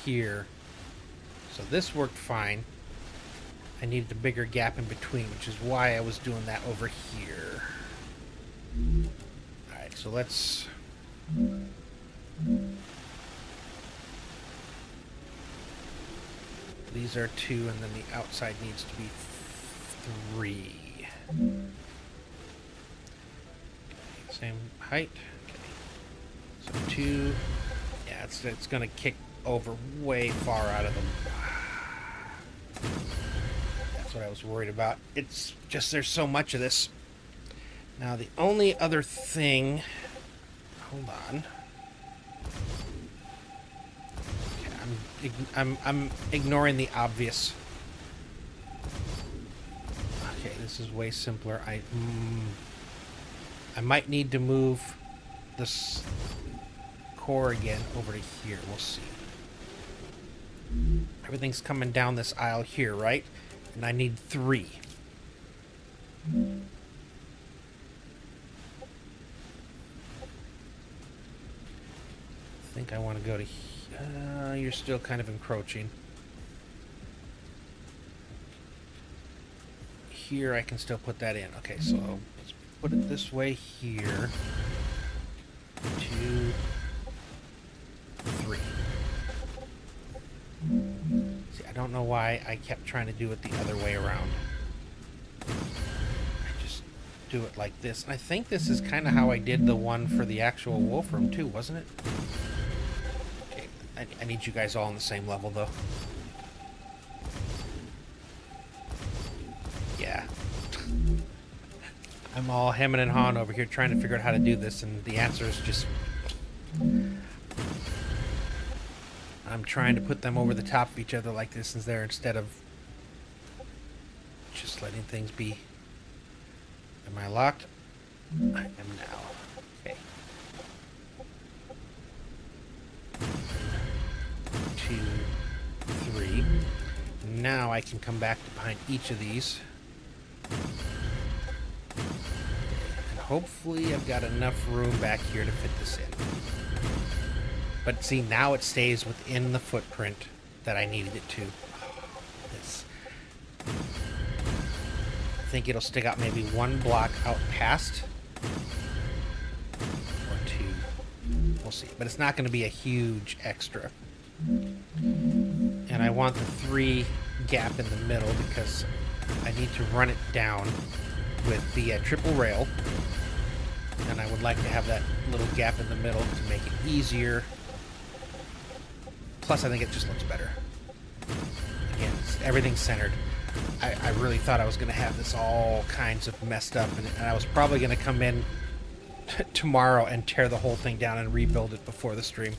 [SPEAKER 1] here. So this worked fine. I needed a bigger gap in between, which is why I was doing that over here. Alright, so let's... These are 2, and then the outside needs to be 3. Okay, same height. Okay. So 2. Yeah, it's going to kick over way far out of them. That's what I was worried about. It's just there's so much of this. Now the only other thing, hold on. Okay, I'm ignoring the obvious. Okay, this is way simpler. I might need to move this core again over to here. We'll see. Everything's coming down this aisle here, right? And I need 3. I think I want to go to... you're still kind of encroaching. Here I can still put that in. Okay, so let's put it this way here. 2, 3. See, I don't know why I kept trying to do it the other way around. I just do it like this. And I think this is kind of how I did the one for the actual wolf room too, wasn't it? Okay, I need you guys all on the same level though. Yeah. I'm all hemming and hawing over here trying to figure out how to do this, and the answer is just... I'm trying to put them over the top of each other like this instead of just letting things be. Am I locked? I am now. Okay. 2, 3. Now I can come back to behind each of these. And hopefully I've got enough room back here to fit this in. But see, now it stays within the footprint that I needed it to. This. I think it'll stick out maybe 1 block out past. Or 2. We'll see. But it's not going to be a huge extra. And I want the 3 gap in the middle because I need to run it down with the triple rail. And I would like to have that little gap in the middle to make it easier. Plus, I think it just looks better. Again, everything's centered. I really thought I was going to have this all kinds of messed up, and I was probably going to come in tomorrow and tear the whole thing down and rebuild it before the stream.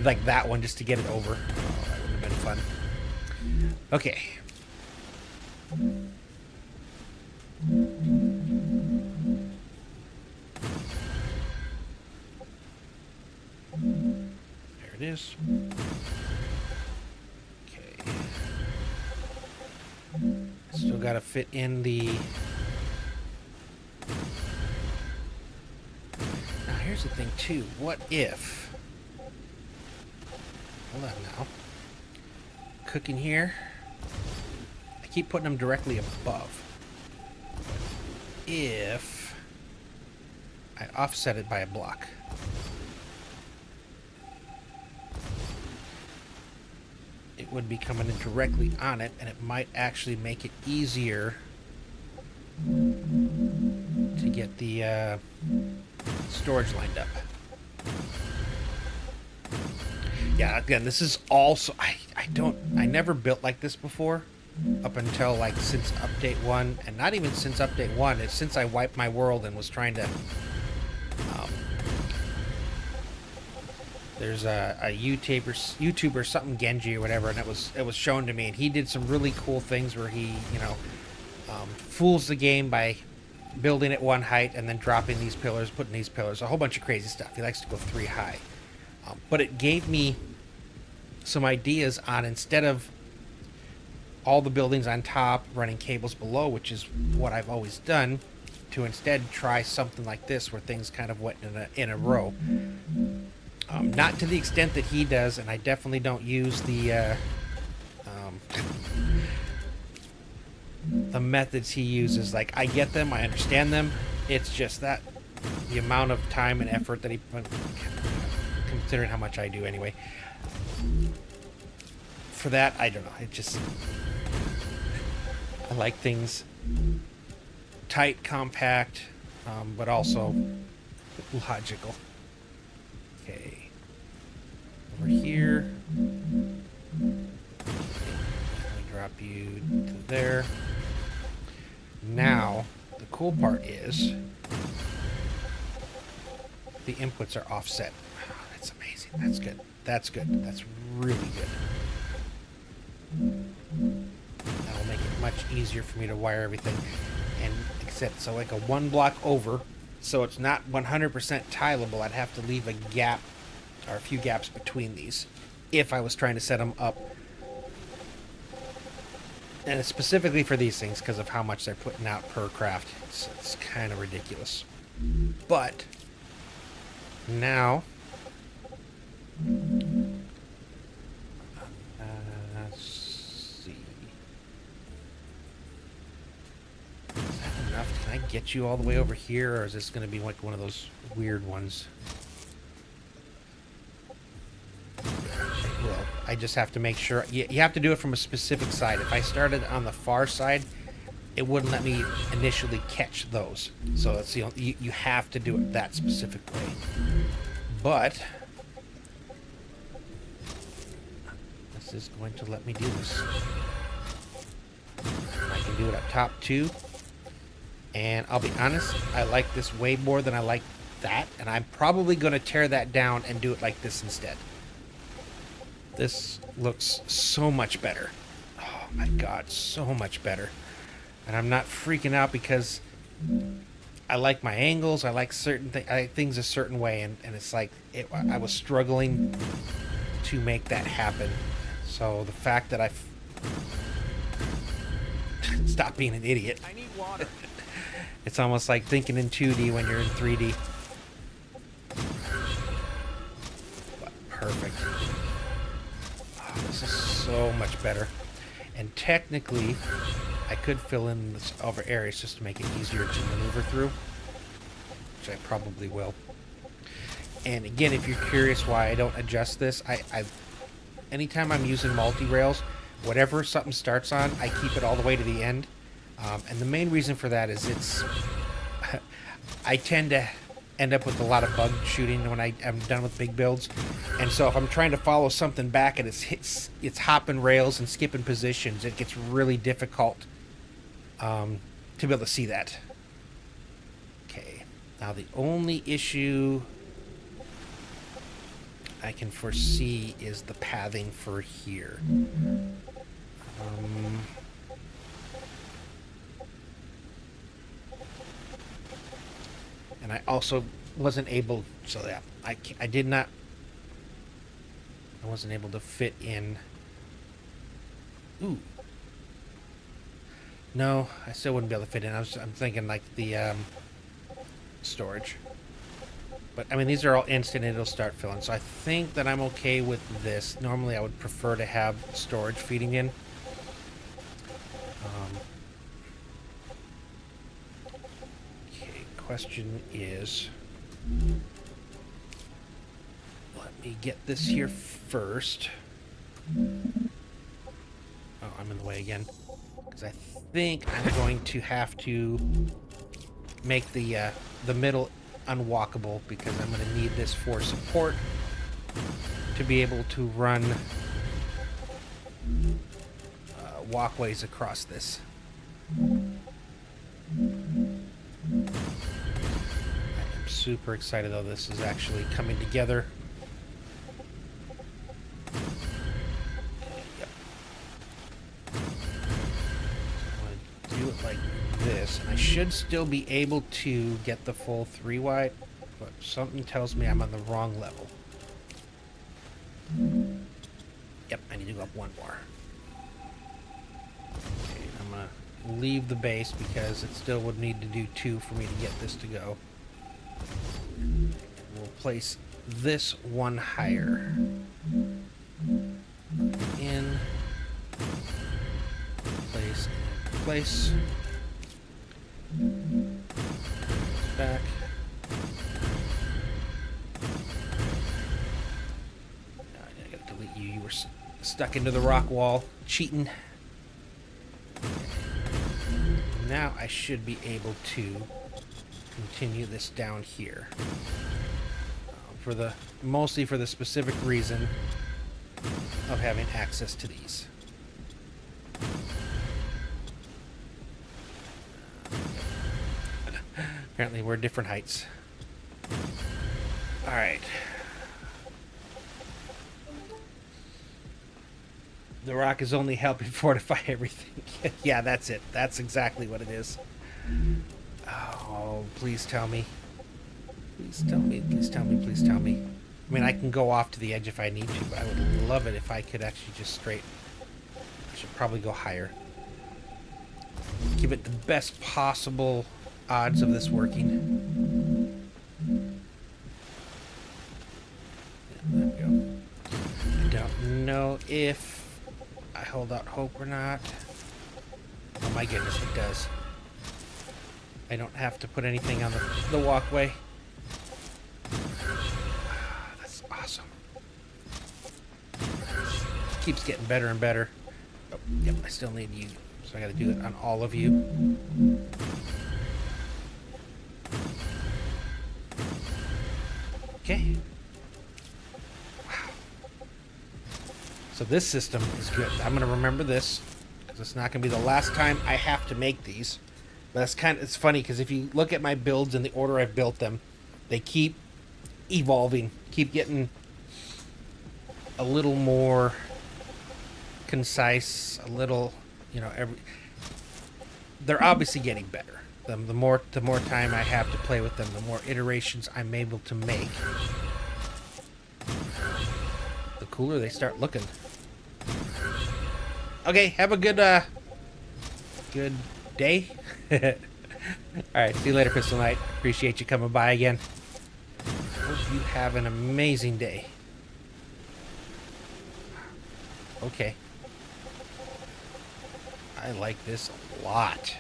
[SPEAKER 1] Like that one, just to get it over. Oh, that would have been fun. Okay. It is. Okay. Still got to fit in the... Now here's the thing too. What if... Hold on now. Cooking here. I keep putting them directly above. If I offset it by a block. It would be coming in directly on it, and it might actually make it easier to get the storage lined up. Yeah, again, this is also... I never built like this before, up until like since update 1, and not even since update 1, it's since I wiped my world and was trying to... There's a YouTuber, something Genji or whatever, and it was shown to me, and he did some really cool things where he, fools the game by building at 1 height and then dropping these pillars, putting these pillars, a whole bunch of crazy stuff. He likes to go 3 high. But it gave me some ideas on, instead of all the buildings on top running cables below, which is what I've always done, to instead try something like this where things kind of went in a row. Not to the extent that he does, and I definitely don't use the methods he uses. Like, I get them, I understand them. It's just that the amount of time and effort that he put, considering how much I do anyway. For that, I don't know. It just... I like things tight, compact, but also logical. Okay. Over here. Let me drop you to there. Now, the cool part is the inputs are offset. Oh, that's amazing. That's good. That's good. That's really good. That'll make it much easier for me to wire everything. And except, so like a 1 block over, so it's not 100% tileable, I'd have to leave a gap or a few gaps between these if I was trying to set them up. And it's specifically for these things because of how much they're putting out per craft. It's kind of ridiculous. But now let's see. Is that enough? Can I get you all the way over here, or is this going to be like one of those weird ones? Well, I just have to make sure. You have to do it from a specific side. If I started on the far side, it wouldn't let me initially catch those. So that's you have to do it that specific way. But this is going to let me do this. I can do it up top too. And I'll be honest, I like this way more than I like that. And I'm probably going to tear that down and do it like this instead. This looks so much better. Oh my god, so much better. And I'm not freaking out because I like my angles. I like certain things. I like things a certain way, and it's like I was struggling to make that happen. So the fact that I stop being an idiot.
[SPEAKER 2] I need water.
[SPEAKER 1] It's almost like thinking in 2D when you're in 3D. But perfect. Oh, this is so much better. And technically, I could fill in this other areas just to make it easier to maneuver through, which I probably will. And again, if you're curious why I don't adjust this, anytime I'm using multi-rails, whatever something starts on, I keep it all the way to the end. And the main reason for that is I tend to end up with a lot of bug shooting when I'm done with big builds. And so if I'm trying to follow something back and it's hopping rails and skipping positions, it gets really difficult to be able to see that. Okay, now the only issue I can foresee is the pathing for here. And I also wasn't able, so yeah, I wasn't able to fit in. Ooh. No, I still wouldn't be able to fit in. I'm thinking like the storage. But I mean, these are all instant, it'll start filling. So I think that I'm okay with this. Normally I would prefer to have storage feeding in. Okay, question is, let me get this here first. Oh, I'm in the way again. Because I think I'm going to have to make the middle unwalkable, because I'm going to need this for support to be able to run walkways across this. I am super excited though this is actually coming together. Yep. I'm going to do it like this. I should still be able to get the full 3 wide, but something tells me I'm on the wrong level. Yep, I need to go up 1 more. Okay, I'm gonna leave the base because it still would need to do 2 for me to get this to go. We'll place this 1 higher. In place, place. Back. I gotta delete you. You were stuck into the rock wall, cheating. Now I should be able to continue this down here. Mostly for the specific reason of having access to these. Apparently we're different heights. Alright. The rock is only helping fortify everything. Yeah, that's it. That's exactly what it is. Oh, please tell me. Please tell me, please tell me, please tell me. I mean, I can go off to the edge if I need to, but I would love it if I could actually just straight... I should probably go higher. Give it the best possible odds of this working. Yeah, there we go. I don't know if I hold out hope or not. Oh my goodness, it does. I don't have to put anything on the walkway. That's awesome. keeps getting better and better. Oh, yep, I still need you. So I gotta do it on all of you. Okay. Wow. So this system is good. I'm gonna remember this, because it's not gonna be the last time I have to make these. But it's funny, because if you look at my builds in the order I've built them, they keep evolving, keep getting a little more concise, a little, you know, they're obviously getting better. The more time I have to play with them, the more iterations I'm able to make, the cooler they start looking. Okay, have a good day. Alright, see you later, Crystal Knight. Appreciate you coming by again. Hope you have an amazing day. Okay. I like this a lot.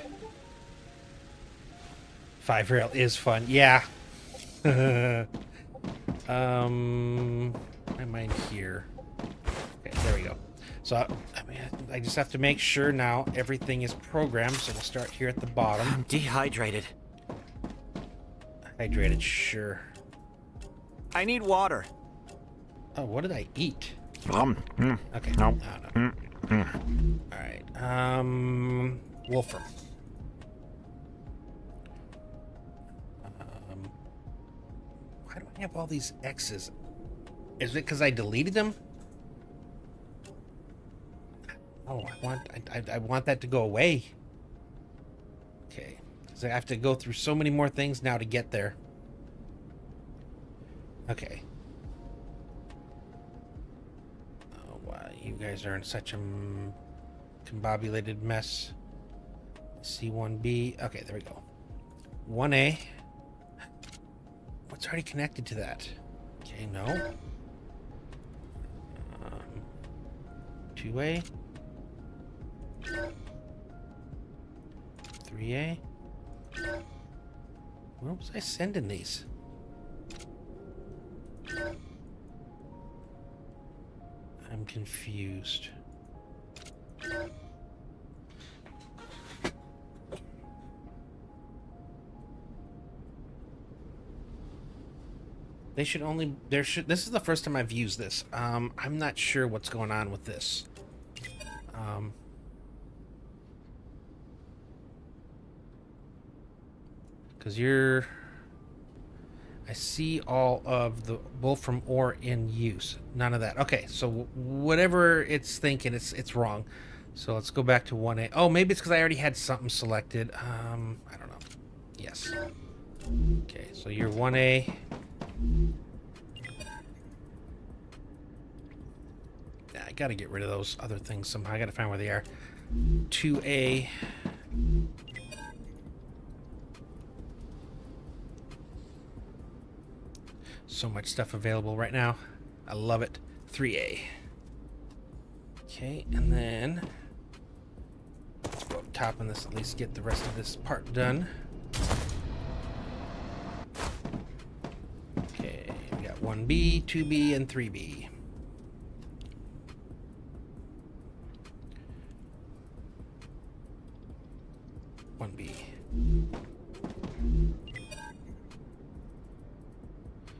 [SPEAKER 1] 5 rail is fun. Yeah. My mind here. Okay, there we go. So, I mean, I just have to make sure now everything is programmed. So we'll start here at the bottom.
[SPEAKER 2] I'm dehydrated.
[SPEAKER 1] Hydrated, sure.
[SPEAKER 2] I need water.
[SPEAKER 1] Oh, what did I eat? Okay.
[SPEAKER 2] No.
[SPEAKER 1] No. All right. Wolfram. Why do I have all these X's? Is it because I deleted them? Oh, I want that to go away. Okay. So I have to go through so many more things now to get there. Okay. Oh, wow. You guys are in such a combobulated mess. C1B. Okay, there we go. 1A. What's already connected to that? Okay, no. 2A. 3A. Where was I sending these? I'm confused. They should only this is the first time I've used this. I'm not sure what's going on with this. Because I see all of the Wolfram ore in use. None of that. Okay, so whatever it's thinking, it's wrong. So let's go back to 1A. Oh, maybe it's because I already had something selected. I don't know. Yes. Okay, so you're 1A. Yeah, I gotta get rid of those other things somehow. I gotta find where they are. 2A. So much stuff available right now. I love it. 3A. Okay, and then let's go up top on this, at least get the rest of this part done. Okay, we got 1B, 2B, and 3B.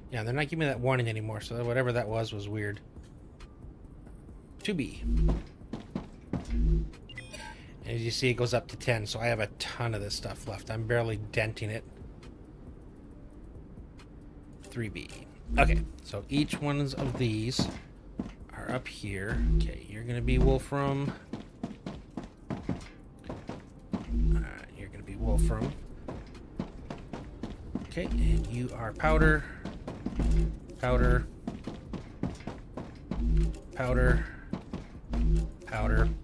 [SPEAKER 1] Yeah, they're not giving me that warning anymore, so whatever that was weird. 2B. And as you see, it goes up to 10, so I have a ton of this stuff left. I'm barely denting it. 3B. Okay, so each one of these are up here. Okay, you're going to be Wolfram. You're going to be Wolfram. Okay, and you are Powder. Powder. Powder. Powder.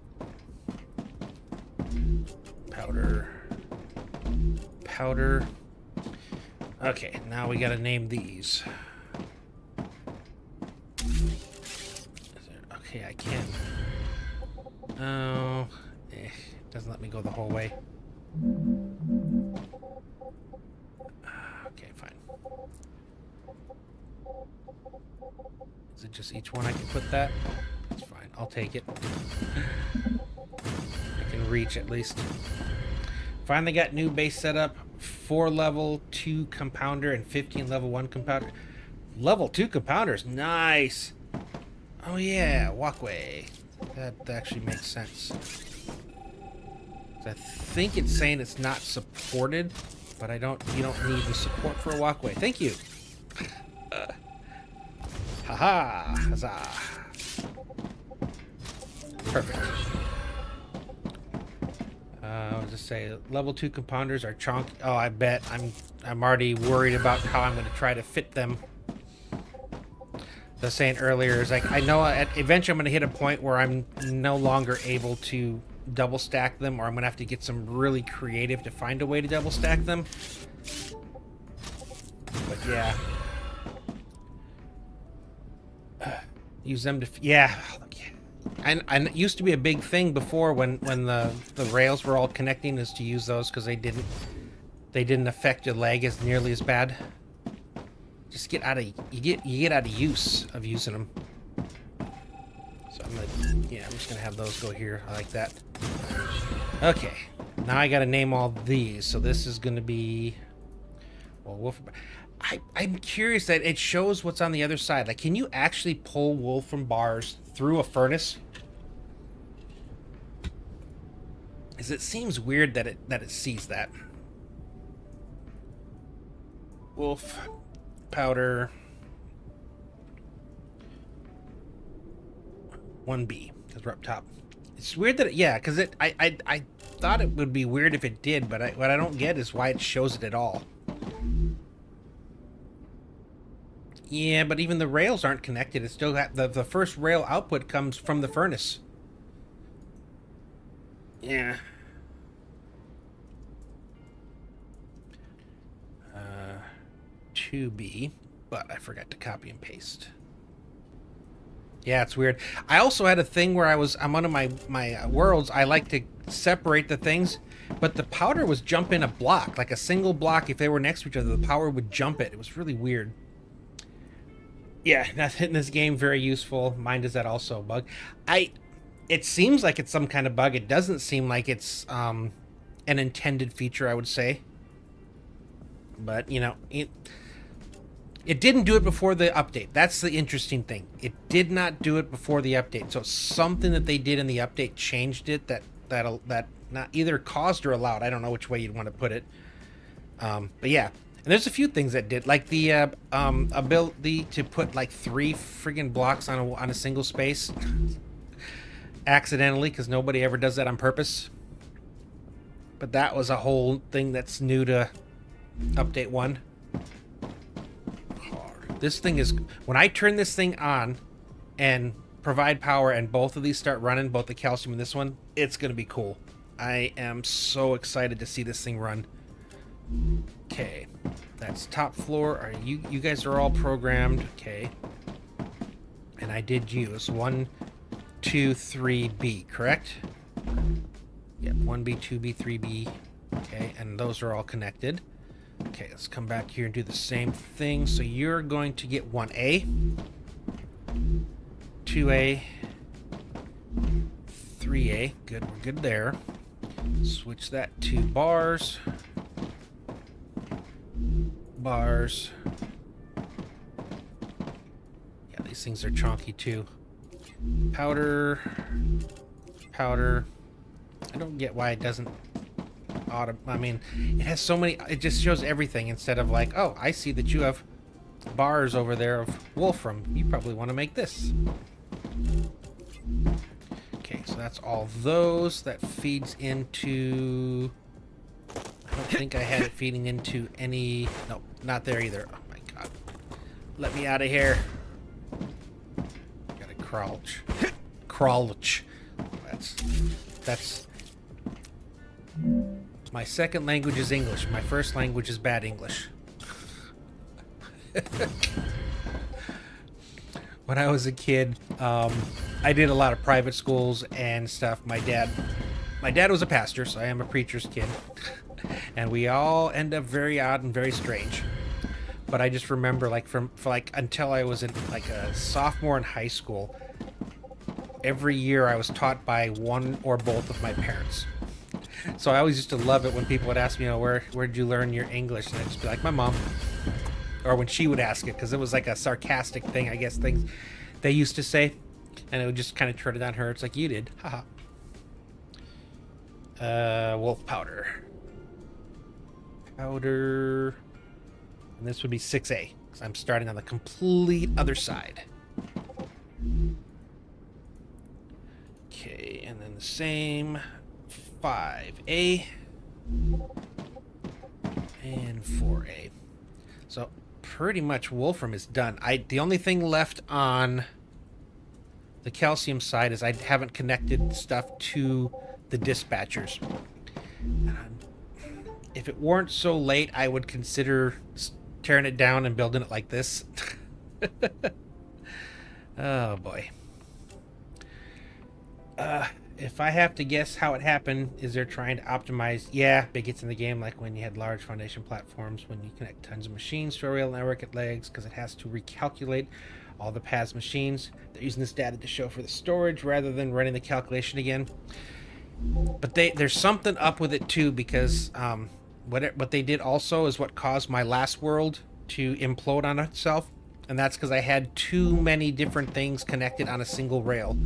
[SPEAKER 1] Powder. Powder. Okay, now we gotta name these. Okay, I can. Oh, it doesn't let me go the whole way. Okay, fine. Is it just each one I can put that? That's fine. I'll take it. I can reach at least. Finally got new base setup. 4 level 2 compounder and 15 level 1 compounder. Level 2 compounders. Nice. Oh yeah, walkway. That actually makes sense. I think it's saying it's not supported, but you don't need the support for a walkway. Thank you. Haha. Huzzah. Perfect. I'll just say level 2 compounders are chonky. Oh, I bet. I'm already worried about how I'm going to try to fit them. I was saying earlier, is like I know eventually I'm going to hit a point where I'm no longer able to double stack them, or I'm going to have to get some really creative to find a way to double stack them. But yeah. Use them to... Yeah. And it used to be a big thing before when the rails were all connecting, is to use those because they didn't affect your leg as nearly as bad. Just get out of you get out of use of using them. So I'm just gonna have those go here. I like that. Okay, now I gotta name all these. So this is gonna be, well, wolf. I'm curious that it shows what's on the other side. Like, can you actually pull wool from bars through a furnace? Because it seems weird that it sees that. Wolf powder 1B, because we're up top. It's weird that because I thought it would be weird if it did, but what I don't get is why it shows it at all. Yeah, but even the rails aren't connected. It's still the first rail output comes from the furnace. Yeah. 2B, but I forgot to copy and paste. Yeah, it's weird. I also had a thing where I'm one of my worlds. I like to separate the things, but the powder was jumping a block, like a single block. If they were next to each other, the power would jump it. It was really weird. Yeah, that's in this game very useful. Mine does that also. Bug. It seems like it's some kind of bug. It doesn't seem like it's an intended feature, I would say. But it didn't do it before the update. That's the interesting thing. It did not do it before the update. So something that they did in the update changed it that not either caused or allowed. I don't know which way you'd want to put it. But yeah. And there's a few things that did, like the ability to put like 3 friggin' blocks on a single space accidentally, because nobody ever does that on purpose. But that was a whole thing that's new to update 1. This thing is, when I turn this thing on and provide power and both of these start running, both the calcium and this one, it's going to be cool. I am so excited to see this thing run. Okay, that's top floor. You guys are all programmed. Okay, and I did use 1, 2, 3B, correct? Yep, 1B, 2B, 3B. Okay, and those are all connected. Okay, let's come back here and do the same thing. So you're going to get 1A, 2A, 3A. Good, we're good there. Switch that to bars. Bars. Yeah, these things are chonky too. Powder. Powder. I don't get why it doesn't I mean, it has so many, it just shows everything instead of like, oh, I see that you have bars over there of wolfram. You probably want to make this. Okay, so that's all those. That feeds into... I don't think I had it feeding into any... No, not there either. Oh my god. Let me out of here. Gotta crouch. Crouch. That's... My second language is English. My first language is bad English. When I was a kid, I did a lot of private schools and stuff. My dad was a pastor, so I am a preacher's kid. And we all end up very odd and very strange. But I just remember, like, until I was in like a sophomore in high school, every year I was taught by one or both of my parents. So I always used to love it when people would ask me, where'd you learn your English? And I'd just be like, my mom. Or when she would ask it, because it was like a sarcastic thing, I guess, things they used to say. And it would just kind of turn it on her. It's like, you did. Haha. Wolf powder. Powder. And this would be 6A, because I'm starting on the complete other side. Okay, and then the same 5A and 4A. So pretty much Wolfram is done. The only thing left on the calcium side is I haven't connected stuff to the dispatchers. If it weren't so late, I would consider tearing it down and building it like this. Oh boy. If I have to guess how it happened, is they're trying to optimize, big hits in the game, like when you had large foundation platforms, when you connect tons of machines to a rail network at legs, because it has to recalculate all the paths machines. They're using this data to show for the storage rather than running the calculation again. But there's something up with it too, because what they did also is what caused my last world to implode on itself, and that's because I had too many different things connected on a single rail.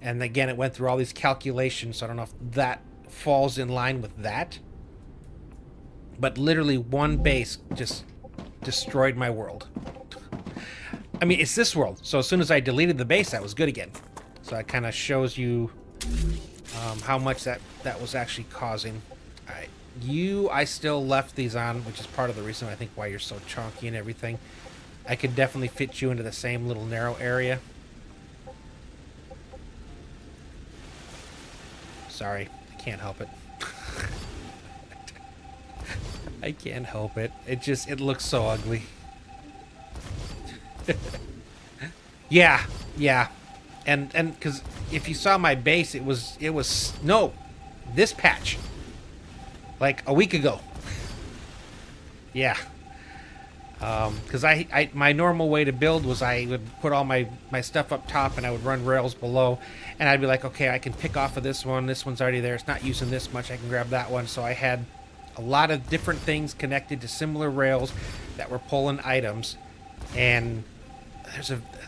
[SPEAKER 1] And again, it went through all these calculations, so I don't know if that falls in line with that. But literally one base just destroyed my world. I mean, it's this world, so as soon as I deleted the base, that was good again. So it kind of shows you how much that was actually causing. All right, I still left these on, which is part of the reason I think why you're so chunky and everything. I could definitely fit you into the same little narrow area. Sorry, I can't help it. I can't help it. It looks so ugly. Yeah. And because if you saw my base, it was this patch. Like a week ago. Yeah. Because my normal way to build was I would put all my stuff up top and I would run rails below, and I'd be like, okay, I can pick off of this one's already there, it's not using this much, I can grab that one. So I had a lot of different things connected to similar rails that were pulling items. And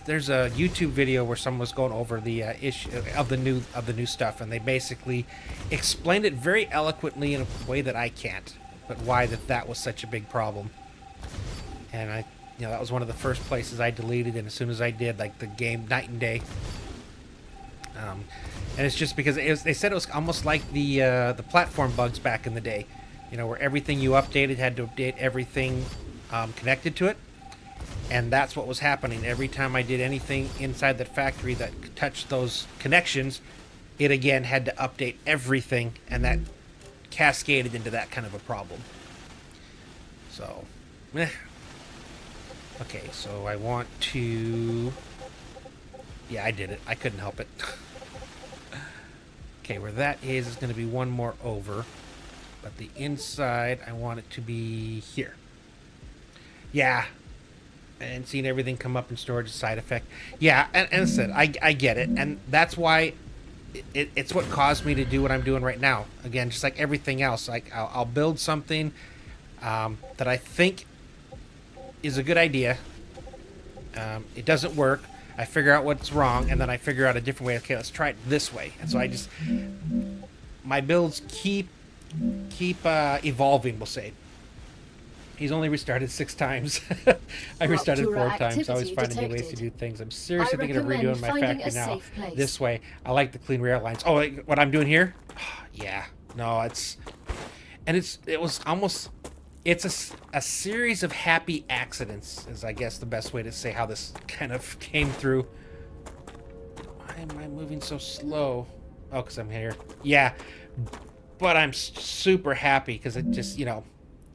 [SPEAKER 1] there's a YouTube video where someone was going over the issue of the new stuff, and they basically explained it very eloquently in a way that I can't, but why that was such a big problem. And that was one of the first places I deleted, and as soon as I did, like, the game night and day. And it's just because they said it was almost like the platform bugs back in the day, where everything you updated had to update everything connected to it. And that's what was happening. Every time I did anything inside that factory that touched those connections, it again had to update everything, and that cascaded into that kind of a problem. So, okay, so I want to... Yeah, I did it. I couldn't help it. Okay, where that is going to be one more over. But the inside, I want it to be here. Yeah. And seeing everything come up in storage is a side effect. Yeah, and I said, I get it. And that's why it's what caused me to do what I'm doing right now. Again, just like everything else. Like, I'll build something that I think is a good idea. It doesn't work. I figure out what's wrong, and then I figure out a different way. Okay, let's try it this way. And so my builds keep evolving, we'll say. He's only restarted 6 times. I restarted 4 times. I always finding new ways to do things. I'm seriously thinking of redoing my factory now this way. I like the clean rail lines. Oh, like what I'm doing here? Yeah. No, it was almost... It's a series of happy accidents, is I guess the best way to say how this kind of came through. Why am I moving so slow? Oh, because I'm here. Yeah, but I'm super happy because it just,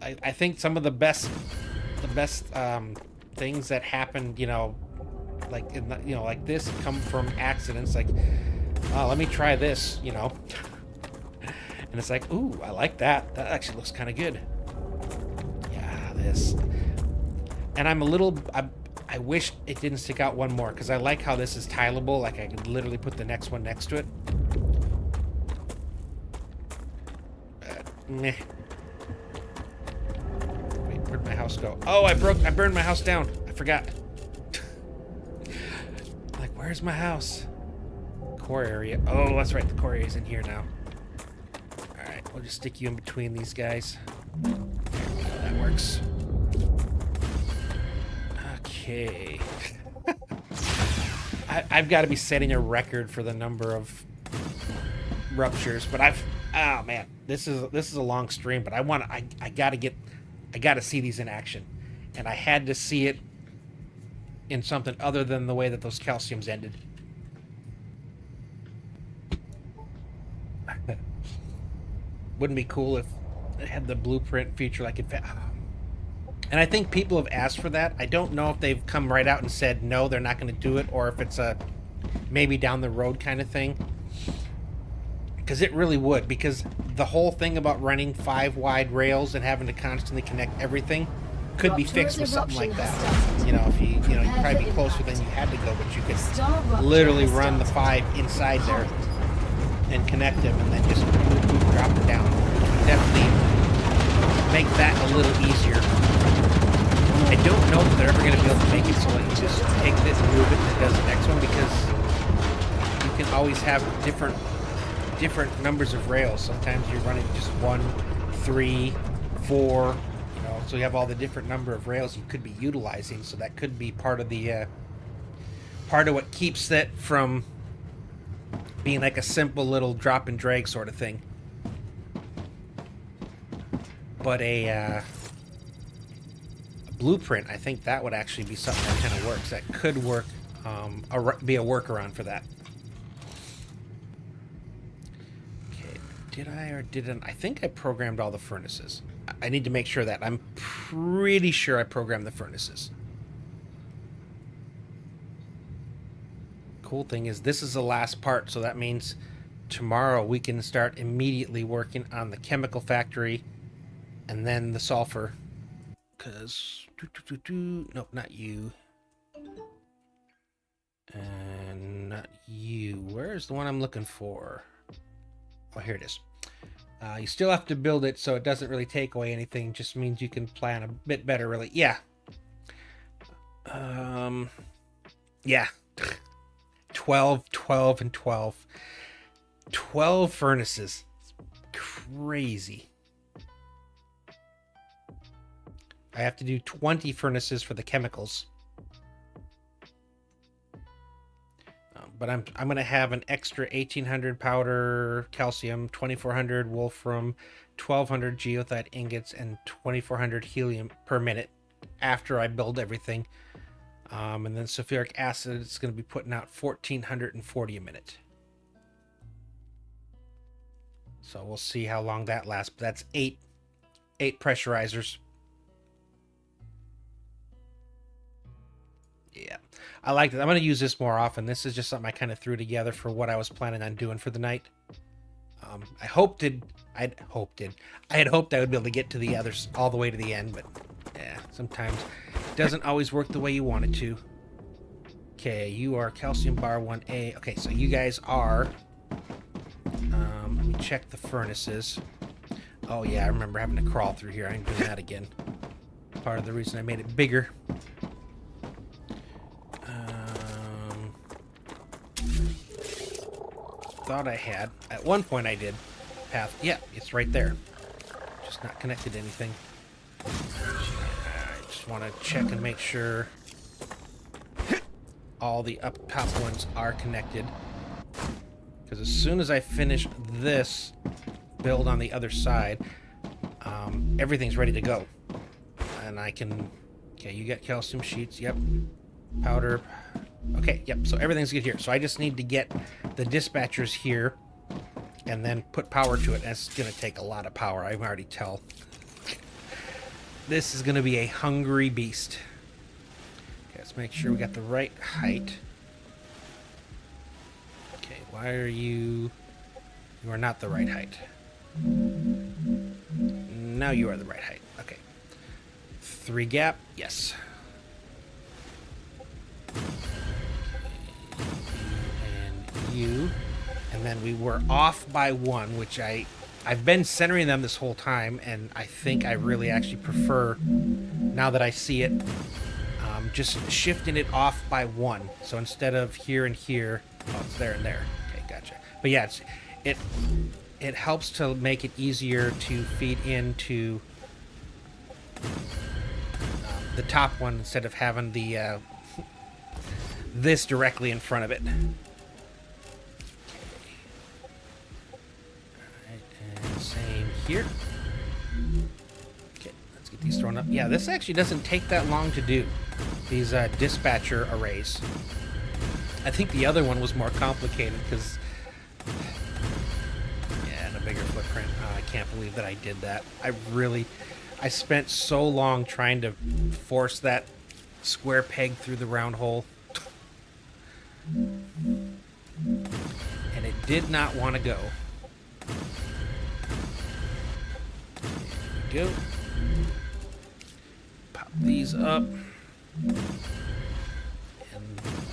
[SPEAKER 1] I think some of the best things that happened, like like this come from accidents. Like, oh, let me try this, and it's like, ooh, I like that. That actually looks kind of good. This, and I'm a little I wish it didn't stick out one more, because I like how this is tileable. Like, I could literally put the next one next to it. Meh. Wait, where'd my house go? Oh, I burned my house down. I forgot. Like, where's my house? Core area. Oh, that's right. The core area is in here now. Alright, we'll just stick you in between these guys. That works. Okay. I've got to be setting a record for the number of ruptures, but oh man, this is a long stream, but I gotta see these in action, and I had to see it in something other than the way that those calciums ended. Wouldn't be cool if it had the blueprint feature like it. And I think people have asked for that. I don't know if they've come right out and said no, they're not going to do it, or if it's a maybe down the road kind of thing. Because it really would. Because the whole thing about running 5 wide rails and having to constantly connect everything could be fixed with something like that. You know, if you'd probably be closer than you had to go, but you could literally run the 5 inside there and connect them, and then just drop it down. Definitely make that a little easier. I don't know if they're ever going to be able to make it so that you just take this, move it, and it does the next one, because you can always have different numbers of rails. Sometimes you're running just 1, 3, 4, you know, so you have all the different number of rails you could be utilizing, so that could be part of the part of what keeps that from being like a simple little drop and drag sort of thing. But a blueprint, I think that would actually be something that kind of works. That could work, be a workaround for that. Okay, did I or didn't? I think I programmed all the furnaces. I need to make sure that. I'm pretty sure I programmed the furnaces. Cool thing is this is the last part, so that means tomorrow we can start immediately working on the chemical factory and then the sulfur. Because nope, not you, and not you. Where's the one I'm looking for? Oh, here it is. You still have to build it, so it doesn't really take away anything. Just means you can plan a bit better, really. Yeah. Yeah. 12, and 12. 12 furnaces. It's crazy. I have to do 20 furnaces for the chemicals. But I'm going to have an extra 1800 powder calcium, 2400 wolfram, 1200 geothite ingots, and 2400 helium per minute after I build everything. And then sulfuric acid, it's going to be putting out 1440 a minute. So we'll see how long that lasts. But that's eight pressurizers. Yeah, I like it. I'm going to use this more often. This is just something I kind of threw together for what I was planning on doing for the night. I had hoped I would be able to get to the others all the way to the end, but yeah, sometimes it doesn't always work the way you want it to. Okay, you are calcium bar 1A. Okay, so you guys are... let me check the furnaces. Oh yeah, I remember having to crawl through here. I ain't doing that again. Part of the reason I made it bigger. Thought I had. At one point I did. Path. Yeah, it's right there. Just not connected to anything. I just want to check and make sure all the up top ones are connected. Because as soon as I finish this build on the other side, everything's ready to go. And I can... Okay, you got calcium sheets. Yep. Powder... Okay, yep, so everything's good here. So I just need to get the dispatchers here and then put power to it. That's going to take a lot of power, I can already tell. This is going to be a hungry beast. Okay, let's make sure we got the right height. Okay, why are you... You are not the right height. Now you are the right height. Okay. 3 gap, yes. you. And then we were off by 1, which I've been centering them this whole time, and I think I really actually prefer, now that I see it, just shifting it off by 1. So instead of here and here, oh, it's there and there. Okay, gotcha. But yeah, it helps to make it easier to feed into the top one instead of having the this directly in front of it. Same here. Okay, let's get these thrown up. Yeah, this actually doesn't take that long to do, these dispatcher arrays. I think the other one was more complicated because, yeah, and a bigger footprint. I can't believe that I did that. I spent so long trying to force that square peg through the round hole. And it did not want to go. Go. Pop these up. And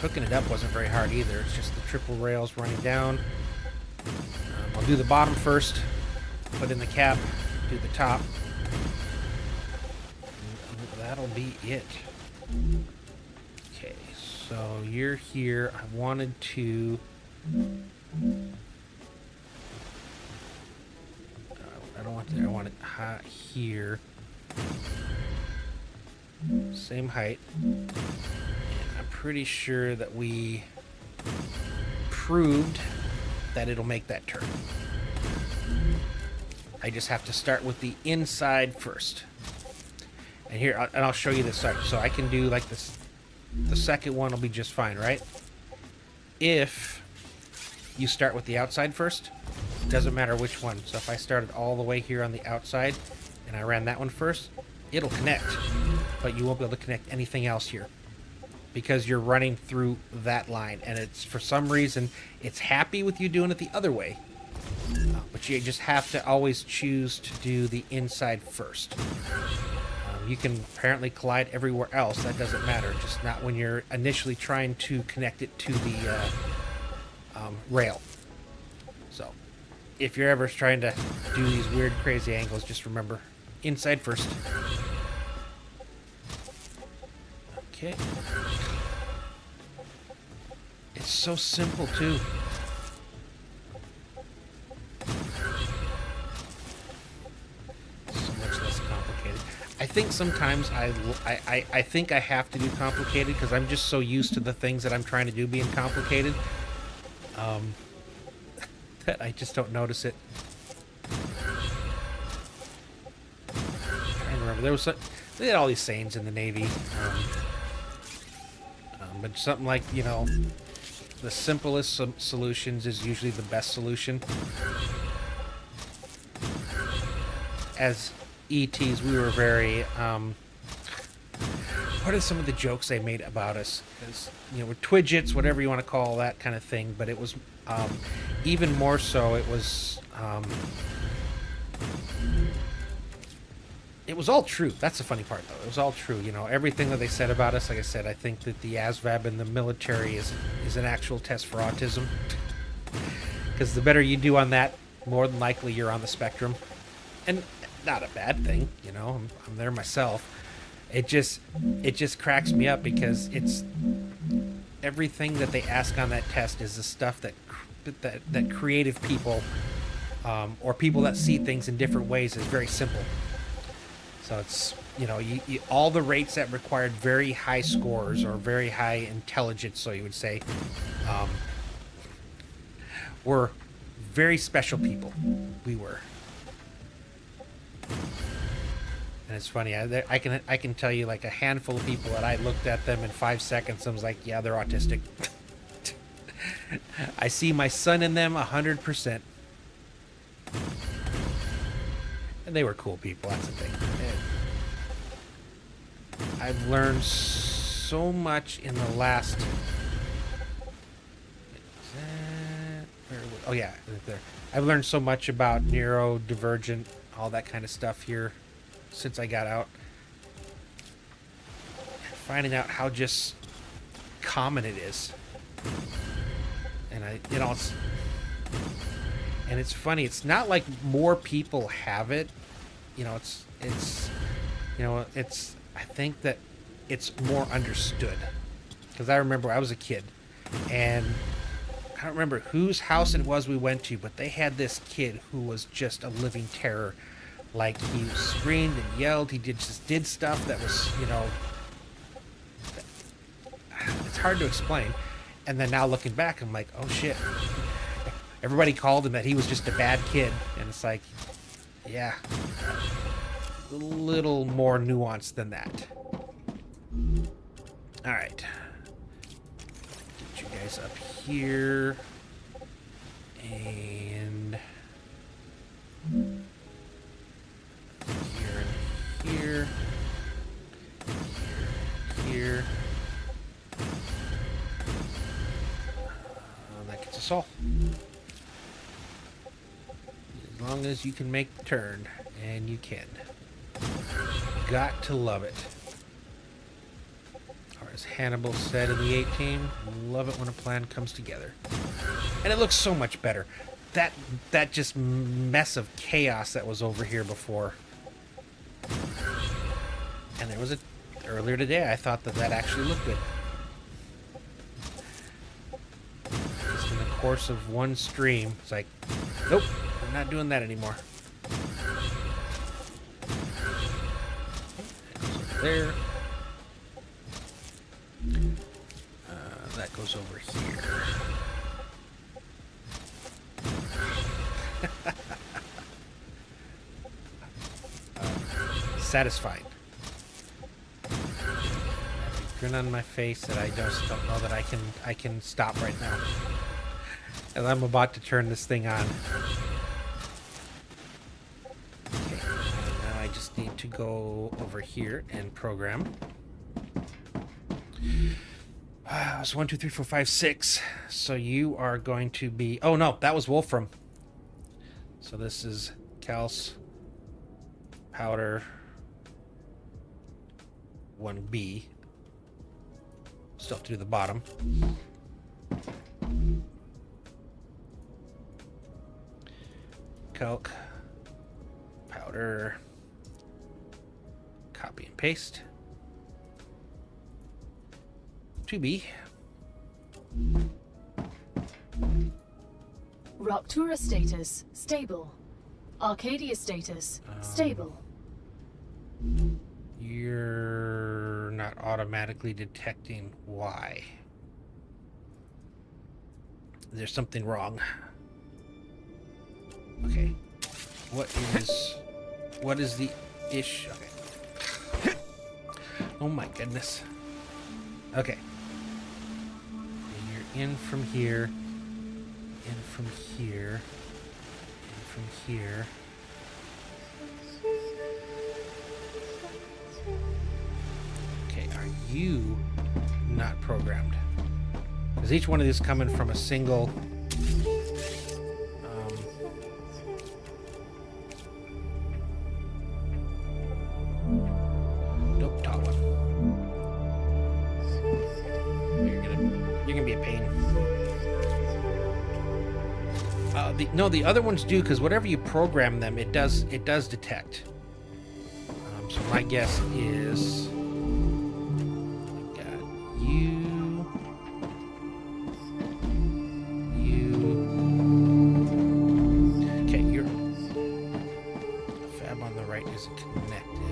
[SPEAKER 1] hooking it up wasn't very hard either. It's just the triple rails running down. I'll do the bottom first. Put in the cap. Do the top. And that'll be it. Okay, so you're here. I wanted to... I don't want to. I want it high here. Same height. And I'm pretty sure that we proved that it'll make that turn. I just have to start with the inside first. And here, and I'll show you this side. So I can do like this. The second one will be just fine, right? If you start with the outside first. Doesn't matter which one. So if I started all the way here on the outside and I ran that one first, it'll connect, but you won't be able to connect anything else here because you're running through that line, and it's, for some reason, it's happy with you doing it the other way, but you just have to always choose to do the inside first. You can apparently collide everywhere else. That doesn't matter, just not when you're initially trying to connect it to the rail. So if you're ever trying to do these weird, crazy angles, just remember, inside first. Okay. It's so simple, too. So much less complicated. I think sometimes I think I have to do complicated because I'm just so used to the things that I'm trying to do being complicated. That I just don't notice it. I'm trying to remember, they had all these sayings in the Navy, but something like, you know, the simplest solutions is usually the best solution. As ETs, we were very, what are some of the jokes they made about us? As, you know, we're twidgets, whatever you want to call that kind of thing, but it was, even more so, it was all true. That's the funny part, though. It was all true. You know, everything that they said about us, like I said, I think that the ASVAB in the military is an actual test for autism. Because the better you do on that, more than likely you're on the spectrum. And not a bad thing, you know. I'm there myself. It just cracks me up because it's everything that they ask on that test is the stuff that creative people or people that see things in different ways is very simple. So it's, you know, you all the rates that required very high scores or very high intelligence, so you would say, were very special people. We were. And it's funny, I can tell you like a handful of people that I looked at them in 5 seconds. I was like, yeah, they're autistic. I see my son in them 100%. And they were cool people, that's the thing. And I've learned so much in the last... Oh yeah, there. I've learned so much about neurodivergent, all that kind of stuff here since I got out. Finding out how just common it is. And it's funny. It's not like more people have it. I think that it's more understood. Because I remember I was a kid, and I don't remember whose house it was we went to, but they had this kid who was just a living terror. Like, he screamed and yelled. He just did stuff that was, it's hard to explain. And then now looking back, I'm like, oh shit. Everybody called him that he was just a bad kid. And it's like, yeah, a little more nuanced than that. All right. Get you guys up here. And here. Here. That gets us all. As long as you can make the turn, and you can. Got to love it. Or as Hannibal said in the 18, love it when a plan comes together. And it looks so much better. That just mess of chaos that was over here before. And there was earlier today, I thought that actually looked good. Just in the course of one stream, it's like, nope, I'm not doing that anymore. There. That goes over here. Satisfied. I have a grin on my face that I just don't know that I can stop right now. And I'm about to turn this thing on. Okay, and now I just need to go over here and program. It's 1, 2, 3, 4, 5, 6. So you are going to be... Oh no, that was Wolfram. So this is Calce, Powder, 1B. Still have to do the bottom. Calc, Powder, copy and paste. 2B.
[SPEAKER 3] Roctura status, stable. Arcadia status, stable.
[SPEAKER 1] You're not automatically detecting why. There's something wrong. Okay. What is the issue? Okay. Oh my goodness. Okay. You're in from here. In from here. In from here. Okay, are you not programmed? Is each one of these coming from a single... Nope, top one. You're gonna be a pain. The other ones do, because whatever you program them, it does detect. So my guess is got you. Okay, you're the fab on the right isn't connected.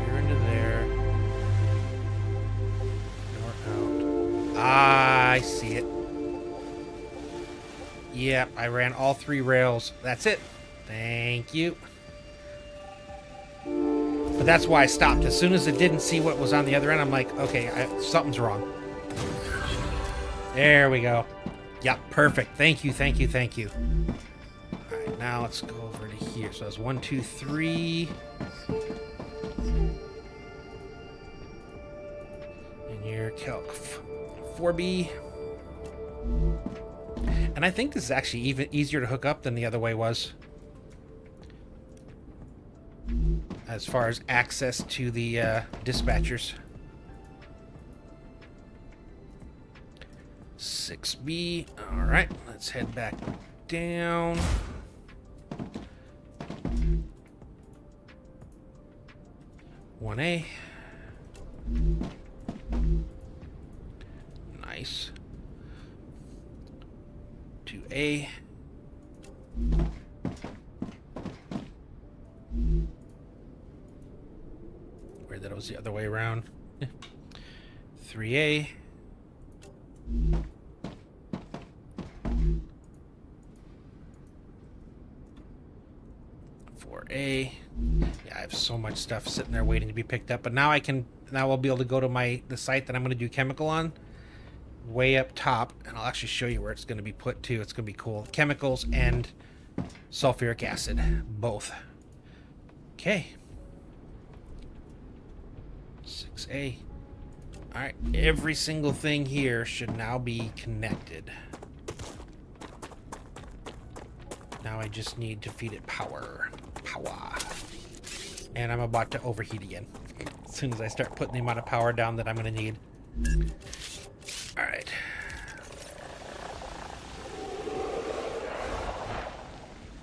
[SPEAKER 1] You're into there. You're out. I see it. Yep, I ran all 3 rails. That's it. Thank you. But that's why I stopped. As soon as it didn't see what was on the other end, I'm like, okay, something's wrong. There we go. Yep, perfect. Thank you, thank you, thank you. All right, now let's go over to here. So it's 1, 2, 3. And your calc 4B. And I think this is actually even easier to hook up than the other way was. As far as access to the dispatchers. 6B. All right, let's head back down. One A. Nice. 2A. Weird that it was the other way around. 3A. 4A. Yeah, I have so much stuff sitting there waiting to be picked up, but now I'll be able to go to the site that I'm going to do chemical on, way up top, and I'll actually show you where it's going to be put too. It's going to be cool. Chemicals and sulfuric acid, both. Okay. 6A. All right, every single thing here should now be connected. Now I just need to feed it power. And I'm about to overheat again. As soon as I start putting the amount of power down that I'm going to need. All right.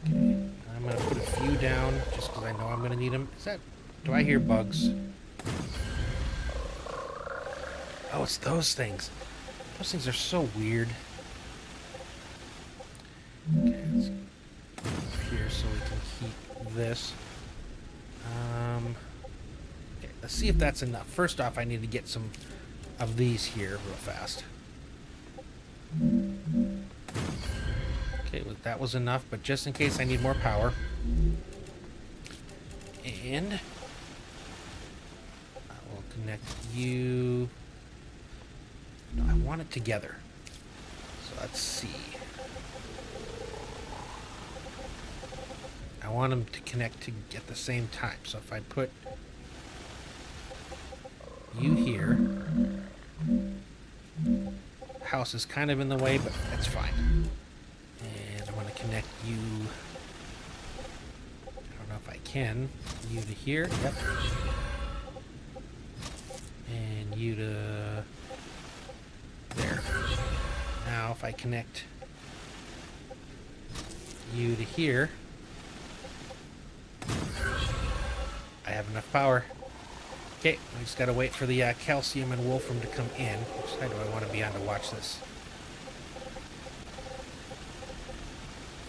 [SPEAKER 1] Okay. I'm going to put a few down just because I know I'm going to need them. Do I hear bugs? Oh, it's those things. Those things are so weird. Okay, let's go up here so we can keep this. Okay, let's see if that's enough. First off, I need to get some of these here real fast. Okay, well, that was enough, but just in case I need more power. And I will connect you. No, I want it together. So let's see. I want them to connect at the same time. So if I put you here, the house is kind of in the way, but that's fine. And I want to connect you. I don't know if I can. You to here. Yep. And you to there. Now if I connect you to here, I have enough power. Okay, I just gotta wait for the calcium and wolfram to come in. Which side do I want to be on to watch this?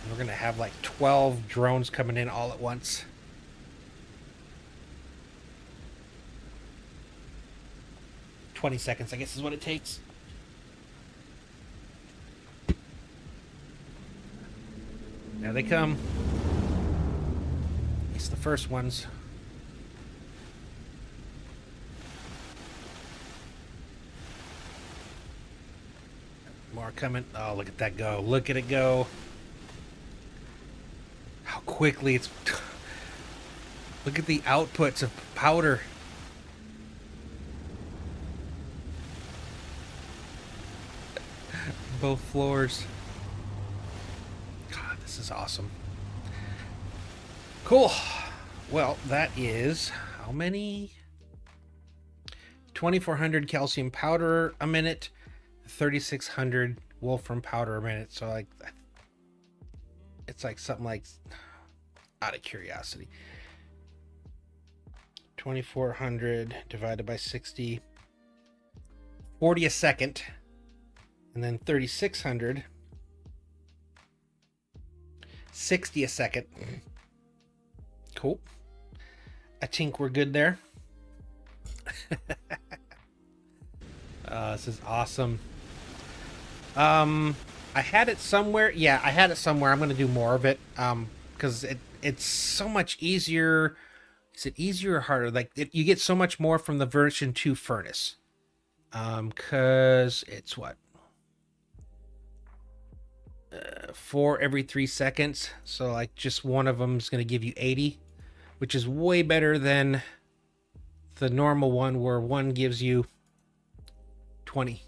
[SPEAKER 1] We're gonna have like 12 drones coming in all at once. "20 seconds, I guess, is what it takes. There they come. At least the first ones. More coming. Oh, look at that go. Look at it go. How quickly it's... Look at the outputs of powder. Both floors. God, this is awesome. Cool. Well, that is how many? 2,400 calcium powder a minute, 3,600 wolfram powder a minute. So like, it's like something like, out of curiosity, 2,400 divided by 60, 40 a second, and then 3,600, 60 a second. Cool. I think we're good there. This is awesome. I had it somewhere. Yeah, I had it somewhere. I'm going to do more of it. Because it's so much easier. Is it easier or harder? Like, you get so much more from the version 2 furnace. Because it's what? 4 every 3 seconds. So, like, just one of them is going to give you 80. Which is way better than the normal one where one gives you 20.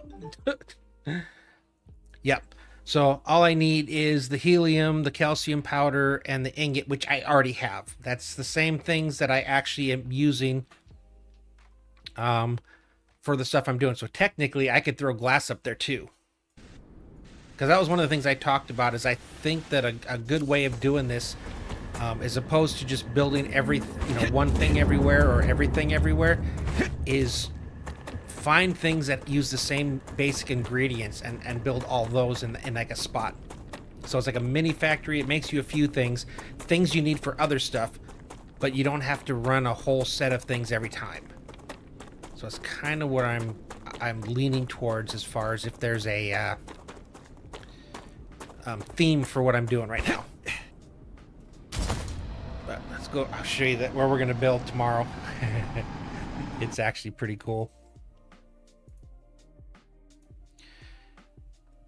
[SPEAKER 1] Yep. So all I need is the helium, the calcium powder, and the ingot, which I already have. That's the same things that I actually am using for the stuff I'm doing. So technically, I could throw glass up there too. because that was one of the things I talked about. Is I think that a good way of doing this, as opposed to just building one thing everywhere or everything everywhere, is find things that use the same basic ingredients and build all those in like a spot. So it's like a mini factory. It makes you a few things you need for other stuff, but you don't have to run a whole set of things every time. So it's kind of what I'm leaning towards as far as if there's a theme for what I'm doing right now. But let's go. I'll show you where we're gonna build tomorrow. It's actually pretty cool.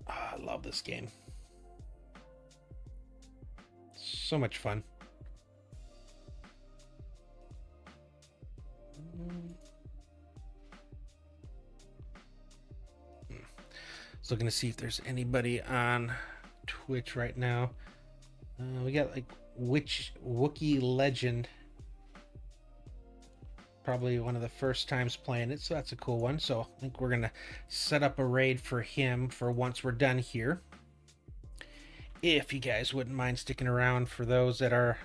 [SPEAKER 1] Oh, I love this game. So much fun. Just looking to see if there's anybody on Twitch right now. We got like Wookiee Legend. Probably one of the first times playing it, so that's a cool one. So I think we're gonna set up a raid for him for once we're done here. If you guys wouldn't mind sticking around for those that are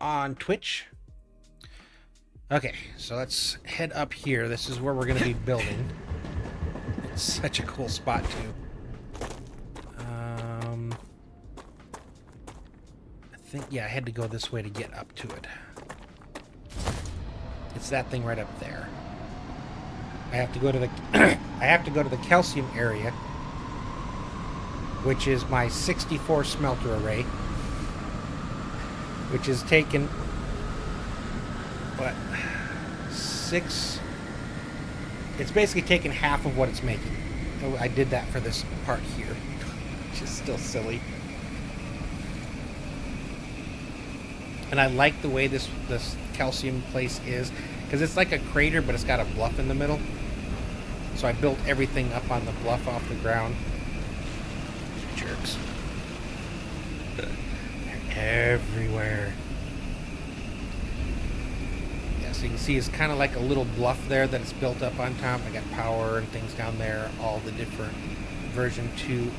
[SPEAKER 1] on Twitch. Okay, so let's head up here. This is where we're going to be building. It's such a cool spot, too. I think, yeah, I had to go this way to get up to it. It's that thing right up there. I have to go to the I have to go to the calcium area, which is my 64 smelter array, which is taken, what, it's basically taken half of what it's making. I did that for this part here, which is still silly. And I like the way this calcium place is, because it's like a crater, but it's got a bluff in the middle. So I built everything up on the bluff off the ground. Jerks. They're everywhere. Yeah, so you can see it's kind of like a little bluff there that it's built up on top. I got power and things down there, all the different version 2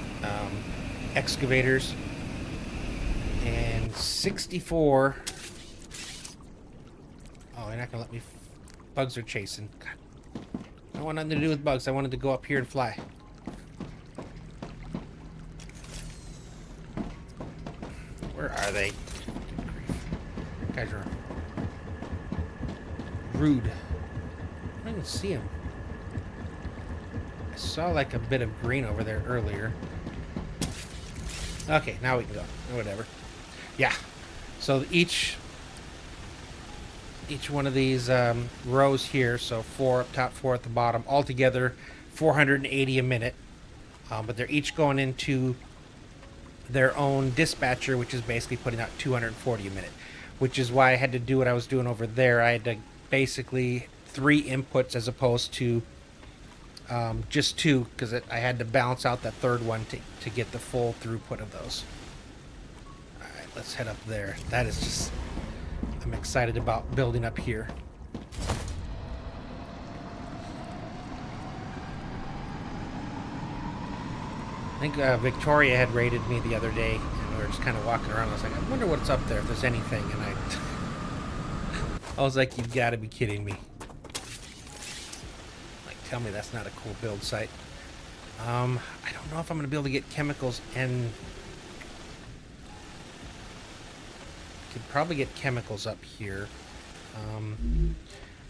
[SPEAKER 1] excavators. And 64. Oh, you're not gonna let me. Bugs are chasing. God. I don't want nothing to do with bugs. I wanted to go up here and fly. Where are they? Guys are rude. I don't even see them. I saw like a bit of green over there earlier. Okay, now we can go. Whatever. Yeah. So each one of these rows here, so 4 up top, 4 at the bottom, altogether 480 a minute. But they're each going into their own dispatcher, which is basically putting out 240 a minute, which is why I had to do what I was doing over there. I had to basically 3 inputs as opposed to just 2, because I had to balance out that third one to get the full throughput of those. All right, let's head up there. That is just, I'm excited about building up here. I think Victoria had raided me the other day, and we were just kind of walking around. I was like, I wonder what's up there, if there's anything. And I was like, you've got to be kidding me. Like, tell me that's not a cool build site. I don't know if I'm going to be able to get chemicals, and could probably get chemicals up here.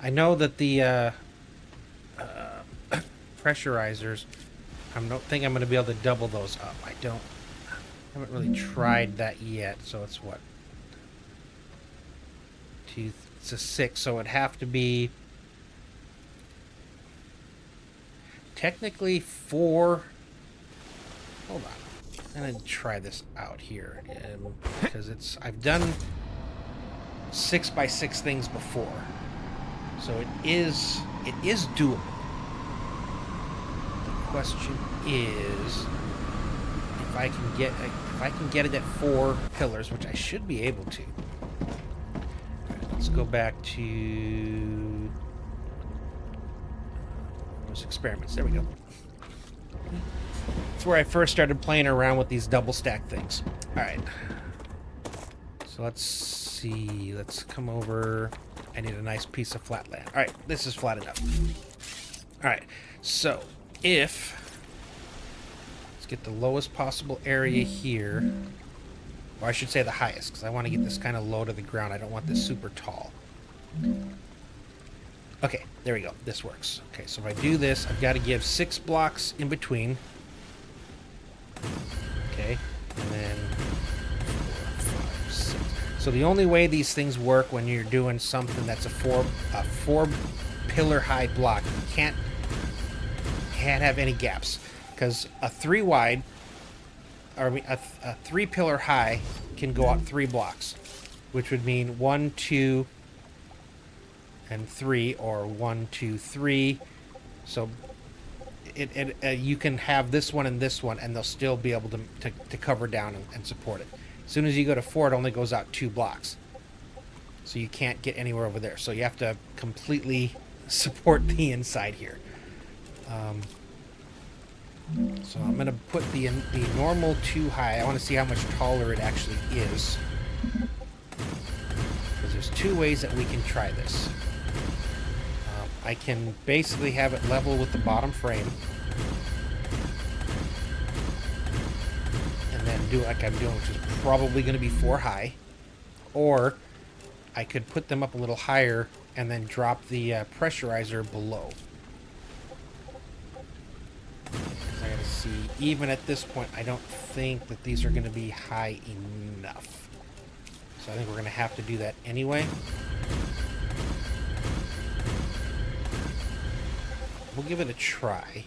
[SPEAKER 1] I know that the pressurizers, I don't think I'm going to be able to double those up. I haven't really tried that yet. So it's what? It's a 6, so it'd have to be technically 4. Hold on. I'm going to try this out here, because I've done 6x6 things before. So it is doable. Question is if I can get it at 4 pillars, which I should be able to. Right, let's go back to those experiments. There we go. That's where I first started playing around with these double stack things. All right. So let's see. Let's come over. I need a nice piece of flat land. All right, this is flat enough. All right. So if let's get the lowest possible area here, or I should say the highest, because I want to get this kind of low to the ground. I don't want this super tall. Okay, there we go. This works. Okay, so if I do this, I've got to give 6 blocks in between. Okay, and then 4, 5, 6. So the only way these things work when you're doing something that's a four pillar high block, you can't have any gaps, because a 3 wide, or a 3 pillar high can go out 3 blocks, which would mean 1, 2, and 3, or 1, 2, 3. So you can have this one and this one, and they'll still be able to cover down and support it. As soon as you go to 4, it only goes out 2 blocks. So you can't get anywhere over there. So you have to completely support the inside here. So I'm going to put the normal too high. I want to see how much taller it actually is. Because there's 2 ways that we can try this. I can basically have it level with the bottom frame. And then do it like I'm doing, which is probably going to be 4 high. Or I could put them up a little higher and then drop the pressurizer below. Because I gotta see, even at this point, I don't think that these are going to be high enough. So I think we're going to have to do that anyway. We'll give it a try.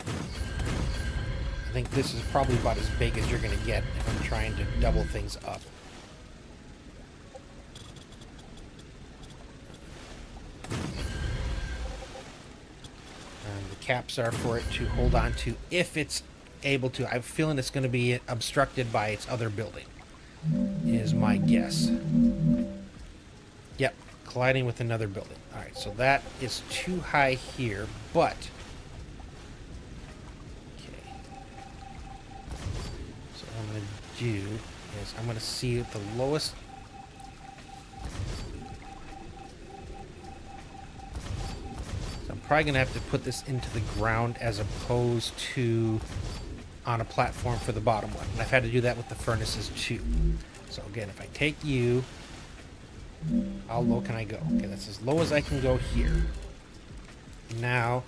[SPEAKER 1] I think this is probably about as big as you're going to get if I'm trying to double things up. And the caps are for it to hold on to if it's able to. I'm feeling it's going to be obstructed by its other building, is my guess. Yep, colliding with another building. Alright, so that is too high here, but... I'm going to do is I'm going to see the lowest. So I'm probably going to have to put this into the ground as opposed to on a platform for the bottom one. And I've had to do that with the furnaces too. So again, if I take you, how low can I go? Okay, that's as low as I can go here. Now,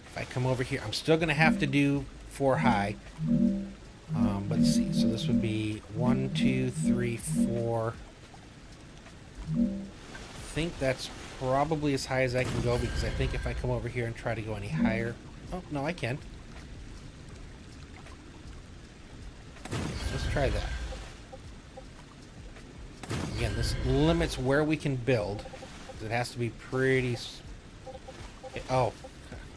[SPEAKER 1] if I come over here, I'm still going to have to do 4 high. But let's see, so this would be 1, 2, 3, 4. I think that's probably as high as I can go, because I think if I come over here and try to go any higher... Oh, no, I can. Let's try that. Again, this limits where we can build. It has to be pretty... Oh,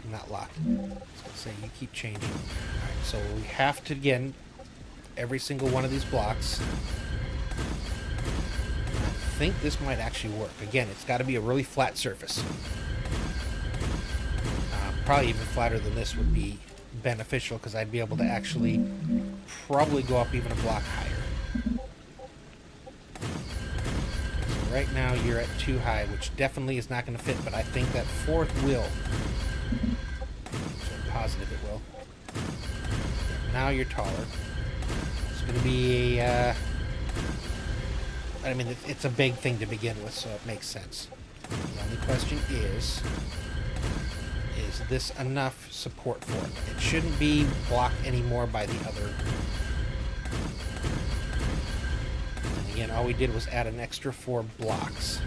[SPEAKER 1] not locked. I was going to say, you keep changing. Alright, so we have to, again... every single one of these blocks. I think this might actually work. Again, it's got to be a really flat surface. Probably even flatter than this would be beneficial, because I'd be able to actually probably go up even a block higher. So right now you're at 2 high, which definitely is not going to fit, but I think that 4th will. So I'm positive it will. Now you're taller. Going to be a, I mean, it's a big thing to begin with, so it makes sense. The only question is this enough support for it? It shouldn't be blocked anymore by the other. And again, all we did was add an extra 4 blocks.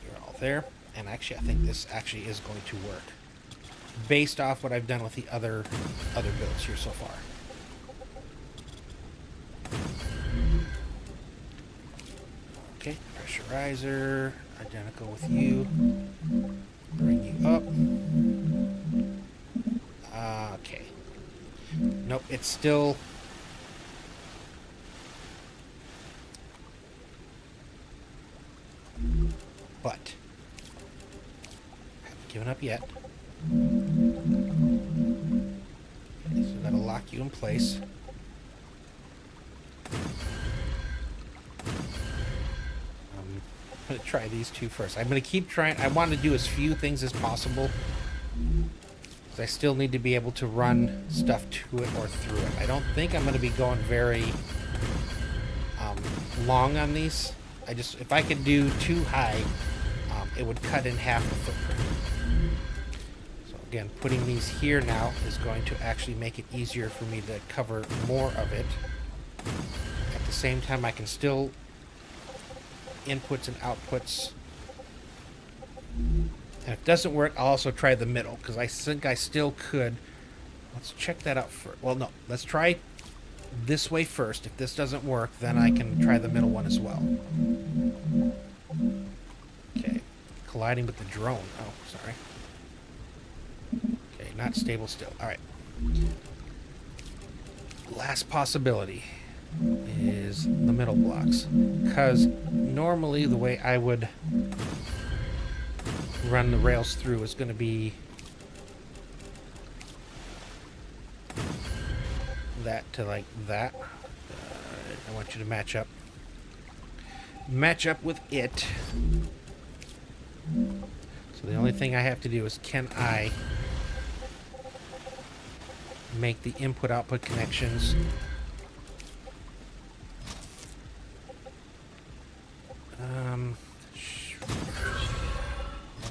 [SPEAKER 1] You're all there, and actually, I think this actually is going to work, based off what I've done with the other builds here so far. Okay, pressurizer, identical with you. Bring you up. Okay. Nope, it's still... But, I haven't given up yet. Okay, so that'll lock you in place. I'm going to try these two first. I'm going to keep trying. I want to do as few things as possible, because I still need to be able to run stuff to it or through it. I don't think I'm going to be going very long on these. If I could do too high, it would cut in half the footprint. So again, putting these here now is going to actually make it easier for me to cover more of it. At the same time, I can still inputs and outputs. And if it doesn't work, I'll also try the middle, because I think I still could. Let's check that out first. Well, no, let's try this way first. If this doesn't work, then I can try the middle one as well. Okay, colliding with the drone. Oh, sorry. Okay, not stable still. All right. Last possibility is the middle blocks, because normally the way I would run the rails through is going to be that to like that. I want you to match up with it. So the only thing I have to do is, can I make the input output connections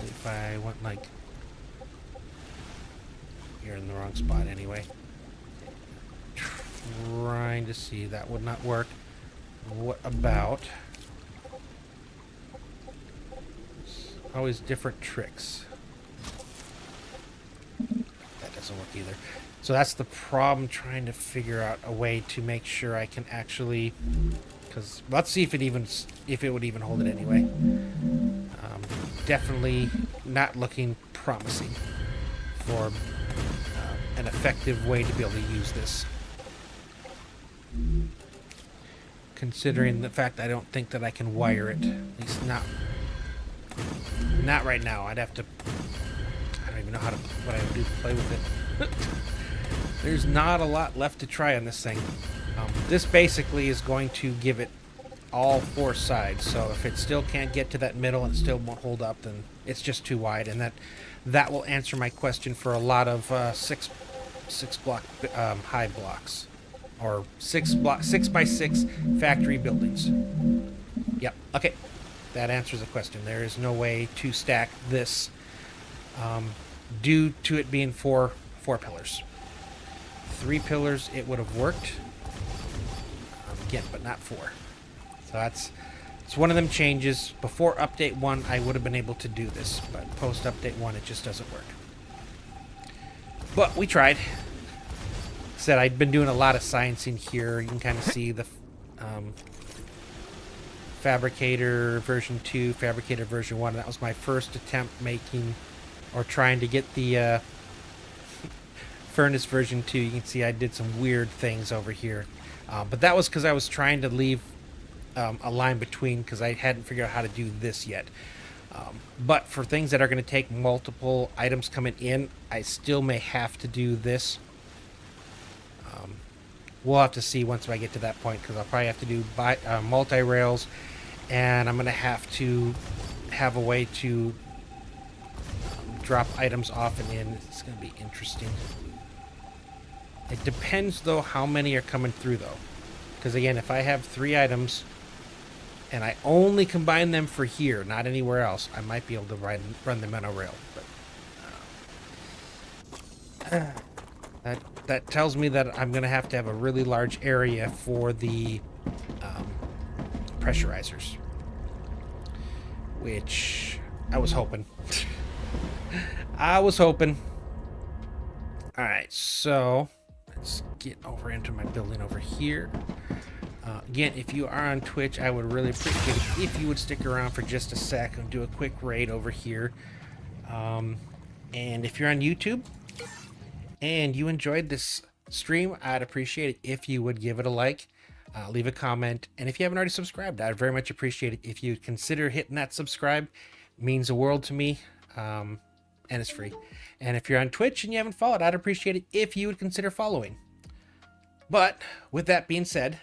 [SPEAKER 1] if I went like, you're in the wrong spot anyway. Trying to see, that would not work. What about always different tricks? That doesn't work either. So that's the problem, trying to figure out a way to make sure I can actually, because let's see if it would even hold it anyway. Definitely not looking promising for an effective way to be able to use this. Considering the fact I don't think that I can wire it, at least not right now. I don't even know what I would do to play with it. There's not a lot left to try on this thing. This basically is going to give it all four sides, so if it still can't get to that middle and it still won't hold up, then it's just too wide, and that will answer my question for a lot of six block high blocks, or 6x6 factory buildings. Yep. Okay, that answers the question. There is no way to stack this due to it being four pillars. 3 pillars, it would have worked again, but not 4. So it's one of them changes. Before update 1, I would have been able to do this, but post update 1, it just doesn't work. But we tried. Said I'd been doing a lot of sciencing here. You can kind of see the Fabricator version 2, Fabricator version 1. That was my first attempt making or trying to get the Furnace version 2. You can see I did some weird things over here. But that was because I was trying to leave a line between, because I hadn't figured out how to do this yet. But for things that are going to take multiple items coming in, I still may have to do this. We'll have to see once I get to that point, because I'll probably have to do multi-rails, and I'm going to have a way to drop items off and in. It's going to be interesting. It depends, though, how many are coming through, though. Because, again, if I have 3 items and I only combine them for here, not anywhere else, I might be able to run them on a rail. But that tells me that I'm going to have a really large area for the pressurizers, which I was hoping. I was hoping. All right, so let's get over into my building over here. Again, if you are on Twitch, I would really appreciate it if you would stick around for just a sec and do a quick raid over here. And if you're on YouTube and you enjoyed this stream, I'd appreciate it if you would give it a like, leave a comment, and if you haven't already subscribed, I'd very much appreciate it if you'd consider hitting that subscribe. It means the world to me. and it's free. And if you're on Twitch and you haven't followed, I'd appreciate it if you would consider following. But with that being said,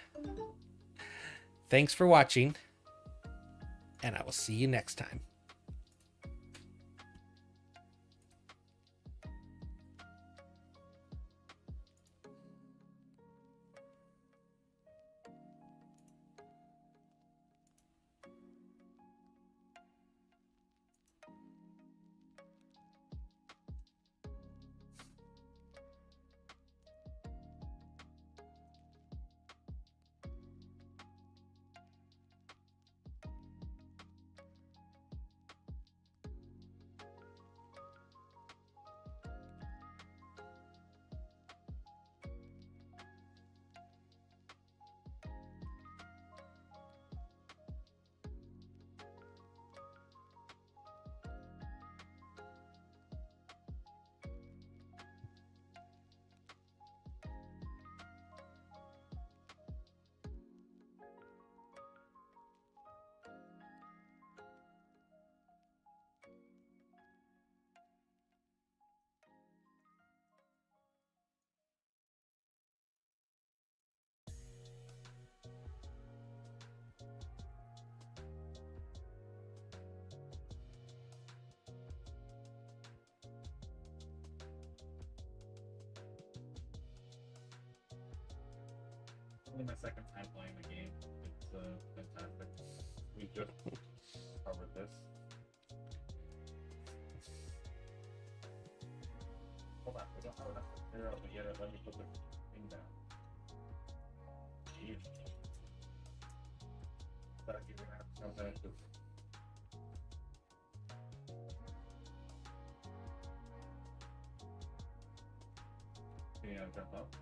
[SPEAKER 1] thanks for watching, and I will see you next time.
[SPEAKER 4] Only my second time playing the game. It's fantastic. We just covered this. Hold on, we don't have enough material to get it. Let me put the thing down. Jeez. Thought you were gonna have to come back to. Can you jump up?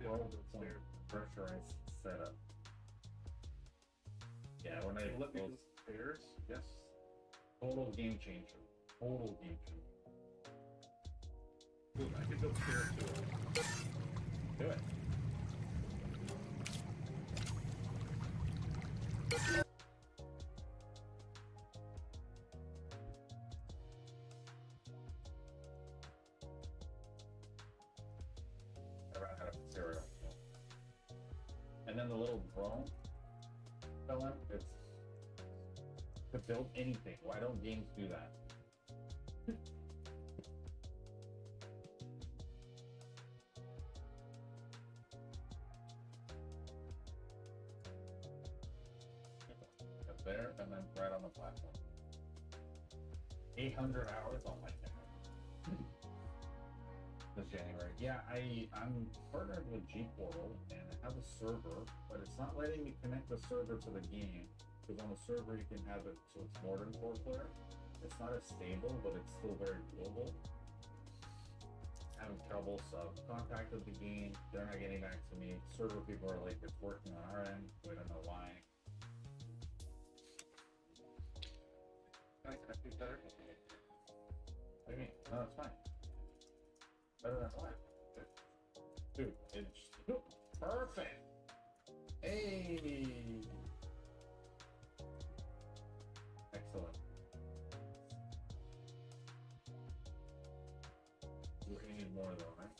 [SPEAKER 4] Well, it's their pressurized setup. Yeah, when I look at those stairs, yes, total game changer. Total game changer. Dude, I could build stairs to it. Do it. I ran out of material. And then the little drone fell in. It's to build anything. Why don't games do that? Up there and then right on the platform. 800 hours on my camera. This January. Yeah, I'm partnered with G Portal and I have a server, but it's not letting me connect the server to the game. Because on the server you can have it so it's more than 4 player. It's not as stable, but it's still very doable. Having trouble, so I've contacted the game. They're not getting back to me. Server people are like, it's working on our end. We don't know why. Can I speak better? What do you mean? No, it's fine. Better than what? Dude, it's perfect. Hey. Excellent. We're gonna need more though, right?